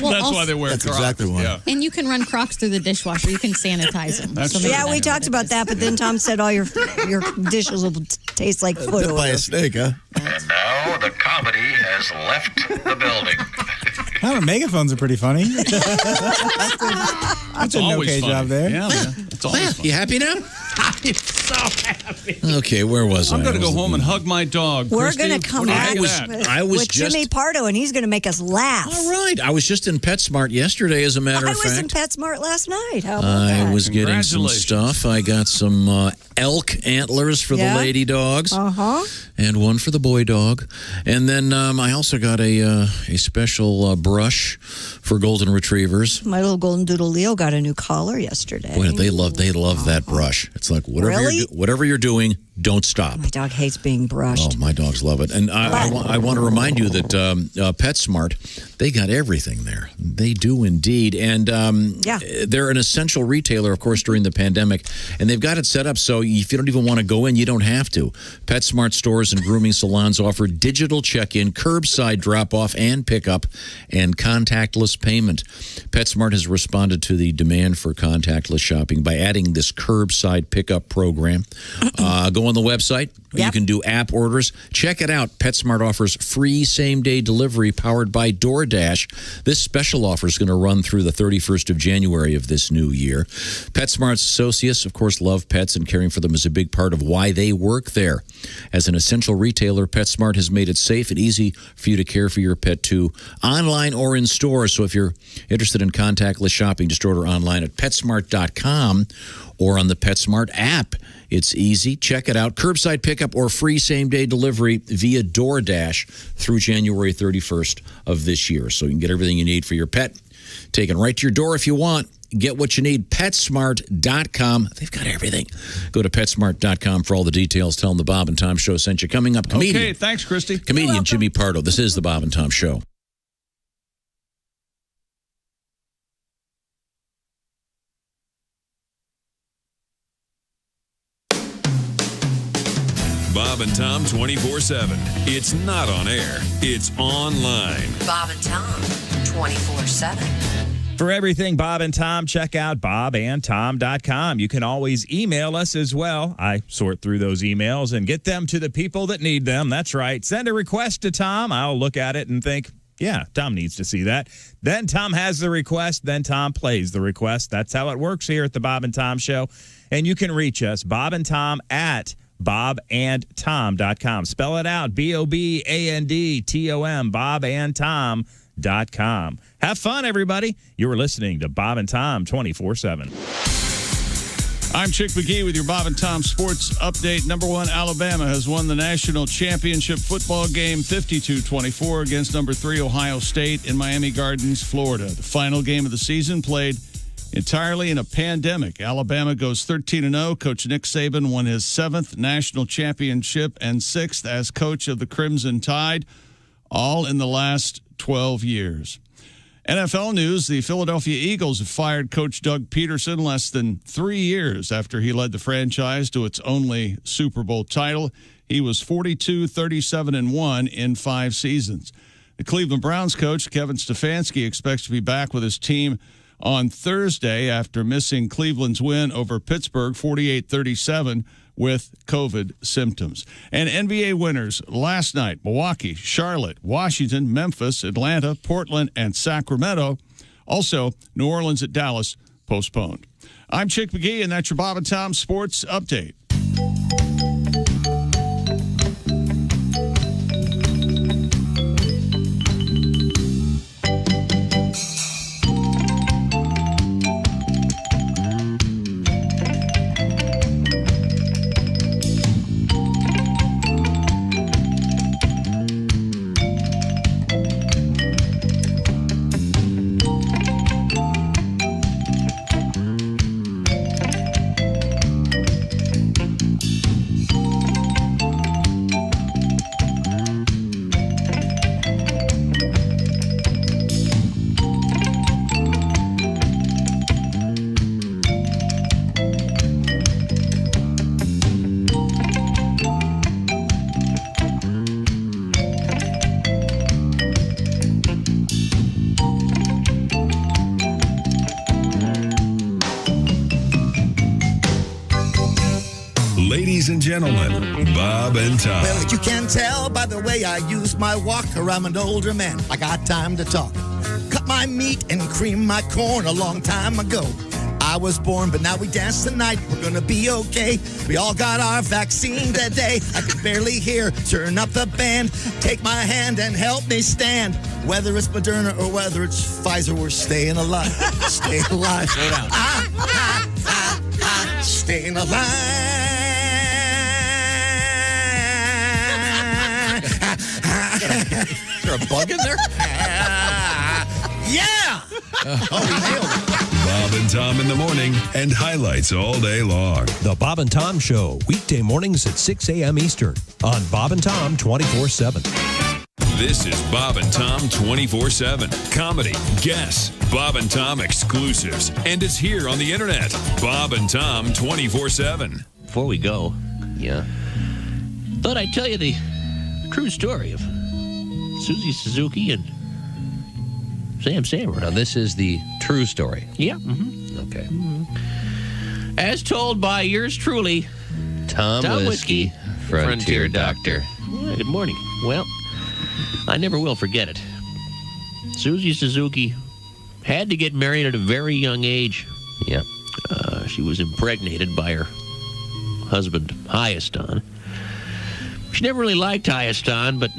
[SPEAKER 1] Well,
[SPEAKER 5] That's why they wear
[SPEAKER 9] That's
[SPEAKER 5] Crocs.
[SPEAKER 9] exactly why.
[SPEAKER 5] Yeah.
[SPEAKER 1] And you can run Crocs through the dishwasher. You can sanitize them.
[SPEAKER 4] Yeah, we talked about that, but then Tom said all your dishes will taste like foot
[SPEAKER 13] Bit
[SPEAKER 4] oil.
[SPEAKER 13] by a snake, huh?
[SPEAKER 3] And now the comedy has left the building.
[SPEAKER 10] I don't know, megaphones are pretty funny. That's a no-K job there.
[SPEAKER 5] Yeah, man. It's always fun.
[SPEAKER 2] You happy now?
[SPEAKER 5] I'm so happy.
[SPEAKER 2] Okay, where was I?
[SPEAKER 5] I'm going to go home and hug my dog.
[SPEAKER 4] We're
[SPEAKER 5] Christy.
[SPEAKER 4] going to come
[SPEAKER 5] What do you
[SPEAKER 4] back
[SPEAKER 5] think of that?
[SPEAKER 4] with Jimmy Pardo, and he's going to make us laugh.
[SPEAKER 2] All right. I was just in PetSmart yesterday, as a matter
[SPEAKER 4] I
[SPEAKER 2] of
[SPEAKER 4] was in
[SPEAKER 2] fact.
[SPEAKER 4] PetSmart last night. How about
[SPEAKER 2] I
[SPEAKER 4] that?
[SPEAKER 2] was getting some stuff. I got some elk antlers for the lady dogs.
[SPEAKER 4] Uh-huh.
[SPEAKER 2] And one for the boy dog. And then I also got a special brush for golden retrievers.
[SPEAKER 4] My little golden doodle Leo got a new collar yesterday.
[SPEAKER 2] Boy, they love that brush. It's like whatever you're doing, don't stop.
[SPEAKER 4] My dog hates being brushed.
[SPEAKER 2] Oh, my dogs love it. And I want to remind you that PetSmart, they got everything there. They do indeed. And they're an essential retailer, of course, during the pandemic. And they've got it set up so if you don't even want to go in, you don't have to. PetSmart stores and grooming salons offer digital check-in, curbside drop-off and pickup, and contactless payment. PetSmart has responded to the demand for contactless shopping by adding this curbside pickup program. Go on the website. You can do app orders. Check it out. PetSmart offers free same-day delivery powered by DoorDash. This special offer is going to run through the 31st of January of this new year. PetSmart's associates, of course, love pets, and caring for them is a big part of why they work there. As an essential retailer, PetSmart has made it safe and easy for you to care for your pet, too, online or in stores. So if you're interested in contactless shopping, just order online at PetSmart.com or on the PetSmart app. It's easy. Check it out. Curbside pickup or free same-day delivery via DoorDash through January 31st of this year. So you can get everything you need for your pet, taken right to your door if you want. Get what you need. PetSmart.com. They've got everything. Go to PetSmart.com for all the details. Tell them the Bob and Tom Show sent you. Coming up, comedian.
[SPEAKER 5] Okay, thanks, Christy.
[SPEAKER 2] Comedian Jimmy Pardo. This is the Bob and Tom Show.
[SPEAKER 12] Bob and Tom 24/7. It's not on air. It's online.
[SPEAKER 6] Bob and Tom 24/7.
[SPEAKER 18] For everything Bob and Tom, check out bobandtom.com. You can always email us as well. I sort through those emails and get them to the people that need them. That's right. Send a request to Tom. I'll look at it and think, yeah, Tom needs to see that. Then Tom has the request. Then Tom plays the request. That's how it works here at the Bob and Tom Show. And you can reach us, Bob and Tom, at bobandtom.com. Spell it out, BOBANDTOM, bobandtom.com. Have fun, everybody. You were listening to Bob and Tom 24/7.
[SPEAKER 5] I'm Chick McGee with your Bob and Tom Sports Update. Number 1, Alabama has won the national championship football game 52-24 against number 3, Ohio State in Miami Gardens, Florida. The final game of the season played entirely in a pandemic. Alabama goes 13-0. Coach Nick Saban won his 7th national championship and 6th as coach of the Crimson Tide, all in the last 12 years. NFL news, the Philadelphia Eagles have fired Coach Doug Peterson less than 3 years after he led the franchise to its only Super Bowl title. He was 42-37-1 in 5 seasons. The Cleveland Browns coach, Kevin Stefanski, expects to be back with his team on Thursday after missing Cleveland's win over Pittsburgh 48-37 with COVID symptoms. And NBA winners last night, Milwaukee, Charlotte, Washington, Memphis, Atlanta, Portland, and Sacramento. Also, New Orleans at Dallas postponed. I'm Chick McGee, and that's your Bob and Tom Sports Update.
[SPEAKER 12] Ladies and gentlemen, Bob and Tom.
[SPEAKER 13] Well, you can tell by the way I use my walker. I'm an older man. I got time to talk. Cut my meat and cream my corn a long time ago. I was born, but now we dance tonight. We're gonna be okay. We all got our vaccine today. I can barely hear. Turn up the band. Take my hand and help me stand. Whether it's Moderna or whether it's Pfizer, we're staying alive. Stay alive.
[SPEAKER 14] Slow down.
[SPEAKER 13] Staying alive.
[SPEAKER 14] Is there a bug in there?
[SPEAKER 13] Yeah!
[SPEAKER 14] Oh, he nailed it.
[SPEAKER 12] Bob and Tom in the morning and highlights all day long.
[SPEAKER 16] The Bob and Tom Show, weekday mornings at 6 a.m. Eastern on Bob and Tom 24/7.
[SPEAKER 12] This is Bob and Tom 24/7. Comedy, guests, Bob and Tom exclusives. And it's here on the internet. Bob and Tom 24/7.
[SPEAKER 15] Before we go, thought I'd tell you the true story of Susie Suzuki and Sam Samurai.
[SPEAKER 8] Now, this is the true story.
[SPEAKER 15] Yeah.
[SPEAKER 8] Okay.
[SPEAKER 15] As told by yours truly,
[SPEAKER 8] Tom Whiskey, Frontier Doctor.
[SPEAKER 15] Yeah, good morning. Well, I never will forget it. Susie Suzuki had to get married at a very young age.
[SPEAKER 8] Yeah.
[SPEAKER 15] She was impregnated by her husband, Hayastan. She never really liked Hayastan, but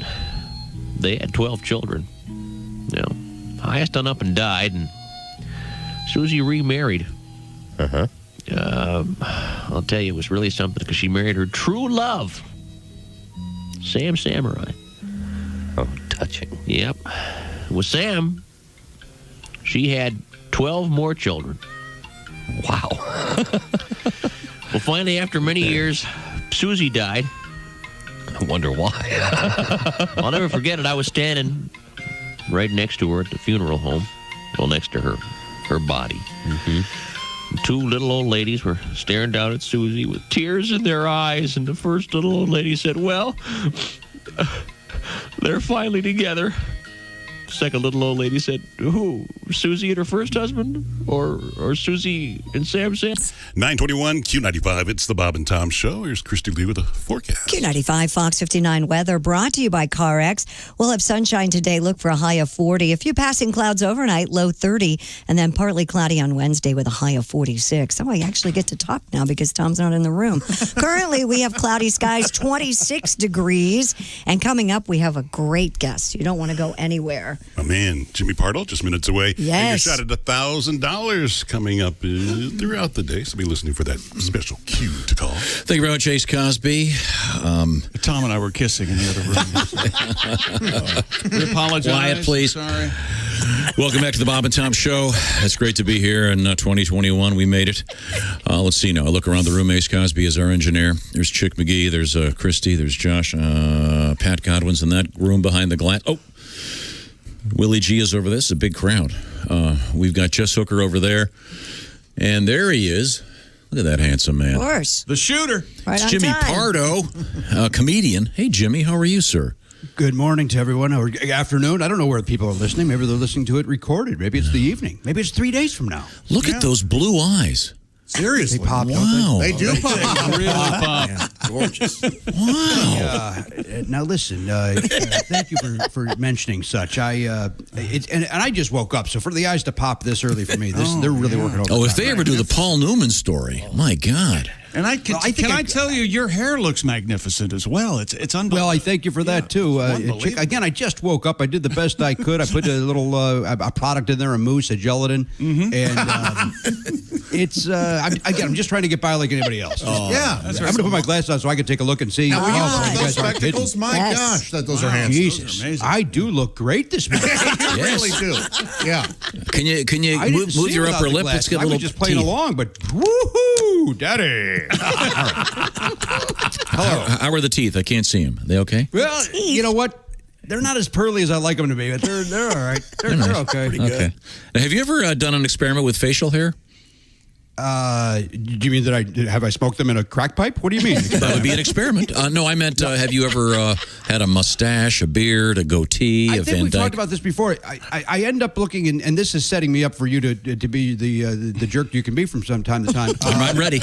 [SPEAKER 15] they had 12 children. Now, Hayastan up and died, and Susie remarried. I'll tell you, it was really something because she married her true love, Sam Samurai.
[SPEAKER 8] Oh, touching.
[SPEAKER 15] Yep. With Sam, she had 12 more children.
[SPEAKER 8] Wow.
[SPEAKER 15] Well, finally, after many years, Susie died.
[SPEAKER 8] I wonder why.
[SPEAKER 15] I'll never forget it. I was standing right next to her at the funeral home, well, next to her body. Two little old ladies were staring down at Susie with tears in their eyes, and the first little old lady said, well, they're finally together. The second little old lady said, who? Susie and her first husband? Or Susie and Sam?
[SPEAKER 22] 921 Q95. It's the Bob and Tom Show. Here's Christy Lee with a forecast.
[SPEAKER 4] Q95 Fox 59 weather brought to you by CarX. We'll have sunshine today. Look for a high of 40. A few passing clouds overnight, low 30. And then partly cloudy on Wednesday with a high of 46. Oh, I actually get to talk now because Tom's not in the room. Currently, we have cloudy skies, 26 degrees. And coming up, we have a great guest. You don't want to go anywhere.
[SPEAKER 22] Oh, man. Jimmy Pardo, just minutes away.
[SPEAKER 4] Yes.
[SPEAKER 22] And your shot at $1,000 coming up throughout the day. So be listening for that special cue to call.
[SPEAKER 2] Thank you very much, Ace Cosby.
[SPEAKER 5] Tom and I were kissing in the other room. We apologize.
[SPEAKER 2] Quiet, please.
[SPEAKER 5] Sorry.
[SPEAKER 2] Welcome back to the Bob and Tom Show. It's great to be here in 2021. We made it. Let's see now. I look around the room. Ace Cosby is our engineer. There's Chick McGee. There's Christy. There's Josh. Pat Godwin's in that room behind the glass. Oh, Willie G is over there. This is a big crowd. We've got Jess Hooker over there. And there he is. Look at that handsome man.
[SPEAKER 4] Of course.
[SPEAKER 5] The shooter.
[SPEAKER 4] Right
[SPEAKER 2] It's
[SPEAKER 4] on
[SPEAKER 2] Jimmy
[SPEAKER 4] time.
[SPEAKER 2] Pardo, a comedian. Hey, Jimmy, how are you, sir?
[SPEAKER 17] Good morning to everyone, or afternoon. I don't know where people are listening. Maybe they're listening to it recorded. Maybe it's the evening. Maybe it's 3 days from now.
[SPEAKER 2] Look at those blue eyes.
[SPEAKER 9] Seriously.
[SPEAKER 17] They pop,
[SPEAKER 2] Wow.
[SPEAKER 9] They do pop.
[SPEAKER 5] Really pop.
[SPEAKER 17] Gorgeous.
[SPEAKER 2] Wow.
[SPEAKER 17] Now listen. Thank you for mentioning such. And I just woke up, so for the eyes to pop this early for me, they're really working over.
[SPEAKER 2] Oh, if they ever do the Paul Newman story, my God.
[SPEAKER 5] And I tell you, your hair looks magnificent as well. It's unbelievable.
[SPEAKER 17] Well, I thank you for that too. Chick, again, I just woke up. I did the best I could. I put a little a product in there, a mousse, a gelatin, and it's I'm just trying to get by like anybody else.
[SPEAKER 9] Yeah.
[SPEAKER 17] I'm going to put my glasses on so I can take a look and see.
[SPEAKER 9] Now, when you
[SPEAKER 17] you
[SPEAKER 9] put those
[SPEAKER 17] guys aren't
[SPEAKER 9] spectacles,
[SPEAKER 17] kidding.
[SPEAKER 9] my gosh, those are handsome.
[SPEAKER 17] Jesus,
[SPEAKER 5] Those are amazing.
[SPEAKER 17] I do look great this morning.
[SPEAKER 9] You really do. Yeah.
[SPEAKER 2] Can you
[SPEAKER 17] I didn't
[SPEAKER 2] move
[SPEAKER 17] see
[SPEAKER 2] your
[SPEAKER 17] without
[SPEAKER 2] upper
[SPEAKER 17] the
[SPEAKER 2] lip?
[SPEAKER 17] glasses.
[SPEAKER 2] Let's get a
[SPEAKER 17] I
[SPEAKER 2] little
[SPEAKER 17] was just playing
[SPEAKER 2] teeth.
[SPEAKER 17] along, but woohoo, daddy.
[SPEAKER 2] Hello. How are the teeth? I can't see them. They okay?
[SPEAKER 17] Well, you know what? They're not as pearly as I like them to be, but they're all right. They're okay.
[SPEAKER 2] Okay. Now, have you ever done an experiment with facial hair?
[SPEAKER 17] Do you mean that I smoked them in a crack pipe? What do you mean?
[SPEAKER 2] That would be an experiment. No, I meant, have you ever had a mustache, a beard, a goattee,
[SPEAKER 17] I
[SPEAKER 2] a
[SPEAKER 17] think
[SPEAKER 2] Van
[SPEAKER 17] we
[SPEAKER 2] Dyke?
[SPEAKER 17] talked about this before. I end up looking, and this is setting me up for you to be the jerk you can be from time to time.
[SPEAKER 2] I'm ready.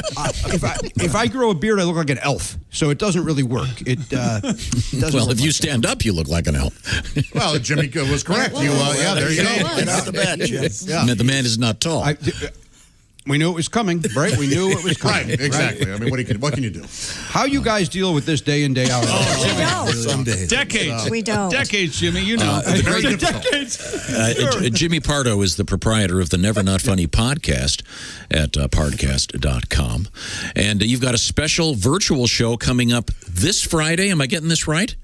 [SPEAKER 17] If I grow a beard, I look like an elf, so it doesn't really work. It doesn't.
[SPEAKER 2] Well,
[SPEAKER 17] work
[SPEAKER 2] if you stand up, you look like an elf.
[SPEAKER 9] Well, Jimmy was correct. There you go.
[SPEAKER 13] Right off the bat, Jim.
[SPEAKER 9] Yeah.
[SPEAKER 2] The man is not tall.
[SPEAKER 17] We knew it was coming, right? We knew it was coming.
[SPEAKER 9] Right, exactly.
[SPEAKER 17] Right?
[SPEAKER 9] I mean, what can you do?
[SPEAKER 17] How you guys deal with this day in, day out?
[SPEAKER 13] Some days.
[SPEAKER 5] Decades.
[SPEAKER 4] We don't.
[SPEAKER 5] Decades, Jimmy. You know.
[SPEAKER 9] Very difficult.
[SPEAKER 5] Decades.
[SPEAKER 2] Jimmy Pardo is the proprietor of the Never Not Funny podcast at podcast.com. And you've got a special virtual show coming up this Friday. Am I getting this right?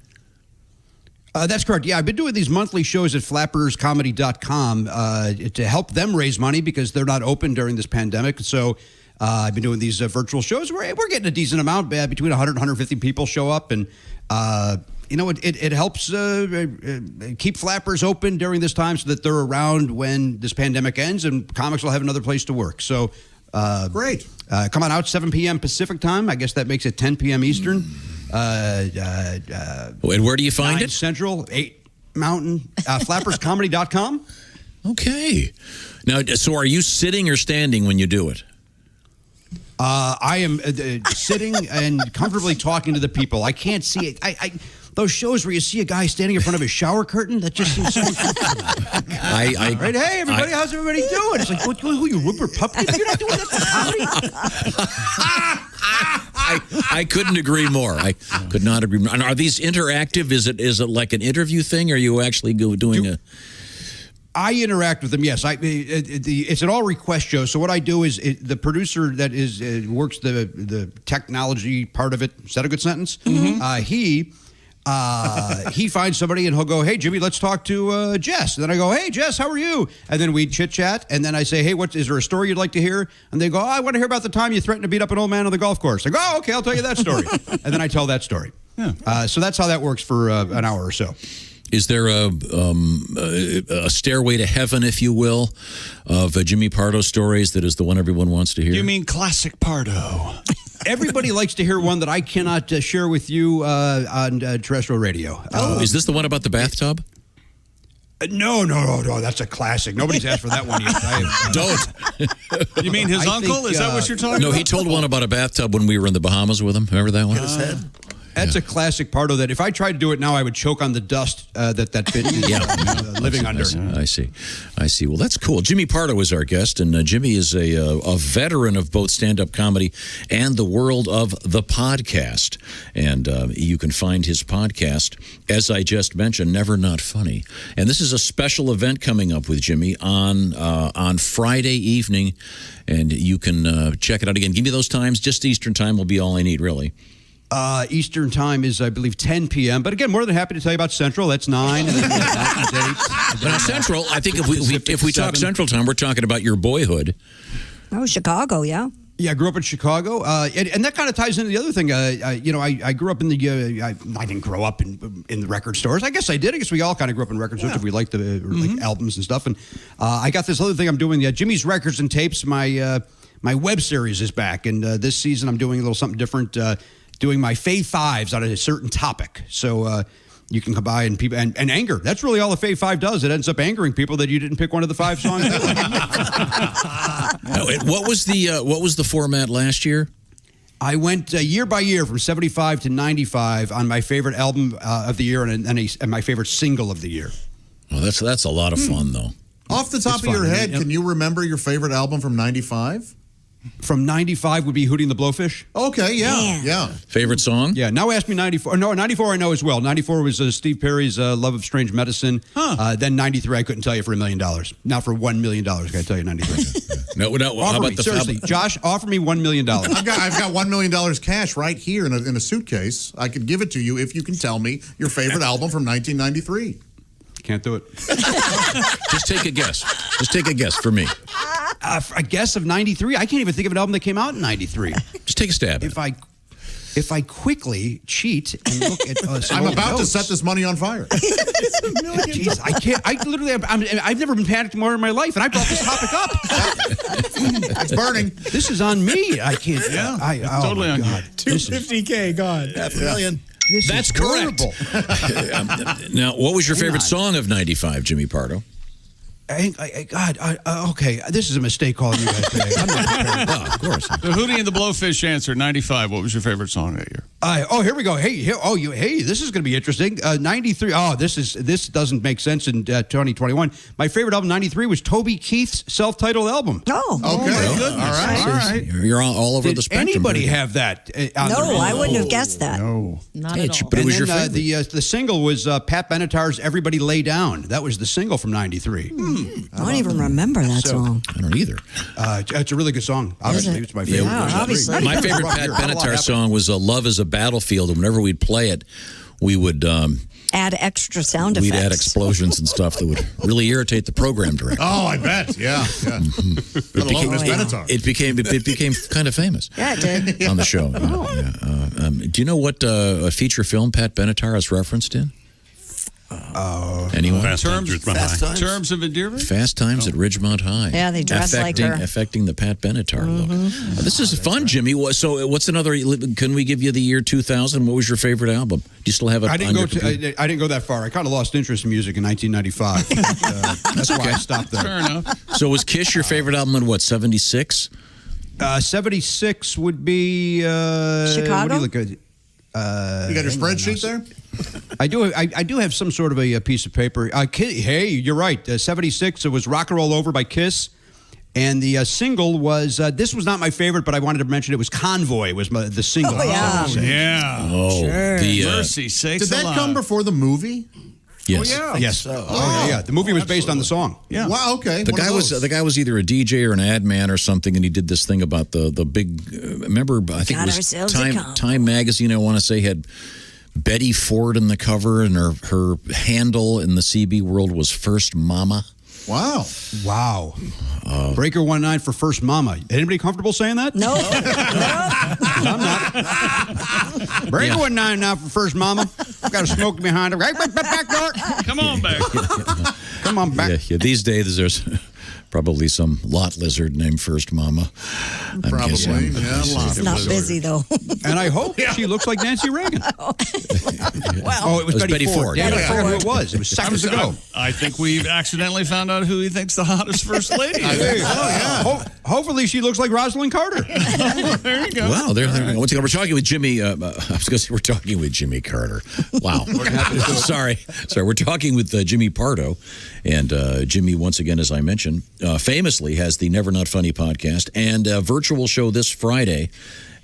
[SPEAKER 17] That's correct. Yeah, I've been doing these monthly shows at flapperscomedy.com to help them raise money because they're not open during this pandemic. So I've been doing these virtual shows where we're getting a decent amount, between 100 and 150 people show up. And, it helps keep Flappers open during this time so that they're around when this pandemic ends and comics will have another place to work. So
[SPEAKER 9] great.
[SPEAKER 17] Come on out 7 p.m. Pacific time. I guess that makes it 10 p.m. Eastern.
[SPEAKER 2] And where do you find
[SPEAKER 17] 9
[SPEAKER 2] it?
[SPEAKER 17] Central, 8 Mountain, flapperscomedy.com.
[SPEAKER 2] Okay. Now, so are you sitting or standing when you do it?
[SPEAKER 17] I am sitting and comfortably talking to the people. I can't see it. Those shows where you see a guy standing in front of his shower curtain, that just seems so uncomfortable. Right? Hey, everybody, how's everybody doing? It's like, who you, Rupert Pupkin? You're not doing that for comedy?
[SPEAKER 2] I couldn't agree more. I could not agree more. And are these interactive? Is it like an interview thing? Or are you actually doing a...
[SPEAKER 17] I interact with them. Yes, it's an all request show. So what I do is the producer that works the technology part of it. Is that a good sentence? Mm-hmm. He finds somebody and he'll go, "Hey Jimmy, let's talk to Jess." And then I go, "Hey Jess, how are you?" And then we chit chat. And then I say, "Hey, is there a story you'd like to hear?" And they go, "I want to hear about the time you threatened to beat up an old man on the golf course." I go, "Oh, okay, I'll tell you that story." And then I tell that story. Yeah. So that's how that works for an hour or so.
[SPEAKER 2] Is there a stairway to heaven, if you will, of Jimmy Pardo stories that is the one everyone wants to hear?
[SPEAKER 5] You mean classic Pardo?
[SPEAKER 17] Everybody likes to hear one that I cannot share with you on terrestrial radio.
[SPEAKER 2] Is this the one about the bathtub?
[SPEAKER 17] No, that's a classic. Nobody's asked for that one yet.
[SPEAKER 2] Don't.
[SPEAKER 5] You mean his uncle? Is that what you're talking about?
[SPEAKER 2] No, he told one about a bathtub when we were in the Bahamas with him. Remember that one?
[SPEAKER 17] That's a classic Pardo that if I tried to do it now, I would choke on the dust that bit is living under.
[SPEAKER 2] I see. Well, that's cool. Jimmy Pardo is our guest, and Jimmy is a veteran of both stand-up comedy and the world of the podcast. And you can find his podcast, as I just mentioned, Never Not Funny. And this is a special event coming up with Jimmy on Friday evening, and you can check it out again. Give me those times. Just Eastern time will be all I need, really.
[SPEAKER 17] Eastern time is, I believe, 10 p.m. But again, more than happy to tell you about Central. That's 9. And then
[SPEAKER 2] But Central, I think if we talk Central time, we're talking about your boyhood.
[SPEAKER 4] Oh, Chicago, yeah.
[SPEAKER 17] Yeah, I grew up in Chicago, and that kind of ties into the other thing. I grew up in the. I didn't grow up in the record stores. I guess I did. I guess we all kind of grew up in record stores if we liked like albums and stuff. And I got this other thing I'm doing. Jimmy's Records and Tapes. My web series is back, and this season I'm doing a little something different. Doing my Fave Fives on a certain topic. So you can come by and people and anger. That's really all the Fave Five does. It ends up angering people that you didn't pick one of the 5 songs.
[SPEAKER 2] What was the format last year?
[SPEAKER 17] I went year by year from 75 to 95 on my favorite album of the year and my favorite single of the year.
[SPEAKER 2] Oh, that's a lot of fun though.
[SPEAKER 9] Off the top of your head, can you remember your favorite album from 95?
[SPEAKER 17] From 95 would be Hootie and the Blowfish.
[SPEAKER 9] Okay, yeah.
[SPEAKER 2] Favorite song?
[SPEAKER 17] Yeah, now ask me 94. No, 94 I know as well. 94 was Steve Perry's Love of Strange Medicine. Then 93 I couldn't tell you for $1 million. Now for $1 million, I got to tell you 93.
[SPEAKER 2] No, how about
[SPEAKER 17] seriously, Josh, offer me $1 million.
[SPEAKER 9] I've got $1 million cash right here in a suitcase. I could give it to you if you can tell me your favorite album from 1993.
[SPEAKER 17] Can't do it.
[SPEAKER 2] Just take a guess. Just take a guess for me.
[SPEAKER 17] A guess of 93? I can't even think of an album that came out in 93.
[SPEAKER 2] Just take a stab.
[SPEAKER 17] if I quickly cheat and look at
[SPEAKER 9] I'm about to set this money on fire.
[SPEAKER 17] Jeez, I can't. I literally, I've never been panicked more in my life, and I brought this topic up.
[SPEAKER 9] It's burning.
[SPEAKER 17] This is on me. I can't.
[SPEAKER 5] Yeah,
[SPEAKER 17] oh
[SPEAKER 5] totally
[SPEAKER 17] my
[SPEAKER 5] on
[SPEAKER 17] God.
[SPEAKER 5] you.
[SPEAKER 10] $250K gone.
[SPEAKER 13] $500,000.
[SPEAKER 2] That's correct. Now, what was your favorite song of '95, Jimmy Pardo?
[SPEAKER 17] Okay, this is a mistake calling you guys today. I'm not prepared.
[SPEAKER 2] Oh, of course.
[SPEAKER 5] The Hootie and the Blowfish answer, 95. What was your favorite song that year?
[SPEAKER 17] Here we go. Hey, this is going to be interesting. 93. This doesn't make sense in 2021. My favorite album, 93, was Toby Keith's self-titled album.
[SPEAKER 4] Oh,
[SPEAKER 9] okay.
[SPEAKER 5] My goodness.
[SPEAKER 9] All right.
[SPEAKER 2] You're all over the spectrum.
[SPEAKER 17] Anybody
[SPEAKER 2] here.
[SPEAKER 17] have that?
[SPEAKER 4] no, I wouldn't have guessed that.
[SPEAKER 5] No.
[SPEAKER 1] Not at all.
[SPEAKER 2] But it was your
[SPEAKER 17] then,
[SPEAKER 2] favorite.
[SPEAKER 17] the single was Pat Benatar's "Everybody Lay Down." That was the single from '93.
[SPEAKER 4] I don't even remember that song.
[SPEAKER 2] I don't either.
[SPEAKER 17] It's a really good song. Obviously, it's my favorite.
[SPEAKER 4] obviously.
[SPEAKER 2] My favorite Pat Benatar song was "Love Is a Battlefield," and whenever we'd play it, we would
[SPEAKER 4] add extra sound effects.
[SPEAKER 2] we'd add explosions and stuff that would really irritate the program director.
[SPEAKER 9] Oh, I bet. Yeah.
[SPEAKER 2] It became kind of famous.
[SPEAKER 4] Yeah, it did.
[SPEAKER 2] On the show. Do you know what feature film Pat Benatar is referenced in? Anyone?
[SPEAKER 22] Fast Times.
[SPEAKER 5] Terms of endearment?
[SPEAKER 2] Fast Times at Ridgemont High.
[SPEAKER 4] Yeah, they dress like her.
[SPEAKER 2] Affecting the Pat Benatar look. This is fun, Jimmy. So what's another, can we give you the year 2000? What was your favorite album? Do you still have it
[SPEAKER 17] I
[SPEAKER 2] on
[SPEAKER 17] didn't
[SPEAKER 2] your
[SPEAKER 17] go
[SPEAKER 2] computer?
[SPEAKER 17] I didn't go that far. I kind of lost interest in music in 1995. That's why I stopped there.
[SPEAKER 5] Fair enough.
[SPEAKER 2] So was Kiss your favorite album in what, 76?
[SPEAKER 17] 76 would be
[SPEAKER 4] Chicago?
[SPEAKER 17] What do you look at?
[SPEAKER 9] You got your spreadsheet there?
[SPEAKER 17] I do have some sort of a piece of paper. Hey, you're right. 76. It was "Rock and Roll Over" by Kiss, and the single was. This was not my favorite, but I wanted to mention it was "Convoy." Was the single?
[SPEAKER 4] Oh, yeah.
[SPEAKER 5] Yeah.
[SPEAKER 2] Oh,
[SPEAKER 4] Sure.
[SPEAKER 2] the
[SPEAKER 5] Mercy sakes
[SPEAKER 9] Did that
[SPEAKER 5] alive.
[SPEAKER 9] come before the movie?
[SPEAKER 2] yes.
[SPEAKER 9] Oh, yeah.
[SPEAKER 17] Yes. Yeah. The movie was based on the song.
[SPEAKER 5] Yeah.
[SPEAKER 9] Wow, okay.
[SPEAKER 2] The guy was either a DJ or an ad man or something, and he did this thing about the big. Remember, I think
[SPEAKER 4] Got
[SPEAKER 2] it was
[SPEAKER 4] ourselves a combo.
[SPEAKER 2] Time magazine. I want to say had Betty Ford in the cover, and her handle in the CB world was First Mama.
[SPEAKER 9] Wow.
[SPEAKER 17] Wow. Breaker 19 for First Mama. Anybody comfortable saying that?
[SPEAKER 4] No.
[SPEAKER 17] I'm not. Breaker 19 now for First Mama. Got a smoke behind her. Right back door.
[SPEAKER 5] Come on back.
[SPEAKER 17] Come on back.
[SPEAKER 2] Yeah, these days there's probably some lot lizard named First Mama. I'm
[SPEAKER 9] Probably.
[SPEAKER 2] guessing.
[SPEAKER 9] Yeah,
[SPEAKER 4] It's not busy, though.
[SPEAKER 17] And I hope she looks like Nancy Reagan.
[SPEAKER 4] Well,
[SPEAKER 17] Oh, it was Betty Ford.
[SPEAKER 2] Yeah,
[SPEAKER 17] Damn it, I
[SPEAKER 2] Betty
[SPEAKER 17] forgot who it was. It was seconds ago.
[SPEAKER 5] I think we've accidentally found out who he thinks the hottest first lady is.
[SPEAKER 17] Hey, hopefully she looks like Rosalind Carter.
[SPEAKER 5] There you go.
[SPEAKER 2] Wow, there. Once again, we're talking with Jimmy. I was going to say we're talking with Jimmy Carter. Wow, sorry. We're talking with Jimmy Pardo, and Jimmy, once again, as I mentioned, famously has the Never Not Funny podcast and a virtual show this Friday.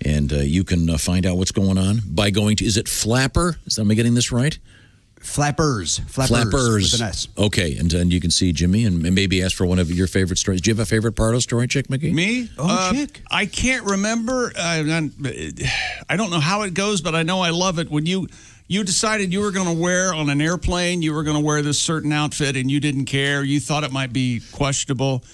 [SPEAKER 2] And you can find out what's going on by going to, is it Flapper? Am I getting this right?
[SPEAKER 17] Flappers. With an S.
[SPEAKER 2] Okay, and you can see Jimmy and maybe ask for one of your favorite stories. Do you have a favorite Pardo story, Chick McGee?
[SPEAKER 5] Me?
[SPEAKER 17] Chick.
[SPEAKER 5] I can't remember. I don't know how it goes, but I know I love it when you decided you were going to wear on an airplane, you were going to wear this certain outfit and you didn't care. You thought it might be questionable.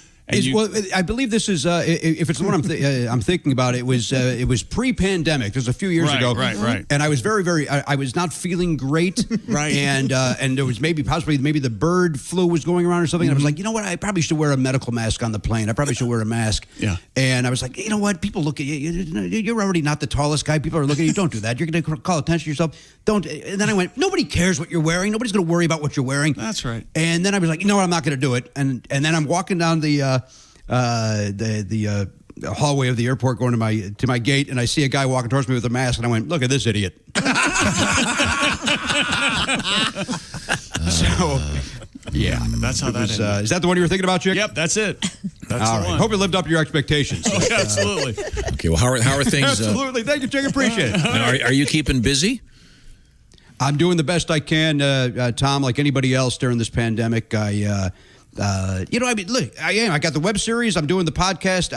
[SPEAKER 17] Well, I believe this is if it's the one I'm thinking about. It was pre-pandemic. It was a few years ago,
[SPEAKER 5] right.
[SPEAKER 17] And I was very. I was not feeling great,
[SPEAKER 5] right.
[SPEAKER 17] And there was possibly the bird flu was going around or something. And I was like, you know what? I probably should wear a medical mask on the plane. I probably should wear a mask.
[SPEAKER 5] Yeah.
[SPEAKER 17] And I was like, you know what? People look at you. You're already not the tallest guy. People are looking at you. Don't do that. You're going to call attention to yourself. Don't. And then I went, nobody cares what you're wearing. Nobody's going to worry about what you're wearing.
[SPEAKER 5] That's right.
[SPEAKER 17] And then I was like, you know what? I'm not going to do it. And then I'm walking down the hallway of the airport going to my gate, and I see a guy walking towards me with a mask, and I went, look at this idiot. So, yeah.
[SPEAKER 5] That's how that
[SPEAKER 17] is that the one you were thinking about, Chick?
[SPEAKER 5] Yep, that's it. That's
[SPEAKER 17] all
[SPEAKER 5] the
[SPEAKER 17] right.
[SPEAKER 5] one.
[SPEAKER 17] Hope it lived up to your expectations.
[SPEAKER 5] Oh, absolutely.
[SPEAKER 2] Okay, well, how are things?
[SPEAKER 17] Absolutely. Thank you, Chick. Appreciate it.
[SPEAKER 2] Now, are you keeping busy?
[SPEAKER 17] I'm doing the best I can, Tom, like anybody else during this pandemic. Look, I am. I got the web series. I'm doing the podcast.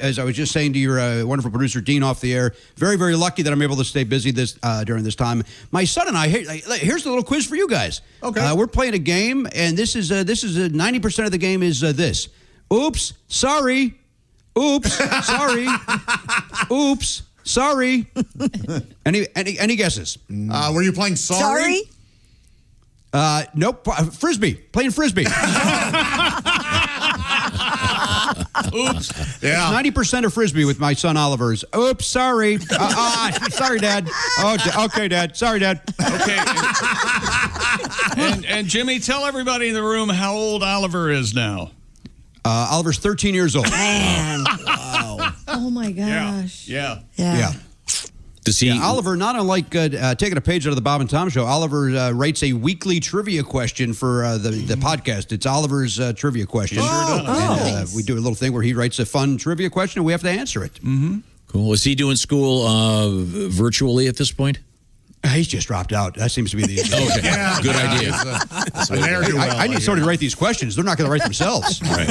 [SPEAKER 17] As I was just saying to your wonderful producer, Dean, off the air, very, very lucky that I'm able to stay busy during this time. My son and I, here's the little quiz for you guys.
[SPEAKER 9] Okay.
[SPEAKER 17] We're playing a game, and this is 90% of the game is this. Oops, sorry. Oops, sorry. Oops, Sorry. Any guesses?
[SPEAKER 9] Were you playing Sorry?
[SPEAKER 17] Nope. Frisbee. Playing Frisbee.
[SPEAKER 9] Oops. Yeah.
[SPEAKER 17] 90% of Frisbee with my son Oliver's. Oops, sorry. Sorry, Dad. Oh, okay, Dad. Sorry, Dad.
[SPEAKER 5] Okay. And Jimmy, tell everybody in the room how old Oliver is now.
[SPEAKER 17] Oliver's 13 years old.
[SPEAKER 4] Man.
[SPEAKER 17] Wow.
[SPEAKER 1] Oh my gosh.
[SPEAKER 5] Yeah.
[SPEAKER 2] Does he?
[SPEAKER 17] Oliver, not unlike taking a page out of the Bob and Tom Show, Oliver writes a weekly trivia question for the podcast. It's Oliver's trivia question. And, we do a little thing where he writes a fun trivia question and we have to answer it.
[SPEAKER 2] Mm-hmm. Cool. Is he doing school virtually at this point?
[SPEAKER 17] He's just dropped out. That seems to be the issue.
[SPEAKER 2] Okay. Good idea.
[SPEAKER 17] I need somebody to write these questions. They're not going to write themselves.
[SPEAKER 2] Right.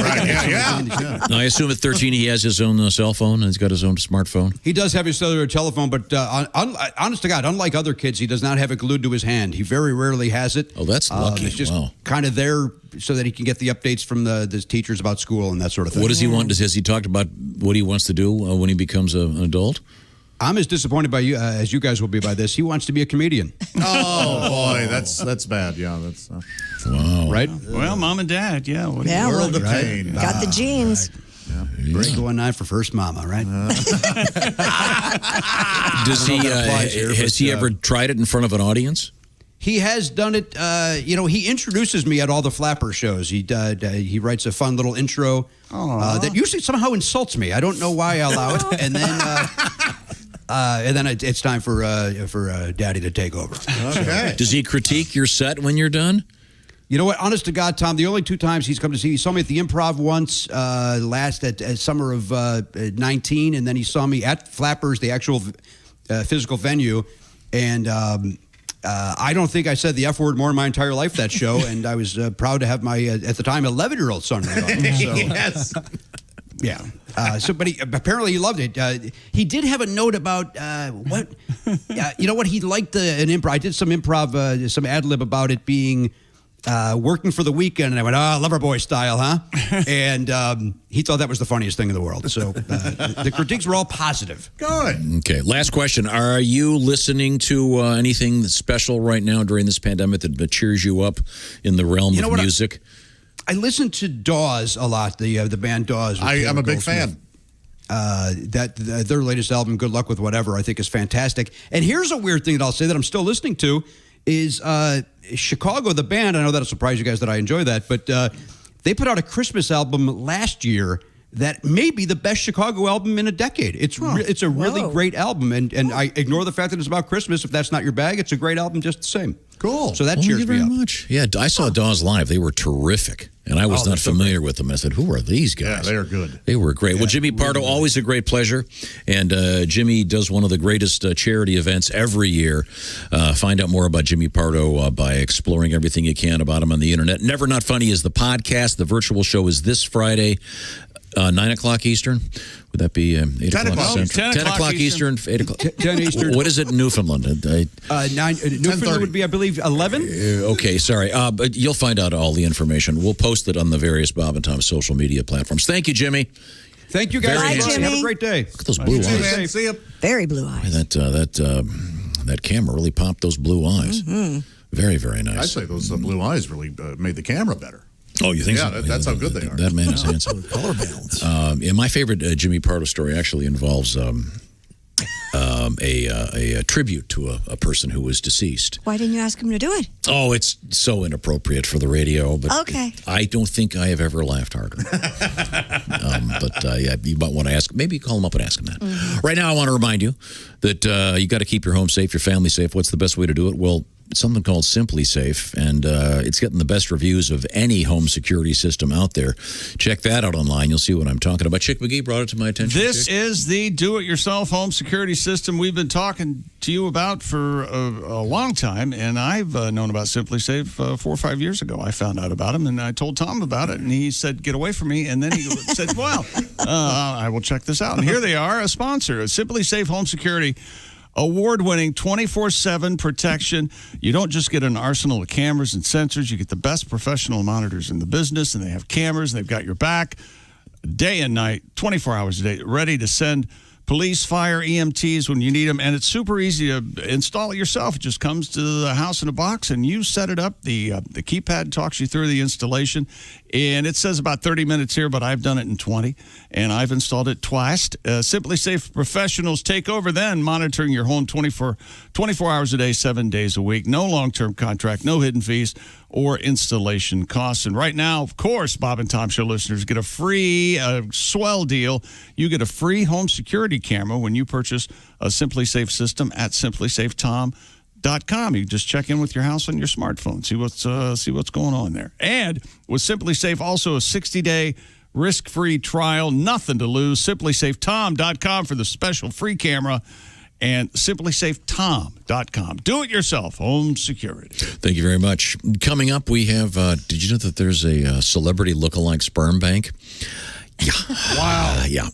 [SPEAKER 2] Now, I assume at 13 he has his own cell phone and he's got his own smartphone.
[SPEAKER 17] He does have his cellular telephone, but honest to God, unlike other kids, he does not have it glued to his hand. He very rarely has it.
[SPEAKER 2] Oh, that's lucky.
[SPEAKER 17] It's just kind of there so that he can get the updates from the teachers about school and that sort of thing.
[SPEAKER 2] What does he want? Has he talked about what he wants to do when he becomes an adult?
[SPEAKER 17] I'm as disappointed by you as you guys will be by this. He wants to be a comedian.
[SPEAKER 9] Oh boy, that's bad. Yeah, that's
[SPEAKER 2] wow.
[SPEAKER 17] Right?
[SPEAKER 5] Well, Mom and Dad, yeah.
[SPEAKER 9] World of pain.
[SPEAKER 4] Got the genes.
[SPEAKER 17] Break one eye for first mama, right?
[SPEAKER 2] Does he? Has he ever tried it in front of an audience?
[SPEAKER 17] He has done it. He introduces me at all the Flapper shows. He writes a fun little intro that usually somehow insults me. I don't know why I allow it, and then it's time for Daddy to take over.
[SPEAKER 9] Okay.
[SPEAKER 2] Does he critique your set when you're done?
[SPEAKER 17] You know what? Honest to God, Tom, the only 2 times he's come to see me, he saw me at the Improv once, last at summer of 19, and then he saw me at Flappers, the actual physical venue, and I don't think I said the F word more in my entire life that show, and I was proud to have my, at the time, 11-year-old son. So,
[SPEAKER 9] yes.
[SPEAKER 17] Yeah. But apparently he loved it. He did have a note about what, you know what? He liked an improv. I did some improv, some ad lib about it being working for the weekend, and I went, Loverboy style, huh? And he thought that was the funniest thing in the world. So the critiques were all positive.
[SPEAKER 9] Good.
[SPEAKER 2] Okay. Last question: are you listening to anything that's special right now during this pandemic that cheers you up in the realm of music?
[SPEAKER 17] I listen to Dawes a lot, the band Dawes.
[SPEAKER 9] I'm a big fan.
[SPEAKER 17] Their latest album, Good Luck With Whatever, I think is fantastic. And here's a weird thing that I'll say that I'm still listening to is Chicago, the band. I know that'll surprise you guys that I enjoy that, but they put out a Christmas album last year that may be the best Chicago album in a decade. It's a really great album, and I ignore the fact that it's about Christmas. If that's not your bag, it's a great album just the same.
[SPEAKER 9] Cool.
[SPEAKER 17] So that cheers me up.
[SPEAKER 2] Much. Yeah, I saw Dawes live. They were terrific, and I was not familiar with them. I said, "Who are these guys?"
[SPEAKER 9] Yeah, they are good.
[SPEAKER 2] They were great.
[SPEAKER 9] Yeah,
[SPEAKER 2] well, Jimmy Pardo, really always a great pleasure, and Jimmy does one of the greatest charity events every year. Find out more about Jimmy Pardo by exploring everything you can about him on the internet. Never Not Funny is the podcast. The virtual show is this Friday. 9 o'clock Eastern? Would that be 8 o'clock Central? 10 o'clock Eastern, 8 o'clock.
[SPEAKER 17] 10 Eastern.
[SPEAKER 2] What is it in Newfoundland?
[SPEAKER 17] 9. Newfoundland would be, I believe, 11?
[SPEAKER 2] Okay, sorry. But you'll find out all the information. We'll post it on the various Bob and Tom social media platforms. Thank you, Jimmy.
[SPEAKER 17] Thank you, guys.
[SPEAKER 4] Bye, Jimmy.
[SPEAKER 17] Have a great day.
[SPEAKER 2] Look at those blue eyes.
[SPEAKER 9] See you.
[SPEAKER 4] Very blue eyes.
[SPEAKER 2] That camera really popped those blue eyes.
[SPEAKER 4] Mm-hmm.
[SPEAKER 2] Very, very nice.
[SPEAKER 9] I'd say those blue eyes really made the camera better.
[SPEAKER 2] Oh, you think so?
[SPEAKER 9] Yeah, that's how good they are.
[SPEAKER 2] That man is handsome.
[SPEAKER 9] Color balance.
[SPEAKER 2] My favorite Jimmy Pardo story actually involves a tribute to a person who was deceased.
[SPEAKER 4] Why didn't you ask him to do it?
[SPEAKER 2] Oh, it's so inappropriate for the radio, but
[SPEAKER 4] okay.
[SPEAKER 2] I don't think I have ever laughed harder. Yeah, you might want to ask. Maybe call him up and ask him that. Mm-hmm. Right now, I want to remind you that you got to keep your home safe, your family safe. What's the best way to do it? Well, it's something called Simply Safe, and it's getting the best reviews of any home security system out there. Check that out online. You'll see what I'm talking about. Chick McGee brought it to my attention.
[SPEAKER 5] This is the do-it-yourself home security system we've been talking to you about for a long time, and I've known about Simply Safe 4 or 5 years ago. I found out about him, and I told Tom about it, and he said, "Get away from me," and then he said, "Well, I will check this out." And here they are, a sponsor, Simply Safe Home Security. Award-winning 24/7 protection. You don't just get an arsenal of cameras and sensors. You get the best professional monitors in the business, and they have cameras, and they've got your back day and night, 24 hours a day, ready to send police, fire, EMTs when you need them. And it's super easy to install it yourself. It just comes to the house in a box, and you set it up. The keypad talks you through the installation. And it says about 30 minutes here, but I've done it in 20. And I've installed it twice. Simply Safe professionals take over then, monitoring your home 24 hours a day, 7 days a week. No long-term contract, no hidden fees or installation costs. And right now, of course, Bob and Tom Show listeners get a free swell deal. You get a free home security camera when you purchase a Simply Safe system at simplysafetom.com. You just check in with your house on your smartphone, see what's going on there. And with Simply Safe, also a 60-day risk-free trial, nothing to lose. SimplySafeTom.com for the special free camera, and SimplySafeTom.com. Do-it-yourself home security.
[SPEAKER 2] Thank you very much. Coming up, we have, did you know that there's a celebrity lookalike sperm bank? Yeah.
[SPEAKER 5] Wow.
[SPEAKER 2] Yeah.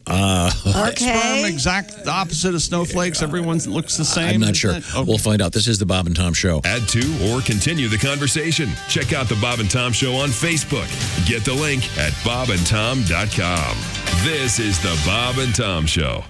[SPEAKER 5] Sperm, exact opposite of snowflakes. Everyone looks the same.
[SPEAKER 2] I'm not sure.
[SPEAKER 5] Okay.
[SPEAKER 2] We'll find out. This is the Bob and Tom Show.
[SPEAKER 12] Add to or continue the conversation. Check out the Bob and Tom Show on Facebook. Get the link at bobandtom.com. This is the Bob and Tom Show.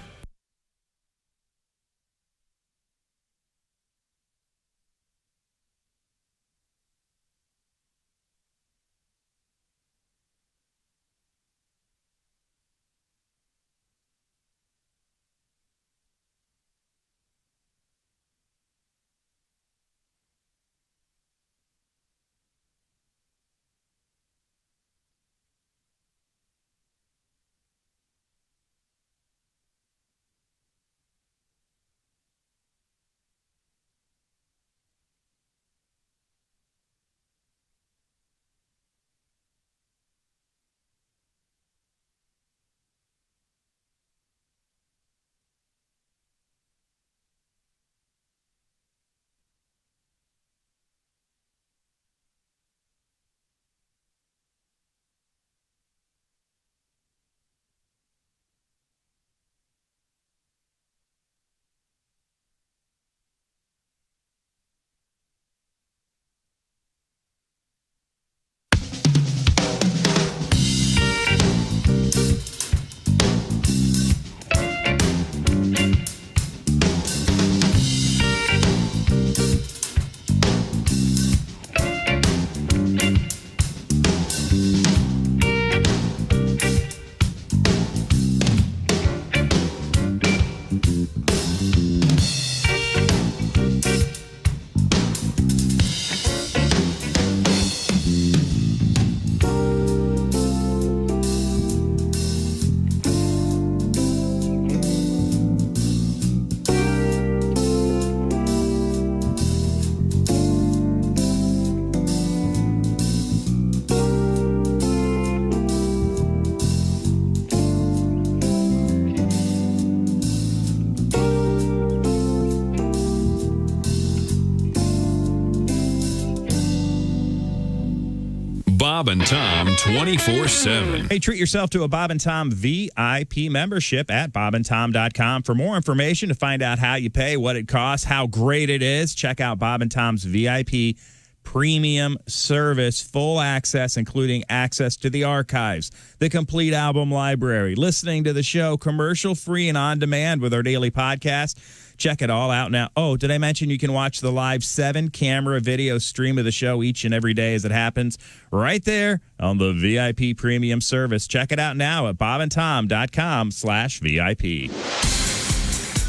[SPEAKER 12] Bob and Tom 24/7.
[SPEAKER 18] Hey, treat yourself to a Bob and Tom VIP membership at bobandtom.com. For more information, to find out how you pay, what it costs, how great it is, check out Bob and Tom's VIP premium service, full access, including access to the archives, the complete album library, listening to the show commercial-free and on demand with our daily podcast. Check it all out now. Oh, did I mention you can watch the live 7-camera video stream of the show each and every day as it happens right there on the VIP premium service. Check it out now at bobandtom.com/VIP.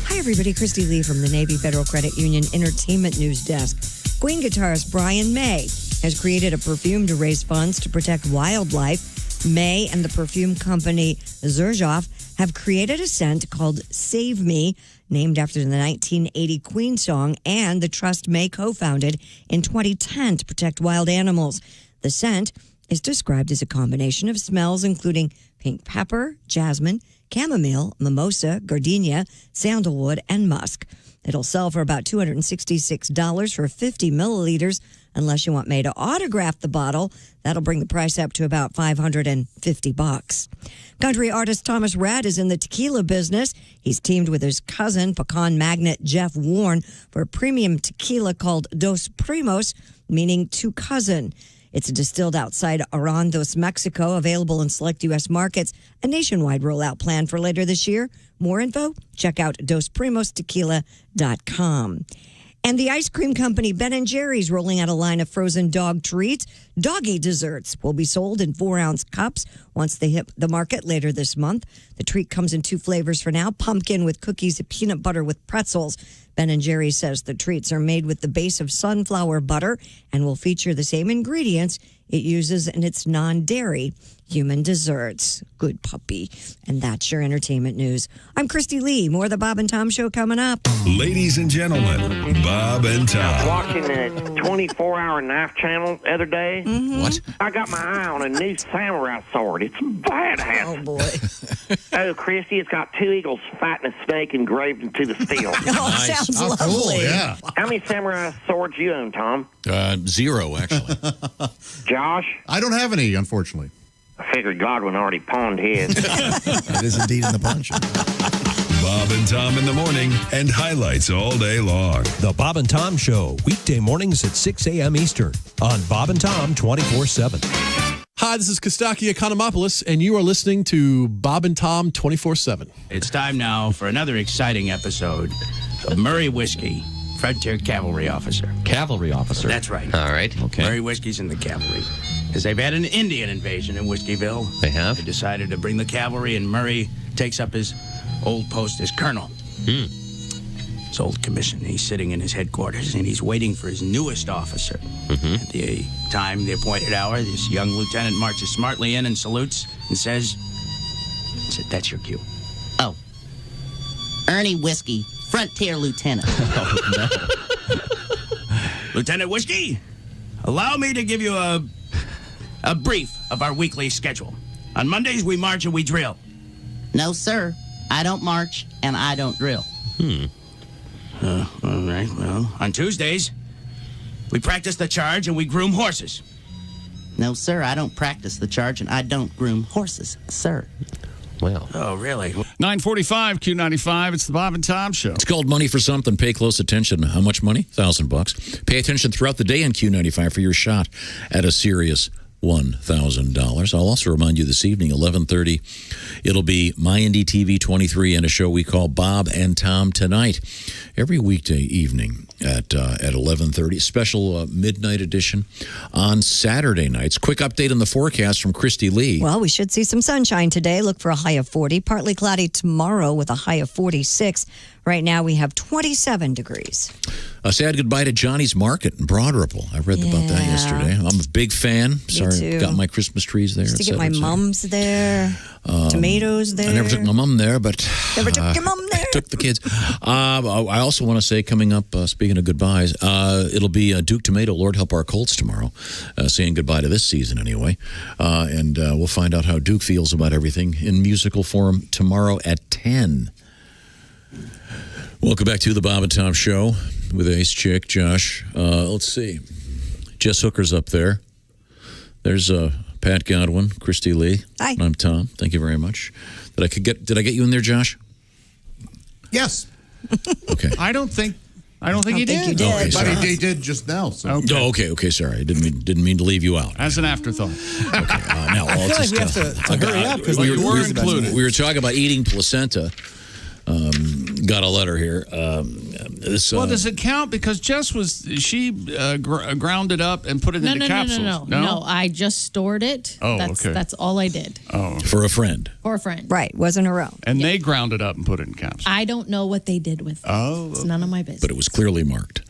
[SPEAKER 4] Hi, everybody. Christy Lee from the Navy Federal Credit Union Entertainment News Desk. Queen guitarist Brian May has created a perfume to raise funds to protect wildlife. May and the perfume company Xerjoff have created a scent called Save Me, named after the 1980 Queen song, and the trust May co-founded in 2010 to protect wild animals. The scent is described as a combination of smells including pink pepper, jasmine, chamomile, mimosa, gardenia, sandalwood, and musk. It'll sell for about $266 for 50 milliliters. Unless you want May to autograph the bottle, that'll bring the price up to about $550. Country artist Thomas Rhett is in the tequila business. He's teamed with his cousin, pecan magnate Jeff Warren, for a premium tequila called Dos Primos, meaning two cousin. It's distilled outside Arandos, Mexico, available in select U.S. markets. A nationwide rollout plan for later this year. More info? Check out DosPrimosTequila.com. And the ice cream company Ben & Jerry's rolling out a line of frozen dog treats. Doggy desserts will be sold in 4-ounce cups once they hit the market later this month. The treat comes in 2 flavors for now, pumpkin with cookies and peanut butter with pretzels. Ben & Jerry's says the treats are made with the base of sunflower butter and will feature the same ingredients it uses in its non-dairy human desserts. Good puppy. And that's your entertainment news. I'm Christy Lee. More of the Bob and Tom Show coming up.
[SPEAKER 12] Ladies and gentlemen, Bob and Tom.
[SPEAKER 19] Watching the 24-hour knife channel the other day.
[SPEAKER 2] What?
[SPEAKER 19] I got my eye on a new samurai sword. It's badass.
[SPEAKER 4] Oh, boy.
[SPEAKER 19] Oh, Christy, it's got 2 eagles fighting a snake engraved into the steel.
[SPEAKER 4] Sounds lovely.
[SPEAKER 9] Cool, yeah.
[SPEAKER 19] How many samurai swords you own, Tom?
[SPEAKER 2] 0, actually.
[SPEAKER 19] Josh?
[SPEAKER 9] I don't have any, unfortunately.
[SPEAKER 19] I figured Godwin already pawned his.
[SPEAKER 13] It is indeed in the bunch.
[SPEAKER 12] Bob and Tom in the morning and highlights all day long.
[SPEAKER 16] The Bob and Tom Show, weekday mornings at 6 a.m. Eastern on Bob and Tom 24/7.
[SPEAKER 20] Hi, this is Kostaki Economopoulos, and you are listening to Bob and Tom 24/7.
[SPEAKER 23] It's time now for another exciting episode of Murray Whiskey, Frontier Cavalry Officer.
[SPEAKER 8] Cavalry officer.
[SPEAKER 23] That's right.
[SPEAKER 8] All right. Okay.
[SPEAKER 23] Murray Whiskey's in the cavalry. Because they've had an Indian invasion in Whiskeyville.
[SPEAKER 8] They have?
[SPEAKER 23] They decided to bring the cavalry, and Murray takes up his old post as colonel. His old commission. He's sitting in his headquarters, and he's waiting for his newest officer. At the time, the appointed hour, this young lieutenant marches smartly in and salutes and says, "That's your cue."
[SPEAKER 24] Oh. Ernie Whiskey, Frontier Lieutenant.
[SPEAKER 23] Lieutenant Whiskey, allow me to give you a brief of our weekly schedule. On Mondays, we march and we drill.
[SPEAKER 24] No, sir. I don't march and I don't drill.
[SPEAKER 23] All right, well, on Tuesdays, we practice the charge and we groom horses.
[SPEAKER 24] No, sir. I don't practice the charge and I don't groom horses, sir.
[SPEAKER 8] Well.
[SPEAKER 23] Oh, really?
[SPEAKER 5] 945 Q95. It's the Bob and Tom Show.
[SPEAKER 2] It's called Money for Something. Pay close attention. How much money? $1,000. Pay attention throughout the day on Q95 for your shot at a serious $1,000. I'll also remind you this evening, 11:30, it'll be My Indie TV 23 and a show we call Bob and Tom Tonight. Every weekday evening at 11:30, special midnight edition on Saturday nights. Quick update on the forecast from Christy Lee.
[SPEAKER 4] Well, we should see some sunshine today. Look for a high of 40. Partly cloudy tomorrow with a high of 46. Right now we have 27 degrees.
[SPEAKER 2] A sad goodbye to Johnny's Market in Broad Ripple. I read about that yesterday. I'm a big fan. Sorry, got my Christmas trees there.
[SPEAKER 4] Used to get my mom's there. Tomatoes there.
[SPEAKER 2] I never took my mom there, but
[SPEAKER 4] never took your mom there.
[SPEAKER 2] Took the kids. I also want to say, coming up, speaking of goodbyes, it'll be Duke Tomato, Lord Help Our Colts tomorrow, saying goodbye to this season anyway. And we'll find out how Duke feels about everything in musical form tomorrow at 10. Welcome back to the Bob and Tom Show with Ace Chick, Josh. Let's see. Jess Hooker's up there. There's Pat Godwin, Christy Lee.
[SPEAKER 4] Hi.
[SPEAKER 2] I'm Tom. Thank you very much. Did I get you in there, Josh?
[SPEAKER 9] Yes.
[SPEAKER 2] Okay.
[SPEAKER 5] I don't think he did.
[SPEAKER 4] You did.
[SPEAKER 2] Okay,
[SPEAKER 9] But
[SPEAKER 2] sorry.
[SPEAKER 9] he did just now. So.
[SPEAKER 2] Okay. Sorry, I didn't mean to leave you out.
[SPEAKER 5] As an afterthought.
[SPEAKER 2] Okay. Now,
[SPEAKER 10] I feel like we have to hurry up because
[SPEAKER 5] you were included.
[SPEAKER 2] We were talking about eating placenta. Got a letter here.
[SPEAKER 5] Well, does it count? Because Jess she ground it up and put it into capsules.
[SPEAKER 1] No, I just stored it.
[SPEAKER 5] Oh, okay.
[SPEAKER 1] That's all I did.
[SPEAKER 5] Oh,
[SPEAKER 2] for a friend.
[SPEAKER 1] For a friend.
[SPEAKER 4] Right, wasn't her own.
[SPEAKER 5] And they ground it up and put it in capsules.
[SPEAKER 1] I don't know what they did with it.
[SPEAKER 5] Oh,
[SPEAKER 1] it's none of my business.
[SPEAKER 2] But it was clearly marked.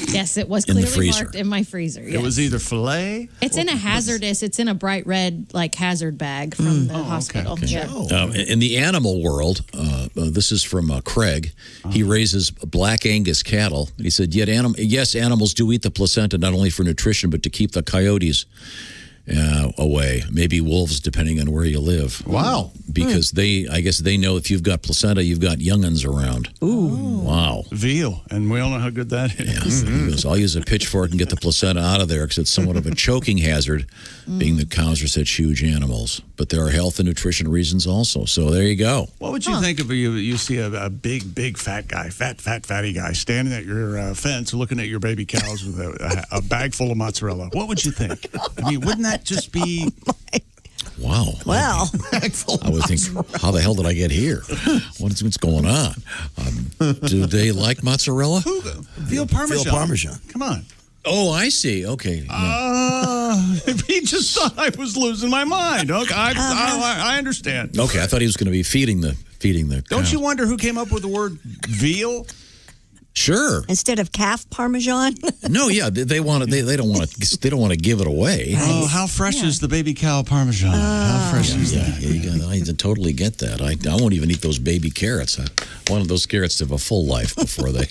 [SPEAKER 1] Yes, it was
[SPEAKER 2] In the
[SPEAKER 1] clearly
[SPEAKER 2] freezer.
[SPEAKER 1] marked in my freezer. Yes.
[SPEAKER 5] It was either filet.
[SPEAKER 1] It's in a hazardous. It's in a bright red hazard bag from the hospital.
[SPEAKER 2] Okay.
[SPEAKER 1] Yeah.
[SPEAKER 2] In the animal world, this is from Craig. He raises black Angus cattle. He said, yes, animals do eat the placenta not only for nutrition but to keep the coyotes away. Maybe wolves, depending on where you live.
[SPEAKER 9] Wow.
[SPEAKER 2] Because I guess they know if you've got placenta, you've got young'uns around.
[SPEAKER 4] Ooh.
[SPEAKER 2] Wow.
[SPEAKER 5] Veal, and we all know how good that is.
[SPEAKER 2] Yeah. He goes, I'll use a pitchfork and get the placenta out of there because it's somewhat of a choking hazard, being that cows are such huge animals. But there are health and nutrition reasons also. So there you go.
[SPEAKER 5] What would you think if you see a big fat guy, fatty guy, standing at your fence looking at your baby cows with a bag full of mozzarella? What would you think? I mean, wouldn't that just be...
[SPEAKER 2] Wow.
[SPEAKER 4] Well,
[SPEAKER 2] I would think, how the hell did I get here? What's going on? Do they like mozzarella?
[SPEAKER 5] Veal Parmesan.
[SPEAKER 13] Veal Parmesan.
[SPEAKER 5] Come on.
[SPEAKER 2] Oh, I see. Okay. Yeah.
[SPEAKER 5] He just thought I was losing my mind. Okay, I understand.
[SPEAKER 2] Okay, I thought he was going to be feeding the
[SPEAKER 5] Don't
[SPEAKER 2] cow.
[SPEAKER 5] you wonder who came up with the word veal?
[SPEAKER 2] Sure.
[SPEAKER 4] instead of calf parmesan.
[SPEAKER 2] No, yeah, they want to. They don't want to give it away.
[SPEAKER 5] Oh, how fresh is the baby cow Parmesan? How fresh is that?
[SPEAKER 2] Yeah, I totally get that. I won't even eat those baby carrots. I wanted those carrots to have a full life before they.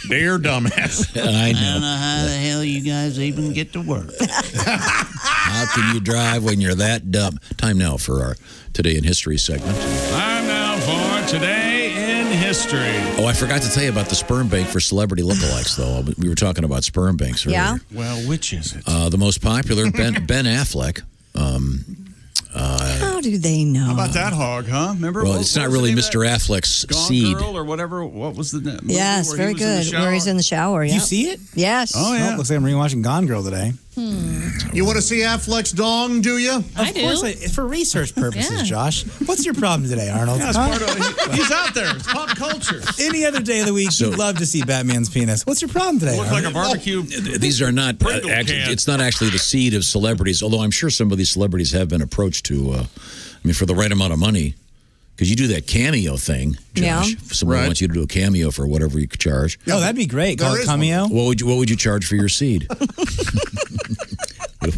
[SPEAKER 9] They're dumbass.
[SPEAKER 2] I
[SPEAKER 23] I
[SPEAKER 2] know.
[SPEAKER 23] don't know how the hell you guys even get to work.
[SPEAKER 2] How can you drive when you're that dumb? Time now for our Today in History segment.
[SPEAKER 5] Time now for Today in History.
[SPEAKER 2] Oh, I forgot to tell you about the sperm bank for celebrity lookalikes, though. We were talking about sperm banks earlier.
[SPEAKER 4] Yeah.
[SPEAKER 5] Well, which is it?
[SPEAKER 2] The most popular, Ben Affleck.
[SPEAKER 4] How do they know?
[SPEAKER 5] How about that hog, huh? Remember?
[SPEAKER 2] Well,
[SPEAKER 5] what
[SPEAKER 2] it's not
[SPEAKER 5] was the
[SPEAKER 2] really
[SPEAKER 5] name of
[SPEAKER 2] Mr.
[SPEAKER 5] that?
[SPEAKER 2] Affleck's
[SPEAKER 5] Gone
[SPEAKER 2] seed.
[SPEAKER 5] Girl or whatever. What was the name?
[SPEAKER 4] Yes,
[SPEAKER 5] Movie where
[SPEAKER 4] very
[SPEAKER 5] he was in the
[SPEAKER 4] good. Where he's
[SPEAKER 5] shower?
[SPEAKER 4] in the shower.
[SPEAKER 10] You
[SPEAKER 4] Yeah.
[SPEAKER 10] see it?
[SPEAKER 4] Yes.
[SPEAKER 5] Oh, yeah.
[SPEAKER 10] Looks like I'm rewatching Gone Girl today.
[SPEAKER 9] You want to see Affleck's dong, do you?
[SPEAKER 10] Of course, it's for research purposes, Josh. What's your problem today, Arnold?
[SPEAKER 5] Yes, Pardo, he's out there. It's pop culture.
[SPEAKER 10] Any other day of the week, you'd love to see Batman's penis. What's your problem today?
[SPEAKER 5] Look like a
[SPEAKER 10] Arnold?
[SPEAKER 5] barbecue.
[SPEAKER 2] These are not.
[SPEAKER 5] Pringle can.
[SPEAKER 2] It's not actually the seed of celebrities. Although I'm sure some of these celebrities have been approached to. For the right amount of money, because you do that cameo thing, Josh.
[SPEAKER 4] Yeah.
[SPEAKER 2] If someone wants you to do a cameo for whatever you charge.
[SPEAKER 10] Oh, that'd be great. Call
[SPEAKER 9] There
[SPEAKER 10] it
[SPEAKER 9] is
[SPEAKER 10] cameo.
[SPEAKER 2] What would you charge for your seed?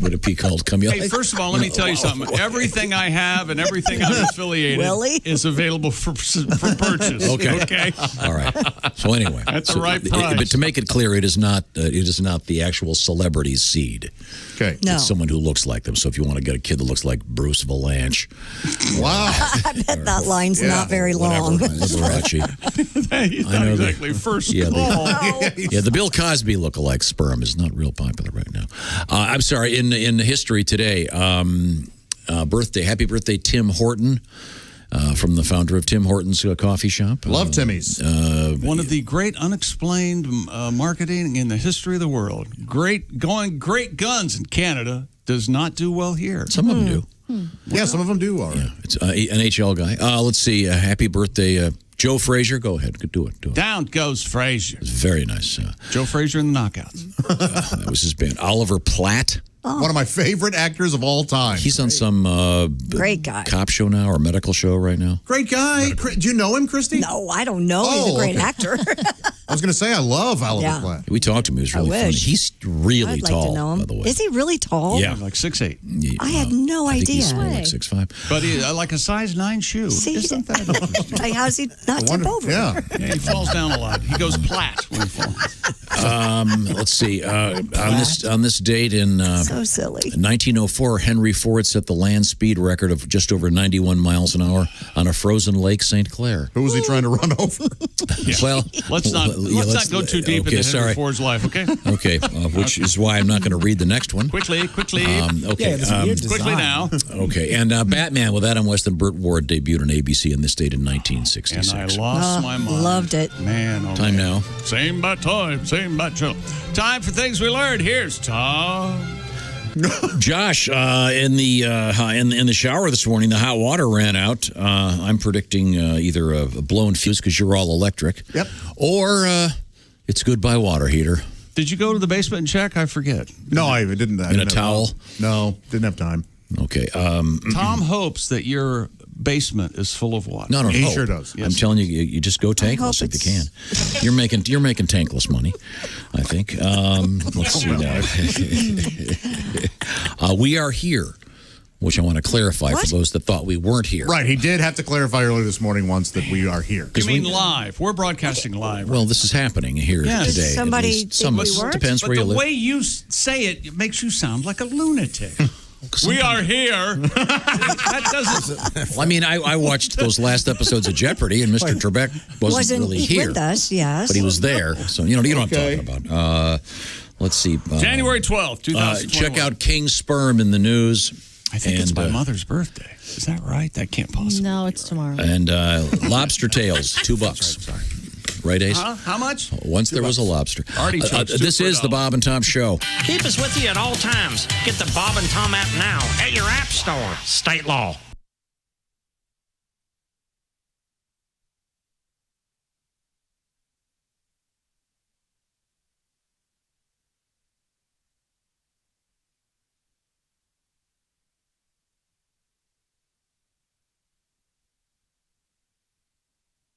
[SPEAKER 2] Would it be called cameo?
[SPEAKER 5] Hey, first of all, let me tell you something. Everything I have and everything I'm affiliated
[SPEAKER 4] Really?
[SPEAKER 5] is available for purchase.
[SPEAKER 2] Okay. All right. So anyway,
[SPEAKER 5] At the right price.
[SPEAKER 2] But to make it clear, it is not the actual celebrity's seed.
[SPEAKER 9] Okay.
[SPEAKER 4] No.
[SPEAKER 2] It's someone who looks like them. So if you want to get a kid that looks like Bruce Valanche,
[SPEAKER 9] Wow.
[SPEAKER 4] I bet that line's not very long.
[SPEAKER 2] Liberace.
[SPEAKER 5] He's
[SPEAKER 2] I
[SPEAKER 5] not
[SPEAKER 2] know that-
[SPEAKER 5] exactly first
[SPEAKER 2] Yeah,
[SPEAKER 5] call.
[SPEAKER 2] Yeah, the Bill Cosby lookalike sperm is not real popular right now. I'm sorry. In history today, happy birthday, Tim Horton, from the founder of Tim Hortons Coffee Shop.
[SPEAKER 9] Love Timmy's.
[SPEAKER 5] One of the great unexplained marketing in the history of the world. Great guns in Canada does not do well here.
[SPEAKER 2] Some of them do.
[SPEAKER 9] Yeah, some of them do. All right.
[SPEAKER 2] Yeah, it's NHL guy. Let's see. Happy birthday, Joe Frazier. Go ahead. Do it.
[SPEAKER 5] Down goes Frazier.
[SPEAKER 2] It's very nice.
[SPEAKER 5] Joe Frazier and the Knockouts.
[SPEAKER 2] That was his band. Oliver Platt.
[SPEAKER 9] One of my favorite actors of all time.
[SPEAKER 2] He's on some
[SPEAKER 4] Great guy.
[SPEAKER 2] cop show now or medical show right now.
[SPEAKER 9] Great guy. Do you know him, Christy?
[SPEAKER 4] No, I don't know. He's
[SPEAKER 9] Oh,
[SPEAKER 4] a great
[SPEAKER 9] okay.
[SPEAKER 4] actor.
[SPEAKER 9] I was going to say, I love Oliver
[SPEAKER 4] Yeah.
[SPEAKER 9] Platt.
[SPEAKER 2] We talked to him. He was really
[SPEAKER 4] I
[SPEAKER 2] funny.
[SPEAKER 4] wish.
[SPEAKER 2] He's really
[SPEAKER 4] I'd like
[SPEAKER 2] tall,
[SPEAKER 4] to know him.
[SPEAKER 2] by the way.
[SPEAKER 4] Is he really tall?
[SPEAKER 2] Yeah.
[SPEAKER 5] Like 6'8".
[SPEAKER 4] I had no
[SPEAKER 2] I think
[SPEAKER 4] idea.
[SPEAKER 2] he's more like 6'5".
[SPEAKER 5] But he, like a size 9 shoe.
[SPEAKER 4] See,
[SPEAKER 5] Isn't that
[SPEAKER 4] like, how's he not tip over?
[SPEAKER 9] Yeah.
[SPEAKER 5] Yeah, he falls down a lot. He goes plat when he falls.
[SPEAKER 2] Let's see. On this date in
[SPEAKER 4] So silly.
[SPEAKER 2] 1904, Henry Ford set the land speed record of just over 91 miles an hour on a frozen Lake St. Clair.
[SPEAKER 9] Who was he trying to run over?
[SPEAKER 2] Well,
[SPEAKER 5] Let's not go too deep into Henry Ford's life, okay?
[SPEAKER 2] Okay, which is why I'm not going to read the next one.
[SPEAKER 5] Quickly.
[SPEAKER 2] Okay.
[SPEAKER 10] Yeah, this weird design.
[SPEAKER 5] Quickly now.
[SPEAKER 2] Okay, and Batman with Adam West and Burt Ward debuted on ABC in this date in 1966.
[SPEAKER 5] And I lost my mind.
[SPEAKER 4] Loved it.
[SPEAKER 5] Man, oh
[SPEAKER 2] Time
[SPEAKER 5] man.
[SPEAKER 2] now.
[SPEAKER 5] Same about time, same about channel. Time for things we learned. Here's Tom.
[SPEAKER 2] Josh, in the shower this morning, the hot water ran out. I'm predicting either a blown fuse because you're all electric.
[SPEAKER 9] Yep.
[SPEAKER 2] Or it's goodbye water heater.
[SPEAKER 5] Did you go to the basement and check? I forget.
[SPEAKER 9] No, I didn't.
[SPEAKER 2] In a towel?
[SPEAKER 9] No, didn't have time.
[SPEAKER 2] Okay.
[SPEAKER 5] Tom hopes that your basement is full of water.
[SPEAKER 2] No,
[SPEAKER 9] He
[SPEAKER 2] hope.
[SPEAKER 9] sure does.
[SPEAKER 2] I'm telling you, you just go tankless if you can. You're making tankless money, I think. Let's see now. We are here, which I want to clarify for those that thought we weren't here.
[SPEAKER 9] Right, he did have to clarify earlier this morning once that we are here.
[SPEAKER 5] You mean live? We're broadcasting live.
[SPEAKER 2] Well, this is happening here
[SPEAKER 5] Yes.
[SPEAKER 2] today.
[SPEAKER 4] Somebody
[SPEAKER 2] At least some
[SPEAKER 4] think we weren't?
[SPEAKER 2] depends
[SPEAKER 5] But
[SPEAKER 2] where
[SPEAKER 5] the
[SPEAKER 2] you live.
[SPEAKER 5] way you say it makes you sound like a lunatic. We are here. That doesn't.
[SPEAKER 2] Well, I mean, I watched those last episodes of Jeopardy, and Mr. Trebek wasn't really here.
[SPEAKER 4] with us, yes.
[SPEAKER 2] But he was there. So, you know what I'm talking about. Let's see.
[SPEAKER 5] January 12th, 2021.
[SPEAKER 2] Check out King's sperm in the news.
[SPEAKER 5] I think it's my mother's birthday. Is that right? That can't possibly.
[SPEAKER 1] No, it's tomorrow.
[SPEAKER 2] And lobster tails, $2.
[SPEAKER 5] Sorry.
[SPEAKER 2] Right, Ace?
[SPEAKER 5] How much?
[SPEAKER 2] Once there was a lobster. This is the Bob and Tom Show.
[SPEAKER 3] Keep us with you at all times. Get the Bob and Tom app now at your app store. State law.